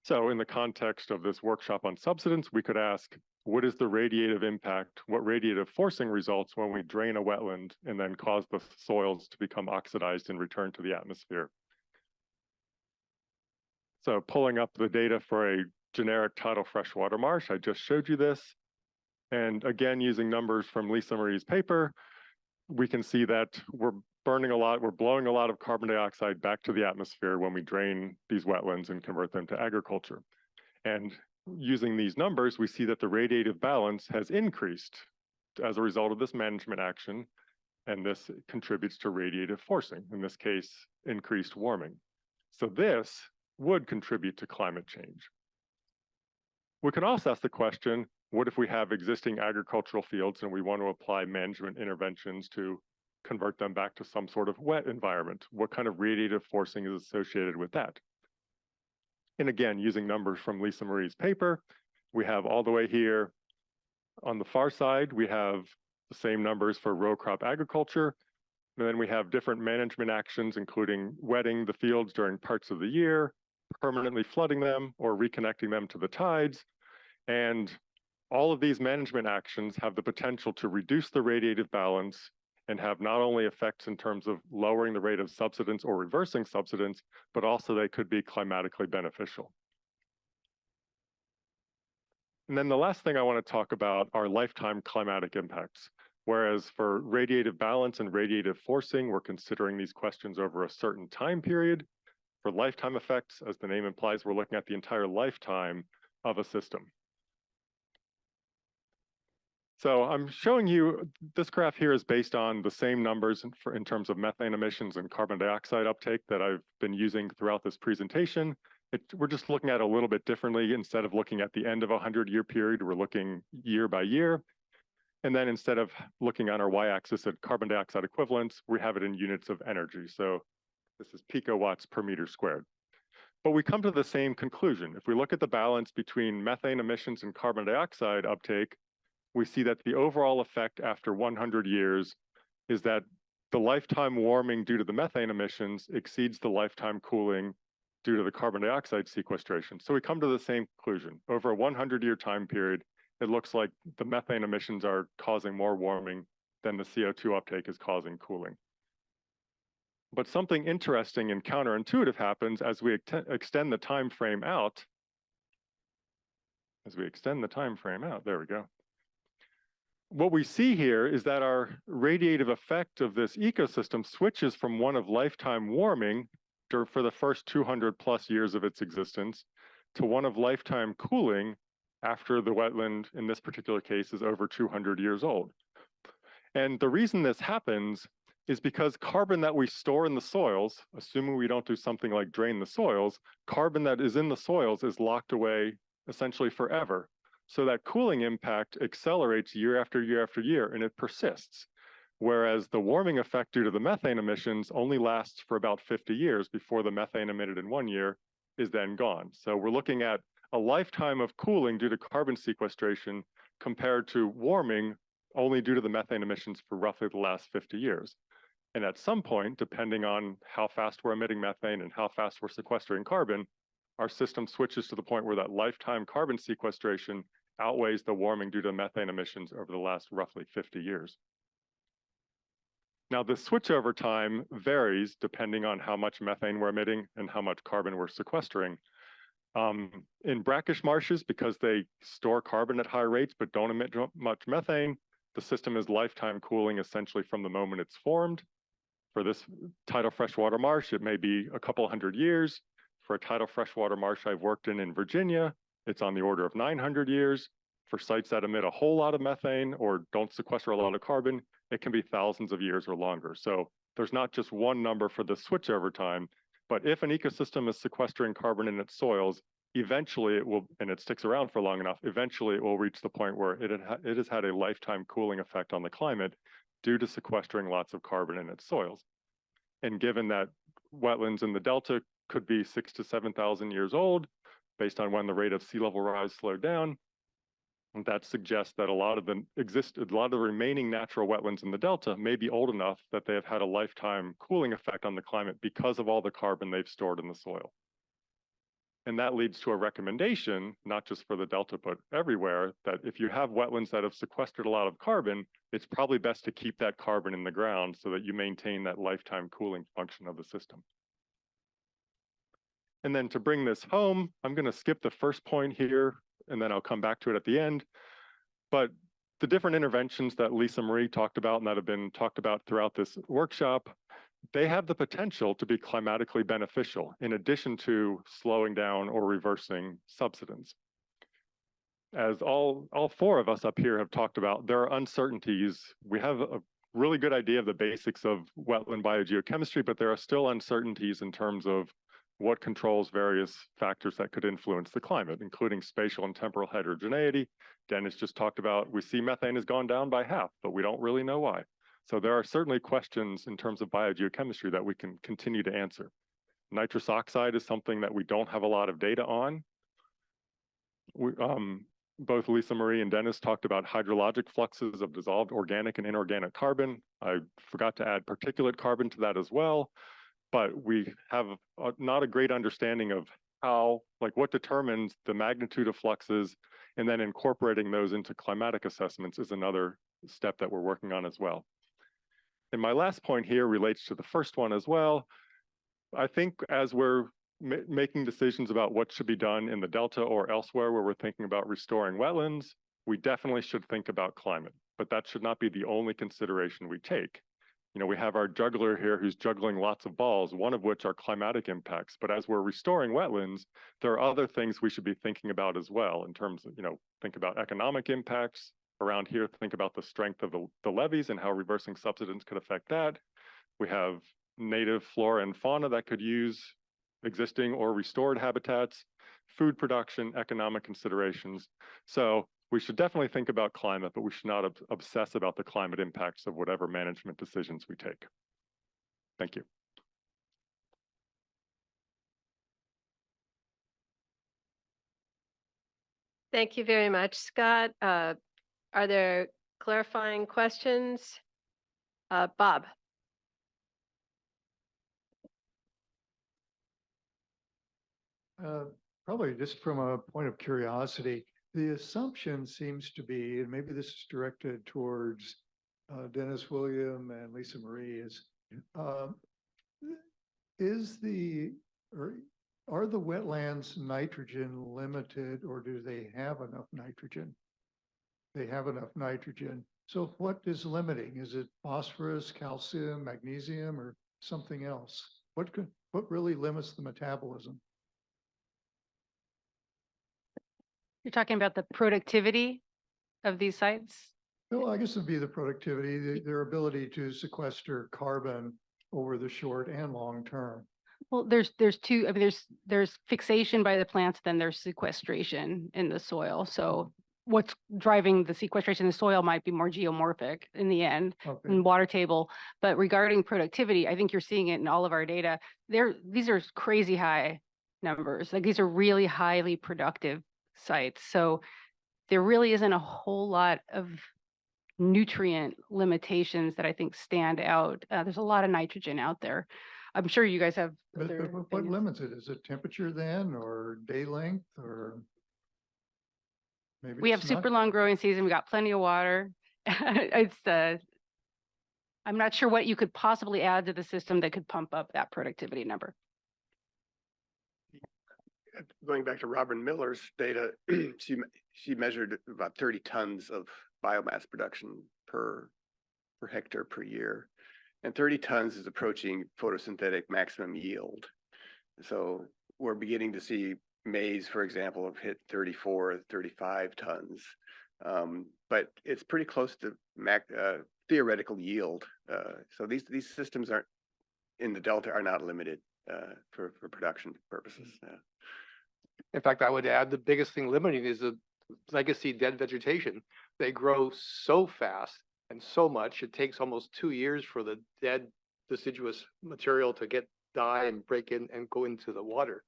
So in the context of this workshop on subsidence, we could ask, what is the radiative impact, what radiative forcing results when we drain a wetland and then cause the soils to become oxidized and return to the atmosphere? So pulling up the data for a generic tidal freshwater marsh, I just showed you this. And again, using numbers from Lisa Marie's paper, we can see that we're blowing a lot of carbon dioxide back to the atmosphere when we drain these wetlands and convert them to agriculture. And using these numbers, we see that the radiative balance has increased as a result of this management action, and this contributes to radiative forcing, in this case, increased warming. So this would contribute to climate change. We can also ask the question, what if we have existing agricultural fields and we want to apply management interventions to convert them back to some sort of wet environment? What kind of radiative forcing is associated with that? And again, using numbers from Lisa Marie's paper, we have all the way here on the far side, we have the same numbers for row crop agriculture. And then we have different management actions, including wetting the fields during parts of the year, permanently flooding them, or reconnecting them to the tides. And all of these management actions have the potential to reduce the radiative balance and have not only effects in terms of lowering the rate of subsidence or reversing subsidence, but also they could be climatically beneficial. And then the last thing I want to talk about are lifetime climatic impacts. Whereas for radiative balance and radiative forcing, we're considering these questions over a certain time period. For lifetime effects, as the name implies, we're looking at the entire lifetime of a system. So I'm showing you, this graph here is based on the same numbers in terms of methane emissions and carbon dioxide uptake that I've been using throughout this presentation. We're just looking at it a little bit differently. Instead of looking at the end of a 100-year period, we're looking year by year. And then instead of looking on our y-axis at carbon dioxide equivalents, we have it in units of energy. So this is picowatts per meter squared. But we come to the same conclusion. If we look at the balance between methane emissions and carbon dioxide uptake, we see that the overall effect after 100 years is that the lifetime warming due to the methane emissions exceeds the lifetime cooling due to the carbon dioxide sequestration. So we come to the same conclusion. Over a 100-year time period, it looks like the methane emissions are causing more warming than the CO2 uptake is causing cooling. But something interesting and counterintuitive happens as we extend the time frame out. There we go. What we see here is that our radiative effect of this ecosystem switches from one of lifetime warming for the first 200+ years of its existence to one of lifetime cooling after the wetland, in this particular case, is over 200 years old. And the reason this happens is because carbon that we store in the soils, assuming we don't do something like drain the soils, carbon that is in the soils is locked away essentially forever. So that cooling impact accelerates year after year after year, and it persists. Whereas the warming effect due to the methane emissions only lasts for about 50 years before the methane emitted in 1 year is then gone. So we're looking at a lifetime of cooling due to carbon sequestration compared to warming only due to the methane emissions for roughly the last 50 years. And at some point, depending on how fast we're emitting methane and how fast we're sequestering carbon, our system switches to the point where that lifetime carbon sequestration outweighs the warming due to methane emissions over the last roughly 50 years. Now, the switchover time varies depending on how much methane we're emitting and how much carbon we're sequestering. In brackish marshes, because they store carbon at high rates but don't emit much methane, the system is lifetime cooling essentially from the moment it's formed. For this tidal freshwater marsh, it may be a couple hundred years. For a tidal freshwater marsh I've worked in Virginia, it's on the order of 900 years. For sites that emit a whole lot of methane or don't sequester a lot of carbon, it can be thousands of years or longer. So there's not just one number for the switchover time, but if an ecosystem is sequestering carbon in its soils, eventually it will, and it sticks around for long enough, eventually it will reach the point where it has had a lifetime cooling effect on the climate due to sequestering lots of carbon in its soils. And given that wetlands in the Delta could be 6,000 to 7,000 years old, based on when the rate of sea level rise slowed down, that suggests that a lot of the remaining natural wetlands in the Delta may be old enough that they have had a lifetime cooling effect on the climate because of all the carbon they've stored in the soil. And that leads to a recommendation, not just for the Delta, but everywhere, that if you have wetlands that have sequestered a lot of carbon, it's probably best to keep that carbon in the ground so that you maintain that lifetime cooling function of the system. And then to bring this home, I'm going to skip the first point here, and then I'll come back to it at the end. But the different interventions that Lisa Marie talked about and that have been talked about throughout this workshop, they have the potential to be climatically beneficial in addition to slowing down or reversing subsidence. As all four of us up here have talked about, there are uncertainties. We have a really good idea of the basics of wetland biogeochemistry, but there are still uncertainties in terms of what controls various factors that could influence the climate, including spatial and temporal heterogeneity. Dennis just talked about, we see methane has gone down by half, but we don't really know why. So there are certainly questions in terms of biogeochemistry that we can continue to answer. Nitrous oxide is something that we don't have a lot of data on. Both Lisa Marie and Dennis talked about hydrologic fluxes of dissolved organic and inorganic carbon. I forgot to add particulate carbon to that as well, but we have not a great understanding of how, like what determines the magnitude of fluxes, and then incorporating those into climatic assessments is another step that we're working on as well. And my last point here relates to the first one as well. I think as we're making decisions about what should be done in the Delta or elsewhere where we're thinking about restoring wetlands, we definitely should think about climate, but that should not be the only consideration we take. You know, we have our juggler here who's juggling lots of balls, one of which are climatic impacts. But as we're restoring wetlands, there are other things we should be thinking about as well in terms of, you know, think about economic impacts. Around here, think about the strength of the levees and how reversing subsidence could affect that. We have native flora and fauna that could use existing or restored habitats, food production, economic considerations. So we should definitely think about climate, but we should not obsess about the climate impacts of whatever management decisions we take. Thank you. Thank you very much, Scott. Are there clarifying questions? Bob. Probably just from a point of curiosity, the assumption seems to be, and maybe this is directed towards Dennis William and Lisa Marie, are the wetlands nitrogen limited, or do they have enough nitrogen? They have enough nitrogen. So what is limiting? Is it phosphorus, calcium, magnesium, or something else? What really limits the metabolism? You're talking about the productivity of these sites? Well, I guess it'd be the productivity, their ability to sequester carbon over the short and long term. Well, there's two, I mean, there's fixation by the plants, then there's sequestration in the soil. So what's driving the sequestration in the soil might be more geomorphic in the end, in water table. But regarding productivity, I think you're seeing it in all of our data. These are crazy high numbers. Like these are really highly productive sites. So there really isn't a whole lot of nutrient limitations that I think stand out. There's a lot of nitrogen out there. I'm sure you guys have other What limits it? Is it temperature then, or day length, or maybe we have super long growing season. We got plenty of water. I'm not sure what you could possibly add to the system that could pump up that productivity number. Going back to Robin Miller's data, she measured about 30 tons of biomass production per hectare per year. And 30 tons is approaching photosynthetic maximum yield. So we're beginning to see maize, for example, have hit 34, 35 tons. But it's pretty close to theoretical yield. So these systems aren't in the Delta are not limited for production purposes. In fact, I would add the biggest thing limiting is the legacy dead vegetation. They grow so fast and so much, it takes almost 2 years for the dead deciduous material to die and break in and go into the water.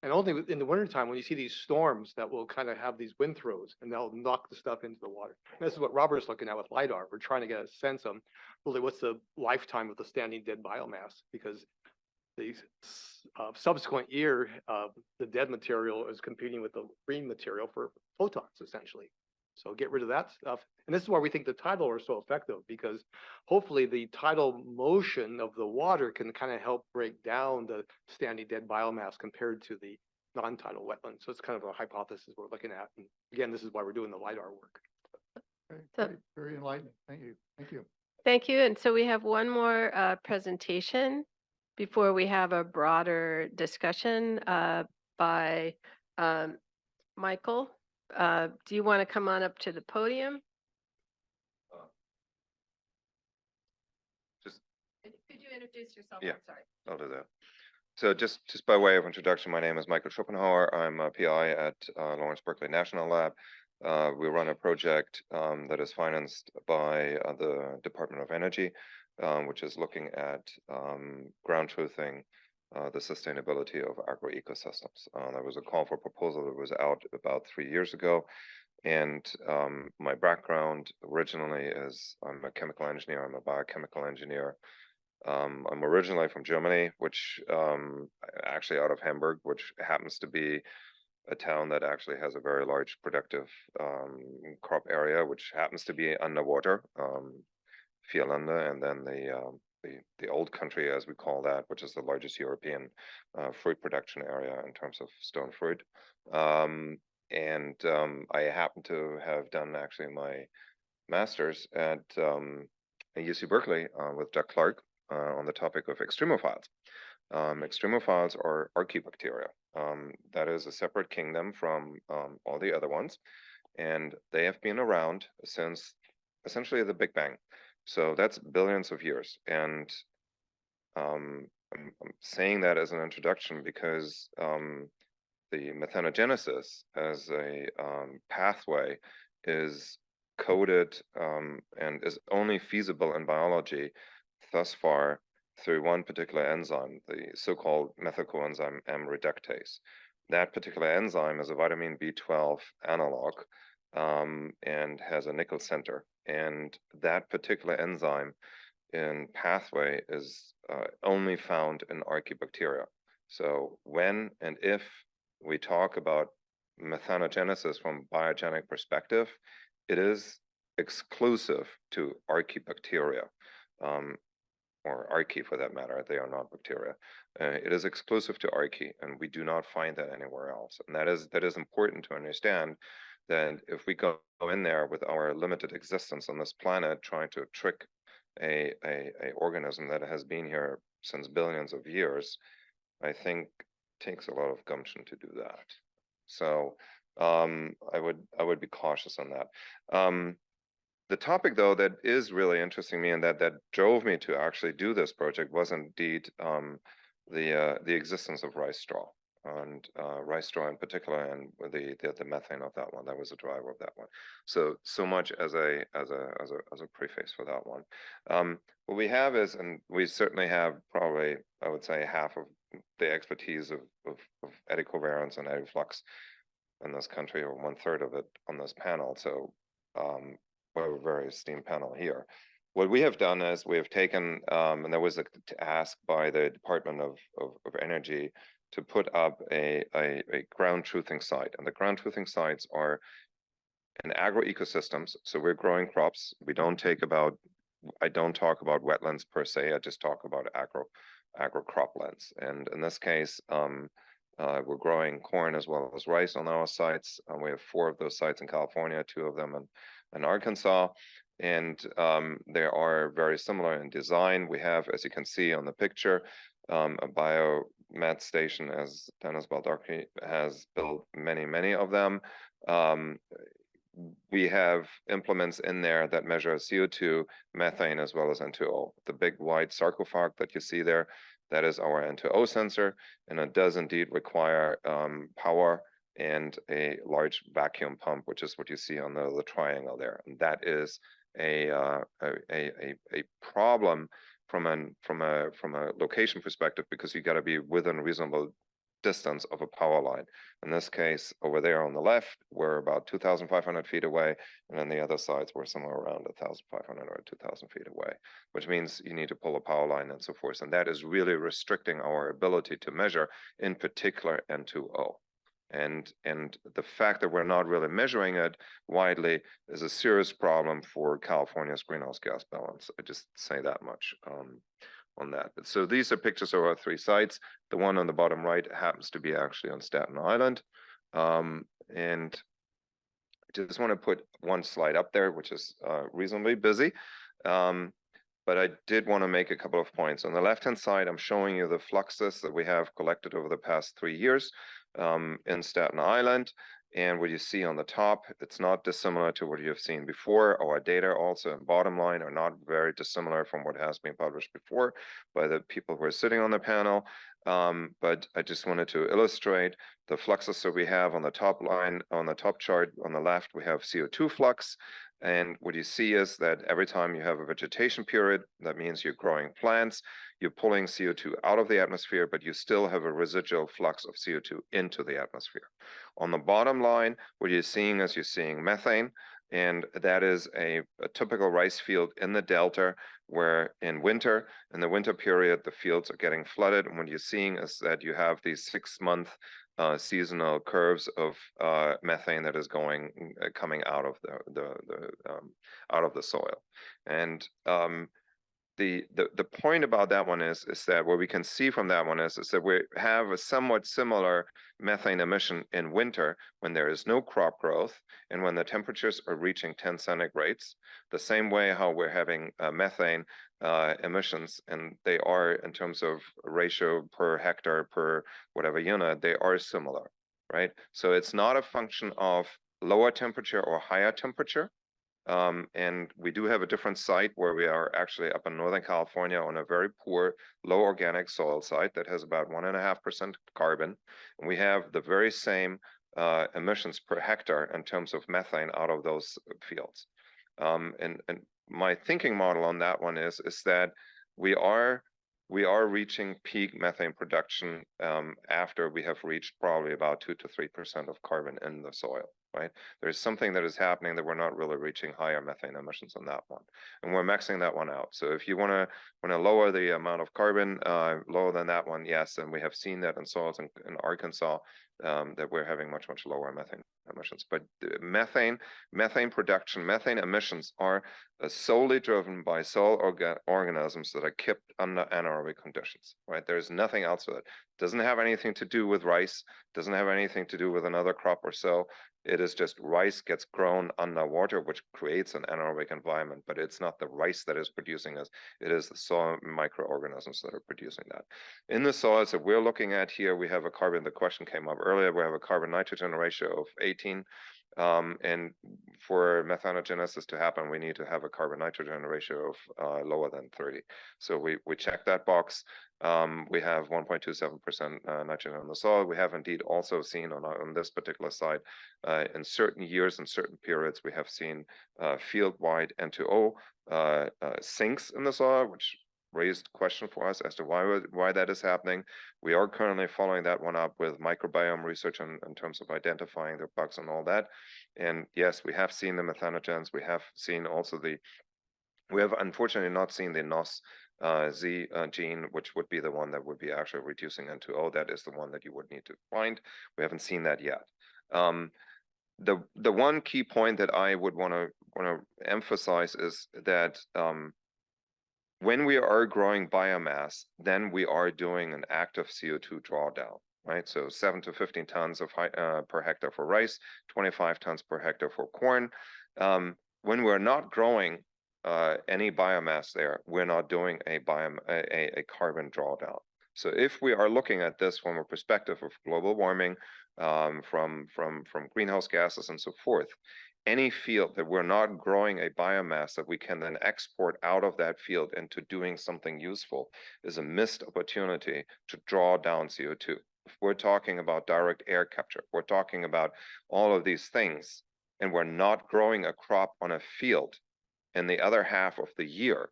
And only in the wintertime, when you see these storms that will kind of have these wind throws and they'll knock the stuff into the water. And this is what Robert's looking at with LiDAR. We're trying to get a sense of really what's the lifetime of the standing dead biomass, because the subsequent year, the dead material is competing with the green material for photons, essentially. So get rid of that stuff. And this is why we think the tidal are so effective, because hopefully the tidal motion of the water can kind of help break down the standing dead biomass compared to the non-tidal wetlands. So it's kind of a hypothesis we're looking at. And again, this is why we're doing the LiDAR work. Okay, So- very, very enlightening. Thank you. Thank you. Thank you. And so we have one more presentation before we have a broader discussion by Michael. Do you want to come on up to the podium? Just Could you introduce yourself? Yeah. I'm sorry. I'll do that. So just by way of introduction, my name is Michael Schopenhauer. I'm a PI at Lawrence Berkeley National Lab. We run a project that is financed by the Department of Energy, which is looking at ground truthing the sustainability of agroecosystems. There was a call for proposal that was out about 3 years ago. And my background originally is I'm a chemical engineer. I'm a biochemical engineer. I'm originally from Germany, which actually out of Hamburg, which happens to be a town that actually has a very large productive crop area, which happens to be underwater, Vierlande, and then the old country, as we call that, which is the largest European fruit production area in terms of stone fruit. I happen to have done actually my master's at UC Berkeley with Doug Clark on the topic of extremophiles. Extremophiles are archaebacteria. That is a separate kingdom from all the other ones, and they have been around since essentially the Big Bang. So that's billions of years. And I'm saying that as an introduction because the methanogenesis as a pathway is coded and is only feasible in biology thus far through one particular enzyme, the so-called methyl-coenzyme M reductase. That particular enzyme is a vitamin B12 analog and has a nickel center. And that particular enzyme in pathway is only found in archaebacteria. So when and if we talk about methanogenesis from a biogenic perspective, it is exclusive to archaebacteria. Or archaea for that matter, they are not bacteria. It is exclusive to archaea, and we do not find that anywhere else. And that is important to understand that if we go in there with our limited existence on this planet, trying to trick a organism that has been here since billions of years, I think takes a lot of gumption to do that. So I would be cautious on that. The topic, though, that is really interesting me and that drove me to actually do this project was indeed the existence of rice straw, and rice straw in particular, and the methane of that one. That was the driver of that one. So much as a preface for that one. What we have is, and we certainly have probably, I would say, half of the expertise of eddy covariance and eddy flux in this country, or 1/3 of it on this panel. So we have a very esteemed panel here. What we have done is we have taken, and there was a task by the Department of Energy to put up a ground truthing site. And the ground truthing sites are in agroecosystems. So we're growing crops. I don't talk about wetlands per se. I just talk about agro croplands. And in this case, we're growing corn as well as rice on our sites. We have 4 of those sites in California, 2 of them in Arkansas, and they are very similar in design. We have, as you can see on the picture, a biomet station, as Dennis Baldacci has built many of them. We have implements in there that measure CO2, methane, as well as N2O. The big white sarcophagus that you see there, that is our N2O sensor, and it does indeed require power and a large vacuum pump, which is what you see on the triangle there. And that is a problem from a location perspective, because you got to be within reasonable distance of a power line. In this case, over there on the left, we're about 2,500 feet away, and on the other sides, we're somewhere around 1,500 or 2,000 feet away, which means you need to pull a power line and so forth. And that is really restricting our ability to measure, in particular N2O. And the fact that we're not really measuring it widely is a serious problem for California's greenhouse gas balance. I just say that much on that. So these are pictures of our 3 sites. The one on the bottom right happens to be actually on Staten Island. And I just want to put one slide up there, which is reasonably busy. But I did want to make a couple of points. On the left-hand side, I'm showing you the fluxes that we have collected over the past 3 years in Staten Island. And what you see on the top, it's not dissimilar to what you have seen before. Our data also in bottom line are not very dissimilar from what has been published before by the people who are sitting on the panel. But I just wanted to illustrate the fluxes that we have on the top line. On the top chart on the left, we have CO2 flux. And what you see is that every time you have a vegetation period, that means you're growing plants, you're pulling CO2 out of the atmosphere, but you still have a residual flux of CO2 into the atmosphere. On the bottom line, what you're seeing is you're seeing methane, and that is a typical rice field in the Delta, where in the winter period, the fields are getting flooded. And what you're seeing is that you have these 6-month seasonal curves of methane that is coming out of the soil. And the point about that one is that what we can see from that one is that we have a somewhat similar methane emission in winter when there is no crop growth and when the temperatures are reaching 10 centigrades, the same way how we're having methane emissions, and they are in terms of ratio per hectare per whatever unit, they are similar, right? So it's not a function of lower temperature or higher temperature. And we do have a different site where we are actually up in Northern California on a very poor, low organic soil site that has about 1.5% carbon. And we have the very same emissions per hectare in terms of methane out of those fields. And my thinking model on that one is that we are reaching peak methane production after we have reached probably about 2 to 3% of carbon in the soil. Right? There's something that is happening that we're not really reaching higher methane emissions on that one. And we're maxing that one out. So if you want to lower the amount of carbon lower than that one, yes, and we have seen that in soils in Arkansas, that we're having much lower methane emissions. But methane production, methane emissions are solely driven by soil organisms that are kept under anaerobic conditions, right? There's nothing else with it. Doesn't have anything to do with rice, doesn't have anything to do with another crop or so. It is just rice gets grown underwater, which creates an anaerobic environment, but it's not the rice that is producing this. It is the soil microorganisms that are producing that. In the soils that we're looking at here, we have a carbon, the question came up earlier, we have a carbon nitrogen ratio of 18. And for methanogenesis to happen, we need to have a carbon nitrogen ratio of lower than 30. So we check that box. We have 1.27% nitrogen in the soil. We have indeed also seen on this particular site, in certain years and certain periods, we have seen field-wide N2O sinks in the soil, which raised question for us as to why that is happening. We are currently following that one up with microbiome research in terms of identifying the bugs and all that. And yes, we have seen the methanogens. We have seen also we have unfortunately not seen the NOS Z gene, which would be the one that would be actually reducing N2O. That is the one that you would need to find. We haven't seen that yet. The one key point that I would want to emphasize is that when we are growing biomass, then we are doing an active CO2 drawdown, right? So 7 to 15 tons of per hectare for rice, 25 tons per hectare for corn. When we're not growing any biomass there, we're not doing a carbon drawdown. So if we are looking at this from a perspective of global warming, from greenhouse gases and so forth, any field that we're not growing a biomass that we can then export out of that field into doing something useful is a missed opportunity to draw down CO2. if we're talking about direct air capture, if we're talking about all of these things, and we're not growing a crop on a field in the other half of the year,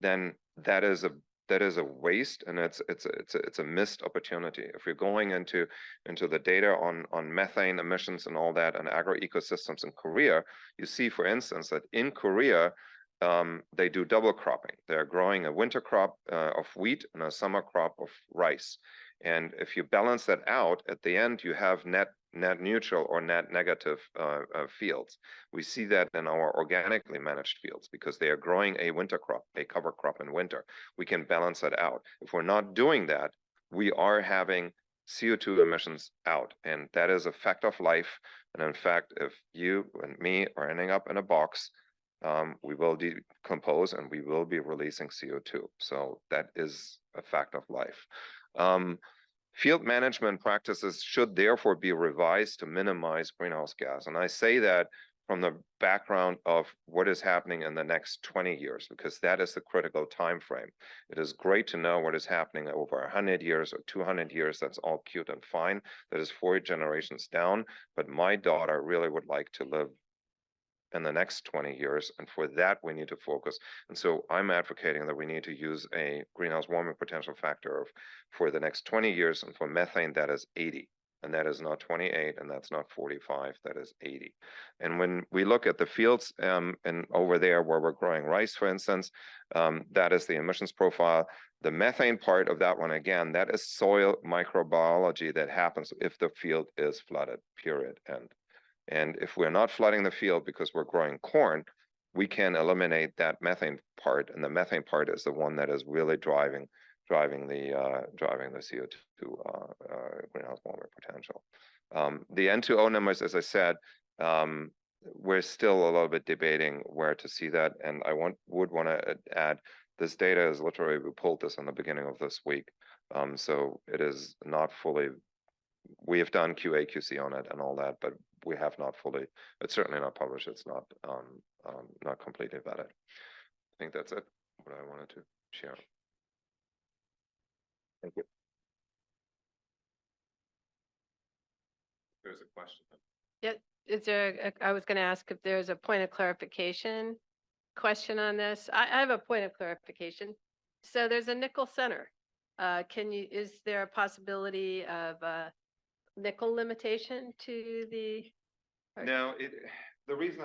then that is a waste, and it's a missed opportunity. If you're going into the data on methane emissions and all that and agro ecosystems in Korea, you see, for instance, that in Korea they do double cropping. They're growing a winter crop of wheat and a summer crop of rice. And if you balance that out, at the end you have net neutral or net negative fields. We see that in our organically managed fields because they are growing a winter crop, a cover crop in winter. We can balance that out. If we're not doing that, we are having CO2 emissions out, and that is a fact of life. And in fact, if you and me are ending up in a box, we will decompose and we will be releasing CO2. So that is a fact of life. Field management practices should therefore be revised to minimize greenhouse gas. And I say that from the background of what is happening in the next 20 years, because that is the critical time frame. It is great to know what is happening over 100 years or 200 years. That's all cute and fine. That is 4 generations down. But my daughter really would like to live in the next 20 years. And for that, we need to focus. And so I'm advocating that we need to use a greenhouse warming potential factor for the next 20 years. And for methane, that is 80. And that is not 28, and that's not 45, that is 80. And when we look at the fields and over there where we're growing rice, for instance, that is the emissions profile. The methane part of that one, again, that is soil microbiology that happens if the field is flooded, period, end. And if we're not flooding the field because we're growing corn, we can eliminate that methane part, and the methane part is the one that is really driving the CO2 greenhouse warming potential. The N2O numbers, as I said, we're still a little bit debating where to see that, and I would want to add this data is literally, we pulled this in the beginning of this week, so it is not fully. We have done QA, QC on it and all that, but we have not fully, it's certainly not published. It's not completely vetted. I think that's it, what I wanted to share. Thank you. There's a question. Yeah, is there, I was going to ask if there's a point of clarification question on this. I have a point of clarification. So there's a nickel center. Is there a possibility of nickel limitation to the? No, the reason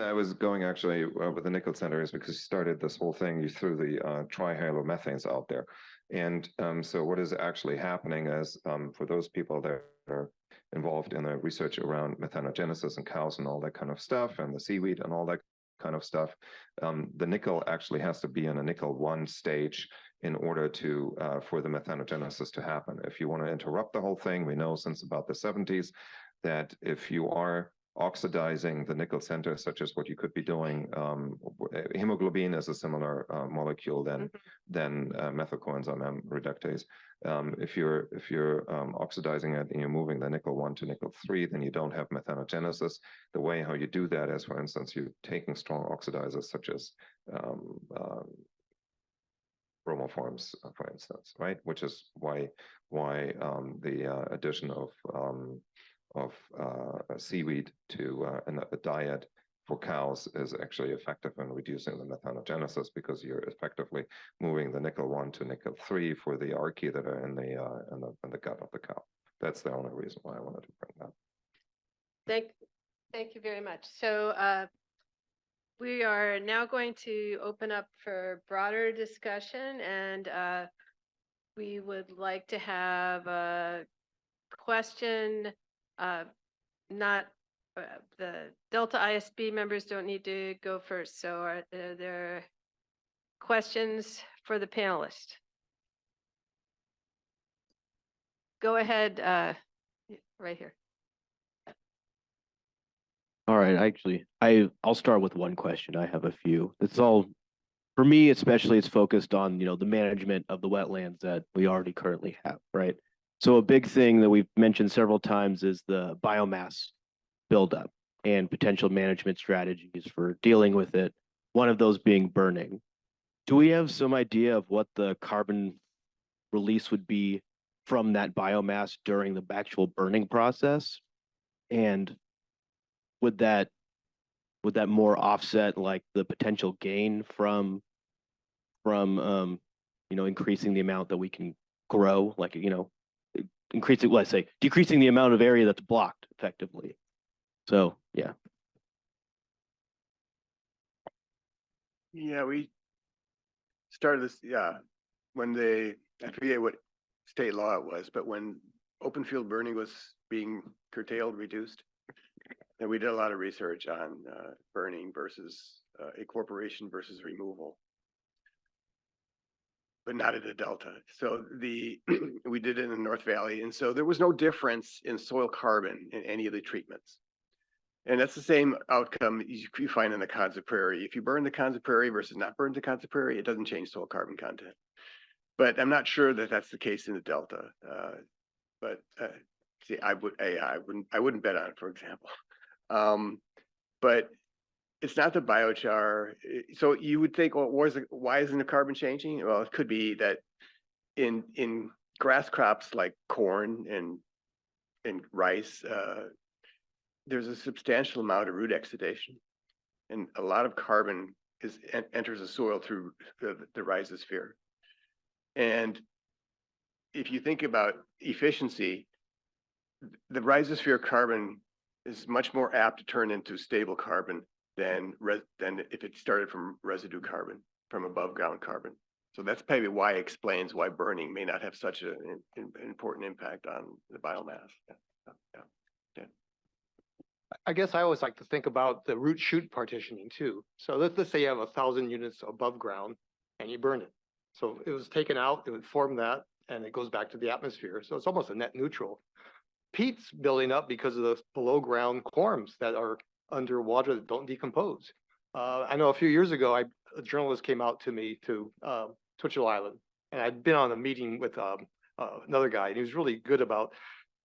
I was going actually with the nickel center is because you started this whole thing, you threw the trihalomethanes out there. And so what is actually happening is for those people that are involved in the research around methanogenesis and cows and all that kind of stuff and the seaweed and all that kind of stuff, the nickel actually has to be in a nickel 1 stage in order to for the methanogenesis to happen. If you want to interrupt the whole thing, we know since about the 70s that if you are oxidizing the nickel center, such as what you could be doing, hemoglobin is a similar molecule than methyl coenzyme M reductase. If you're oxidizing it and you're moving the nickel 1 to nickel 3, then you don't have methanogenesis. The way how you do that is, for instance, you're taking strong oxidizers such as bromoforms, for instance, right? Which is why the addition of seaweed to a diet for cows is actually effective in reducing the methanogenesis, because you're effectively moving the nickel 1 to nickel 3 for the archaea that are in the gut of the cow. That's the only reason why I wanted to bring that. Thank you very much. So we are now going to open up for broader discussion, and we would like to have a question. The Delta ISB members don't need to go first. So are there questions for the panelists? Go ahead, right here. All right, actually, I'll start with one question. I have a few. It's all, for me especially, it's focused on, the management of the wetlands that we already currently have, right? So a big thing that we've mentioned several times is the biomass buildup and potential management strategies for dealing with it, one of those being burning. Do we have some idea of what the carbon release would be from that biomass during the actual burning process? And would that more offset like the potential gain from increasing the amount that we can grow, like, increasing, let's say, decreasing the amount of area that's blocked effectively. So, yeah. Yeah, we started this, when I forget what state law it was, but when open field burning was being curtailed, reduced, and we did a lot of research on burning versus incorporation versus removal, but not at the Delta. So we did it in the North Valley, and so there was no difference in soil carbon in any of the treatments. And that's the same outcome you find in the Cons of Prairie. If you burn the Cons of Prairie versus not burn the Cons of Prairie, it doesn't change soil carbon content. But I'm not sure that that's the case in the Delta. See, I wouldn't bet on it, for example. But it's not the biochar. So you would think, well, why isn't the carbon changing? Well, it could be that in grass crops like corn and rice, there's a substantial amount of root exudation, and a lot of carbon enters the soil through the rhizosphere. And if you think about efficiency, the rhizosphere carbon is much more apt to turn into stable carbon than if it started from residue carbon, from above ground carbon. So that's probably why it explains why burning may not have such an important impact on the biomass. Yeah. I guess I always like to think about the root shoot partitioning too. So let's say you have 1,000 units above ground and you burn it. So it was taken out, it would form that, and it goes back to the atmosphere. So it's almost a net neutral. Peat's building up because of the below ground corms that are underwater that don't decompose. I know a few years ago, a journalist came out to me to Twitchell Island, and I'd been on a meeting with another guy, and he was really good about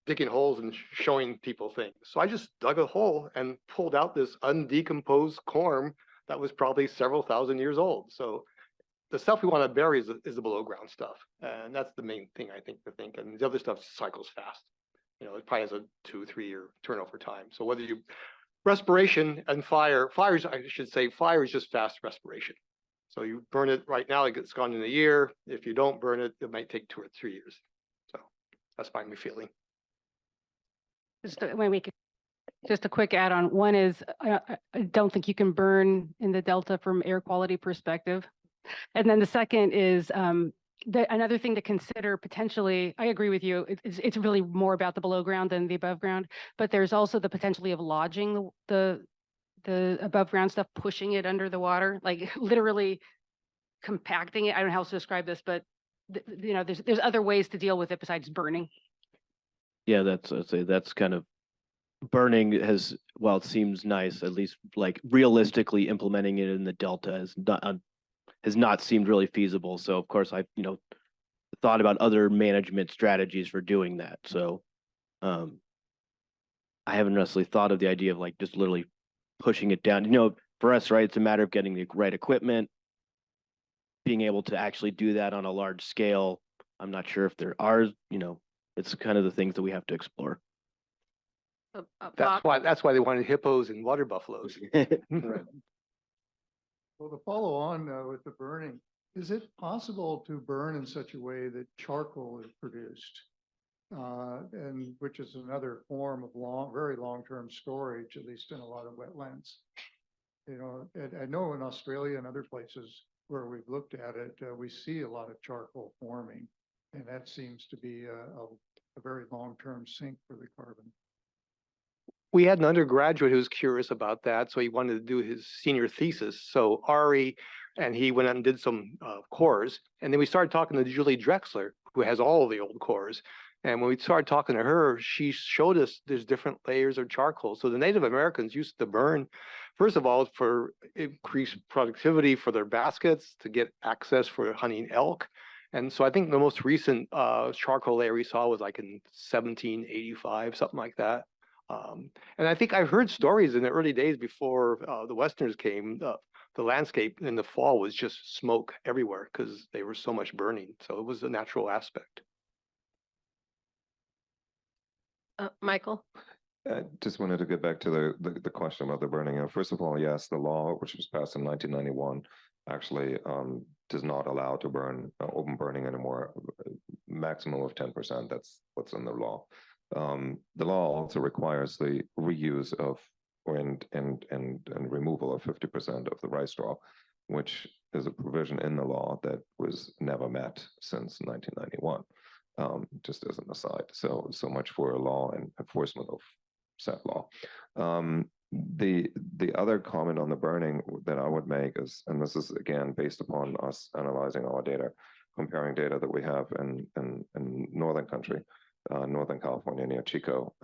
digging holes and showing people things. So I just dug a hole and pulled out this undecomposed corm that was probably several thousand years old. So the stuff we want to bury is the below ground stuff. And that's the main thing I think to think. And the other stuff cycles fast. It probably has a 2-3 year turnover time. So whether you respiration and fire is just fast respiration. So you burn it right now, it gets gone in a year. If you don't burn it, it might take 2 or 3 years. So that's my feeling. Just a quick add-on. One is, I don't think you can burn in the Delta from air quality perspective. And then the second is another thing to consider potentially, I agree with you, it's really more about the below ground than the above ground, but there's also the potentially of lodging the above ground stuff, pushing it under the water, like literally compacting it. I don't know how else to describe this, but there's other ways to deal with it besides burning. Yeah, I'd say that's kind of burning while it seems nice, at least like realistically implementing it in the Delta has not seemed really feasible. So of course I thought about other management strategies for doing that. So I haven't necessarily thought of the idea of like just literally pushing it down. For us, right, it's a matter of getting the right equipment, being able to actually do that on a large scale. I'm not sure if there are, it's kind of the things that we have to explore. That's why they wanted hippos and water buffaloes. Well, to follow on with the burning, is it possible to burn in such a way that charcoal is produced? And which is another form of very long-term storage, at least in a lot of wetlands. I know in Australia and other places where we've looked at it, we see a lot of charcoal forming, and that seems to be a very long-term sink for the carbon. We had an undergraduate who was curious about that, so he wanted to do his senior thesis. So Ari and he went out and did some cores, and then we started talking to Julie Drexler, who has all the old cores. And when we started talking to her, she showed us there's different layers of charcoal. So the Native Americans used to burn, first of all, for increased productivity for their baskets, to get access for hunting elk. And so I think the most recent charcoal layer we saw was like in 1785, something like that. And I think I've heard stories in the early days before the Westerners came, the landscape in the fall was just smoke everywhere because they were so much burning. So it was a natural aspect. Michael? Just wanted to get back to the question about the burning. First of all, yes, the law, which was passed in 1991, actually does not allow to burn open burning anymore. Maximum of 10%. That's what's in the law. The law also requires the reuse of and removal of 50% of the rice straw, which is a provision in the law that was never met since 1991. Just as an aside. So much for a law and enforcement of said law. The other comment on the burning that I would make is, and this is again based upon us analyzing our data, comparing data that we have in northern country, Northern California near Chico,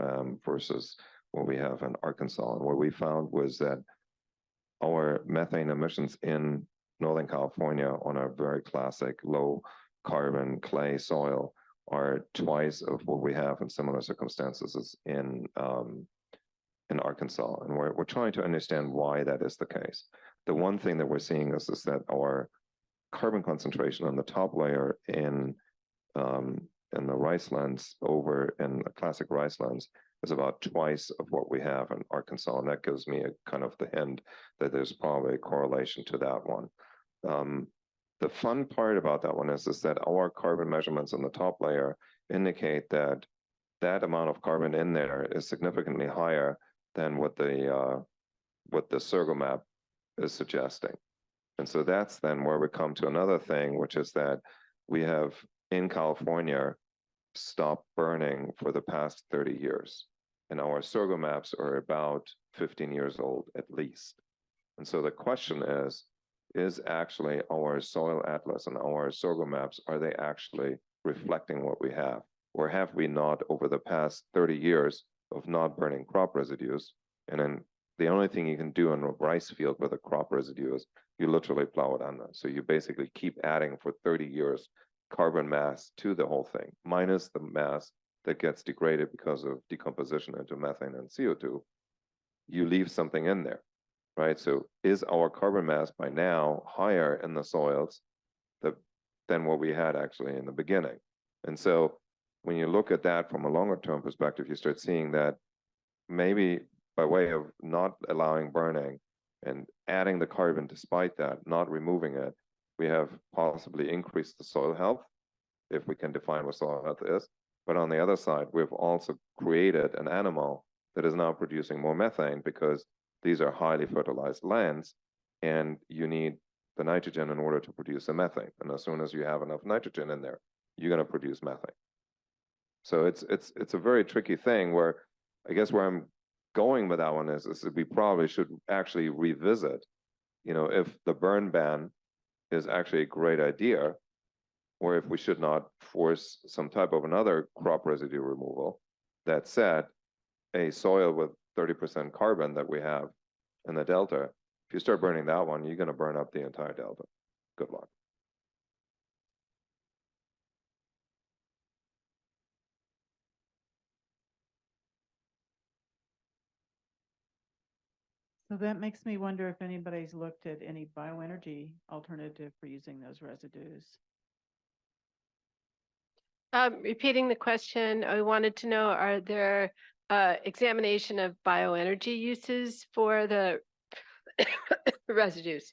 versus what we have in Arkansas. And what we found was that our methane emissions in Northern California on a very classic low carbon clay soil are twice of what we have in similar circumstances in Arkansas. And we're trying to understand why that is the case. The one thing that we're seeing is that our carbon concentration on the top layer in the rice lands over in the classic rice lands is about twice of what we have in Arkansas. And that gives me a kind of the hint that there's probably a correlation to that one. The fun part about that one is that our carbon measurements on the top layer indicate that that amount of carbon in there is significantly higher than what the Sergo map is suggesting. And so that's then where we come to another thing, which is that we have in California stopped burning for the past 30 years. And our Sergo maps are about 15 years old at least. And so the question is actually our soil atlas and our Sorgo maps, are they actually reflecting what we have? Or have we not, over the past 30 years of not burning crop residues? And then the only thing you can do in a rice field with a crop residue is you literally plow it under. So you basically keep adding for 30 years carbon mass to the whole thing, minus the mass that gets degraded because of decomposition into methane and CO2. You leave something in there. Right, so is our carbon mass by now higher in the soils than what we had actually in the beginning? And so when you look at that from a longer term perspective, you start seeing that maybe by way of not allowing burning and adding the carbon despite that, not removing it, we have possibly increased the soil health, if we can define what soil health is. But on the other side, we've also created an animal that is now producing more methane because these are highly fertilized lands, and you need the nitrogen in order to produce the methane. And as soon as you have enough nitrogen in there, you're going to produce methane. So it's a very tricky thing where I guess where I'm going with that one is that we probably should actually revisit, if the burn ban is actually a great idea, or if we should not force some type of another crop residue removal. That said, a soil with 30% carbon that we have in the delta, if you start burning that one, you're going to burn up the entire delta. Good luck. So that makes me wonder if anybody's looked at any bioenergy alternative for using those residues. Repeating the question, I wanted to know, are there examination of bioenergy uses for the residues?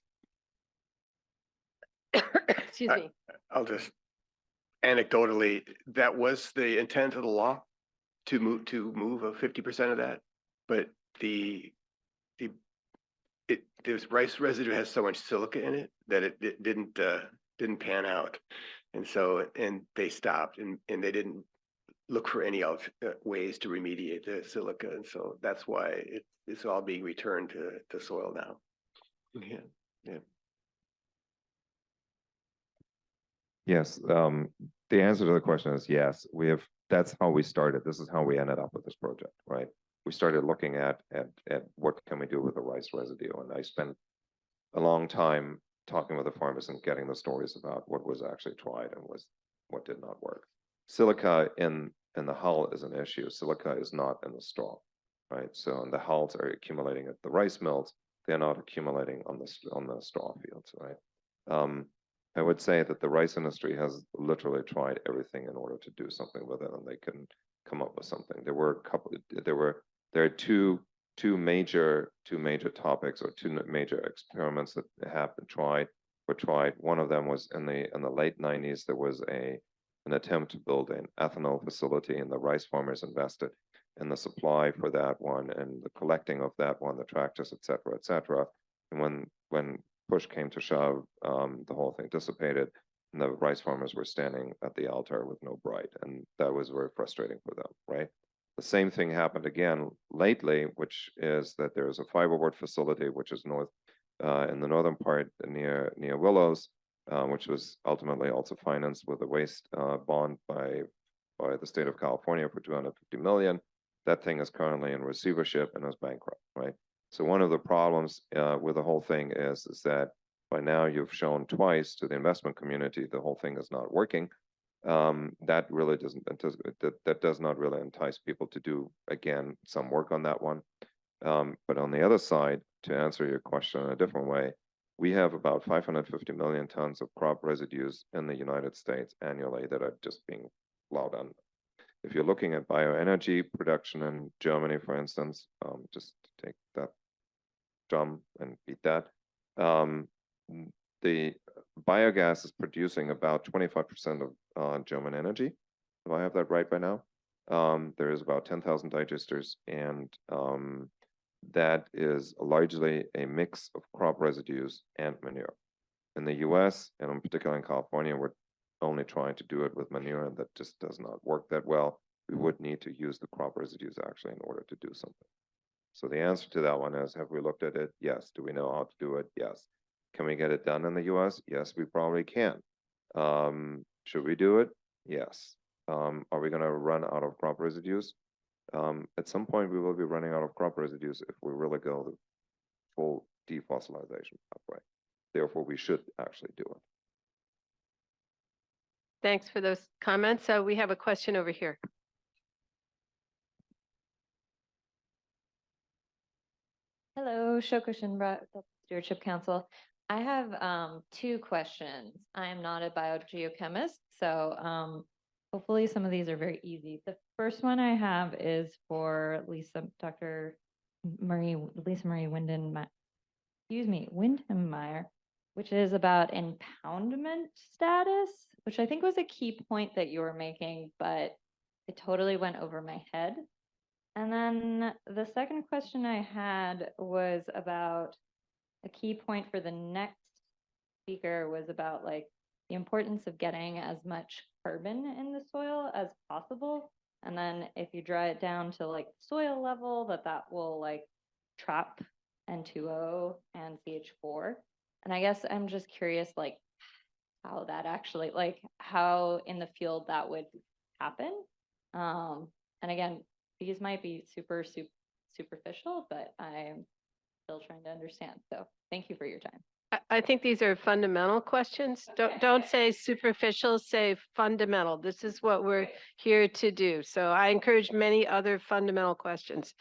Excuse me. I'll just anecdotally, that was the intent of the law to move a 50% of that, but this rice residue has so much silica in it that it didn't pan out, and they stopped and they didn't look for any ways to remediate the silica, and so that's why it's all being returned to soil now. Yeah. Yes, the answer to the question is yes. That's how we started. This is how we ended up with this project, right? We started looking at what can we do with the rice residue, and I spent a long time talking with the farmers and getting the stories about what was actually tried and what did not work. Silica in the hull is an issue. Silica is not in the straw, right? So and the hulls are accumulating at the rice mills. They're not accumulating on the straw fields, right? I would say that the rice industry has literally tried everything in order to do something with it, and they couldn't come up with something. There are two major topics or two major experiments that were tried. One of them was in the late 90s. There was an attempt to build an ethanol facility, and the rice farmers invested in the supply for that one and the collecting of that one, the tractors, et cetera, et cetera. And when push came to shove, the whole thing dissipated, and the rice farmers were standing at the altar with no bride, and that was very frustrating for them, right? The same thing happened again lately, which is that there's a fiberboard facility which is in the northern part near Willows, which was ultimately also financed with a waste bond by the state of California for $250 million. That thing is currently in receivership and is bankrupt, right? So one of the problems with the whole thing is that by now you've shown twice to the investment community the whole thing is not working. That really that does not really entice people to do again some work on that one. But on the other side, to answer your question in a different way, we have about 550 million tons of crop residues in the United States annually that are just being plowed on. If you're looking at bioenergy production in Germany, for instance, just take that drum and beat that. The biogas is producing about 25% of German energy. If I have that right by now, there is about 10,000 digesters, and that is largely a mix of crop residues and manure. In the US, and in particular in California, we're only trying to do it with manure, and that just does not work that well. We would need to use the crop residues actually in order to do something. So the answer to that one is, have we looked at it? Yes. Do we know how to do it? Yes. Can we get it done in the US? Yes, we probably can. Should we do it? Yes. Are we going to run out of crop residues? At some point, we will be running out of crop residues if we really go the full defossilization pathway. Therefore, we should actually do it. Thanks for those comments. So we have a question over here. Hello, Shoko Shinra, Stewardship Council. I have two questions. I am not a biogeochemist, so hopefully some of these are very easy. The first one I have is for Dr. Lisa Marie Windham-Meyer, which is about impoundment status, which I think was a key point that you were making, but it totally went over my head. And then the second question I had was about a key point for the next speaker was about like the importance of getting as much carbon in the soil as possible. And then if you dry it down to like soil level, that will like trap N2O and CH4. And I guess I'm just curious, like how that actually, like how in the field that would happen. And again, these might be superficial, but I'm still trying to understand. So thank you for your time. I think these are fundamental questions. Don't say superficial, say fundamental. This is what we're here to do. So I encourage many other fundamental questions.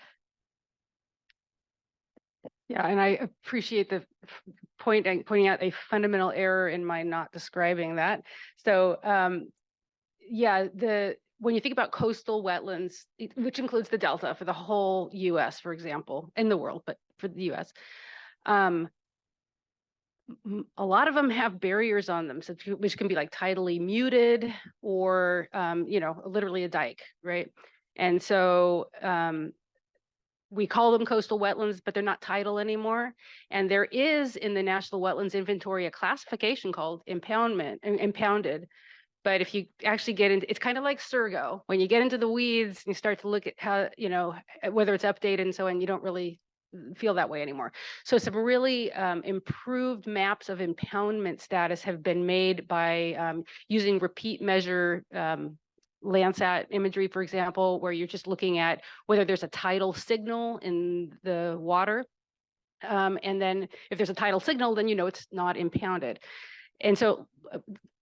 Yeah, and I appreciate the pointing out a fundamental error in my not describing that. So yeah, when you think about coastal wetlands, which includes the Delta for the whole US, for example, in the world, but for the US, a lot of them have barriers on them, so which can be like tidally muted or, literally a dike, right? And so we call them coastal wetlands, but they're not tidal anymore. And there is in the National Wetlands Inventory a classification called impounded. But if you actually get into, it's kind of like Surgo. When you get into the weeds, and you start to look at how, whether it's updated and so on, you don't really feel that way anymore. So some really improved maps of impoundment status have been made by using repeat measure Landsat imagery, for example, where you're just looking at whether there's a tidal signal in the water. And then if there's a tidal signal, then it's not impounded. And so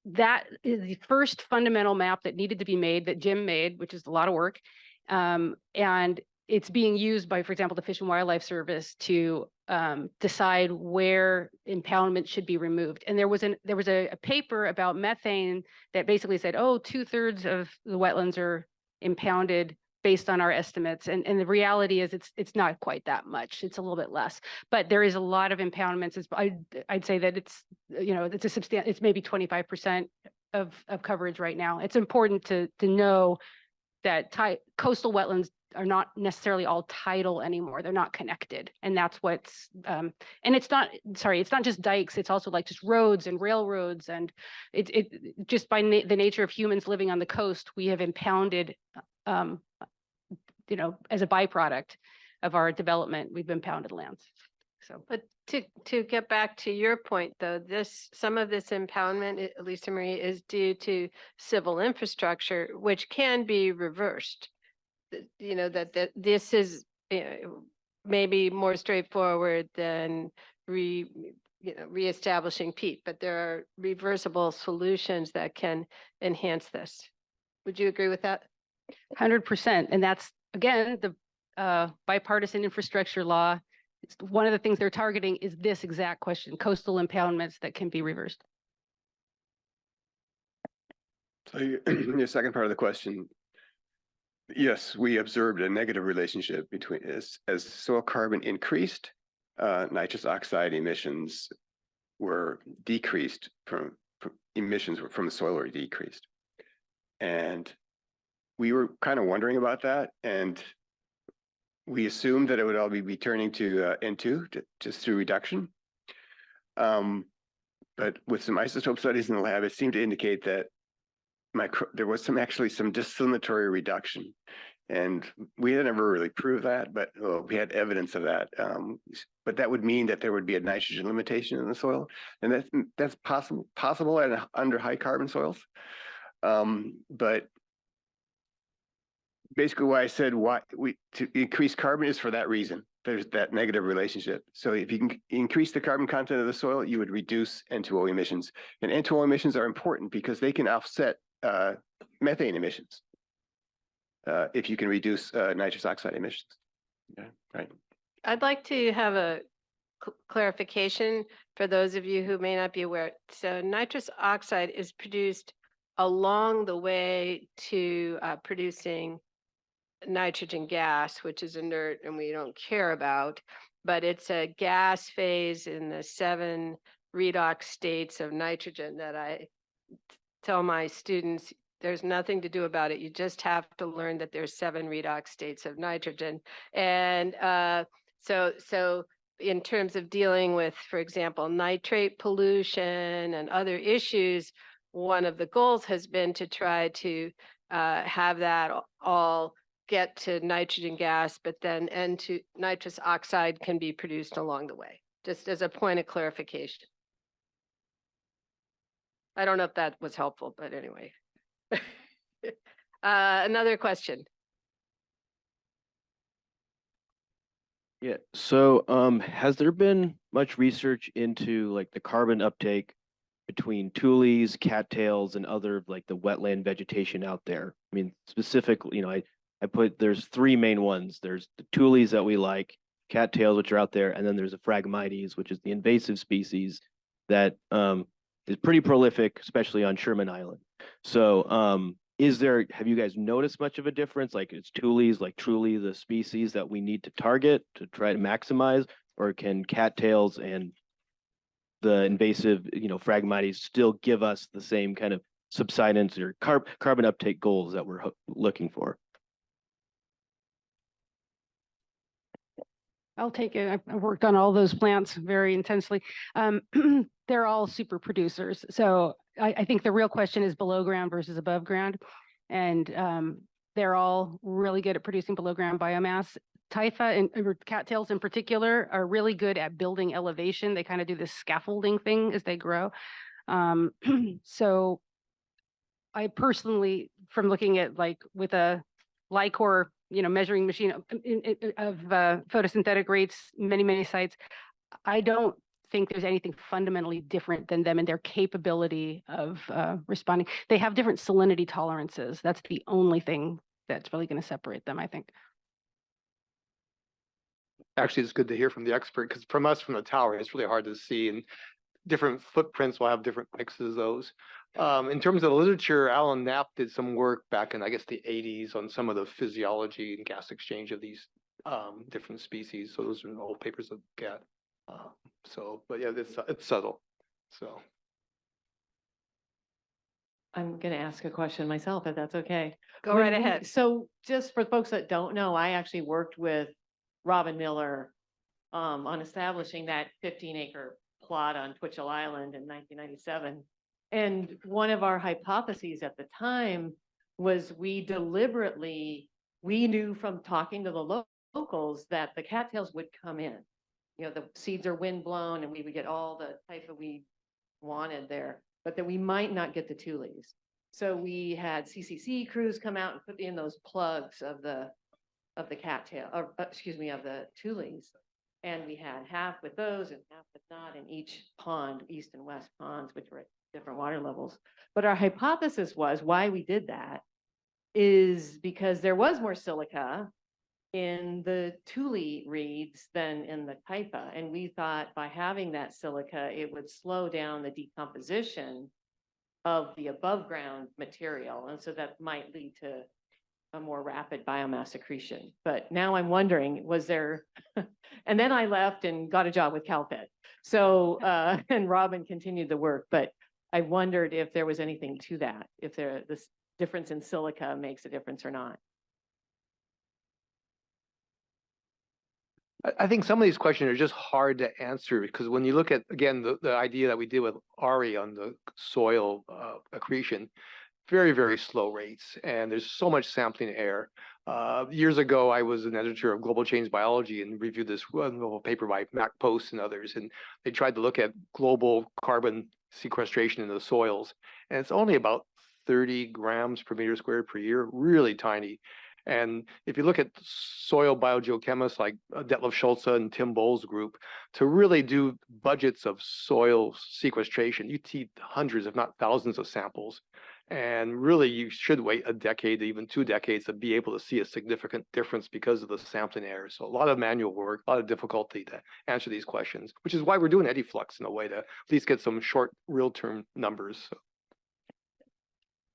that is the first fundamental map that needed to be made, that Jim made, which is a lot of work. And it's being used by, for example, the Fish and Wildlife Service to decide where impoundment should be removed. And there was a paper about methane that basically said, oh, 2/3 of the wetlands are impounded based on our estimates. And the reality is it's not quite that much. It's a little bit less, but there is a lot of impoundments. I'd say that it's, it's maybe 25% of coverage right now. It's important to know that coastal wetlands are not necessarily all tidal anymore. They're not connected. And that's what's, and it's not just dikes, it's also like just roads and railroads. And it just by the nature of humans living on the coast, we have impounded, as a byproduct of our development, we've impounded lands. So, But to get back to your point, though, some of this impoundment, Lisa Marie, is due to civil infrastructure, which can be reversed. That this is maybe more straightforward than reestablishing peat, but there are reversible solutions that can enhance this. Would you agree with that? 100%. And that's, again, the bipartisan infrastructure law. It's one of the things they're targeting is this exact question, coastal impoundments that can be reversed. So your second part of the question, yes, we observed a negative relationship between as soil carbon increased, nitrous oxide emissions were decreased from emissions from the soil were decreased. And we were kind of wondering about that, and we assumed that it would all be returning to N2 just through reduction. But with some isotope studies in the lab, it seemed to indicate that there was actually some distillatory reduction. And we had never really proved that, but we had evidence of that. But that would mean that there would be a nitrogen limitation in the soil. And that's possible under high carbon soils. But basically why I said to increase carbon is for that reason. There's that negative relationship. So if you can increase the carbon content of the soil, you would reduce N2O emissions. And N2O emissions are important because they can offset methane emissions if you can reduce nitrous oxide emissions. Yeah, right. I'd like to have a clarification for those of you who may not be aware. So nitrous oxide is produced along the way to producing nitrogen gas, which is inert and we don't care about, but it's a gas phase in the 7 redox states of nitrogen that I tell my students there's nothing to do about it. You just have to learn that there's 7 redox states of nitrogen. And so in terms of dealing with, for example, nitrate pollution and other issues, one of the goals has been to try to have that all get to nitrogen gas, but then nitrous oxide can be produced along the way, just as a point of clarification. I don't know if that was helpful, but anyway. Another question. Yeah, so has there been much research into like the carbon uptake between tules, cattails, and other like the wetland vegetation out there? I mean, specifically, there's 3 main ones. There's the tules that we like, cattails, which are out there, and then there's the Phragmites, which is the invasive species that is pretty prolific, especially on Sherman Island. So have you guys noticed much of a difference? Like is tules like truly the species that we need to target to try to maximize, or can cattails and the invasive, Phragmites still give us the same kind of subsidence or carbon uptake goals that we're looking for? I'll take it. I've worked on all those plants very intensely. They're all super producers. So I think the real question is below ground versus above ground. And they're all really good at producing below ground biomass. Typha or cattails in particular are really good at building elevation. They kind of do this scaffolding thing as they grow. So I personally, from looking at like with a Lycor measuring machine of photosynthetic rates, many sites, I don't think there's anything fundamentally different than them in their capability of responding. They have different salinity tolerances. That's the only thing that's really going to separate them, I think. actually, it's good to hear from the expert, because from us, from the tower, it's really hard to see, and different footprints will have different mixes of those. In terms of the literature, Alan Knapp did some work back in, I guess, the 80s on some of the physiology and gas exchange of these different species. So those are old papers that get. But yeah, it's subtle. So. I'm going to ask a question myself, if that's okay. Go right ahead. So just for folks that don't know, I actually worked with Robin Miller on establishing that 15-acre plot on Twitchell Island in 1997. And one of our hypotheses at the time was we knew from talking to the locals that the cattails would come in. You know, the seeds are wind blown and we would get all the type of we wanted there, but that we might not get the tules. So we had CCC crews come out and put in those plugs of the cattail, or excuse me, of the tules. And we had half with those and half with not in each pond, east and west ponds, which were at different water levels. But our hypothesis was why we did that is because there was more silica in the tule reeds than in the typha. And we thought by having that silica, it would slow down the decomposition of the above ground material. And so that might lead to a more rapid biomass accretion. But now I'm wondering, was there, and then I left and got a job with CalFed. So, and Robin continued the work, but I wondered if there was anything to that, if this difference in silica makes a difference or not. I think some of these questions are just hard to answer because when you look at, again, the idea that we did with Ari on the soil accretion, very, very slow rates, and there's so much sampling error. Years ago, I was an editor of Global Change Biology and reviewed this wonderful paper by Mac Post and others, and they tried to look at global carbon sequestration in the soils, and it's only about 30 grams per meter squared per year, really tiny. And if you look at soil biogeochemists like Detlef Schulze and Tim Bowles' group, to really do budgets of soil sequestration, you need hundreds, if not thousands of samples. And really, you should wait a decade, even 2 decades to be able to see a significant difference because of the sampling error. So a lot of manual work, a lot of difficulty to answer these questions, which is why we're doing EdiFlux in a way to at least get some short real-term numbers. So.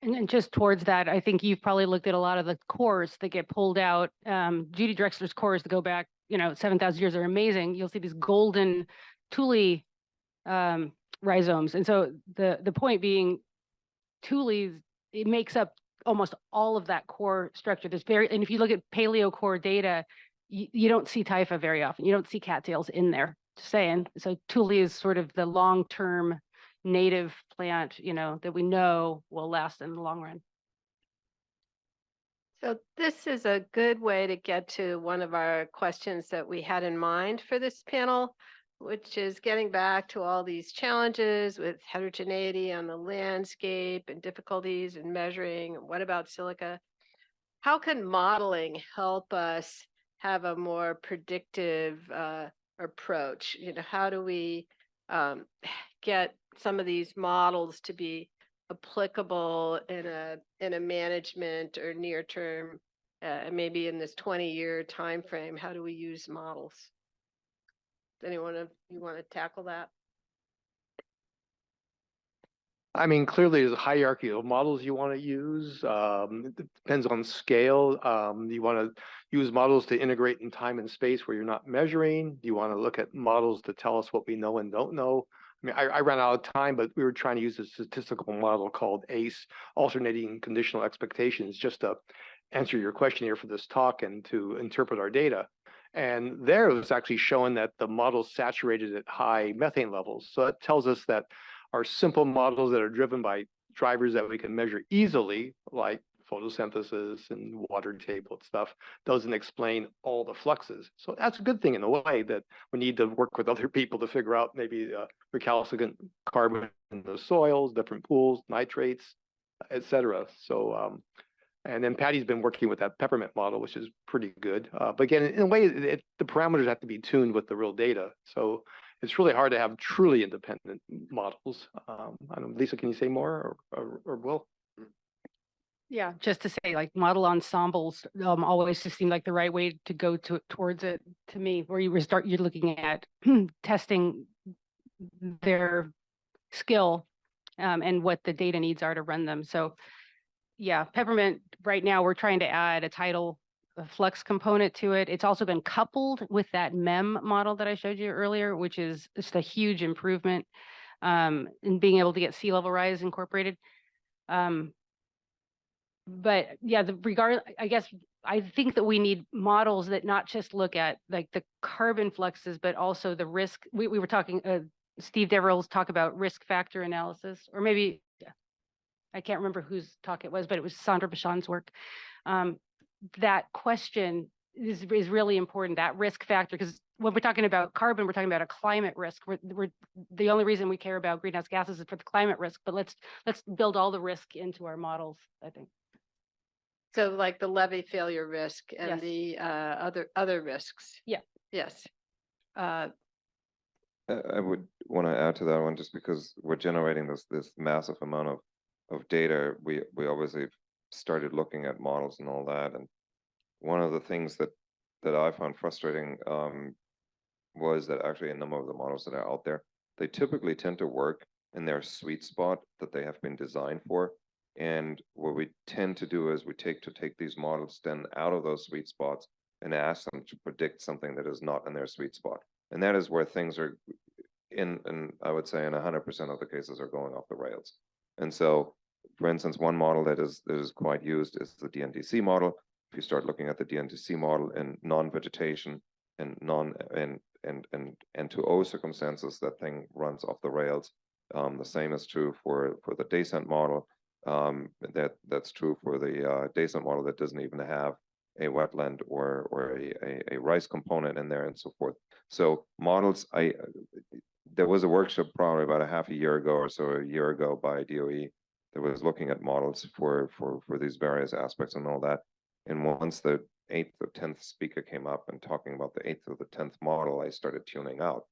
And just towards that, I think you've probably looked at a lot of the cores that get pulled out. Judy Drexler's cores that go back, 7,000 years are amazing. You'll see these golden tule rhizomes. And so the point being, tules, it makes up almost all of that core structure. And if you look at paleo core data, you don't see typha very often. You don't see cattails in there, just saying. So tule is sort of the long-term native plant, that we know will last in the long run. So this is a good way to get to one of our questions that we had in mind for this panel, which is getting back to all these challenges with heterogeneity on the landscape and difficulties in measuring. What about silica? How can modeling help us have a more predictive approach? How do we get some of these models to be applicable in a management or near term, maybe in this 20-year time frame? How do we use models? Anyone of you want to tackle that? I mean, clearly there's a hierarchy of models you want to use. It depends on scale. You want to use models to integrate in time and space where you're not measuring. Do you want to look at models to tell us what we know and don't know? I mean, I ran out of time, but we were trying to use a statistical model called ACE, alternating conditional expectations, just to answer your question here for this talk and to interpret our data. And there it was actually showing that the model's saturated at high methane levels. So that tells us that our simple models that are driven by drivers that we can measure easily, like photosynthesis and water table and stuff, doesn't explain all the fluxes. So that's a good thing in a way, that we need to work with other people to figure out maybe recalcitrant carbon in the soils, different pools, nitrates, et cetera. So, and then Patty's been working with that peppermint model, which is pretty good. But again, in a way, the parameters have to be tuned with the real data. So it's really hard to have truly independent models. I don't know, Lisa, can you say more, or Will? Yeah, just to say, like, model ensembles always just seem like the right way to go towards it to me, where you're looking at testing their skill and what the data needs are to run them. So yeah, Peppermint, right now, we're trying to add a tidal flux component to it. It's also been coupled with that MEM model that I showed you earlier, which is just a huge improvement in being able to get sea level rise incorporated. But yeah, I guess I think that we need models that not just look at like the carbon fluxes, but also the risk. We were talking, Steve Deverel's talk about risk factor analysis, or maybe, I can't remember whose talk it was, but it was Sandra Bashan's work. That question is really important, that risk factor, because when we're talking about carbon, we're talking about a climate risk. We're the only reason we care about greenhouse gases is for the climate risk, but let's build all the risk into our models, I think. So like the levee failure risk and Yes. the other risks. Yeah. Yes. I would want to add to that one, just because we're generating this massive amount of data. We obviously started looking at models and all that, and one of the things that I found frustrating was that actually a number of the models that are out there, they typically tend to work in their sweet spot that they have been designed for. And what we tend to do is we take these models then out of those sweet spots and ask them to predict something that is not in their sweet spot. And that is where things are in I would say in 100% of the cases are going off the rails. And so, for instance, one model that is quite used is the DNDC model. If you start looking at the DNDC model in non-vegetation and N2O circumstances, that thing runs off the rails. The same is true for the descent model. That's true for the descent model that doesn't even have a wetland or a rice component in there and so forth. So models, there was a workshop probably about a year ago by DOE that was looking at models for these various aspects and all that. And once the 8th or 10th speaker came up and talking about the 8th or the 10th model, I started tuning out.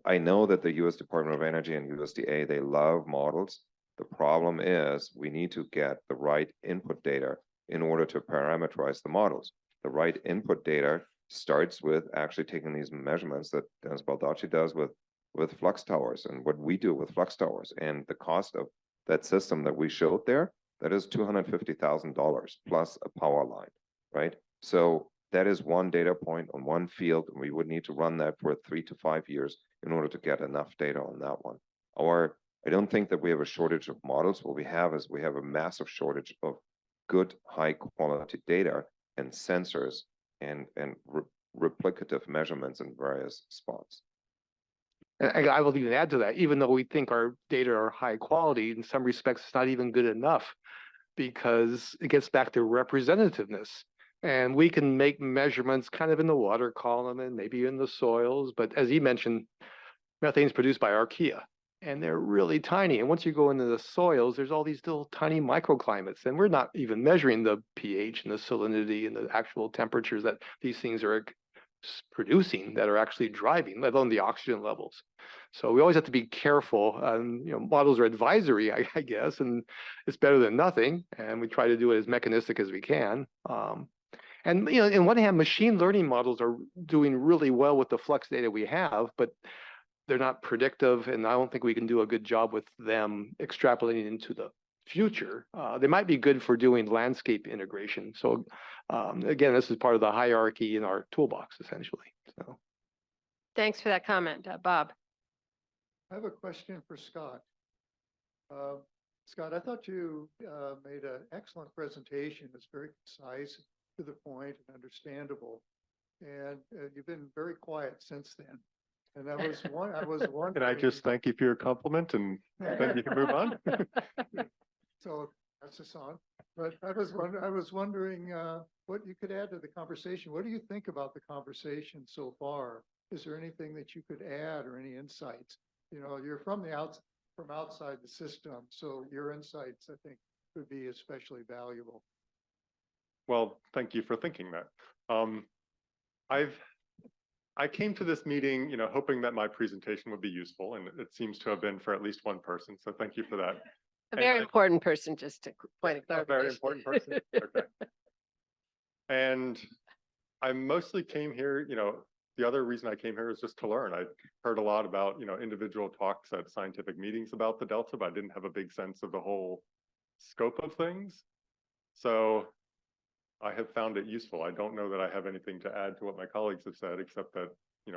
I know that the US Department of Energy and USDA, they love models. The problem is we need to get the right input data in order to parameterize the models. The right input data starts with actually taking these measurements that Dennis Baldacci does with flux towers and what we do with flux towers. And the cost of that system that we showed there, that is $250,000 plus a power line, right? So that is one data point on one field, and we would need to run that for 3 to 5 years in order to get enough data on that one. I don't think that we have a shortage of models. What we have is we have a massive shortage of good, high quality data and sensors and replicative measurements in various spots. And I will even add to that, even though we think our data are high quality, in some respects, it's not even good enough because it gets back to representativeness. And we can make measurements kind of in the water column and maybe in the soils. But as he mentioned, methane is produced by archaea, and they're really tiny. And once you go into the soils, there's all these little tiny microclimates. And we're not even measuring the pH and the salinity and the actual temperatures that these things are producing that are actually driving, let alone the oxygen levels. So we always have to be careful. Models are advisory, I guess, and it's better than nothing. And we try to do it as mechanistic as we can. And on one hand, machine learning models are doing really well with the flux data we have, but they're not predictive, and I don't think we can do a good job with them extrapolating into the future. They might be good for doing landscape integration. So again, this is part of the hierarchy in our toolbox, essentially. So, Thanks for that comment, Bob. I have a question for Scott. Scott, I thought you made an excellent presentation. It's very concise, to the point, and understandable. And you've been very quiet since then. And I was wondering. Can I just thank you for your compliment and then you can move on? So that's a song. But I was wondering what you could add to the conversation. What do you think about the conversation so far? Is there anything that you could add or any insights? You're from outside the system, so your insights, I think, would be especially valuable. Well, thank you for thinking that. I came to this meeting, hoping that my presentation would be useful, and it seems to have been for at least one person. So thank you for that. A And very I- important person, just to point of A very clarification. important person. Okay. And I mostly came here, the other reason I came here is just to learn. I heard a lot about, individual talks at scientific meetings about the Delta, but I didn't have a big sense of the whole scope of things. So I have found it useful. I don't know that I have anything to add to what my colleagues have said, except that,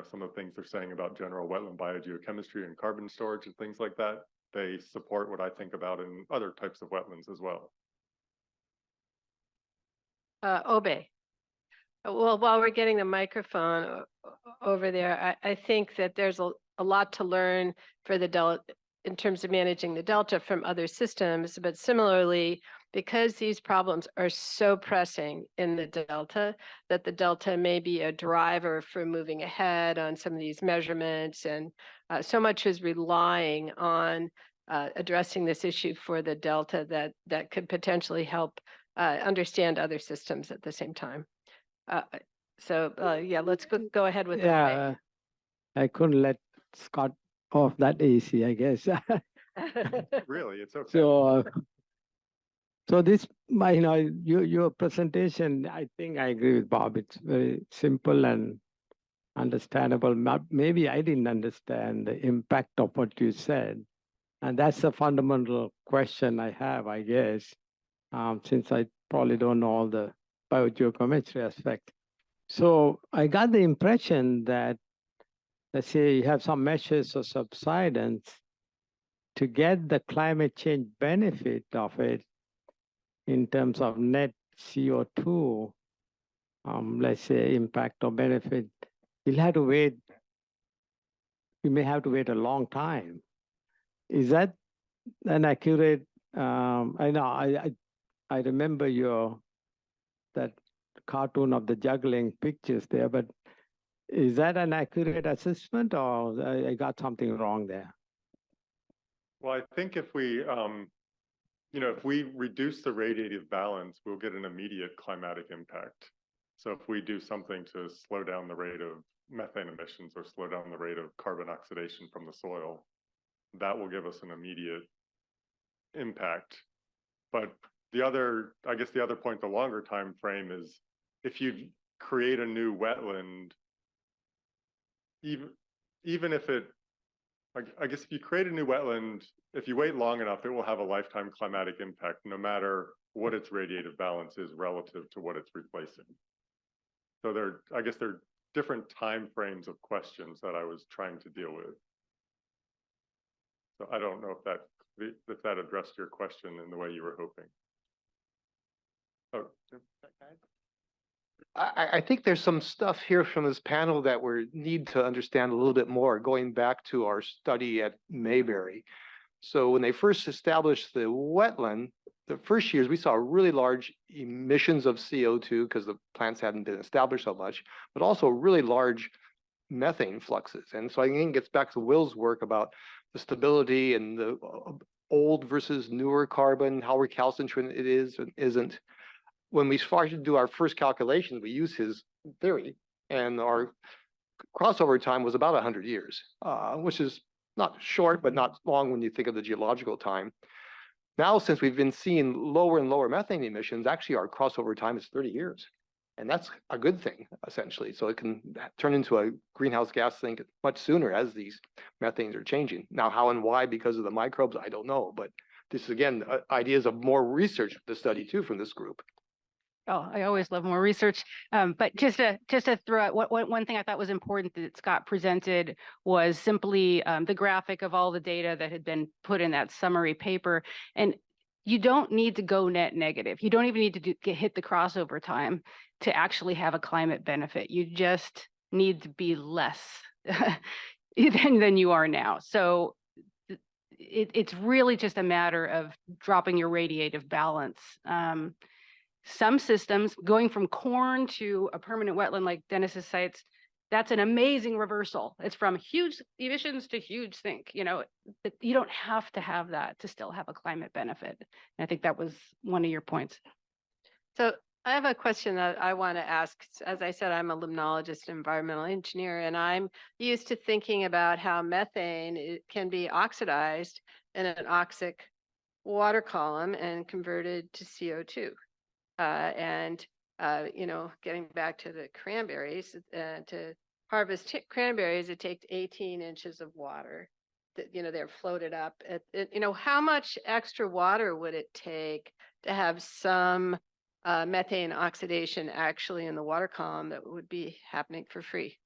some of the things they're saying about general wetland biogeochemistry and carbon storage and things like that, they support what I think about in other types of wetlands as well. Obe. Well, while we're getting the microphone over there, I think that there's a lot to learn for the Delta in terms of managing the Delta from other systems, but similarly, because these problems are so pressing in the Delta, that the Delta may be a driver for moving ahead on some of these measurements, and so much is relying on addressing this issue for the Delta that could potentially help understand other systems at the same time. Yeah, let's go ahead with Yeah, I couldn't let Scott off that easy, I guess. Really, it's okay. So this, your presentation, I think I agree with Bob. It's very simple and understandable. Maybe I didn't understand the impact of what you said. And that's the fundamental question I have, I guess, since I probably don't know all the biogeochemistry aspect. So I got the impression that, let's say you have some measures of subsidence to get the climate change benefit of it in terms of net CO2, let's say impact or benefit, you may have to wait a long time. Is that an accurate, I know, I remember that cartoon of the juggling pictures there, but is that an accurate assessment, or I got something wrong there? Well, I think if we, if we reduce the radiative balance, we'll get an immediate climatic impact. So if we do something to slow down the rate of methane emissions or slow down the rate of carbon oxidation from the soil, that will give us an immediate impact. But I guess the other point, the longer time frame is if you create a new wetland, even if I guess if you create a new wetland, if you wait long enough, it will have a lifetime climatic impact, no matter what its radiative balance is relative to what it's replacing. So I guess there are different time frames of questions that I was trying to deal with. So I don't know if that addressed your question in the way you were hoping. Oh, I think there's some stuff here from this panel that we need to understand a little bit more, going back to our study at Mayberry. So when they first established the wetland, the first years we saw really large emissions of CO2 because the plants hadn't been established so much, but also really large methane fluxes. And so I think it gets back to Will's work about the stability and the old versus newer carbon, how recalcitrant it is and isn't. When we started to do our first calculations, we used his theory, and our crossover time was about 100 years, which is not short, but not long when you think of the geological time. Now, since we've been seeing lower and lower methane emissions, actually our crossover time is 30 years. And that's a good thing, essentially. So it can turn into a greenhouse gas sink much sooner as these methanes are changing. Now, how and why, because of the microbes, I don't know. But this, again, ideas of more research to study too from this group. Oh, I always love more research. But just to throw out one thing I thought was important that Scott presented was simply the graphic of all the data that had been put in that summary paper. And you don't need to go net negative. You don't even need to hit the crossover time to actually have a climate benefit. You just need to be less than you are now. So it's really just a matter of dropping your radiative balance. Some systems going from corn to a permanent wetland like Dennis's sites, that's an amazing reversal. It's from huge emissions to huge sink. You don't have to have that to still have a climate benefit. And I think that was one of your points. So I have a question that I want to ask. As I said, I'm a limnologist, environmental engineer, and I'm used to thinking about how methane can be oxidized in an oxic water column and converted to CO2. Getting back to the cranberries, to harvest cranberries, it takes 18 inches of water that, they're floated up. How much extra water would it take to have some methane oxidation actually in the water column that would be happening for free?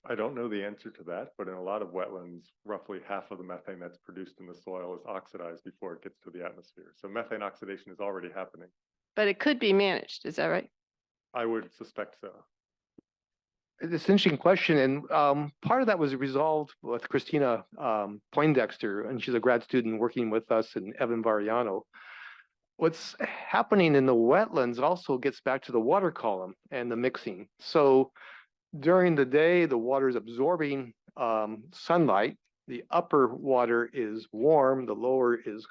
I don't know the answer to that, but in a lot of wetlands, roughly half of the methane that's produced in the soil is oxidized before it gets to the atmosphere. So methane oxidation is already happening. But it could be managed, is that right? I would suspect so. It's an interesting question, and part of that was resolved with Christina Poindexter, and she's a grad student working with us in Evan Variano. What's happening in the wetlands also gets back to the water column and the mixing. So during the day, the water is absorbing sunlight. The upper water is warm, the lower is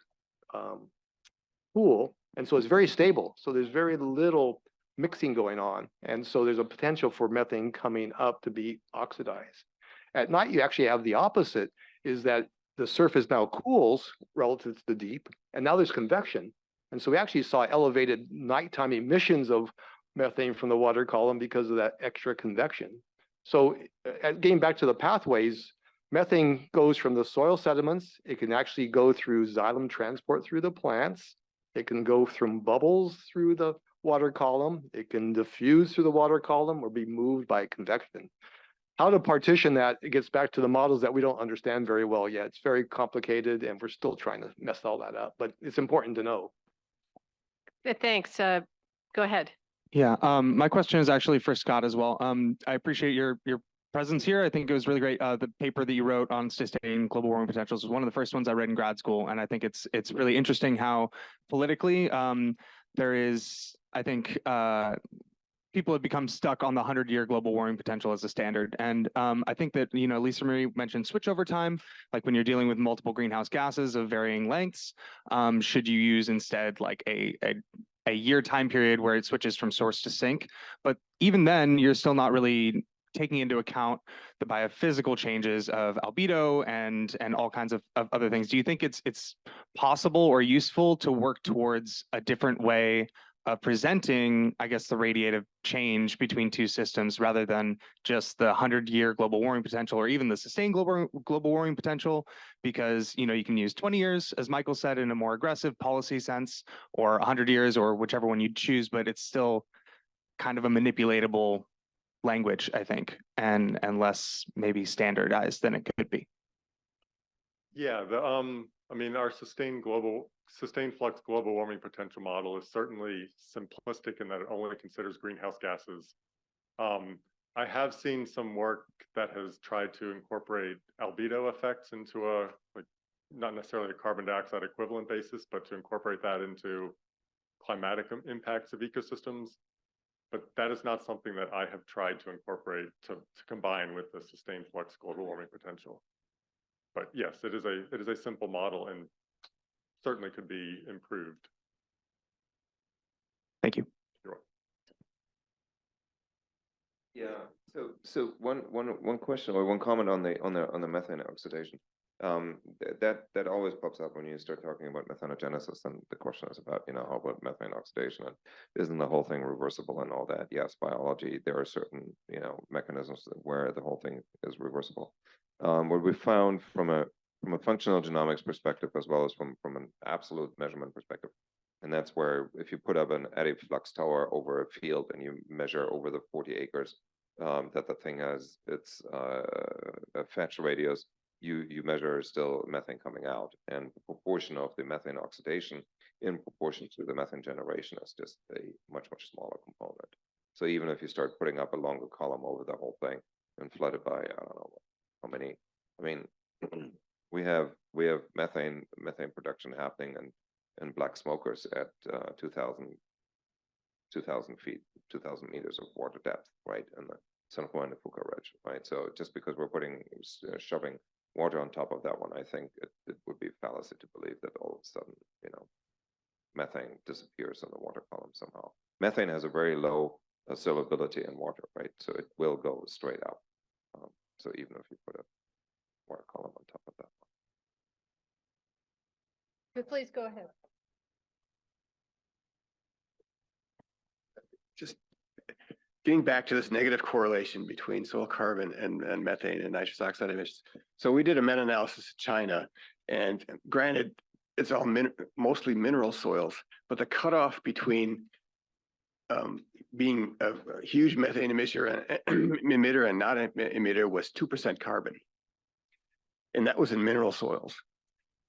cool, and so it's very stable. So there's very little mixing going on, and so there's a potential for methane coming up to be oxidized. At night, you actually have the opposite, is that the surface now cools relative to the deep, and now there's convection. And so we actually saw elevated nighttime emissions of methane from the water column because of that extra convection. So getting back to the pathways, methane goes from the soil sediments. It can actually go through xylem transport through the plants. It can go from bubbles through the water column. It can diffuse through the water column or be moved by convection. How to partition that, it gets back to the models that we don't understand very well yet. It's very complicated, and we're still trying to mess all that up, but it's important to know. Thanks. Go ahead. Yeah, my question is actually for Scott as well. I appreciate your presence here. I think it was really great. The paper that you wrote on sustained global warming potentials was one of the first ones I read in grad school, and I think it's really interesting how politically there is, I think, people have become stuck on the 100-year global warming potential as a standard. And I think that, Lisa Marie mentioned switchover time, like when you're dealing with multiple greenhouse gases of varying lengths, should you use instead like a year time period where it switches from source to sink? But even then, you're still not really taking into account the biophysical changes of albedo and all kinds of other things. Do you think it's possible or useful to work towards a different way of presenting, I guess, the radiative change between two systems rather than just the 100-year global warming potential or even the sustained global warming potential? Because, you can use 20 years, as Michael said, in a more aggressive policy sense, or 100 years, or whichever one you choose, but it's still kind of a manipulatable language, I think, and less maybe standardized than it could be. Yeah, our sustained flux global warming potential model is certainly simplistic in that it only considers greenhouse gases. I have seen some work that has tried to incorporate albedo effects into not necessarily a carbon dioxide equivalent basis, but to incorporate that into climatic impacts of ecosystems. But that is not something that I have tried to incorporate to combine with the sustained flux global warming potential. But yes, it is a simple model and certainly could be improved. Thank you. You're welcome. Yeah. So one question or one comment on the methane oxidation. That always pops up when you start talking about methanogenesis, and the question is about, how about methane oxidation, and isn't the whole thing reversible and all that? Yes, biology, there are certain, mechanisms where the whole thing is reversible. What we found from a functional genomics perspective, as well as from an absolute measurement perspective, and that's where if you put up an additive flux tower over a field and you measure over the 40 acres that the thing has its fetch radius, you measure still methane coming out, and the proportion of the methane oxidation in proportion to the methane generation is just a much smaller component. So even if you start putting up a longer column over the whole thing and flood it by, I don't know how many, we have methane production happening in black smokers at 2,000 feet, 2,000 meters of water depth, right, in the San Juan de Fuca Ridge, right? So just because we're shoving water on top of that one, I think it would be fallacy to believe that all of a sudden, methane disappears in the water column somehow. Methane has a very low solubility in water, right? So it will go straight up. So even if you put a water column on top of that one. Please go ahead. Just getting back to this negative correlation between soil carbon and methane and nitrous oxide emissions. So we did a meta-analysis in China, and granted, it's all mostly mineral soils, but the cutoff between being a huge methane emitter and not an emitter was 2% carbon. And that was in mineral soils.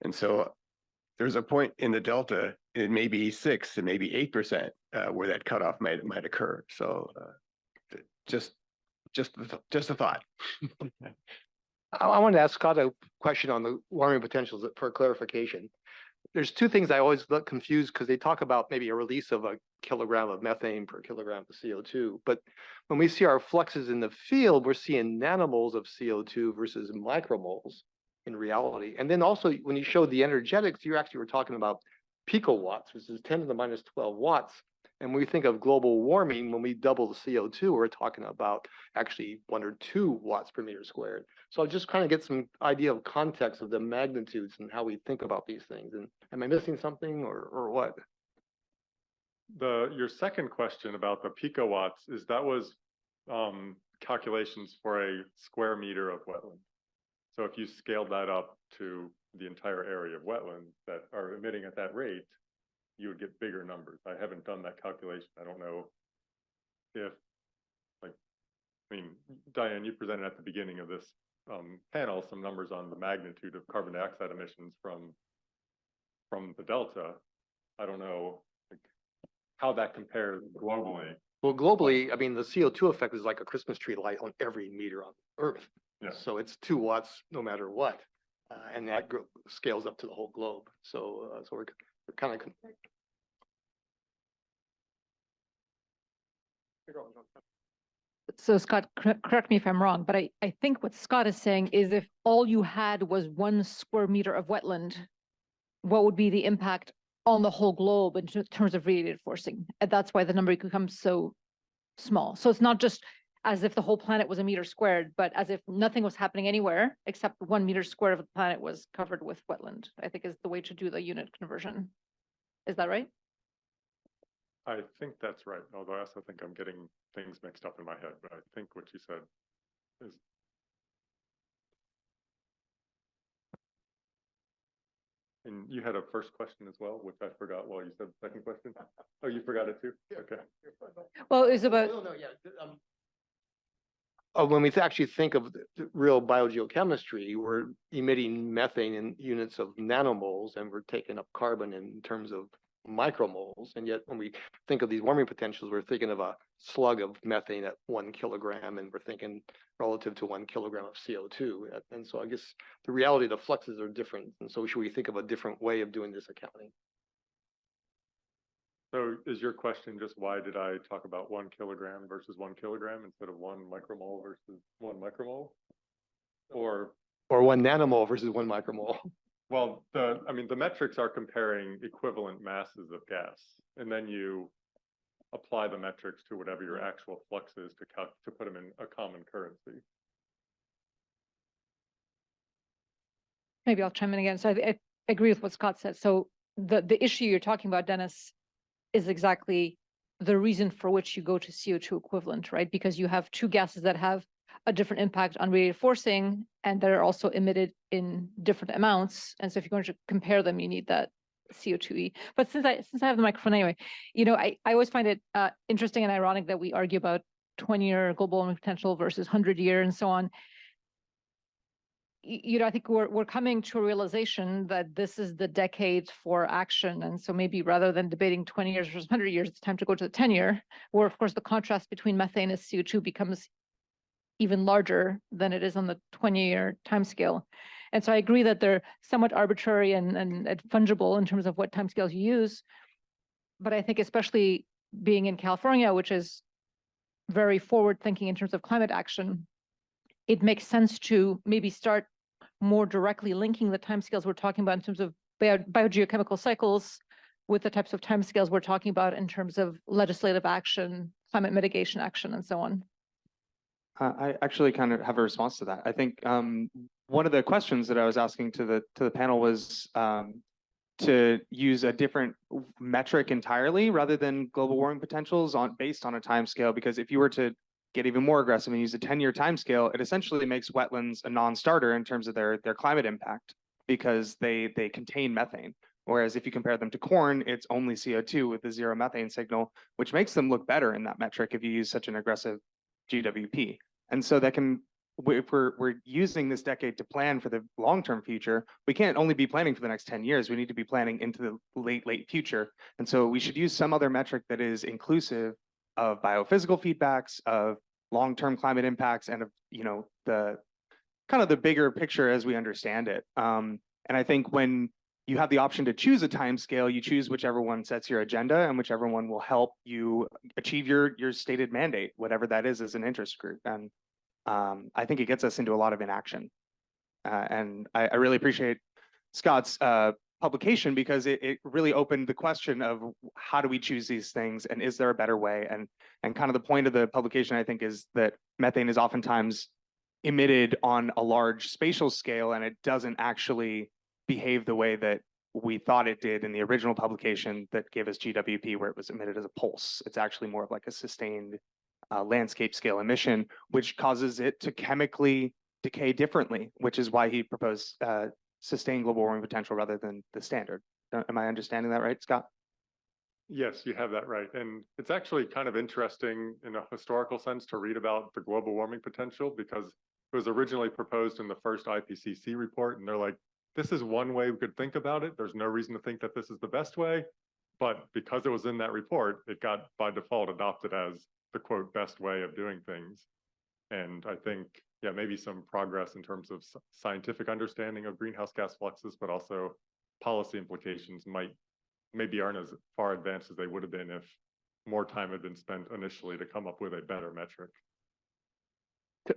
And so there's a point in the Delta, it may be 6, it may be 8% where that cutoff might occur. So just a thought. I wanted to ask Scott a question on the warming potentials for clarification. There's two things I always look confused because they talk about maybe a release of a kilogram of methane per kilogram of CO2. But when we see our fluxes in the field, we're seeing nanomoles of CO2 versus micromoles in reality. And then also when you showed the energetics, you actually were talking about picowatts, which is 10 to the minus 12 watts. And when we think of global warming, when we double the CO2, we're talking about actually 1 or 2 watts per meter squared. So I'll just kind of get some idea of context of the magnitudes and how we think about these things. And am I missing something or what? Your second question about the picowatts is that was calculations for a square meter of wetland. So if you scaled that up to the entire area of wetlands that are emitting at that rate, you would get bigger numbers. I haven't done that calculation. I don't know if, Diane, you presented at the beginning of this panel some numbers on the magnitude of carbon dioxide emissions from the Delta. I don't know how that compares globally. Well, globally, I mean, the CO2 effect is like a Christmas tree light on every meter on Earth. Yeah. So it's 2 watts no matter what. And that scales up to the whole globe. So we're kind of. So Scott, correct me if I'm wrong, but I think what Scott is saying is if all you had was 1 square meter of wetland, what would be the impact on the whole globe in terms of radiated forcing? And that's why the number becomes so small. So it's not just as if the whole planet was a meter squared, but as if nothing was happening anywhere except 1 meter squared of the planet was covered with wetland, I think is the way to do the unit conversion. Is that right? I think that's right, although I also think I'm getting things mixed up in my head, but I think what you said is. And you had a first question as well, which I forgot while you said the second question. Oh, you forgot it too? Okay. Well, it's about. When we actually think of the real biogeochemistry, we're emitting methane in units of nanomoles and we're taking up carbon in terms of micromoles. And yet when we think of these warming potentials, we're thinking of a slug of methane at 1 kilogram and we're thinking relative to 1 kilogram of CO2. And so I guess the reality of the fluxes are different. And so should we think of a different way of doing this accounting? So is your question just why did I talk about 1 kilogram versus 1 kilogram instead of 1 micromole versus 1 micromole? Or 1 nanomole versus 1 micromole? Well, the metrics are comparing equivalent masses of gas, and then you apply the metrics to whatever your actual flux is to put them in a common currency. Maybe I'll chime in again. So I agree with what Scott said. So the issue you're talking about, Dennis, is exactly the reason for which you go to CO2 equivalent, right? Because you have 2 gases that have a different impact on radiated forcing and that are also emitted in different amounts. And so if you're going to compare them, you need that CO2e. But since I have the microphone anyway, I always find it interesting and ironic that we argue about 20-year global warming potential versus 100-year and so on. I think we're coming to a realization that this is the decade for action. And so maybe rather than debating 20 years versus 100 years, it's time to go to the 10-year, where of course the contrast between methane and CO2 becomes even larger than it is on the 20-year timescale. And so I agree that they're somewhat arbitrary and fungible in terms of what timescales you use. But I think especially being in California, which is very forward thinking in terms of climate action, it makes sense to maybe start more directly linking the timescales we're talking about in terms of biogeochemical cycles with the types of timescales we're talking about in terms of legislative action, climate mitigation action, and so on. I actually kind of have a response to that. I think one of the questions that I was asking to the panel was, to use a different metric entirely rather than global warming potentials based on a time scale, because if you were to get even more aggressive and use a 10-year time scale, it essentially makes wetlands a non-starter in terms of their climate impact because they contain methane. Whereas if you compare them to corn, it's only CO2 with the zero methane signal, which makes them look better in that metric if you use such an aggressive GWP. And so that can, if we're using this decade to plan for the long-term future, we can't only be planning for the next 10 years. We need to be planning into the late future. And so we should use some other metric that is inclusive of biophysical feedbacks, of long-term climate impacts, and of, you know, the kind of the bigger picture as we understand it. And I think when you have the option to choose a time scale, you choose whichever one sets your agenda and whichever one will help you achieve your stated mandate, whatever that is as an interest group. And I think it gets us into a lot of inaction. And I really appreciate Scott's publication because it really opened the question of how do we choose these things and is there a better way? And kind of the point of the publication, I think, is that methane is oftentimes emitted on a large spatial scale and it doesn't actually behave the way that we thought it did in the original publication that gave us GWP, where it was emitted as a pulse. It's actually more of like a sustained landscape scale emission, which causes it to chemically decay differently, which is why he proposed sustained global warming potential rather than the standard. Am I understanding that right, Scott? Yes, you have that right. And it's actually kind of interesting in a historical sense to read about the global warming potential because it was originally proposed in the first IPCC report. And they're like, this is one way we could think about it. There's no reason to think that this is the best way. But because it was in that report, it got by default adopted as the quote best way of doing things. And I think, yeah, maybe some progress in terms of scientific understanding of greenhouse gas fluxes, but also policy implications maybe aren't as far advanced as they would have been if more time had been spent initially to come up with a better metric.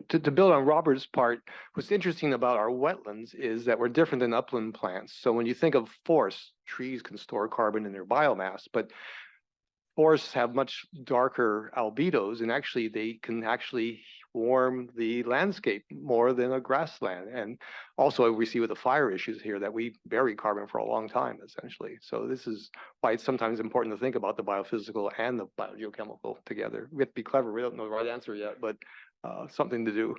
To build on Robert's part, what's interesting about our wetlands is that we're different than upland plants. So when you think of forests, trees can store carbon in their biomass, but forests have much darker albedos, and actually they can actually warm the landscape more than a grassland. And also we see with the fire issues here that we bury carbon for a long time, essentially. So this is why it's sometimes important to think about the biophysical and the biogeochemical together. We have to be clever. We don't know the right answer yet, but something to do.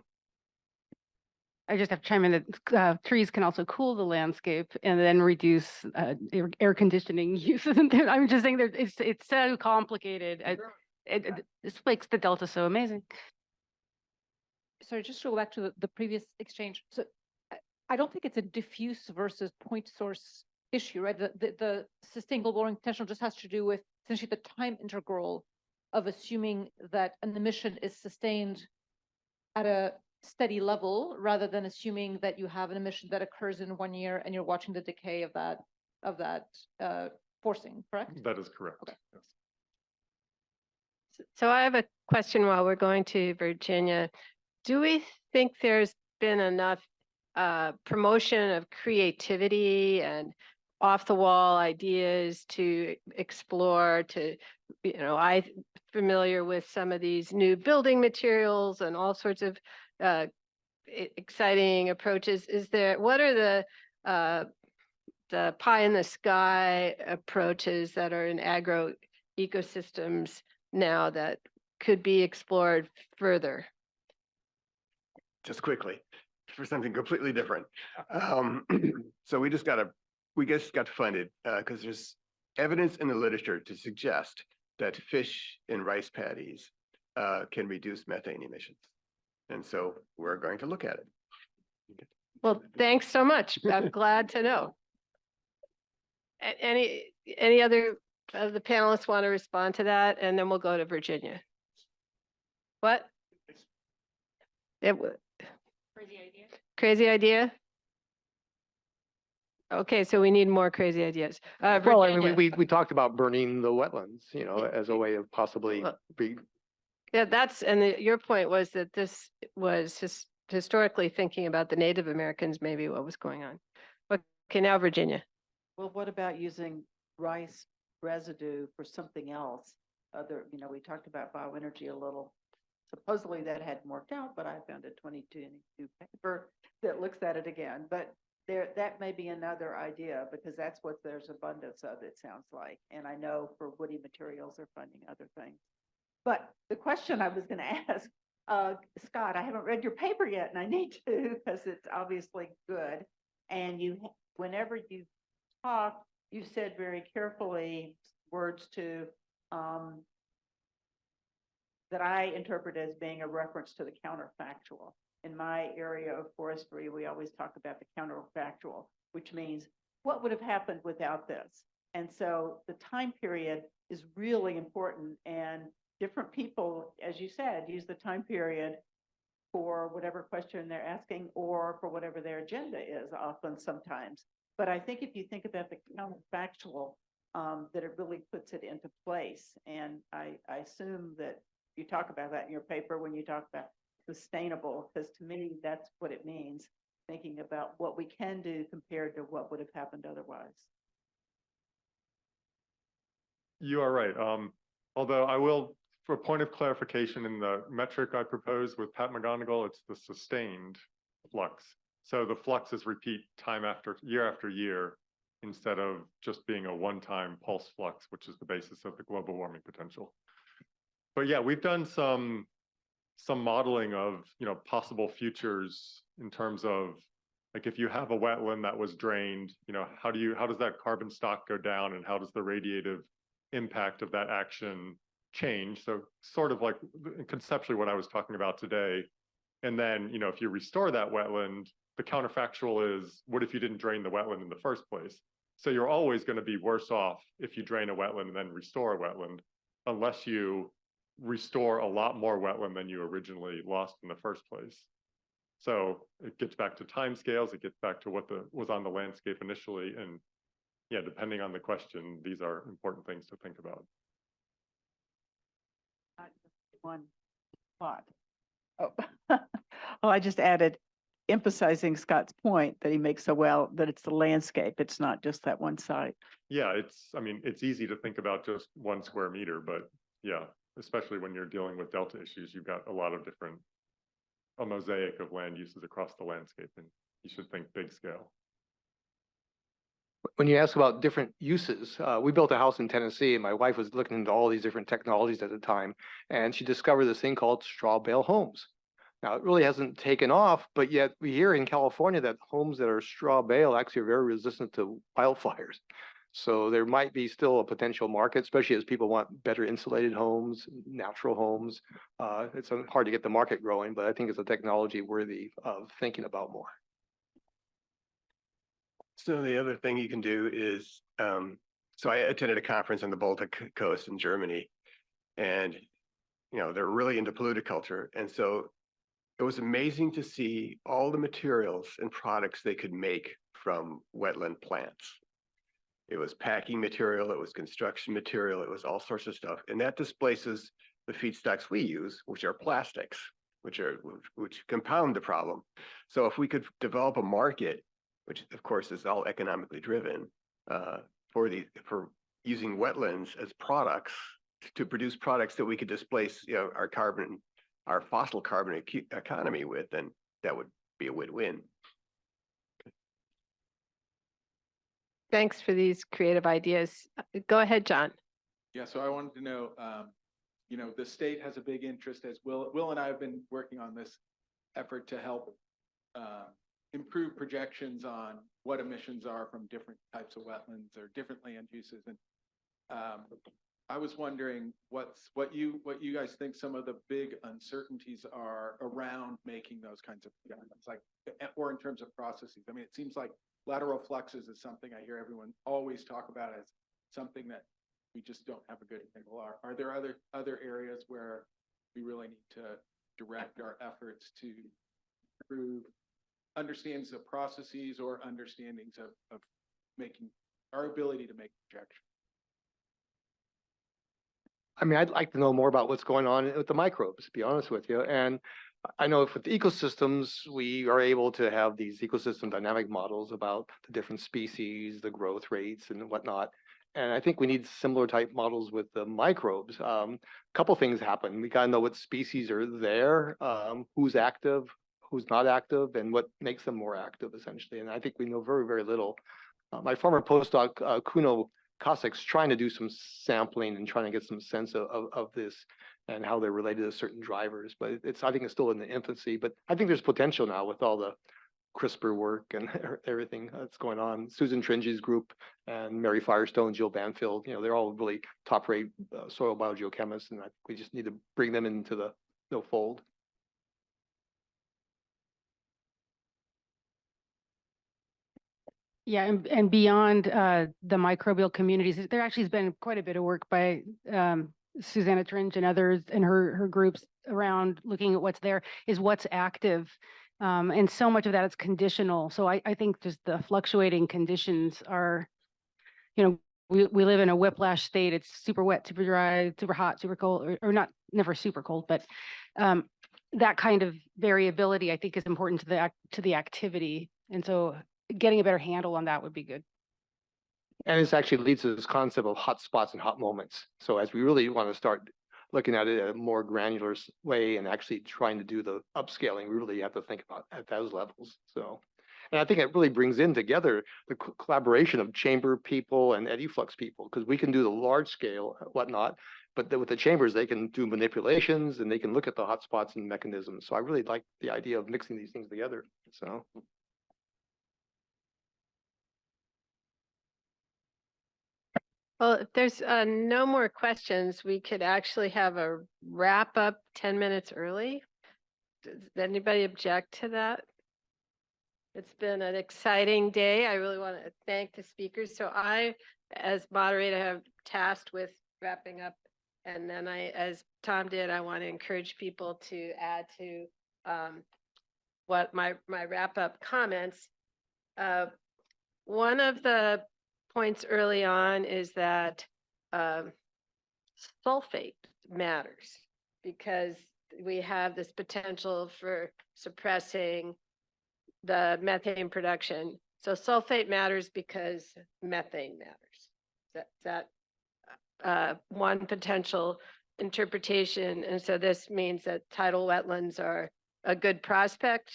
I just have to chime in that trees can also cool the landscape and then reduce air conditioning uses. I'm just saying that it's so complicated. This makes the Delta so amazing. Sorry, just to go back to the previous exchange. So I don't think it's a diffuse versus point source issue, right? The sustained global warming potential just has to do with essentially the time integral of assuming that an emission is sustained at a steady level rather than assuming that you have an emission that occurs in 1 year and you're watching the decay of that forcing, correct? That is correct. Okay. Yes. So I have a question while we're going to Virginia. Do we think there's been enough promotion of creativity and off-the-wall ideas to explore, I'm familiar with some of these new building materials and all sorts of exciting approaches. What are the pie in the sky approaches that are in agro ecosystems now that could be explored further? Just quickly, for something completely different. So we just got funded because there's evidence in the literature to suggest that fish in rice paddies can reduce methane emissions. And so we're going to look at it. Well, thanks so much. I'm glad to know. Any other of the panelists want to respond to that? And then we'll go to Virginia. What? Crazy idea. Crazy idea? Okay, so we need more crazy ideas. Well, I mean, we talked about burning the wetlands, as a way of possibly Yeah, your point was that this was historically thinking about the Native Americans, maybe what was going on. Okay, now Virginia. Well, what about using rice residue for something else? We talked about bioenergy a little. Supposedly that hadn't worked out, but I found a 22 paper that looks at it again. But that may be another idea, because that's what there's abundance of, it sounds like. And I know for woody materials, they're funding other things. But the question I was going to ask, Scott, I haven't read your paper yet, and I need to, because it's obviously good. And whenever you talk, you said very carefully words to that I interpret as being a reference to the counterfactual. In my area of forestry, we always talk about the counterfactual, which means what would have happened without this. And so the time period is really important, and different people, as you said, use the time period for whatever question they're asking or for whatever their agenda is often sometimes. But I think if you think about the counterfactual, that it really puts it into place. And I assume that you talk about that in your paper when you talk about sustainable, because to me, that's what it means, thinking about what we can do compared to what would have happened otherwise. You are right. Although I will, for a point of clarification, in the metric I propose with Pat McGonigal, it's the sustained flux. So the fluxes repeat time after year, instead of just being a one-time pulse flux, which is the basis of the global warming potential. But yeah, we've done some modeling of, possible futures in terms of, like, if you have a wetland that was drained, how does that carbon stock go down, and how does the radiative impact of that action change? So sort of like conceptually what I was talking about today. And then, if you restore that wetland, the counterfactual is, what if you didn't drain the wetland in the first place? So you're always going to be worse off if you drain a wetland and then restore a wetland, unless you restore a lot more wetland than you originally lost in the first place. So it gets back to timescales, it gets back to what was on the landscape initially. And yeah, depending on the question, these are important things to think about. One thought. Oh, oh, I just added, emphasizing Scott's point that he makes so well, that it's the landscape. It's not just that one site. Yeah, it's easy to think about just 1 square meter, but yeah, especially when you're dealing with delta issues, you've got a lot of a mosaic of land uses across the landscape, and you should think big scale. When you ask about different uses, we built a house in Tennessee, and my wife was looking into all these different technologies at the time, and she discovered this thing called straw bale homes. Now, it really hasn't taken off, but yet we hear in California that homes that are straw bale actually are very resistant to wildfires. So there might be still a potential market, especially as people want better insulated homes, natural homes. It's hard to get the market growing, but I think it's a technology worthy of thinking about more. So the other thing you can do is, so I attended a conference on the Baltic coast in Germany, and they're really into polluticulture. And so it was amazing to see all the materials and products they could make from wetland plants. It was packing material, it was construction material, it was all sorts of stuff. And that displaces the feedstocks we use, which are plastics, which compound the problem. So if we could develop a market, which of course is all economically driven, for using wetlands as products to produce products that we could displace our fossil carbon economy with, then that would be a win-win. Thanks for these creative ideas. Go ahead, John. Yeah, so I wanted to know, the state has a big interest, as Will and I have been working on this effort to help improve projections on what emissions are from different types of wetlands or different land uses. And I was wondering what you guys think some of the big uncertainties are around making those kinds of projections, like, or in terms of processes. I mean, it seems like lateral fluxes is something I hear everyone always talk about as something that we just don't have a good handle on. Are there other areas where we really need to direct our efforts to improve understandings of processes or understandings of making our ability to make projections? I mean, I'd like to know more about what's going on with the microbes, to be honest with you. And I know with the ecosystems, we are able to have these ecosystem dynamic models about the different species, the growth rates and whatnot. And I think we need similar type models with the microbes. Couple things happen. We gotta know what species are there, who's active, who's not active and what makes them more active essentially. And I think we know very, very little. My former postdoc, Kuno Kosik's trying to do some sampling and trying to get some sense of this and how they're related to certain drivers, but I think it's still in the infancy, but I think there's potential now with all the CRISPR work and everything that's going on. Susan Tringy's group and Mary Firestone, Jill Banfield, they're all really top-rate soil biogeochemists, and we just need to bring them into the fold. Yeah, and beyond the microbial communities, there actually has been quite a bit of work by Susanna Tringe and others and her groups around looking at what's there, is what's active. And so much of that is conditional. So I think just the fluctuating conditions are, we live in a whiplash state. It's super wet, super dry, super hot, super cold, or not, never super cold, but that kind of variability I think is important to the activity. And so getting a better handle on that would be good. And this actually leads to this concept of hot spots and hot moments. So as we really want to start looking at it in a more granular way and actually trying to do the upscaling, we really have to think about at those levels. So, and I think it really brings in together the collaboration of chamber people and EduFlux people, because we can do the large scale whatnot, but with the chambers, they can do manipulations and they can look at the hotspots and mechanisms. So I really like the idea of mixing these things together. So. Well, if there's no more questions, we could actually have a wrap up 10 minutes early. Does anybody object to that? It's been an exciting day. I really want to thank the speakers. So I, as moderator, have tasked with wrapping up. And then as Tom did, I want to encourage people to add to what my wrap up comments. One of the points early on is that sulfate matters because we have this potential for suppressing the methane production. So sulfate matters because methane matters. That one potential interpretation. And so this means that tidal wetlands are a good prospect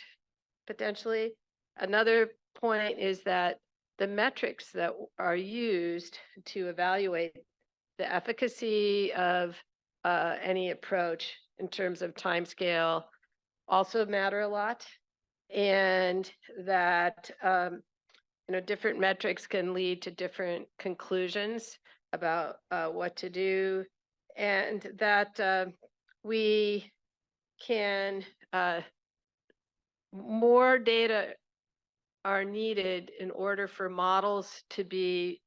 potentially. Another point is that the metrics that are used to evaluate the efficacy of any approach in terms of timescale also matter a lot, and that different metrics can lead to different conclusions about what to do, and that we can more data are needed in order for models to be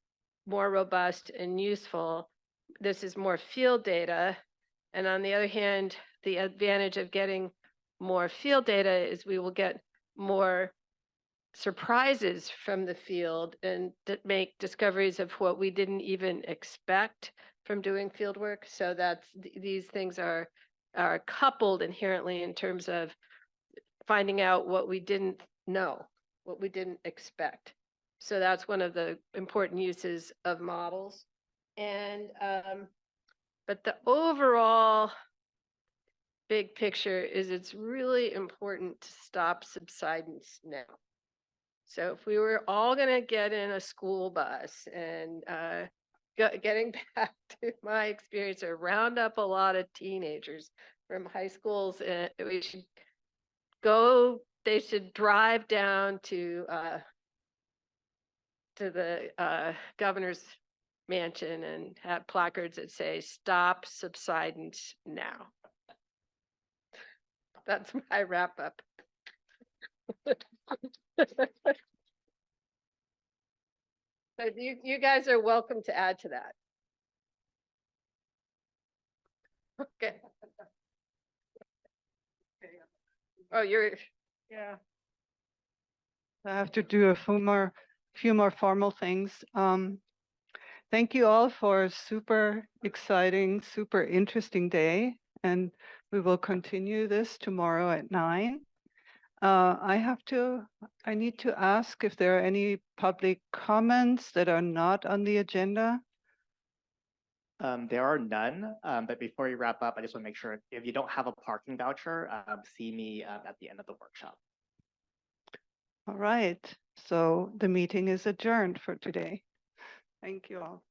more robust and useful. This is more field data. And on the other hand, the advantage of getting more field data is we will get more surprises from the field and make discoveries of what we didn't even expect from doing field work. So these things are coupled inherently in terms of finding out what we didn't know, what we didn't expect. So that's one of the important uses of models. And but the overall big picture is it's really important to stop subsidence now. So if we were all going to get in a school bus and getting back to my experience, or round up a lot of teenagers from high schools, and we should go. They should drive down to the governor's mansion and have placards that say "Stop subsidence now." That's my wrap up. So you guys are welcome to add to that. Okay. Oh, yeah. I have to do a few more formal things. Thank you all for a super exciting, super interesting day, and we will continue this tomorrow at 9. I need to ask if there are any public comments that are not on the agenda. There are none, but before you wrap up, I just want to make sure if you don't have a parking voucher, see me at the end of the workshop. All right, so the meeting is adjourned for today. Thank you all.